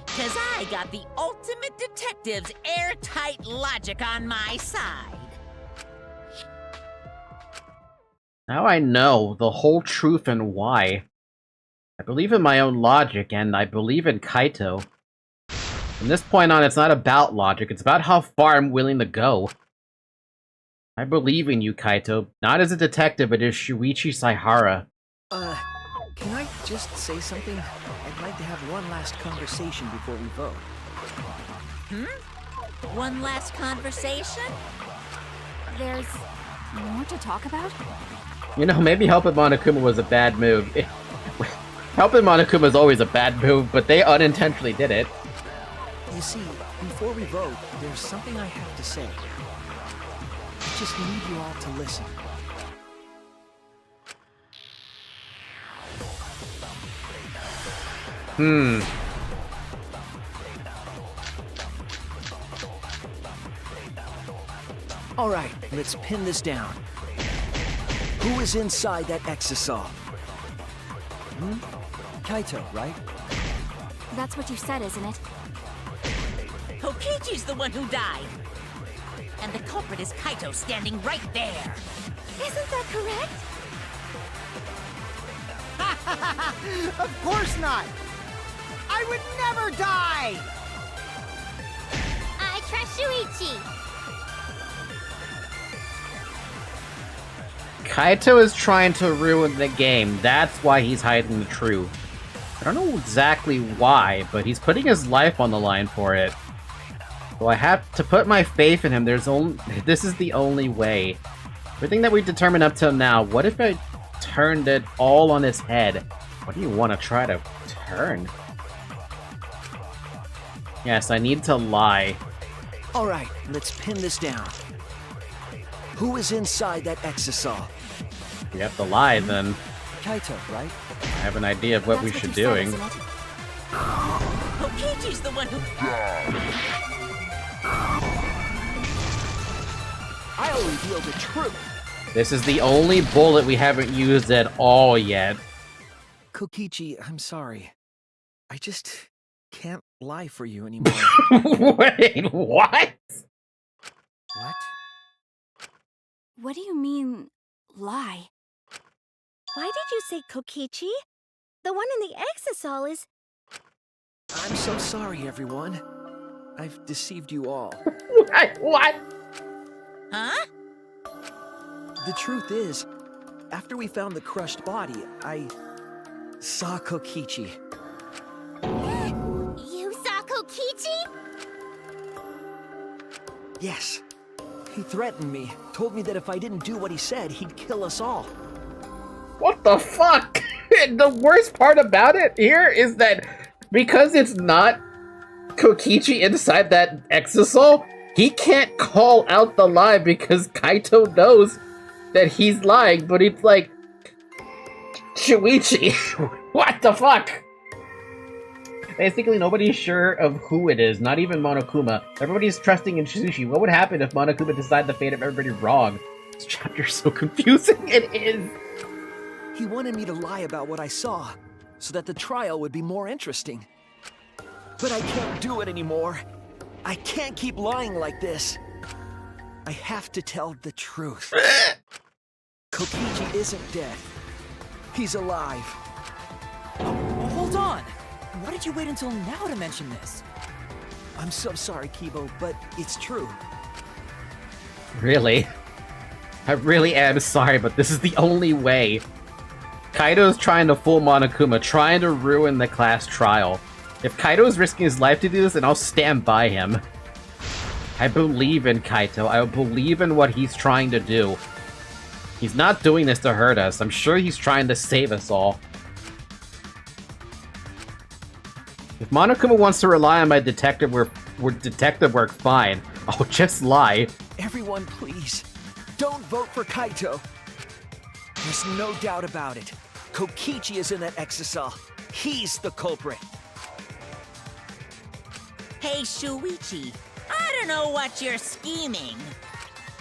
'Cause I got the ultimate detective's airtight logic on my side. Now I know the whole truth and why. I believe in my own logic, and I believe in Kaito. From this point on, it's not about logic, it's about how far I'm willing to go. I believe in you, Kaito, not as a detective, but as Shuichi Saihara. Can I just say something? I'd like to have one last conversation before we vote. One last conversation? There's more to talk about? You know, maybe helping Monokuma was a bad move. Helping Monokuma is always a bad move, but they unintentionally did it. You see, before we vote, there's something I have to say. I just need you all to listen. All right, let's pin this down. Who is inside that exisal? Kaito, right? That's what you said, isn't it? Kokichi's the one who died. And the culprit is Kaito standing right there. Isn't that correct? Of course not! I would never die! I trust Shuichi. Kaito is trying to ruin the game. That's why he's hiding the truth. I don't know exactly why, but he's putting his life on the line for it. So I have to put my faith in him. This is the only way. Everything that we've determined up till now, what if I turned it all on his head? What do you want to try to turn? Yes, I need to lie. All right, let's pin this down. Who is inside that exisal? We have to lie, then. Kaito, right? I have an idea of what we should be doing. Kokichi's the one who... I'll reveal the truth. This is the only bullet we haven't used at all yet. Kokichi, I'm sorry. I just can't lie for you anymore. Wait, what? What? What do you mean, lie? Why did you say Kokichi? The one in the exisal is... I'm so sorry, everyone. I've deceived you all. What? Huh? The truth is, after we found the crushed body, I saw Kokichi. You saw Kokichi? Yes. He threatened me, told me that if I didn't do what he said, he'd kill us all. What the fuck? The worst part about it here is that because it's not Kokichi inside that exisal, He can't call out the lie because Kaito knows that he's lying, but it's like, Shuichi, what the fuck? Basically, nobody's sure of who it is, not even Monokuma. Everybody's trusting in Shuichi. What would happen if Monokuma decided the fate of everybody wrong? This chapter's so confusing, it is. He wanted me to lie about what I saw, so that the trial would be more interesting. But I can't do it anymore. I can't keep lying like this. I have to tell the truth. Kokichi isn't dead. He's alive. Hold on! Why did you wait until now to mention this? I'm so sorry, Kibo, but it's true. Really? I really am sorry, but this is the only way. Kaito's trying to fool Monokuma, trying to ruin the class trial. If Kaito's risking his life to do this, then I'll stand by him. I believe in Kaito. I believe in what he's trying to do. He's not doing this to hurt us. I'm sure he's trying to save us all. If Monokuma wants to rely on my detective work, fine. I'll just lie. Everyone, please, don't vote for Kaito. There's no doubt about it. Kokichi is in that exocell. He's the culprit. Hey, Shuichi, I don't know what you're scheming,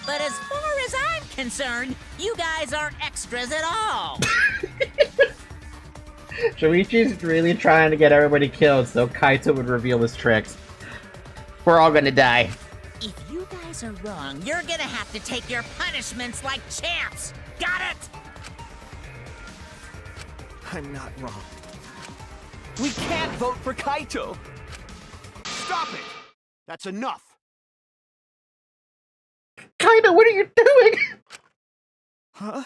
but as far as I'm concerned, you guys aren't extras at all. Shuichi's really trying to get everybody killed so Kaito would reveal his tricks. We're all gonna die. If you guys are wrong, you're gonna have to take your punishments like champs. Got it? I'm not wrong. We can't vote for Kaito! Stop it! That's enough! Kaito, what are you doing? Huh?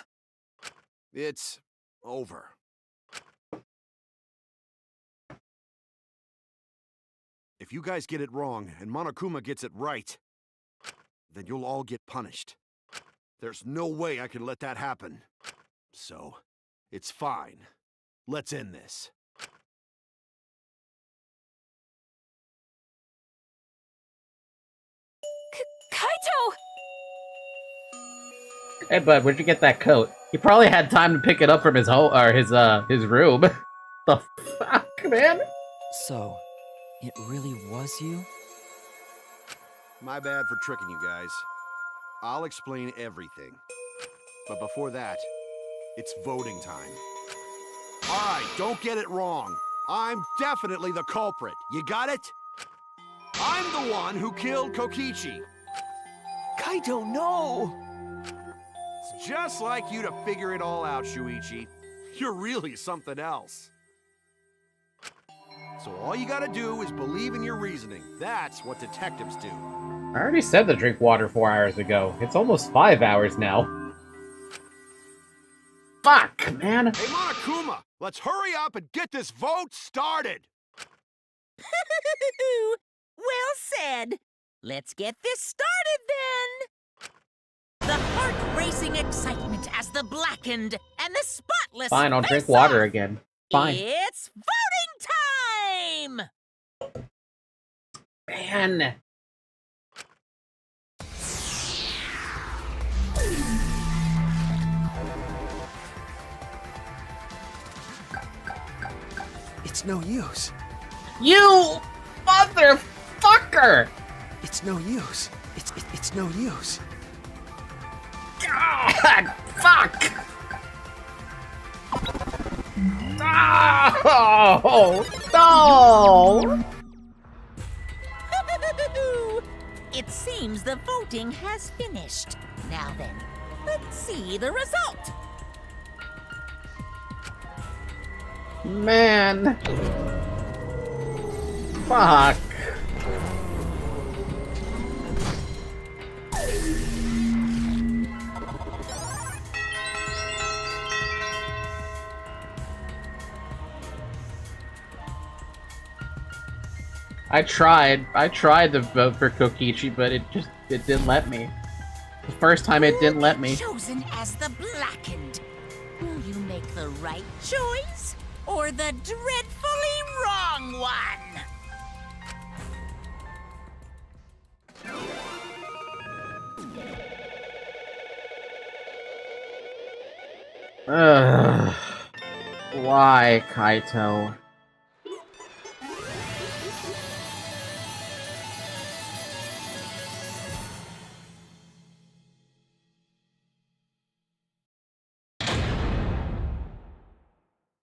It's over. If you guys get it wrong and Monokuma gets it right, then you'll all get punished. There's no way I can let that happen. So, it's fine. Let's end this. Kaito! Hey, bud, where'd you get that coat? He probably had time to pick it up from his his room. The fuck, man? So, it really was you? My bad for tricking you guys. I'll explain everything. But before that, it's voting time. Alright, don't get it wrong. I'm definitely the culprit. You got it? I'm the one who killed Kokichi. Kaito, no! It's just like you to figure it all out, Shuichi. You're really something else. So all you gotta do is believe in your reasoning. That's what detectives do. I already said to drink water 4 hours ago. It's almost 5 hours now. Fuck, man. Hey, Monokuma, let's hurry up and get this vote started. Well said. Let's get this started then. The heart-racing excitement as the blackened and the spotless Fine, I'll drink face water off. again. Fine. It's voting time! Man. It's no use. You motherfucker! It's no use. It's no use. God, fuck! Oh, no! It seems the voting has finished. Now then, let's see the result. Man. Fuck. I tried to vote for Kokichi, but it didn't let me. The first time it didn't let me. Chosen as the blackened. Will you make the right choice or the dreadfully wrong one? Ugh. Why, Kaito?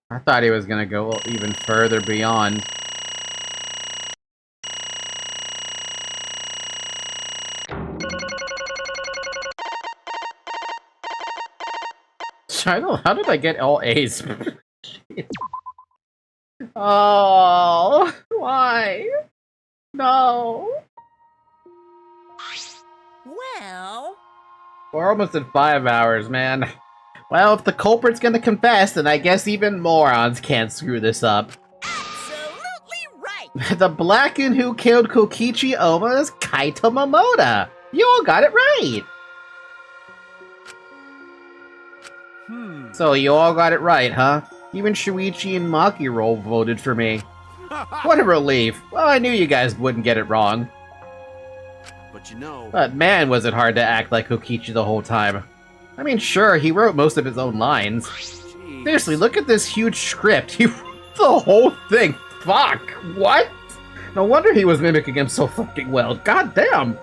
I thought he was gonna go even further beyond. How did I get all A's? Oh, why? No. Well... We're almost at 5 hours, man. Well, if the culprit's gonna confess, then I guess even morons can't screw this up. Absolutely right! The Blacken who killed Kokichi Oma is Kaito Momoda! You all got it right! So you all got it right, huh? Even Shuichi and Makiro voted for me. What a relief. Well, I knew you guys wouldn't get it wrong. But you know... But man, was it hard to act like Kokichi the whole time. I mean, sure, he wrote most of his own lines. Jeez. Seriously, look at this huge script. He wrote the whole thing. Fuck. What? No wonder he was mimicking him so fucking well. God damn.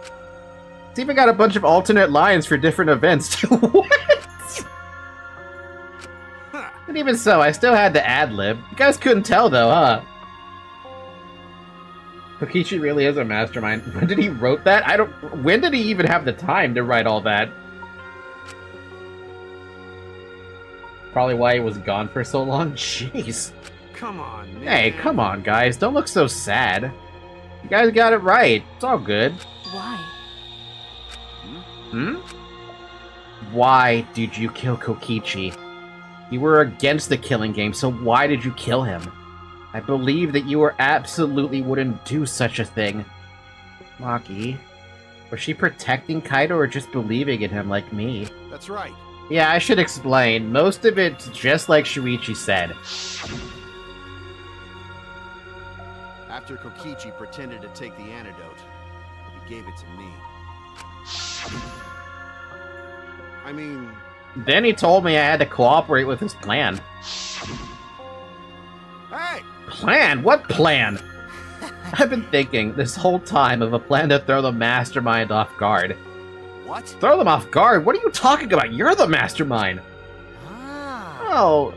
It's even got a bunch of alternate lines for different events, too. What? And even so, I still had to ad-lib. You guys couldn't tell, though, huh? Kokichi really is a mastermind. When did he wrote that? When did he even have the time to write all that? Probably why he was gone for so long. Jeez. Come on, man. Hey, come on, guys. Don't look so sad. You guys got it right. It's all good. Why? Hmm? Why did you kill Kokichi? You were against the killing game, so why did you kill him? I believe that you absolutely wouldn't do such a thing. Maki, was she protecting Kaito or just believing in him like me? That's right. Yeah, I should explain. Most of it's just like Shuichi said. After Kokichi pretended to take the antidote, he gave it to me. I mean... Then he told me I had to cooperate with his plan. Hey! Plan? What plan? I've been thinking this whole time of a plan to throw the mastermind off guard. What? Throw them off guard? What are you talking about? You're the mastermind! Oh,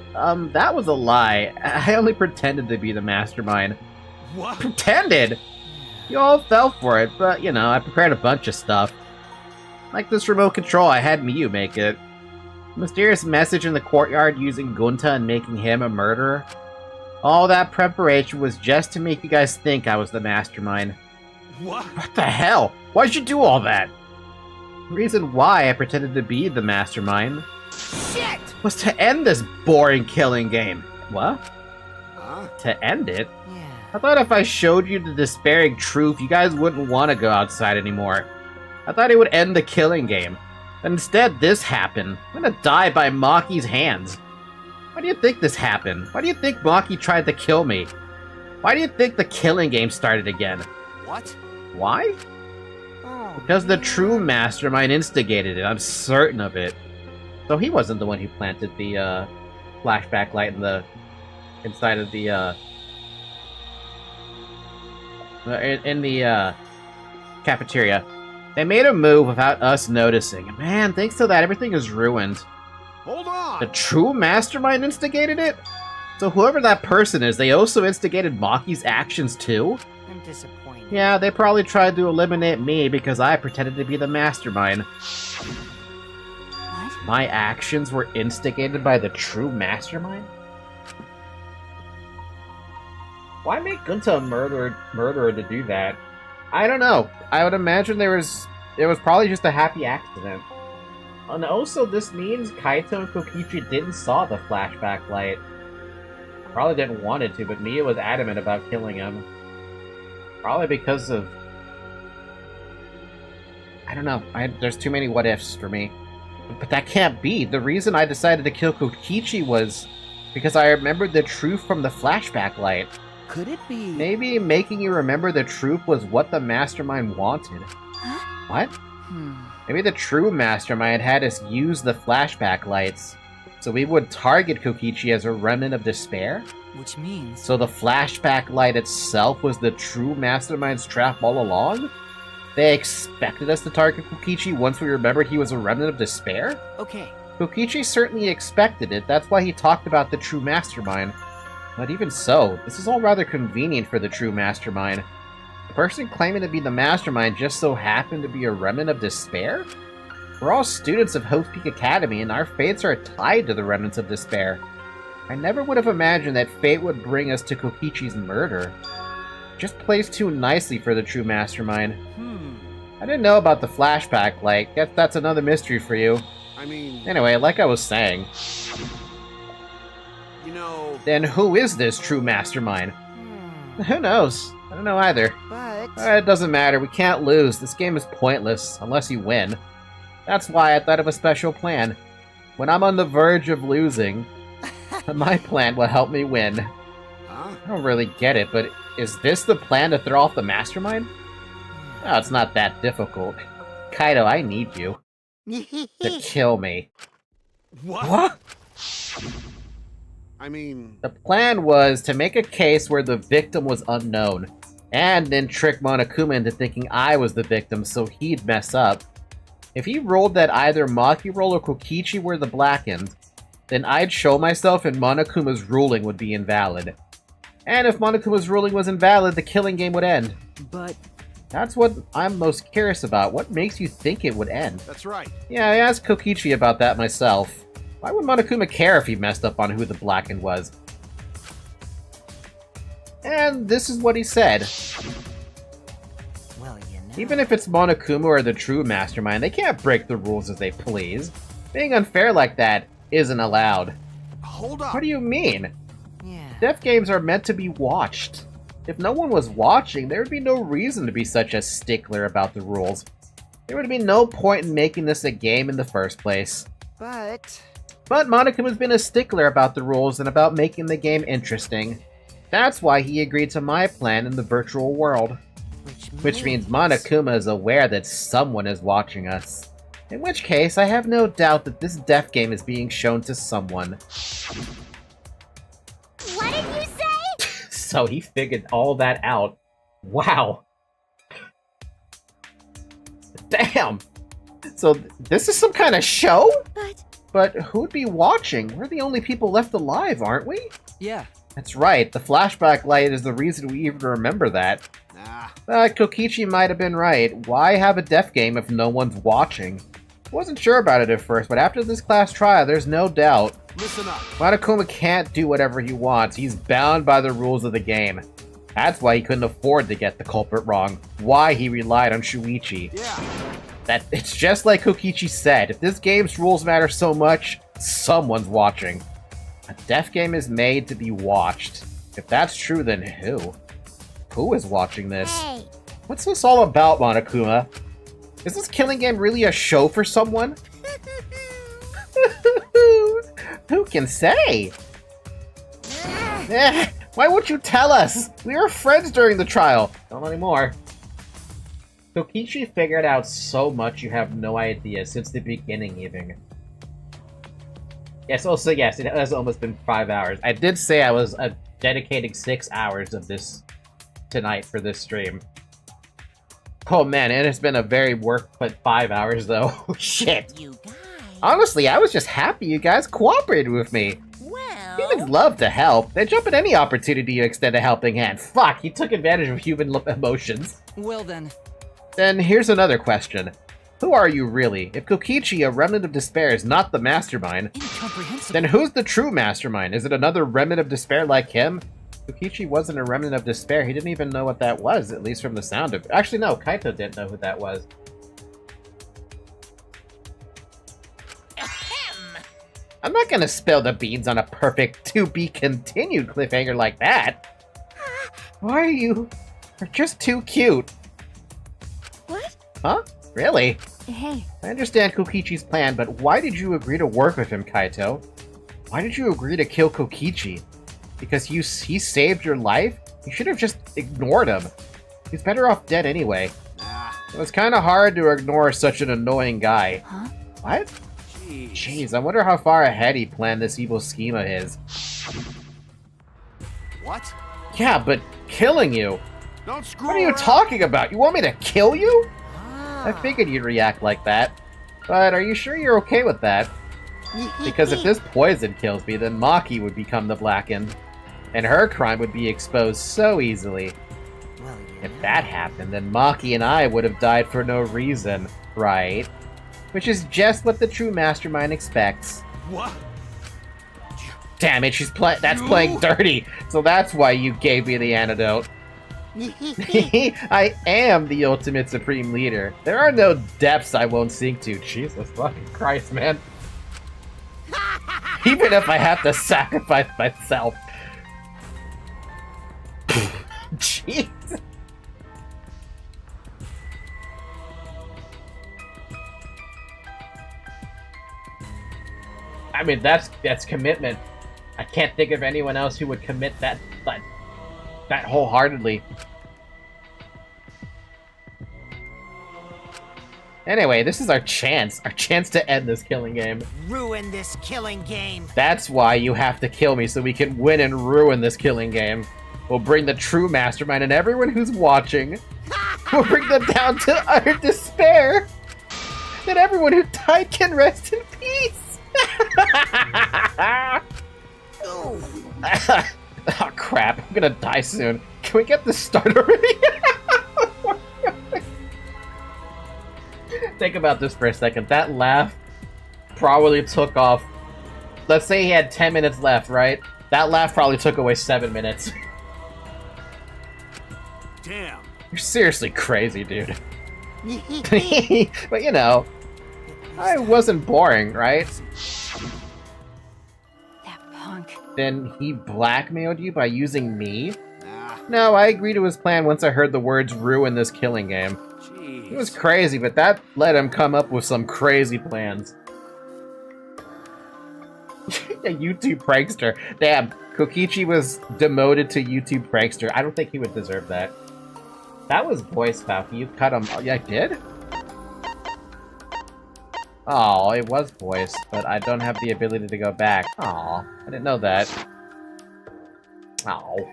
that was a lie. I only pretended to be the mastermind. What? Pretended? You all fell for it, but, you know, I prepared a bunch of stuff. Like this remote control, I had Miyu make it. Mysterious message in the courtyard using Gunta and making him a murderer. All that preparation was just to make you guys think I was the mastermind. What? What the hell? Why'd you do all that? The reason why I pretended to be the mastermind Shit! was to end this boring killing game. What? Huh? To end it? Yeah. I thought if I showed you the despairing truth, you guys wouldn't want to go outside anymore. I thought it would end the killing game. But instead, this happened. I'm gonna die by Maki's hands. Why do you think this happened? Why do you think Maki tried to kill me? Why do you think the killing game started again? What? Why? Because the true mastermind instigated it. I'm certain of it. So he wasn't the one who planted the flashback light in the inside of the in the cafeteria. They made a move without us noticing. Man, thanks to that, everything is ruined. Hold on! The true mastermind instigated it? So whoever that person is, they also instigated Maki's actions too? I'm disappointed. Yeah, they probably tried to eliminate me because I pretended to be the mastermind. What? My actions were instigated by the true mastermind? Why make Gunta a murderer to do that? I don't know. I would imagine it was probably just a happy accident. And also, this means Kaito and Kokichi didn't saw the flashback light. Probably didn't want it to, but Mia was adamant about killing him. Probably because of... I don't know. There's too many what-ifs for me. But that can't be. The reason I decided to kill Kokichi was because I remembered the truth from the flashback light. Could it be? Maybe making you remember the truth was what the mastermind wanted. What? Maybe the true mastermind had us use the flashback lights So we would target Kokichi as a remnant of despair? Which means... So the flashback light itself was the true mastermind's trap all along? They expected us to target Kokichi once we remembered he was a remnant of despair? Okay. Kokichi certainly expected it, that's why he talked about the true mastermind. But even so, this is all rather convenient for the true mastermind. The person claiming to be the mastermind just so happened to be a remnant of despair? We're all students of Hope Peak Academy, and our fates are tied to the remnants of despair. I never would have imagined that fate would bring us to Kokichi's murder. Just plays too nicely for the true mastermind. I didn't know about the flashback light. Guess that's another mystery for you. I mean... Anyway, like I was saying... You know... Then who is this true mastermind? Who knows? I don't know either. But... It doesn't matter, we can't lose. This game is pointless, unless you win. That's why I thought of a special plan. When I'm on the verge of losing, my plan will help me win. Huh? I don't really get it, but is this the plan to throw off the mastermind? Oh, it's not that difficult. Kaito, I need you to kill me. What? I mean... The plan was to make a case where the victim was unknown, and then trick Monokuma into thinking I was the victim so he'd mess up. If he rolled that either Maki-Roll or Kokichi were the blackened, then I'd show myself and Monokuma's ruling would be invalid. And if Monokuma's ruling was invalid, the killing game would end. But... That's what I'm most curious about. What makes you think it would end? That's right. Yeah, I asked Kokichi about that myself. Why would Monokuma care if he messed up on who the blackened was? And this is what he said. Well, you know... Even if it's Monokuma or the true mastermind, they can't break the rules as they please. Being unfair like that isn't allowed. Hold up. What do you mean? Yeah. Death games are meant to be watched. If no one was watching, there would be no reason to be such a stickler about the rules. There would be no point in making this a game in the first place. But Monokuma's been a stickler about the rules and about making the game interesting. That's why he agreed to my plan in the virtual world. Which means Monokuma is aware that someone is watching us. In which case, I have no doubt that this death game is being shown to someone. What did you say? So he figured all that out. Wow. Damn. So this is some kind of show? But who'd be watching? We're the only people left alive, aren't we? Yeah. That's right. The flashback light is the reason we even remember that. Kokichi might have been right. Why have a death game if no one's watching? Wasn't sure about it at first, but after this class trial, there's no doubt. Listen up. Monokuma can't do whatever he wants. He's bound by the rules of the game. That's why he couldn't afford to get the culprit wrong. Why he relied on Shuichi. Yeah. It's just like Kokichi said. If this game's rules matter so much, someone's watching. A death game is made to be watched. If that's true, then who? Who is watching this? Hey. What's this all about, Monokuma? Is this killing game really a show for someone? Who can say? Why won't you tell us? We were friends during the trial. Not anymore. Kokichi figured out so much you have no idea since the beginning, even. Yes, also, yes, it has almost been 5 hours. I did say I was dedicating 6 hours of this tonight for this stream. Oh man, it has been a very but 5 hours though. Shit. You guys. Honestly, I was just happy you guys cooperated with me. Well. Humans love to help. They jump at any opportunity to extend a helping hand. Fuck, he took advantage of human emotions. Well then. Then here's another question. Who are you really? If Kokichi, a remnant of despair, is not the mastermind, Incomprehensible. then who's the true mastermind? Is it another remnant of despair like him? Kokichi wasn't a remnant of despair. He didn't even know what that was, at least from the sound of it. Actually, no, Kaito didn't know who that was. Ahem. I'm not gonna spill the beans on a perfect to-be-continued cliffhanger like that. Why are you... You're just too cute. What? Huh? Really? Hey, I understand Kokichi's plan, but why did you agree to work with him, Kaito? Why did you agree to kill Kokichi? Because he saved your life? You should have just ignored him. He's better off dead anyway. It was kind of hard to ignore such an annoying guy. huh? What? Jeez, I wonder how far ahead he planned this evil scheme of his. What? Yeah, but killing you? Don't screw What are you around. talking about? You want me to kill you? I figured you'd react like that. But are you sure you're okay with that? Because if this poison kills me, then Maki would become the Blackened. And her crime would be exposed so easily. Well, If that happened, then Maki and I would have died for no reason, right? Which is just what the true mastermind expects. What? Damn it, that's playing dirty. So that's why you gave me the antidote. I am the ultimate supreme leader. There are no depths I won't sink to. Jesus fucking Christ, man. Even if I have to sacrifice myself. Jeez. I mean, that's commitment. I can't think of anyone else who would commit that wholeheartedly. Anyway, this is our chance to end this killing game. ruin this killing game. That's why you have to kill me, so we can win and ruin this killing game. We'll bring the true mastermind and everyone who's watching. We'll bring them down to utter despair. Then everyone who died can rest in peace. Oh crap, I'm gonna die soon. Can we get this started already? Think about this for a second. That laugh probably took off. Let's say he had 10 minutes left, right? That laugh probably took away 7 minutes. Damn. You're seriously crazy, dude. But you know, I wasn't boring, right? That punk. Then he blackmailed you by using me? Nah. No, I agreed to his plan once I heard the words ruin this killing game. Jeez. He was crazy, but that let him come up with some crazy plans. A YouTube prankster. Damn, Kokichi was demoted to YouTube prankster. I don't think he would deserve that. That was voice Falcon. You cut him. Oh, yeah, I did? Oh, it was voice, but I don't have the ability to go back. Aw, I didn't know that. Oh.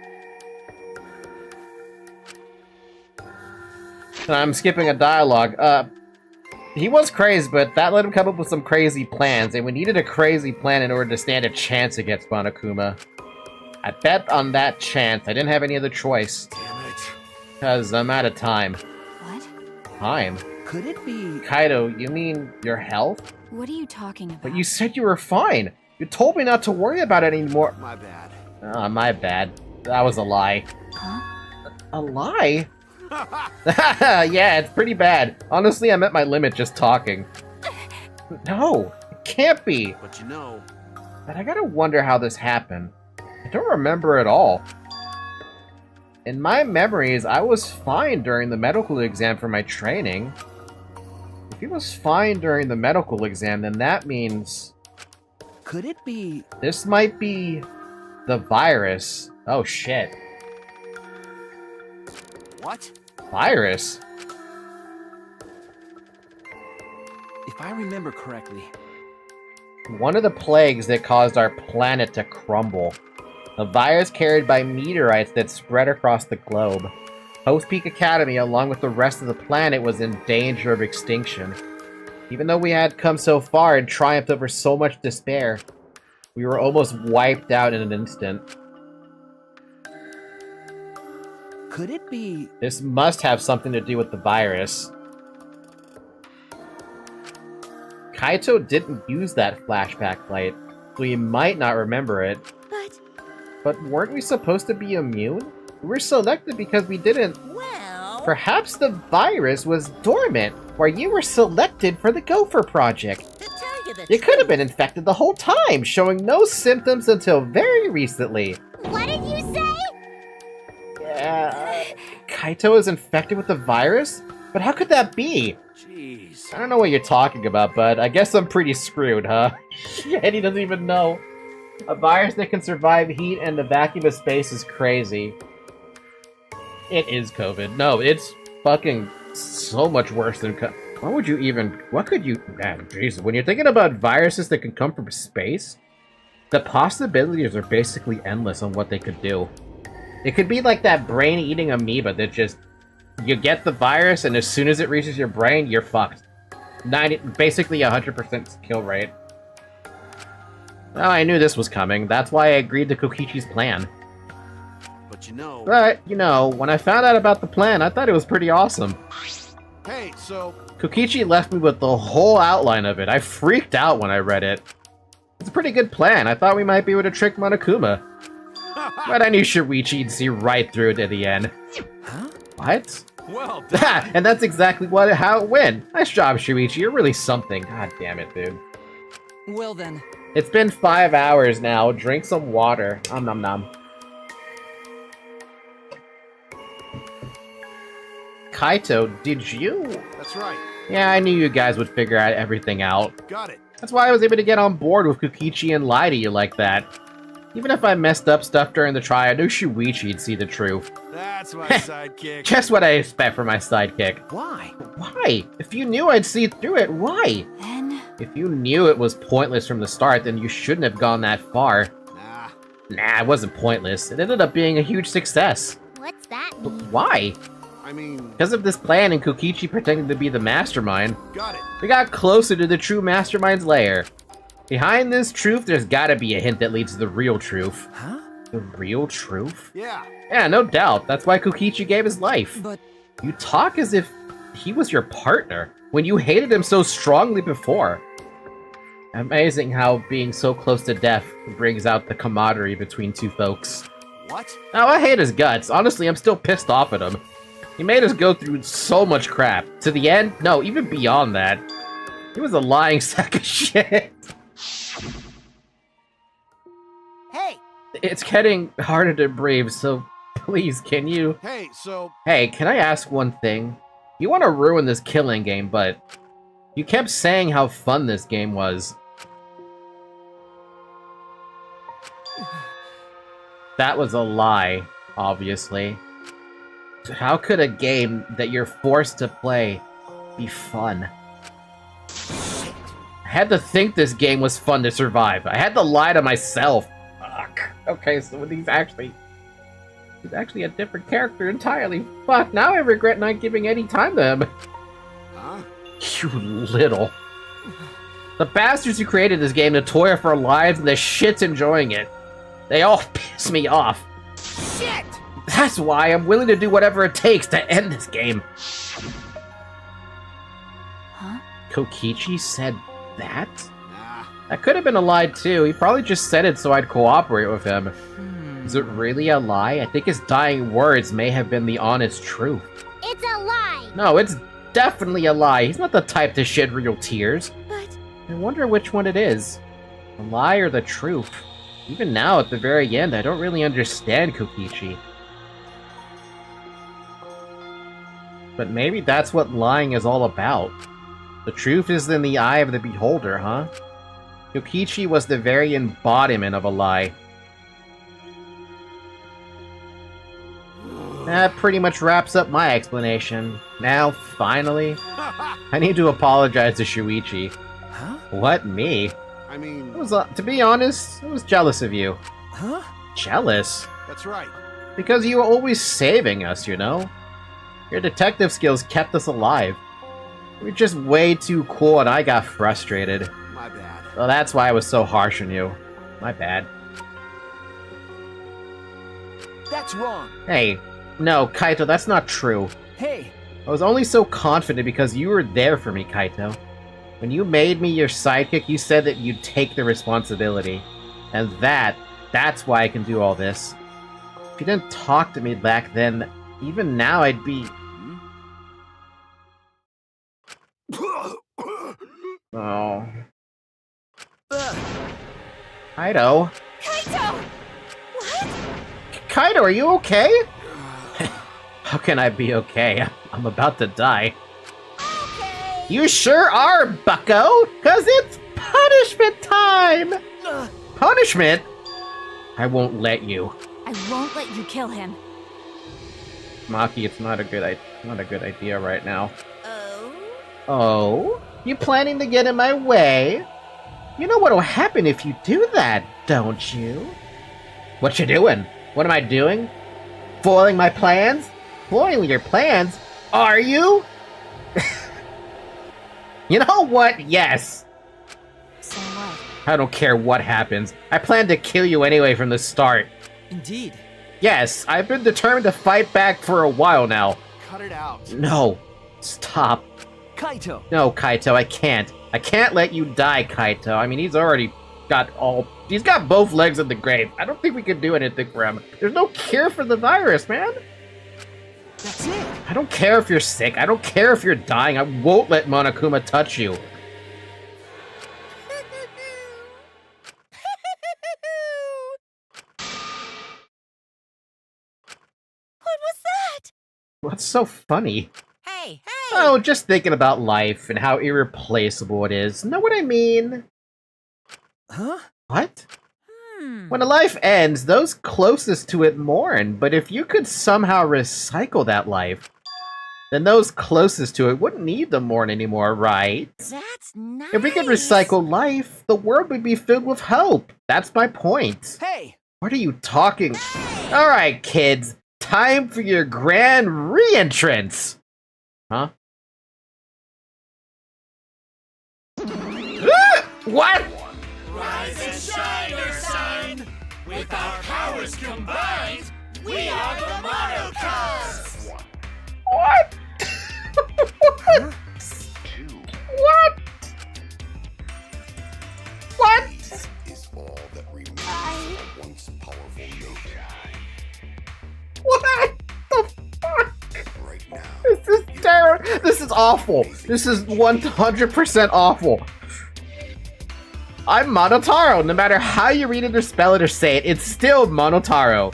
I'm skipping a dialogue. He was crazy, but that let him come up with some crazy plans, and we needed a crazy plan in order to stand a chance against Monokuma. I bet on that chance. I didn't have any other choice. Damn it. Because I'm out of time. What? Time? Could it be... Kaido, you mean your health? What are you talking about? But you said you were fine. You told me not to worry about it anymore. My bad. Ah, my bad. That was a lie. Huh? A lie? Yeah, it's pretty bad. Honestly, I'm at my limit just talking. No, it can't be. But you know... But I gotta wonder how this happened. I don't remember at all. In my memories, I was fine during the medical exam for my training. If he was fine during the medical exam, then that means... Could it be... This might be... the virus. Oh, shit. What? Virus? If I remember correctly... One of the plagues that caused our planet to crumble. A virus carried by meteorites that spread across the globe. Host Peak Academy, along with the rest of the planet, was in danger of extinction. Even though we had come so far and triumphed over so much despair, we were almost wiped out in an instant. Could it be... This must have something to do with the virus. Kaito didn't use that flashback light, so he might not remember it. But weren't we supposed to be immune? We were selected because we didn't... Well... Perhaps the virus was dormant, while you were selected for the Gopher Project. To tell you the You could have been infected the whole time, showing no symptoms until very recently. What did you say? Kaito is infected with the virus? But how could that be? Jeez. I don't know what you're talking about, but I guess I'm pretty screwed, huh? Shit, he doesn't even know. A virus that can survive heat and the vacuum of space is crazy. It is COVID. No, it's fucking so much worse than Why would you even... What could you... Man, Jesus, when you're thinking about viruses that can come from space, the possibilities are basically endless on what they could do. It could be like that brain-eating amoeba that just... You get the virus, and as soon as it reaches your brain, you're fucked. Basically 100% kill rate. Oh, I knew this was coming. That's why I agreed to Kokichi's plan. But you know... But, you know, when I found out about the plan, I thought it was pretty awesome. Hey, so... Kokichi left me with the whole outline of it. I freaked out when I read it. It's a pretty good plan. I thought we might be able to trick Monokuma. But I knew Shuichi'd see right through it at the end. Huh? What? Well done. And that's exactly how it went. Nice job, Shuichi. You're really something. God damn it, dude. Well then. It's been 5 hours now. Drink some water. Nom nom nom. Kaito, did you? That's right. Yeah, I knew you guys would figure out everything out. Got it. That's why I was able to get on board with Kokichi and lie to you like that. Even if I messed up stuff during the trial, I knew Shuichi'd see the truth. That's my sidekick. Just what I expect from my sidekick. Why? Why? If you knew I'd see through it, why? Then... If you knew it was pointless from the start, then you shouldn't have gone that far. Nah, it wasn't pointless. It ended up being a huge success. What's that mean? Why? I mean... Because of this plan and Kokichi pretending to be the mastermind, Got it. we got closer to the true mastermind's lair. Behind this truth, there's gotta be a hint that leads to the real truth. Huh? The real truth? Yeah. Yeah, no doubt. That's why Kokichi gave his life. But... You talk as if he was your partner, when you hated him so strongly before. Amazing how being so close to death brings out the camaraderie between two folks. What? Now, I hate his guts. Honestly, I'm still pissed off at him. He made us go through so much crap. To the end? No, even beyond that. He was a lying sack of shit. Hey! It's getting harder to breathe, so please, can you... Hey, so... Hey, can I ask one thing? You want to ruin this killing game, but... You kept saying how fun this game was. That was a lie, obviously. How could a game that you're forced to play be fun? I had to think this game was fun to survive. I had to lie to myself. Fuck. Okay, so he's actually a different character entirely. Fuck, now I regret not giving any time to him. Huh? You little. The bastards who created this game to toil for our lives and the shit's enjoying it. They all piss me off. Shit! That's why I'm willing to do whatever it takes to end this game. Huh? Kokichi said that? Nah. That could have been a lie too. He probably just said it so I'd cooperate with him. Is it really a lie? I think his dying words may have been the honest truth. It's a lie! No, it's definitely a lie. He's not the type to shed real tears. But I wonder which one it is. The lie or the truth? Even now, at the very end, I don't really understand Kokichi. But maybe that's what lying is all about. The truth is in the eye of the beholder, huh? Kokichi was the very embodiment of a lie. That pretty much wraps up my explanation. Now, finally, I need to apologize to Shuichi. Huh? What, me? I mean... To be honest, I was jealous of you. Huh? Jealous? That's right. Because you were always saving us, you know? Your detective skills kept us alive. You were just way too cool and I got frustrated. My bad. So that's why I was so harsh on you. My bad. That's wrong. Hey, no, Kaito, that's not true. Hey, I was only so confident because you were there for me, Kaito. When you made me your sidekick, you said that you'd take the responsibility. And that's why I can do all this. If you didn't talk to me back then, even now I'd be... Oh. Kaito? Kaito! What? Kaito, are you okay? How can I be okay? I'm about to die. Okay. You sure are, bucko! Cause it's punishment time! Punishment? I won't let you. I won't let you kill him. Maki, it's not a good idea right now. Oh? Oh? You planning to get in my way? You know what'll happen if you do that, don't you? What you doing? What am I doing? Foiling my plans? Foiling your plans? Are you? You know what? Yes. So what? I don't care what happens. I plan to kill you anyway from the start. Indeed. Yes, I've been determined to fight back for a while now. Cut it out. No. Stop. Kaito! No, Kaito, I can't. I can't let you die, Kaito. I mean, he's got both legs in the grave. I don't think we can do anything for him. There's no cure for the virus, man. That's it! I don't care if you're sick. I don't care if you're dying. I won't let Monokuma touch you. What was that? What's so funny? Hey, hey! Oh, just thinking about life and how irreplaceable it is. Know what I mean? Huh? What? When a life ends, those closest to it mourn, but if you could somehow recycle that life, then those closest to it wouldn't need to mourn anymore, right? That's nice. If we could recycle life, the world would be filled with hope. That's my point. Hey! What are you talking? Alright, kids. Time for your grand re-entrance! Huh? What? Rise and shine, Earthsign! With our powers combined, we are the Monocubs! What? What? What? What? Is all that remains of a once powerful nation. What the fuck? Right now. This is terrible. This is awful. This is 100% awful. I'm Monotaro. No matter how you read it or spell it or say it, it's still Monotaro.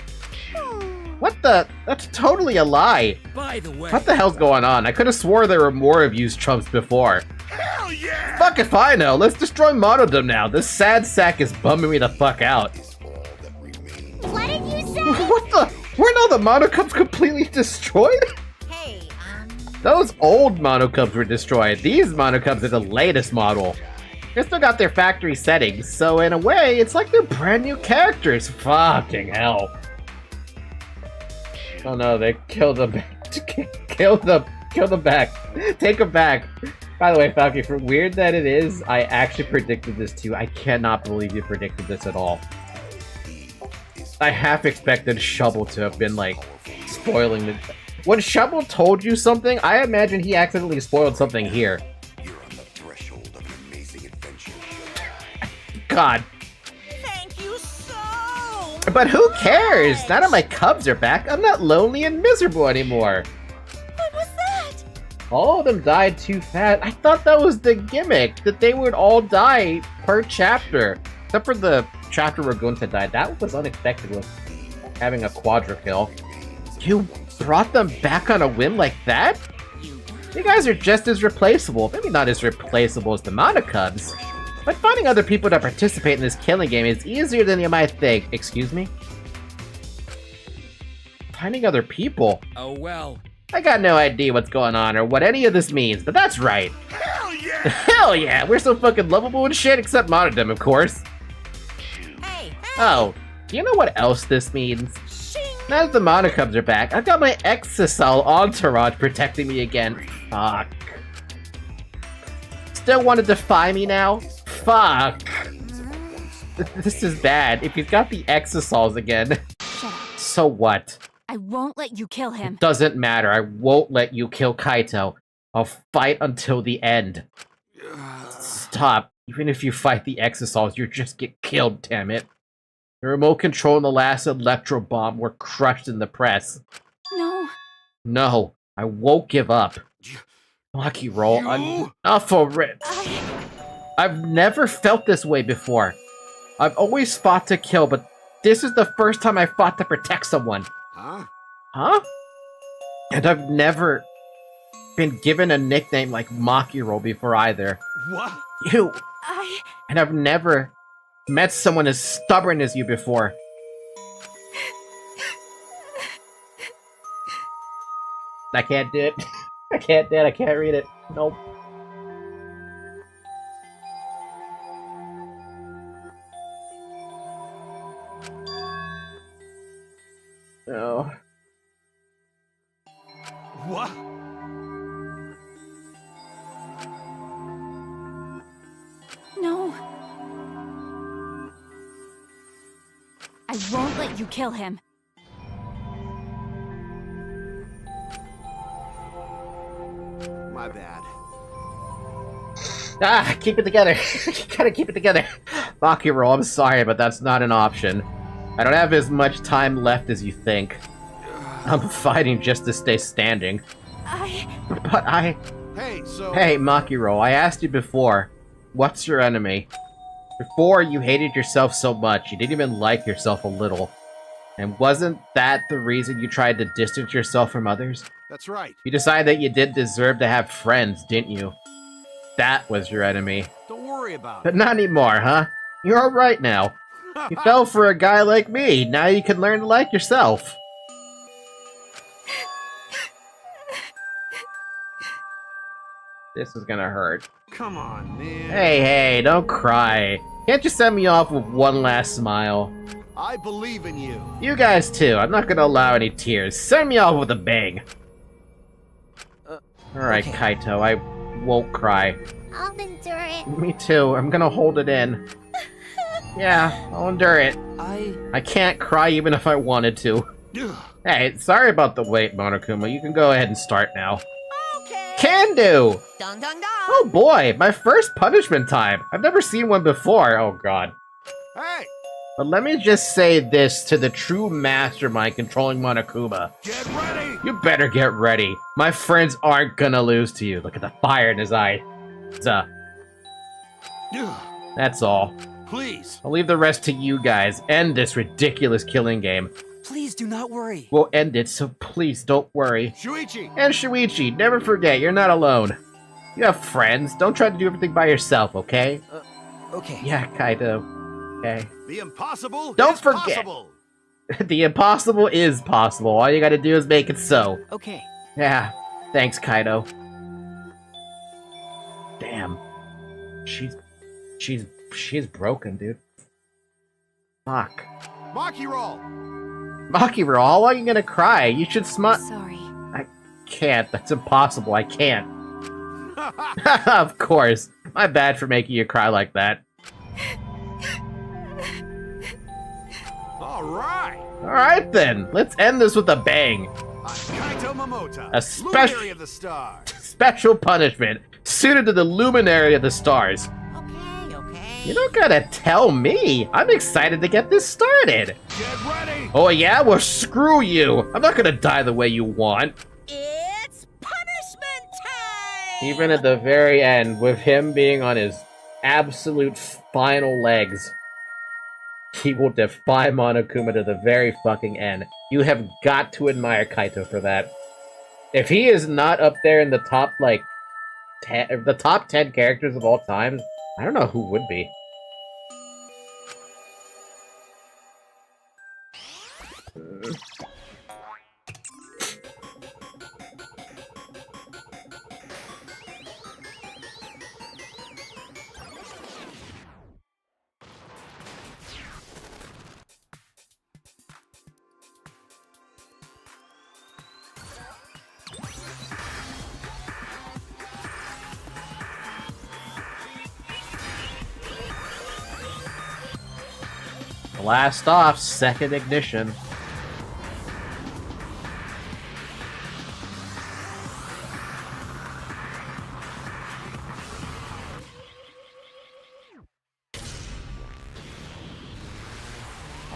What the? That's totally a lie. By the way, What the hell's going on? I could have swore there were more of you chumps before. hell yeah! Fuck if I know. Let's destroy Monodom now. This sad sack is bumming me the fuck out. What did you say? What the? Weren't all the Monocubs completely destroyed? Hey, Those old Monocubs were destroyed. These Monocubs are the latest model. They still got their factory settings, so in a way, it's like they're brand new characters. Fucking hell. Oh no, they killed them. Kill them back. Take them back. By the way, Falcon, for weird that it is, I actually predicted this too. I cannot believe you predicted this at all. I half expected Shovel to have been like spoiling the. When Shovel told you something, I imagine he accidentally spoiled something here. You're on the threshold of an amazing adventure. God. thank you so But who cares? None of my cubs are back. I'm not lonely and miserable anymore. What was that? All of them died too fast. I thought that was the gimmick, that they would all die per chapter. Except for the chapter where Gunta died. That was unexpected with having a quadra kill. You brought them back on a whim like that? You guys are just as replaceable. Maybe not as replaceable as the Monocubs. But finding other people to participate in this killing game is easier than you might think. Excuse me? Finding other people? Oh well. I got no idea what's going on or what any of this means, but that's right. Hell yeah! Hell yeah, we're so fucking lovable and shit, except Monodem, of course. Hey, Oh, do you know what else this means? Now that the Monocubs are back, I've got my Exisal entourage protecting me again. Fuck. Still want to defy me now? Fuck. This is bad. If you've got the Exisals again. Shut up. So what? I won't let you kill him. Doesn't matter. I won't let you kill Kaito. I'll fight until the end. Stop. Even if you fight the Exisals, you just get killed, damn it. The remote control and the last electro bomb were crushed in the press. No. No, I won't give up. Lucky roll. Enough already. I've never felt this way before. I've always fought to kill, but this is the first time I fought to protect someone. Huh? Huh? And I've never been given a nickname like Makiro before either. What? You. And I've never met someone as stubborn as you before. I can't do it. I can't do it. I can't read it. Nope. Oh. What? No. I won't let you kill him. My bad. Ah, keep it together. You gotta keep it together. Makiro, I'm sorry, but that's not an option. I don't have as much time left as you think. I'm fighting just to stay standing. But I... Hey, so... Hey, Makiro, I asked you before, what's your enemy? Before, you hated yourself so much, you didn't even like yourself a little. And wasn't that the reason you tried to distance yourself from others? That's right. You decided that you did deserve to have friends, didn't you? That was your enemy. Don't worry about But it. not anymore, huh? You're alright now. You fell for a guy like me, now you can learn to like yourself. This is gonna hurt. Come on, man. Hey, don't cry. Can't you send me off with one last smile? I believe in you. You guys too, I'm not gonna allow any tears. Send me off with a bang. Alright, okay. Kaito, I won't cry. I'll endure it. Me too, I'm gonna hold it in. Yeah, I'll endure it. I can't cry even if I wanted to. Hey, sorry about the wait, Monokuma. You can go ahead and start now. Okay. Can do! Dun dun dun. Oh boy, my first punishment time. I've never seen one before. Oh god. Hey, But let me just say this to the true mastermind controlling Monokuma. get ready. You better get ready. My friends aren't gonna lose to you. Look at the fire in his eye. That's all. Please. I'll leave the rest to you guys. End this ridiculous killing game. Please do not worry. We'll end it, so please don't worry. Shuichi. And Shuichi, never forget, you're not alone. You have friends. Don't try to do everything by yourself, okay? Okay. Yeah, Kaito. Okay. The impossible Don't is forget. possible. The impossible is possible. All you gotta do is make it so. Okay. Yeah. Thanks, Kaito. Damn. She's broken, dude. Fuck. Makiro. Makiro, how long are you gonna cry? You should smile. Sorry. I can't. That's impossible. I can't. Of course. My bad for making you cry like that. All right. Alright then. Let's end this with a bang. I'm Kaito Momota, A luminary of the stars. Special punishment. Suited to the luminary of the stars. Okay. You don't gotta tell me. I'm excited to get this started. Get ready. Oh yeah? Well, screw you. I'm not gonna die the way you want. It's punishment time. Even at the very end, with him being on his absolute final legs, he will defy Monokuma to the very fucking end. You have got to admire Kaito for that. If he is not up there in the top, like, the top 10 characters of all time, I don't know who would be. Blast off, second ignition.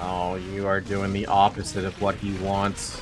Oh, you are doing the opposite of what he wants.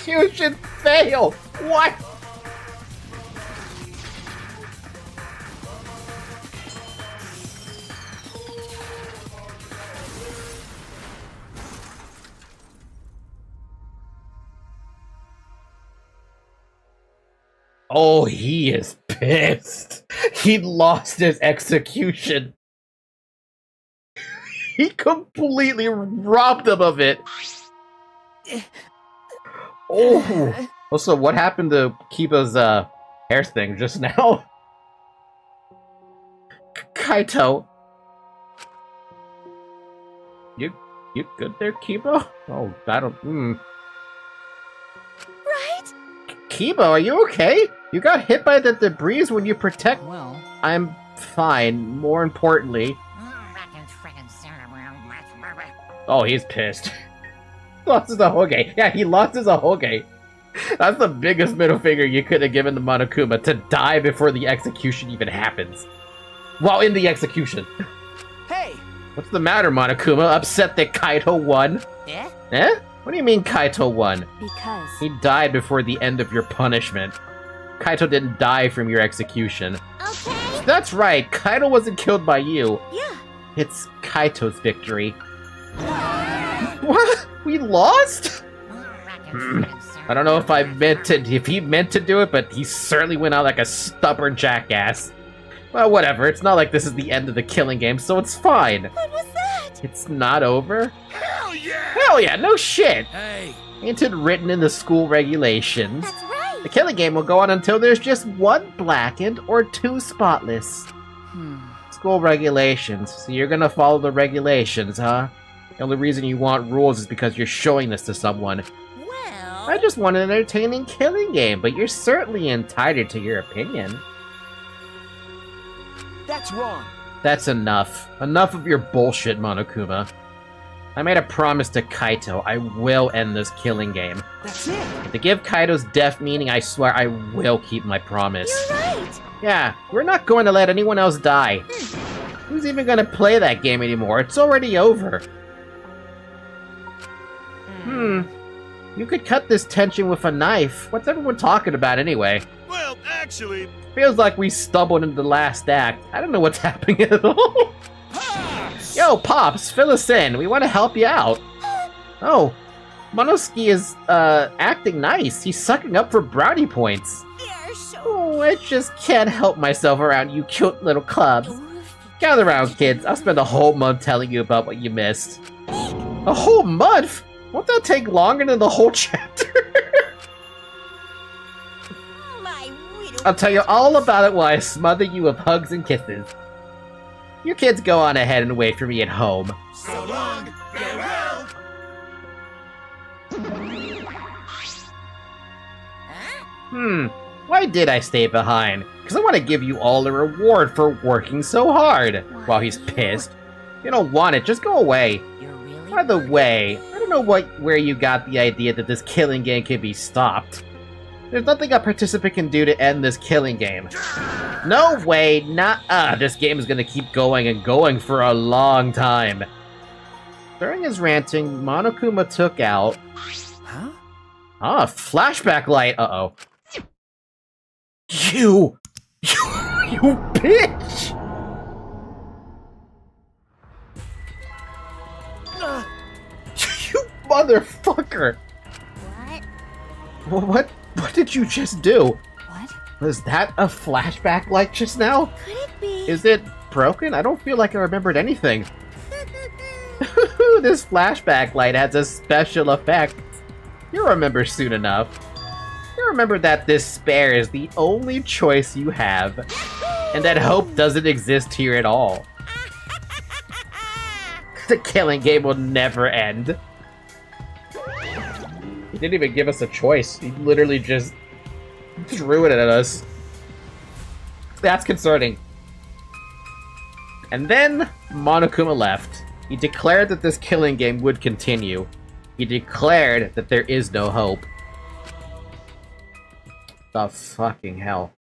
execution failed! What? Oh, he is pissed. He lost his execution. He completely robbed him of it. Oh. Also, what happened to Kiba's hair thing just now? Kaito. You good there, Kiba? Oh, I don't. Right? Kiba, are you okay? You got hit by the debris when you protect. Well, I'm fine. More importantly. Oh, he's pissed. Lost his Ahoge. Yeah, he lost his Ahoge. That's the biggest middle finger you could have given to Monokuma, to die before the execution even happens. While in the execution. Hey! What's the matter, Monokuma? Upset that Kaito won? Eh? Eh? What do you mean Kaito won? Because He died before the end of your punishment. Kaito didn't die from your execution. Okay. That's right, Kaito wasn't killed by you. Yeah. It's Kaito's victory. What? We lost? I don't know if he meant to do it, but he certainly went out like a stubborn jackass. Well, whatever. It's not like this is the end of the killing game, so it's fine. What was that? It's not over. Hell yeah! Hell yeah, no shit. Hey! Ain't it written in the school regulations? That's right. The killing game will go on until there's just one blackened or two spotless. School regulations. So you're gonna follow the regulations, huh? The only reason you want rules is because you're showing this to someone. Well... I just want an entertaining killing game, but you're certainly entitled to your opinion. That's wrong. That's enough. Enough of your bullshit, Monokuma. I made a promise to Kaito. I will end this killing game. That's it. To give Kaito's death meaning, I swear I will keep my promise. You're right. Yeah, we're not going to let anyone else die. Who's even going to play that game anymore? It's already over. You could cut this tension with a knife. What's everyone talking about anyway? Well, actually... Feels like we stumbled into the last act. I don't know what's happening at all. Pops! Yo, Pops, fill us in. We want to help you out. Oh, Monosuke is, acting nice. He's sucking up for brownie points. They're so... Oh, I just can't help myself around you cute little clubs. Gather around, kids. I'll spend a whole month telling you about what you missed. A whole month? Won't that take longer than the whole chapter? My widow... I'll tell you all about it while I smother you with hugs and kisses. You kids go on ahead and wait for me at home. So long! Farewell! Why did I stay behind? Because I want to give you all a reward for working so hard. While he's pissed. You don't want it, just go away. You're really... By the way, I don't know where you got the idea that this killing game can be stopped. There's nothing a participant can do to end this killing game. No way, this game is gonna keep going and going for a long time. During his ranting, Monokuma took out... Huh? Ah, flashback light, uh-oh. You bitch! You motherfucker! What? What did you just do? what? Was that a flashback light just now? Could it be? Is it broken? I don't feel like I remembered anything. This flashback light has a special effect. You'll remember soon enough. You'll remember that despair is the only choice you have, and that hope doesn't exist here at all. The killing game will never end. He didn't even give us a choice. He literally just threw it at us. That's concerning. And then Monokuma left. He declared that this killing game would continue. He declared that there is no hope. The fucking hell.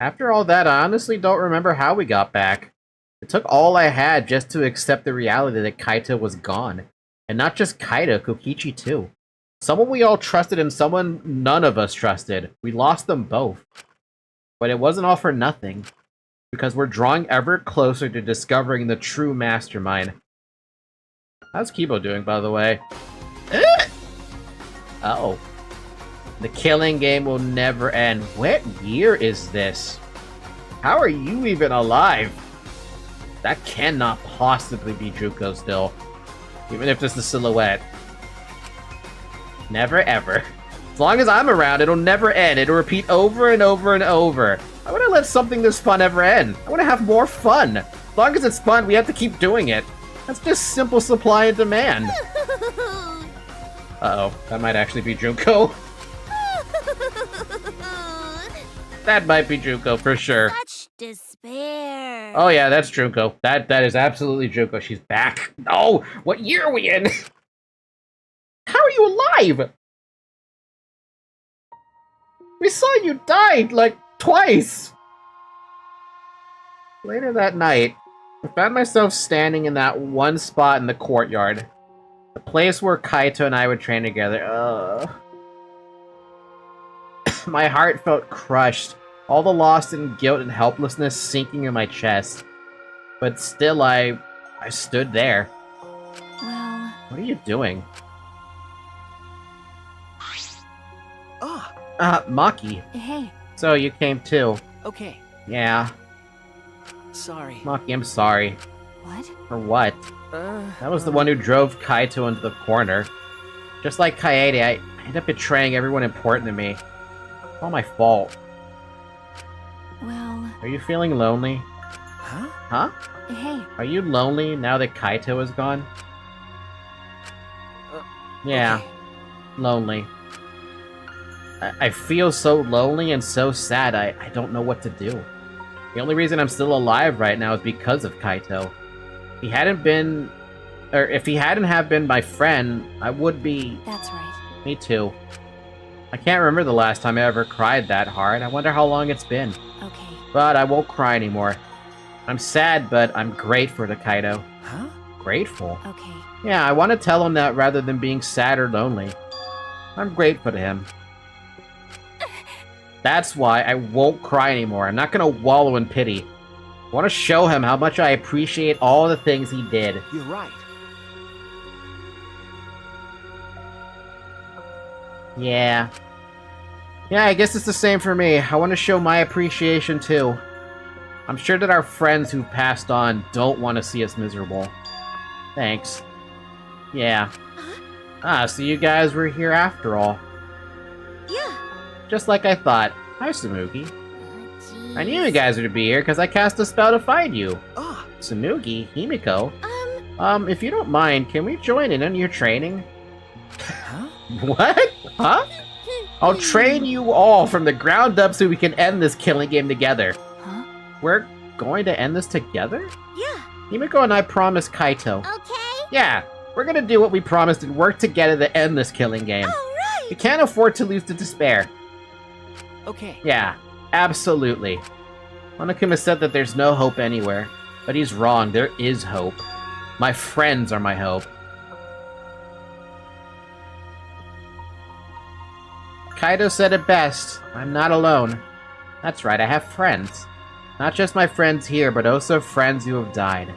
After all that, I honestly don't remember how we got back. It took all I had just to accept the reality that Kaito was gone. And not just Kaito, Kokichi too. Someone we all trusted and someone none of us trusted. We lost them both. But it wasn't all for nothing. Because we're drawing ever closer to discovering the true mastermind. How's Kibo doing, by the way? Oh. The killing game will never end. What year is this? How are you even alive? That cannot possibly be Juko still. Even if it's the silhouette. Never ever. As long as I'm around, it'll never end. It'll repeat over and over and over. I want to let something this fun ever end. I want to have more fun. As long as it's fun, we have to keep doing it. That's just simple supply and demand. Uh-oh, that might actually be Junko. That might be Junko for sure. Such despair. Oh yeah, that's Junko. That is absolutely Junko. She's back. Oh, what year are we in? How are you alive? We saw you died, like, twice! Later that night, I found myself standing in that one spot in the courtyard. The place where Kaito and I would train together. My heart felt crushed. All the loss and guilt and helplessness sinking in my chest. But still, I stood there. Well... What are you doing? Maki. Hey. So you came too. Okay. Yeah. Sorry. Maki, I'm sorry. What? For what? That was the one who drove Kaito into the corner. Just like Kaede, I ended up betraying everyone important to me. It's all my fault. Well... Are you feeling lonely? Huh? Huh? Hey. Are you lonely now that Kaito is gone? Yeah. Okay. Lonely. I feel so lonely and so sad, I don't know what to do. The only reason I'm still alive right now is because of Kaito. If he hadn't been... Or if he hadn't have been my friend, I would be... That's right. Me too. I can't remember the last time I ever cried that hard. I wonder how long it's been. Okay. But I won't cry anymore. I'm sad, but I'm grateful to Kaito. Huh? Grateful? Okay. Yeah, I want to tell him that rather than being sad or lonely. I'm grateful to him. That's why I won't cry anymore. I'm not gonna wallow in pity. I want to show him how much I appreciate all the things he did. You're right. Yeah. Yeah, I guess it's the same for me. I want to show my appreciation too. I'm sure that our friends who've passed on don't want to see us miserable. Thanks. Yeah. So you guys were here after all. Yeah. Just like I thought. Hi, Samugi. I knew you guys would be here because I cast a spell to find you. Ah, Samugi, Himiko. If you don't mind, can we join in on your training? Huh? What? Huh? I'll train you all from the ground up so we can end this killing game together. Huh? We're going to end this together? Yeah. Himiko and I promised Kaito. Okay. Yeah, we're gonna do what we promised and work together to end this killing game. All right. We can't afford to lose to despair. Okay. Yeah, absolutely. Monokuma said that there's no hope anywhere, but he's wrong. There is hope. My friends are my hope. Kaito said it best. I'm not alone. That's right, I have friends. Not just my friends here, but also friends who have died.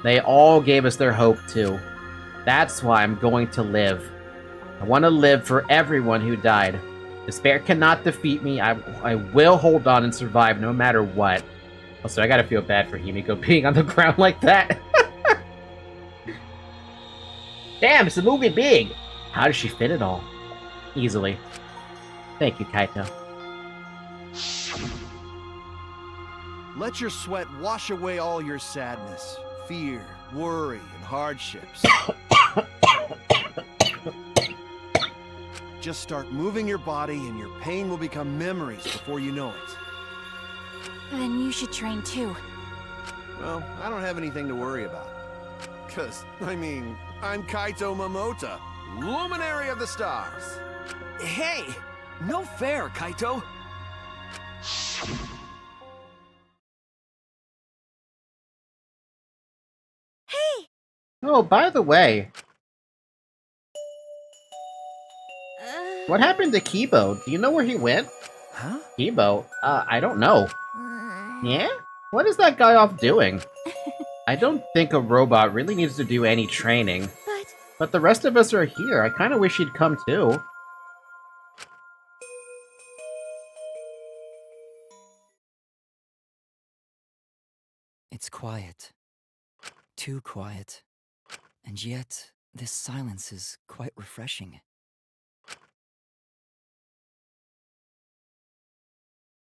They all gave us their hope, too. That's why I'm going to live. I want to live for everyone who died. Despair cannot defeat me. I will hold on and survive no matter what. Also, I gotta feel bad for Himiko being on the ground like that. Damn, it's a movie big! How does she fit it all? Easily. Thank you, Kaito. Let your sweat wash away all your sadness, fear, worry, and hardships. Just start moving your body and your pain will become memories before you know it. Then you should train too. Well, I don't have anything to worry about. 'Cause, I mean, I'm Kaito Momota, luminary of the stars. hey! No fair, Kaito! Hey. Oh, by the way, What happened to Kibo? Do you know where he went? Huh? Kibo? I don't know. Yeah? What is that guy off doing? I don't think a robot really needs to do any training. But the rest of us are here. I kind of wish he'd come too. It's quiet. Too quiet. And yet, this silence is quite refreshing.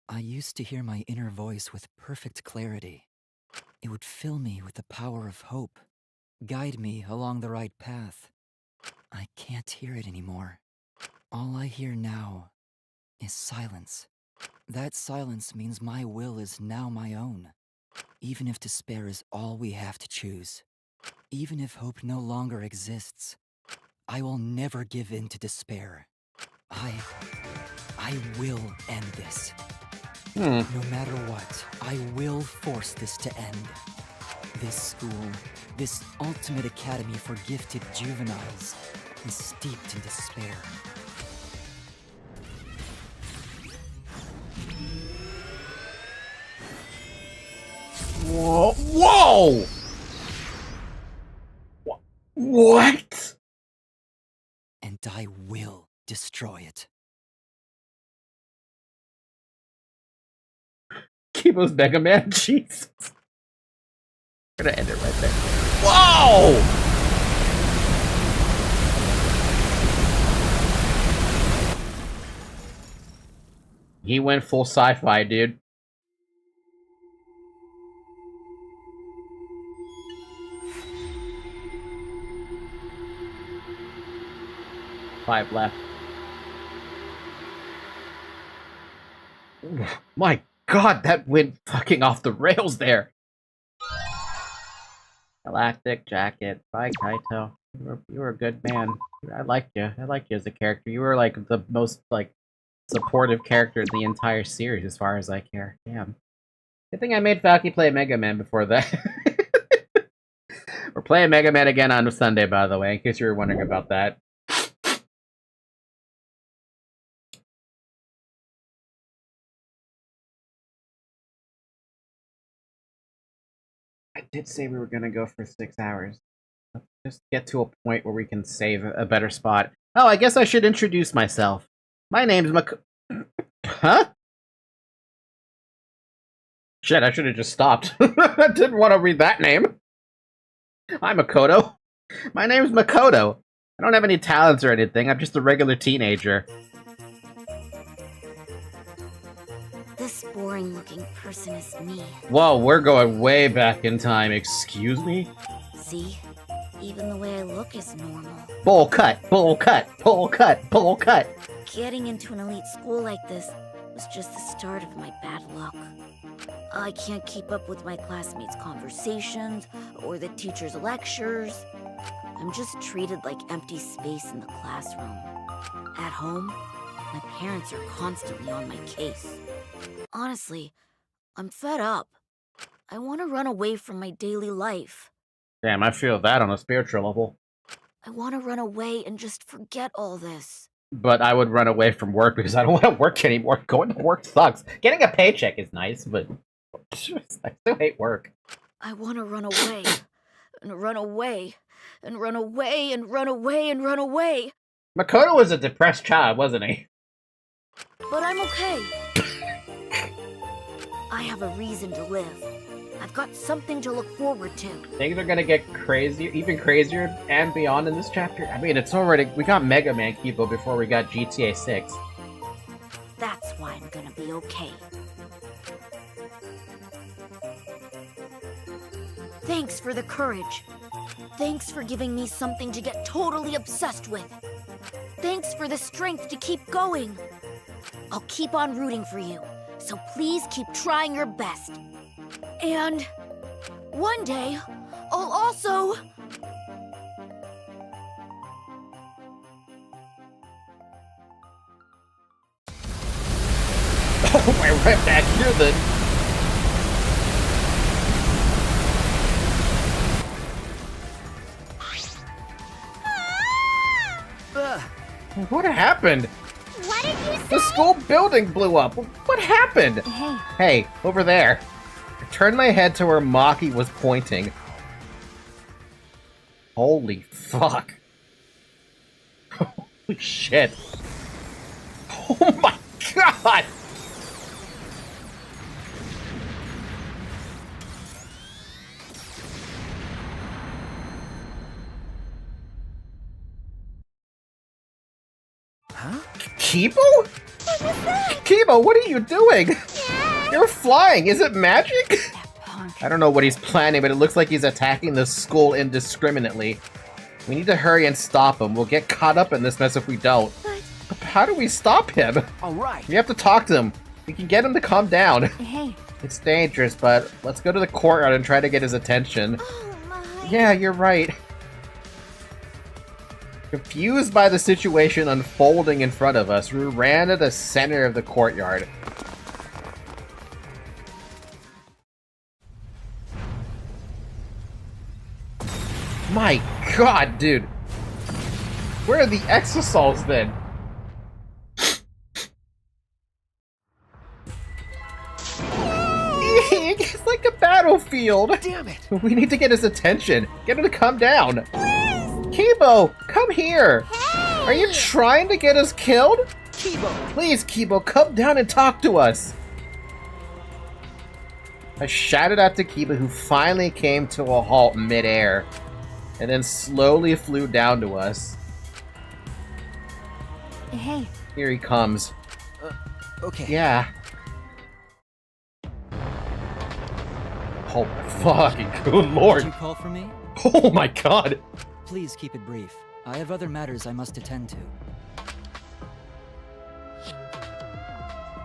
I used to hear my inner voice with perfect clarity. It would fill me with the power of hope, guide me along the right path. I can't hear it anymore. All I hear now is silence. That silence means my will is now my own. Even if despair is all we have to choose, even if hope no longer exists, I will never give in to despair. I will end this. No matter what, I will force this to end. This school, this ultimate academy for gifted juveniles, is steeped in despair. Whoa! Whoa! What? And I will destroy it. Kibo's Mega Man? Jesus. I'm gonna end it right there. Whoa! He went full sci-fi, dude. Five left. My god, that went fucking off the rails there. Galactic Jacket. Bye, Kaito. You were a good man. I liked you. I liked you as a character. You were like the most like supportive character in the entire series as far as I care. Damn. Good thing I made Falky play Mega Man before that. We're playing Mega Man again on Sunday, by the way, in case you were wondering about that. I did say we were gonna go for 6 hours. Let's just get to a point where we can save a better spot. Oh, I guess I should introduce myself. My name's Huh? Shit, I should have just stopped. I didn't want to read that name. Hi, Makoto. My name's Makoto. I don't have any talents or anything. I'm just a regular teenager. This boring-looking person is me. Whoa, we're going way back in time. Excuse me? See? Even the way I look is normal. Bowl cut, bowl cut, bowl cut, bowl cut. Getting into an elite school like this was just the start of my bad luck. I can't keep up with my classmates' conversations or the teacher's lectures. I'm just treated like empty space in the classroom. At home, my parents are constantly on my case. Honestly, I'm fed up. I want to run away from my daily life. Damn, I feel that on a spiritual level. I want to run away and just forget all this. But I would run away from work because I don't want to work anymore. Going to work sucks. Getting a paycheck is nice, but I still hate work. I want to run away, and run away, and run away, and run away, and run away. Makoto was a depressed child, wasn't he? But I'm okay. I have a reason to live. I've got something to look forward to. Things are gonna get crazier, even crazier and beyond in this chapter. I mean, it's already... We got Mega Man Kibo before we got GTA 6. That's why I'm gonna be okay. Thanks for the courage. Thanks for giving me something to get totally obsessed with. Thanks for the strength to keep going. I'll keep on rooting for you, so please keep trying your best. And one day, I'll also... Oh, we're right back here then. What happened? What did you say? The school building blew up. What happened? Hey. Hey, over there. I turned my head to where Maki was pointing. Holy fuck. Holy shit. Oh my god! Huh? Kibo? Kibo, what are you doing? You're flying. Is it magic? I don't know what he's planning, but it looks like he's attacking the school indiscriminately. We need to hurry and stop him. We'll get caught up in this mess if we don't. But how do we stop him? All right. We have to talk to him. We can get him to calm down. Hey. It's dangerous, but let's go to the courtyard and try to get his attention. Oh my. Yeah, you're right. Confused by the situation unfolding in front of us, we ran to the center of the courtyard. My god, dude. Where are the exosols then? It's like a battlefield. Damn it. We need to get his attention. Get him to calm down. Kibo, come here. Hey. Are you trying to get us killed? Kibo. Please, Kibo, come down and talk to us. I shouted out to Kiba, who finally came to a halt midair, and then slowly flew down to us. Hey. Here he comes. Okay. Yeah. Oh my fucking good lord. Did you call for me? Oh my god. Please keep it brief. I have other matters I must attend to.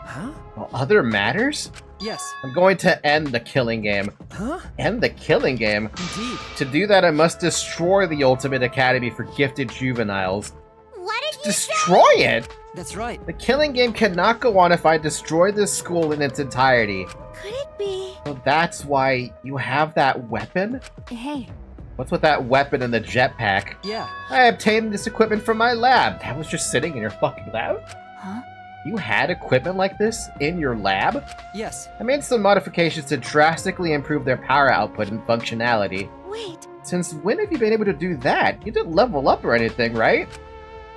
Huh? Well, other matters? Yes. I'm going to end the killing game. Huh? End the killing game? Indeed. To do that, I must destroy the Ultimate Academy for Gifted Juveniles. What did you Destroy it? That's right. The killing game cannot go on if I destroy this school in its entirety. Could it be? So that's why you have that weapon? Hey. What's with that weapon and the jetpack? Yeah. I obtained this equipment from my lab. That was just sitting in your fucking lab? Huh? You had equipment like this in your lab? Yes. I made some modifications to drastically improve their power output and functionality. Wait. Since when have you been able to do that? You didn't level up or anything, right?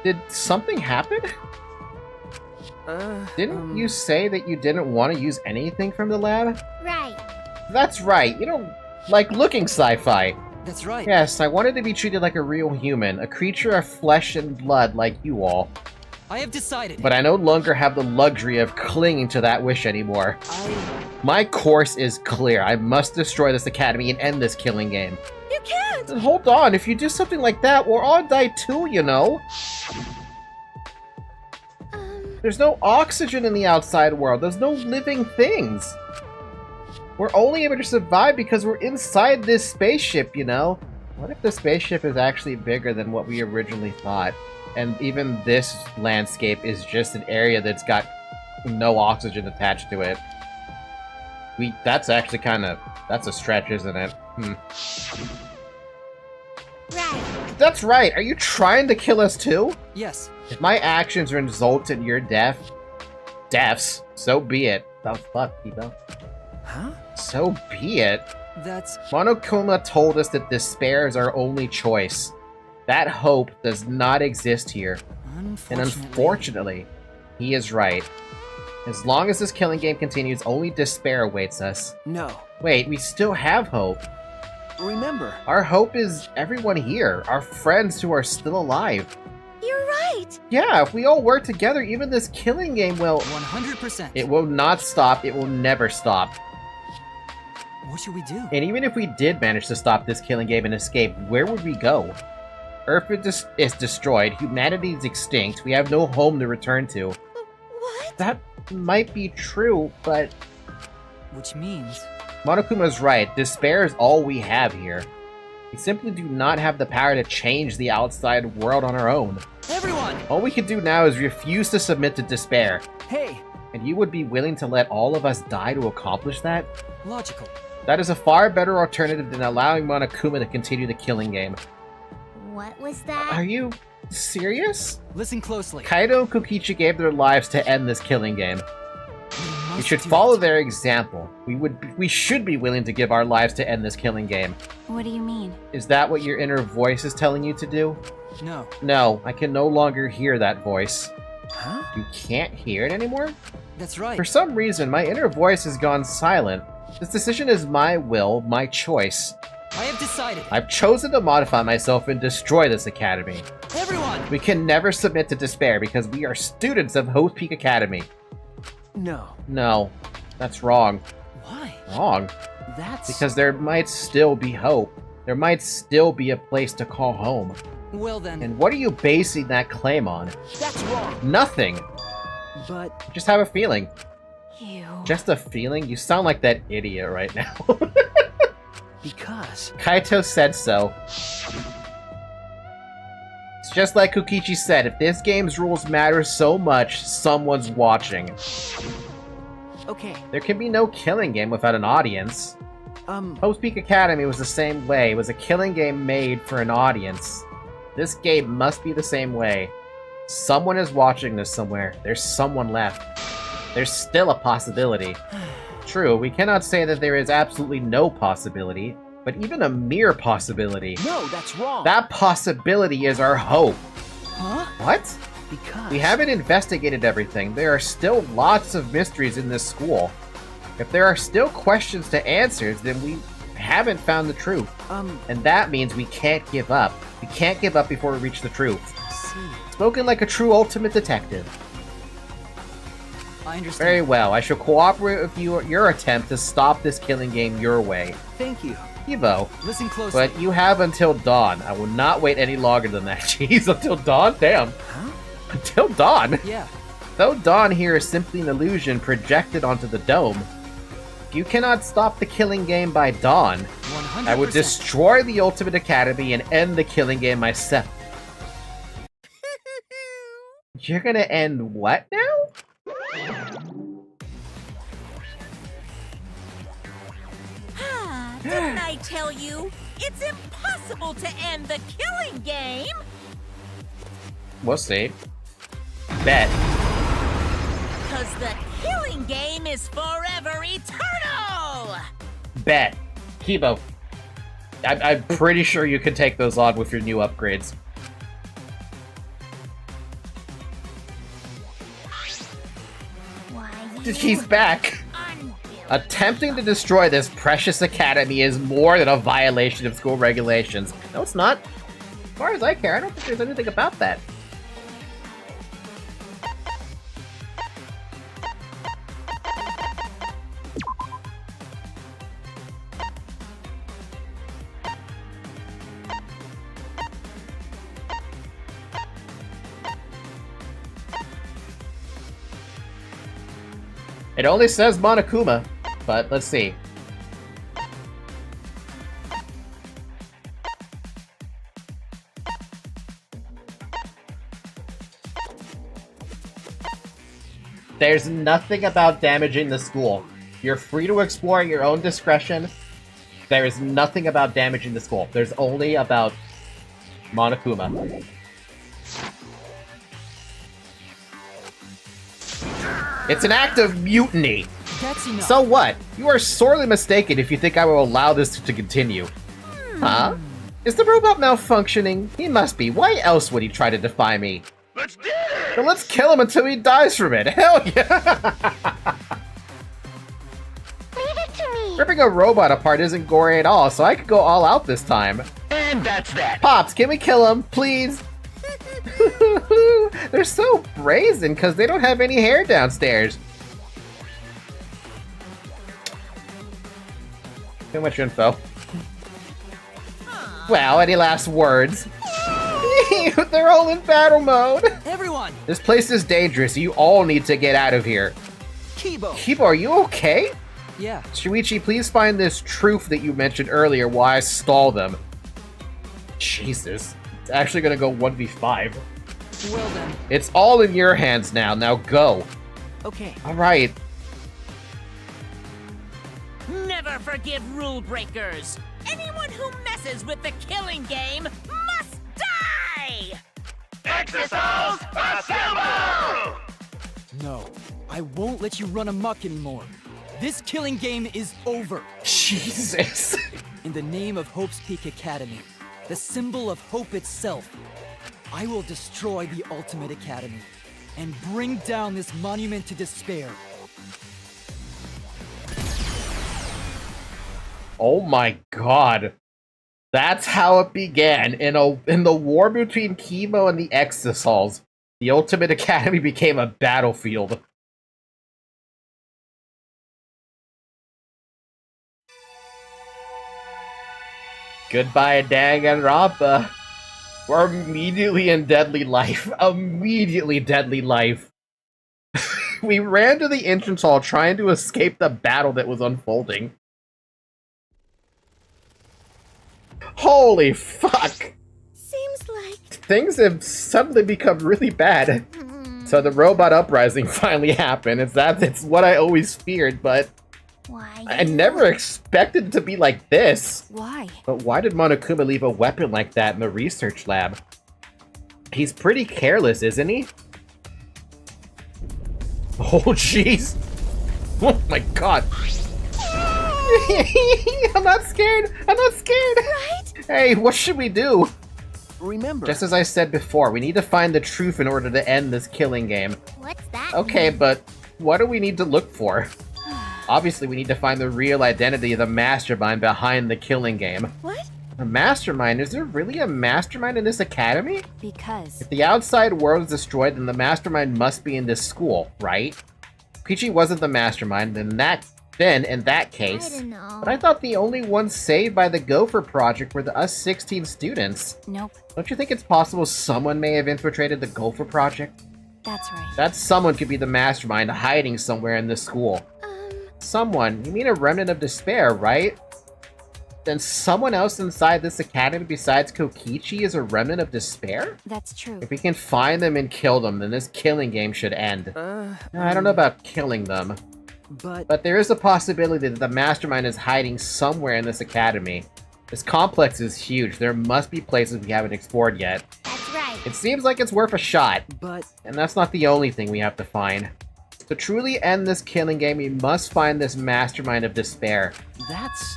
Did something happen? Didn't you say that you didn't want to use anything from the lab? Right. That's right. You don't like looking sci-fi. That's right. Yes, I wanted to be treated like a real human, a creature of flesh and blood like you all. I have decided. But I no longer have the luxury of clinging to that wish anymore. My course is clear. I must destroy this academy and end this killing game. You can't! Hold on, if you do something like that, we'll all die too, you know? There's no oxygen in the outside world. There's no living things. We're only able to survive because we're inside this spaceship, you know? What if the spaceship is actually bigger than what we originally thought? And even this landscape is just an area that's got no oxygen attached to it. That's actually that's a stretch, isn't it? Right. That's right. Are you trying to kill us too? Yes. If my actions result in your deaths, so be it. The fuck, Kibo? Huh? So be it. That's... Monokuma told us that despair is our only choice. That hope does not exist here. And unfortunately, he is right. As long as this killing game continues, only despair awaits us. No. Wait, we still have hope. Remember. Our hope is everyone here, our friends who are still alive. You're right! Yeah, if we all work together, even this killing game will... 100%. It will not stop. It will never stop. What should we do? And even if we did manage to stop this killing game and escape, where would we go? Earth is destroyed, humanity is extinct, we have no home to return to. What? That might be true, but... Which means... Monokuma's right, despair is all we have here. We simply do not have the power to change the outside world on our own. Everyone! All we can do now is refuse to submit to despair. Hey! And you would be willing to let all of us die to accomplish that? Logical. That is a far better alternative than allowing Monokuma to continue the killing game. What was that? Are you serious? Listen closely. Kaido and Kokichi gave their lives to end this killing game. We must should do follow it. their example. We should be willing to give our lives to end this killing game. What do you mean? Is that what your inner voice is telling you to do? No. No, I can no longer hear that voice. Huh? You can't hear it anymore? That's right. For some reason, my inner voice has gone silent. This decision is my will, my choice. I have decided. I've chosen to modify myself and destroy this academy. Everyone! We can never submit to despair because we are students of Hope Peak Academy. No. No, that's wrong. Why? Wrong. That's... Because there might still be hope. There might still be a place to call home. Well then. And what are you basing that claim on? That's wrong. Nothing. But... Just have a feeling. You. Just a feeling? You sound like that idiot right now. Because... Kaito said so. It's just like Kokichi said, if this game's rules matter so much, someone's watching. Okay. There can be no killing game without an audience. Hope Peak Academy was the same way. It was a killing game made for an audience. This game must be the same way. Someone is watching this somewhere. There's someone left. There's still a possibility. True, we cannot say that there is absolutely no possibility, but even a mere possibility. No, that's wrong. That possibility is our hope. Huh? What? Because... We haven't investigated everything. There are still lots of mysteries in this school. If there are still questions to answer, then we haven't found the truth. And that means we can't give up. We can't give up before we reach the truth. See. Spoken like a true ultimate detective. I understand. Very well. I shall cooperate with your attempt to stop this killing game your way. Thank you. Evo. Listen closely. But you have until dawn. I will not wait any longer than that. Jeez, until dawn? Damn. Huh? Until dawn? Yeah. Though dawn here is simply an illusion projected onto the dome, if you cannot stop the killing game by dawn, 100%. I would destroy the Ultimate Academy and end the killing game myself. You're gonna end what now? Didn't I tell you? It's impossible to end the killing game! We'll see. Bet. Because the killing game is forever eternal! Bet. Kibo. I'm pretty sure you can take those on with your new upgrades. Why, He's back! Attempting to destroy this precious academy is more than a violation of school regulations. No, it's not. As far as I care, I don't think there's anything about that. It only says Monokuma, but let's see. There's nothing about damaging the school. You're free to explore at your own discretion. There is nothing about damaging the school. There's only about Monokuma. It's an act of mutiny. That's enough. So what? You are sorely mistaken if you think I will allow this to continue. Huh? Is the robot malfunctioning? He must be. Why else would he try to defy me? Let's get it! Then let's kill him until he dies from it. Hell yeah! Leave it to me! Ripping a robot apart isn't gory at all, so I could go all out this time. And that's that. Pops, can we kill him, please? They're so brazen because they don't have any hair downstairs. Too much info. Well, any last words? They're all in battle mode. Everyone! This place is dangerous. You all need to get out of here. Kibo! Kibo, are you okay? Yeah. Shuichi, please find this truth that you mentioned earlier while I stall them. Jesus. It's actually gonna go 1v5. Well then. It's all in your hands now. Now go. Okay. Alright. Never forgive rule breakers! Anyone who messes with the killing game must die! Exosols, assemble! No, I won't let you run amok anymore. This killing game is over. Jesus. In the name of Hope's Peak Academy, the symbol of hope itself, I will destroy the Ultimate Academy and bring down this monument to despair. Oh my god. That's how it began. In the war between Chemo and the Exosols, the Ultimate Academy became a battlefield. Goodbye, Danganronpa. We're immediately in deadly life. Immediately deadly life. We ran to the entrance hall trying to escape the battle that was unfolding. Holy fuck! Seems like... Things have suddenly become really bad. So the robot uprising finally happened. It's what I always feared, but... Why? I never expected it to be like this. Why? But why did Monokuma leave a weapon like that in the research lab? He's pretty careless, isn't he? Oh, jeez. Oh my god. I'm not scared. I'm not scared. Right? Hey, what should we do? Remember... Just as I said before, we need to find the truth in order to end this killing game. What's that? Okay, but what do we need to look for? Obviously, we need to find the real identity of the mastermind behind the killing game. What? A mastermind? Is there really a mastermind in this academy? Because... If the outside world is destroyed, then the mastermind must be in this school, right? Peachy wasn't the mastermind, then in that case... I don't know. But I thought the only ones saved by the Gopher Project were the us 16 students. Nope. Don't you think it's possible someone may have infiltrated the Gopher Project? That's right. That someone could be the mastermind hiding somewhere in this school. Someone? You mean a remnant of despair, right? Then someone else inside this academy besides Kokichi is a remnant of despair? That's true. If we can find them and kill them, then this killing game should end. I don't know about killing them. But there is a possibility that the mastermind is hiding somewhere in this academy. This complex is huge. There must be places we haven't explored yet. That's right. It seems like it's worth a shot. And that's not the only thing we have to find. To truly end this killing game, we must find this mastermind of despair.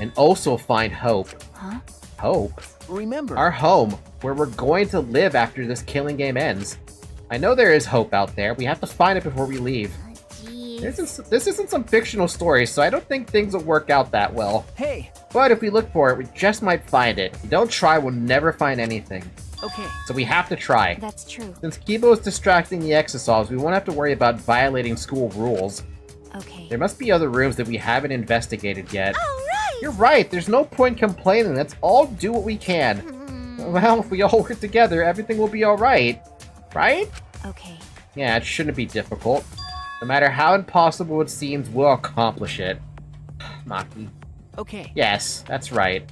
And also find hope. Huh? Hope? Remember... Our home, where we're going to live after this killing game ends. I know there is hope out there. We have to find it before we leave. This isn't some fictional story, so I don't think things will work out that well. Hey! But if we look for it, we just might find it. If we don't try, we'll never find anything. Okay. So we have to try. That's true. Since Kibo is distracting the Exosols, we won't have to worry about violating school rules. Okay. There must be other rooms that we haven't investigated yet. Oh, right! You're right, there's no point complaining. Let's all do what we can. Well, if we all work together, everything will be alright. Right? Okay. Yeah, it shouldn't be difficult. No matter how impossible it seems, we'll accomplish it. Maki. Okay. Yes, that's right.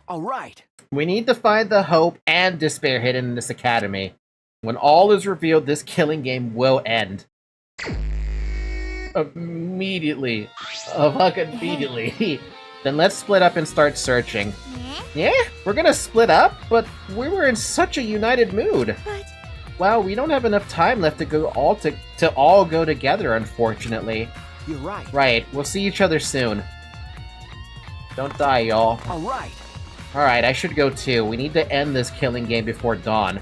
Alright. We need to find the hope and despair hidden in this academy. When all is revealed, this killing game will end. Immediately. Fucking immediately. Then let's split up and start searching. Yeah? We're gonna split up? But we were in such a united mood. But... Well, we don't have enough time left to all go together, unfortunately. You're right. Right. We'll see each other soon. Don't die, y'all. Alright. Alright, I should go too. We need to end this killing game before dawn.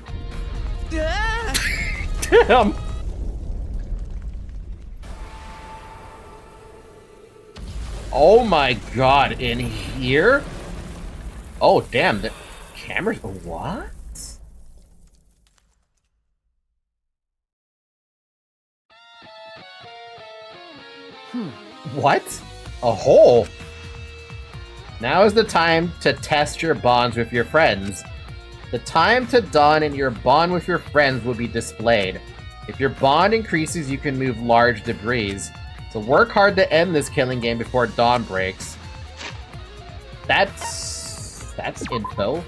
Damn! Oh my god, in here? Oh, damn, the cameras... What? What? A hole? Now is the time to test your bonds with your friends. The time to dawn and your bond with your friends will be displayed. If your bond increases, you can move large debris. So work hard to end this killing game before dawn breaks. That's info.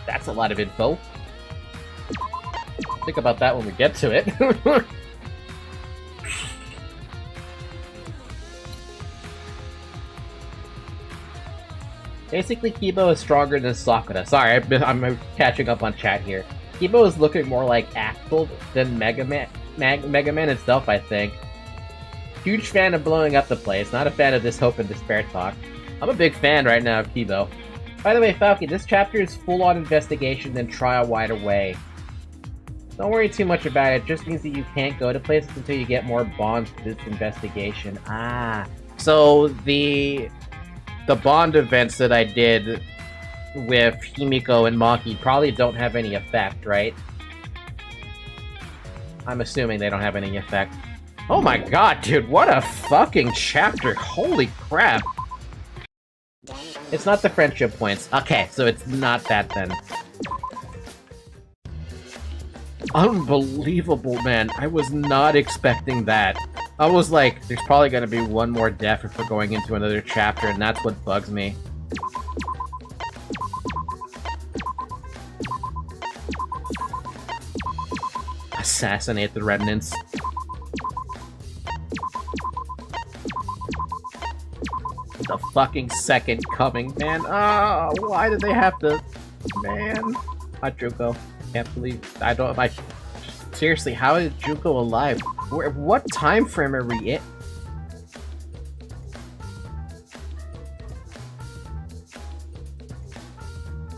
That's a lot of info. Think about that when we get to it. Basically, Kibo is stronger than Sakura. Sorry, I'm catching up on chat here. Kibo is looking more like Axel than Mega Man itself, I think. Huge fan of blowing up the place, not a fan of this hope and despair talk. I'm a big fan right now of Kibo. By the way, Falky, this chapter is full-on investigation and trial wide away. Don't worry too much about it, just means that you can't go to places until you get more bonds for this investigation. Ah. So, the Bond events that I did with Himiko and Maki probably don't have any effect, right? I'm assuming they don't have any effect. Oh my god, dude, what a fucking chapter! Holy crap! It's not the friendship points. Okay, so it's not that then. Unbelievable, man. I was not expecting that. I was like, there's probably gonna be one more death if we're going into another chapter, and that's what bugs me. Assassinate the remnants. The fucking second coming, man. Oh, why did they have to... Man. Not Juko. Can't believe... Seriously, how is Juko alive? What time frame are we in?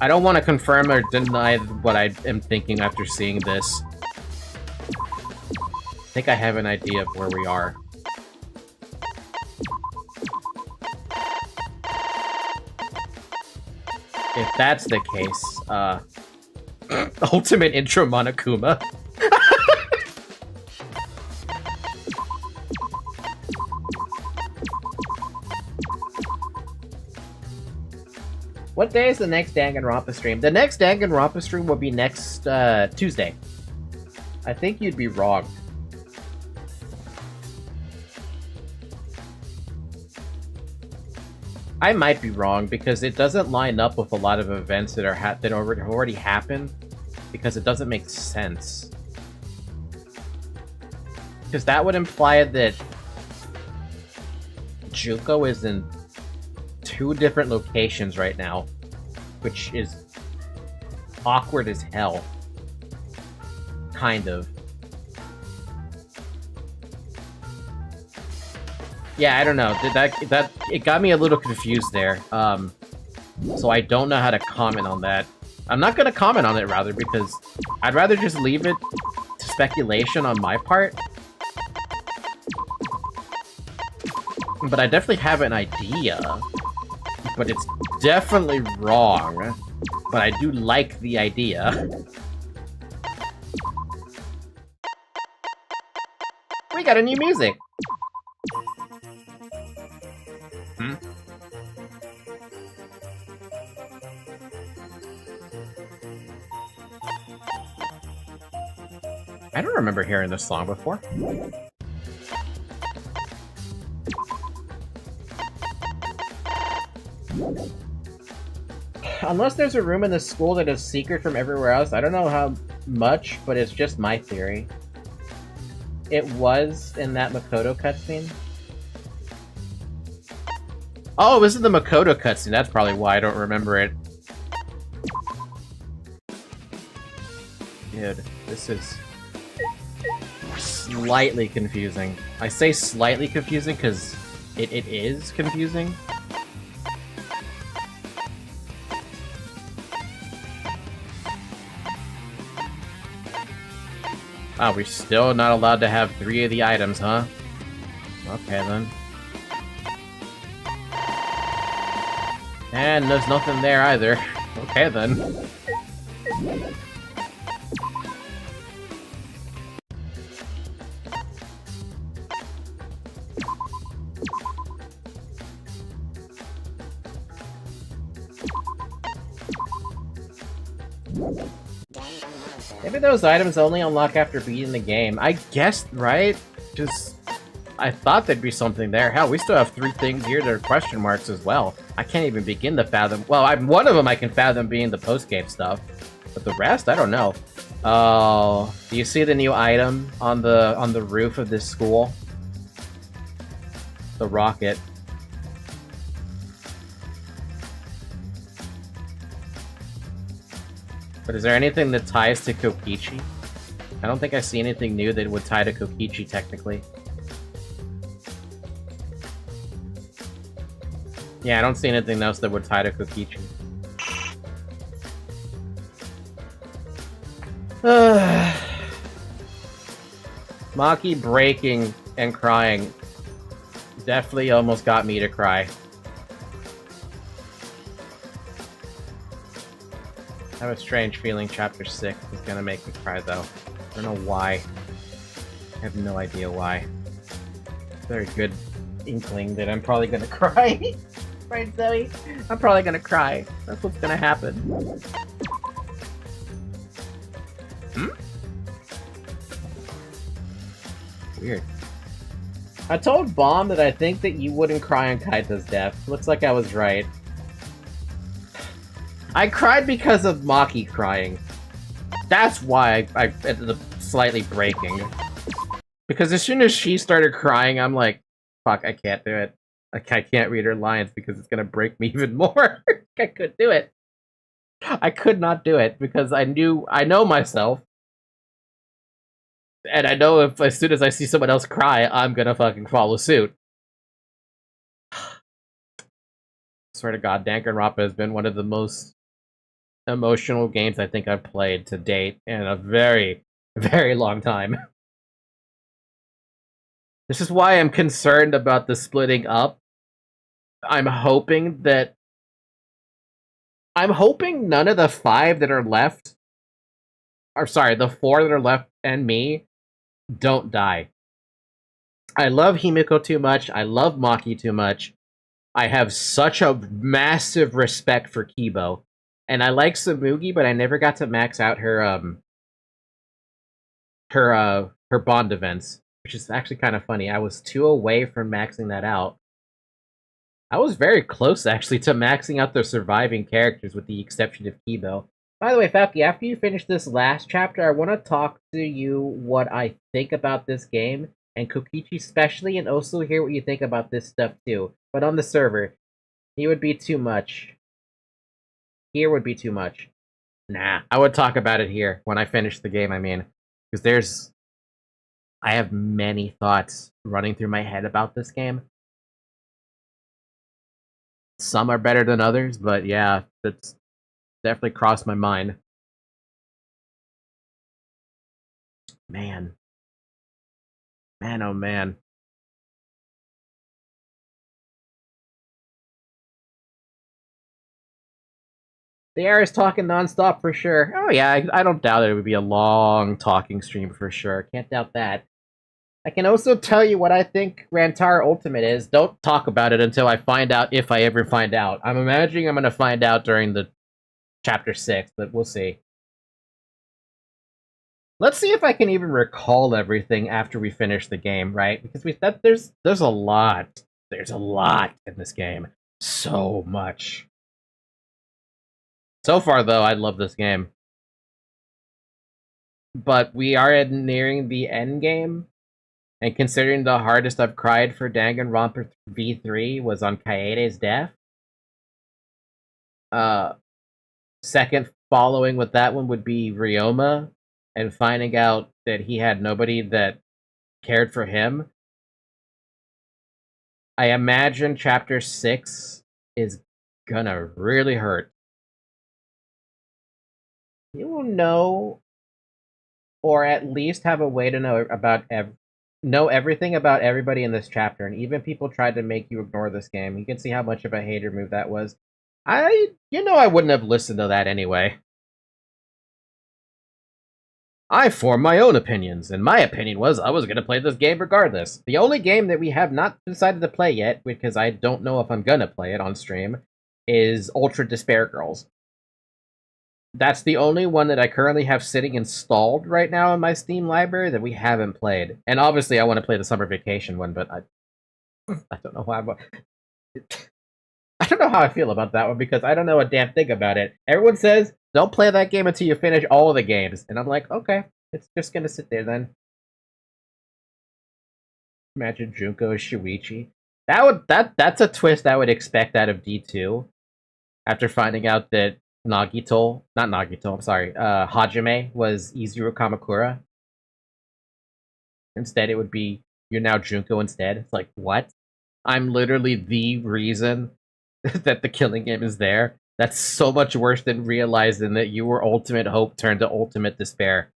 I don't want to confirm or deny what I am thinking after seeing this. I think I have an idea of where we are. If that's the case, ultimate intro Monokuma. What day is the next Danganronpa stream? The next Danganronpa stream will be next Tuesday. I think you'd be wrong. I might be wrong because it doesn't line up with a lot of events that are that already happened, because it doesn't make sense. Because that would imply that Juko is in 2 different locations right now, which is awkward as hell. Kind of. Yeah, I don't know. It got me a little confused there. So I don't know how to comment on that. I'm not gonna comment on it, rather, because I'd rather just leave it to speculation on my part. But I definitely have an idea. But it's definitely wrong. But I do like the idea. We got a new music! I don't remember hearing this song before. Unless there's a room in the school that is secret from everywhere else, I don't know how much, but it's just my theory. It was in that Makoto cutscene. Oh, this is the Makoto cutscene. That's probably why I don't remember it. Dude, this is slightly confusing. I say slightly confusing because it is confusing. Ah, we're still not allowed to have 3 of the items, huh? Okay, then. And there's nothing there either. Okay, then. Maybe those items only unlock after beating the game. I guessed, right? Just... I thought there'd be something there. Hell, we still have 3 things here that are question marks as well. I can't even begin to fathom... Well, one of them I can fathom being the post-game stuff. But the rest, I don't know. Oh... Do you see the new item on the roof of this school? The rocket. But is there anything that ties to Kokichi? I don't think I see anything new that would tie to Kokichi, technically. Yeah, I don't see anything else that would tie to Kokichi. Maki breaking and crying definitely almost got me to cry. I have a strange feeling Chapter 6 is gonna make me cry, though. I don't know why. I have no idea why. Very good inkling that I'm probably gonna cry. Right, Zoe? I'm probably gonna cry. That's what's gonna happen. Hmm? Weird. I told Bomb that I think that you wouldn't cry on Kaito's death. Looks like I was right. I cried because of Maki crying. That's why I ended up slightly breaking. Because as soon as she started crying, I'm like, fuck, I can't do it. Like, I can't read her lines because it's gonna break me even more. I couldn't do it. I could not do it because I know myself. And I know if as soon as I see someone else cry, I'm gonna fucking follow suit. Swear to God, Danganronpa has been one of the most emotional games I think I've played to date in a very, very long time. This is why I'm concerned about the splitting up. I'm hoping none of the 5 that are left, or sorry, the 4 that are left and me, don't die. I love Himiko too much. I love Maki too much. I have such a massive respect for Kibo. And I like Samugi, but I never got to max out her bond events, which is actually kind of funny. I was 2 away from maxing that out. I was very close, actually, to maxing out the surviving characters, with the exception of Kibo. By the way, Falky, after you finish this last chapter, I want to talk to you what I think about this game, and Kokichi especially, and also hear what you think about this stuff, too. But on the server, it would be too much. Here would be too much. Nah, I would talk about it here, when I finish the game, I mean. Because I have many thoughts running through my head about this game. Some are better than others, but yeah, that's definitely crossed my mind. Man. Man, oh man. The air is talking nonstop for sure. Oh yeah, I don't doubt it would be a long talking stream for sure. Can't doubt that. I can also tell you what I think Rantara Ultimate is. Don't talk about it until I find out, if I ever find out. I'm imagining I'm going to find out during the Chapter 6, but we'll see. Let's see if I can even recall everything after we finish the game, right? Because there's a lot. There's a lot in this game. So much. So far, though, I love this game. But we are nearing the end game. And considering the hardest I've cried for Danganronpa V3 was on Kaede's death. Second following with that one would be Ryoma, and finding out that he had nobody that cared for him. I imagine Chapter 6 is gonna really hurt. You will know, or at least have a way to know about everything about everybody in this chapter, and even people tried to make you ignore this game. You can see how much of a hater move that was. I wouldn't have listened to that anyway. I formed my own opinions, and my opinion was I was going to play this game regardless. The only game that we have not decided to play yet, because I don't know if I'm going to play it on stream, is Ultra Despair Girls. That's the only one that I currently have sitting installed right now in my Steam library that we haven't played. And obviously I want to play the Summer Vacation one, but I don't know why. I don't know how I feel about that one, because I don't know a damn thing about it. Everyone says, don't play that game until you finish all of the games. And I'm like, okay, it's just gonna sit there then. Imagine Junko as Shuichi. That's a twist I would expect out of D2. After finding out that Nagito, not Nagito, I'm sorry, Hajime was Izuru Kamakura. Instead, it would be, you're now Junko instead. It's like, what? I'm literally the reason that the killing game is there. That's so much worse than realizing that you were ultimate hope turned to ultimate despair.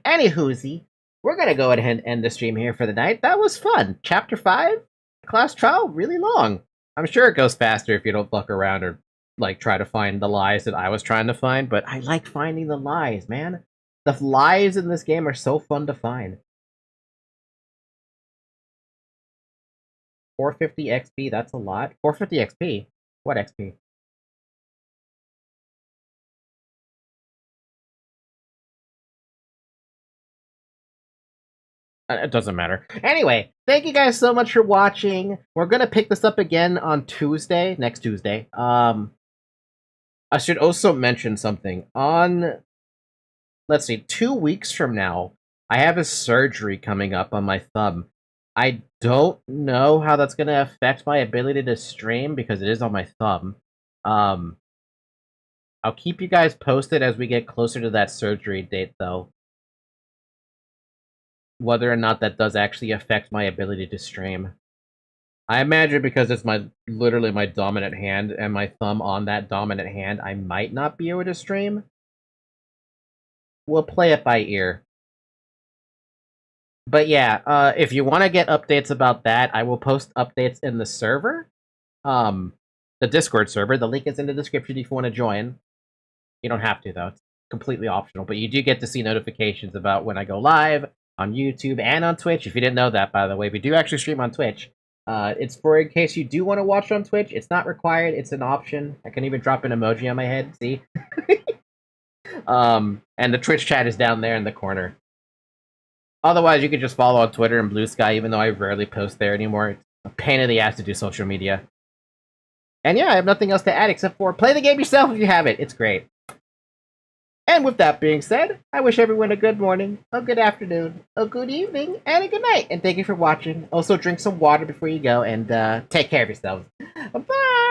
Anywhoosie, we're gonna go ahead and end the stream here for the night. That was fun. Chapter 5, class trial, really long. I'm sure it goes faster if you don't fuck around or like try to find the lies that I was trying to find, but I like finding the lies, man. The lies in this game are so fun to find. 450 XP, that's a lot. 450 XP? What XP? It doesn't matter. Anyway, thank you guys so much for watching. We're gonna pick this up again on Tuesday, next Tuesday. I should also mention something. On, let's see, 2 weeks from now, I have a surgery coming up on my thumb. I don't know how that's gonna affect my ability to stream because it is on my thumb. I'll keep you guys posted as we get closer to that surgery date, though. Whether or not that does actually affect my ability to stream. I imagine because it's literally my dominant hand and my thumb on that dominant hand, I might not be able to stream. We'll play it by ear. But yeah, if you want to get updates about that, I will post updates in the server. The Discord server. The link is in the description if you want to join. You don't have to, though. It's completely optional. But you do get to see notifications about when I go live on YouTube and on Twitch. If you didn't know that, by the way, we do actually stream on Twitch. It's for in case you do want to watch on Twitch. It's not required. It's an option. I can even drop an emoji on my head. See? And the Twitch chat is down there in the corner. Otherwise, you can just follow on Twitter and Blue Sky, even though I rarely post there anymore. It's a pain in the ass to do social media. And yeah, I have nothing else to add except for play the game yourself if you have it. It's great. And with that being said, I wish everyone a good morning, a good afternoon, a good evening, and a good night. And thank you for watching. Also, drink some water before you go, and take care of yourselves. Bye!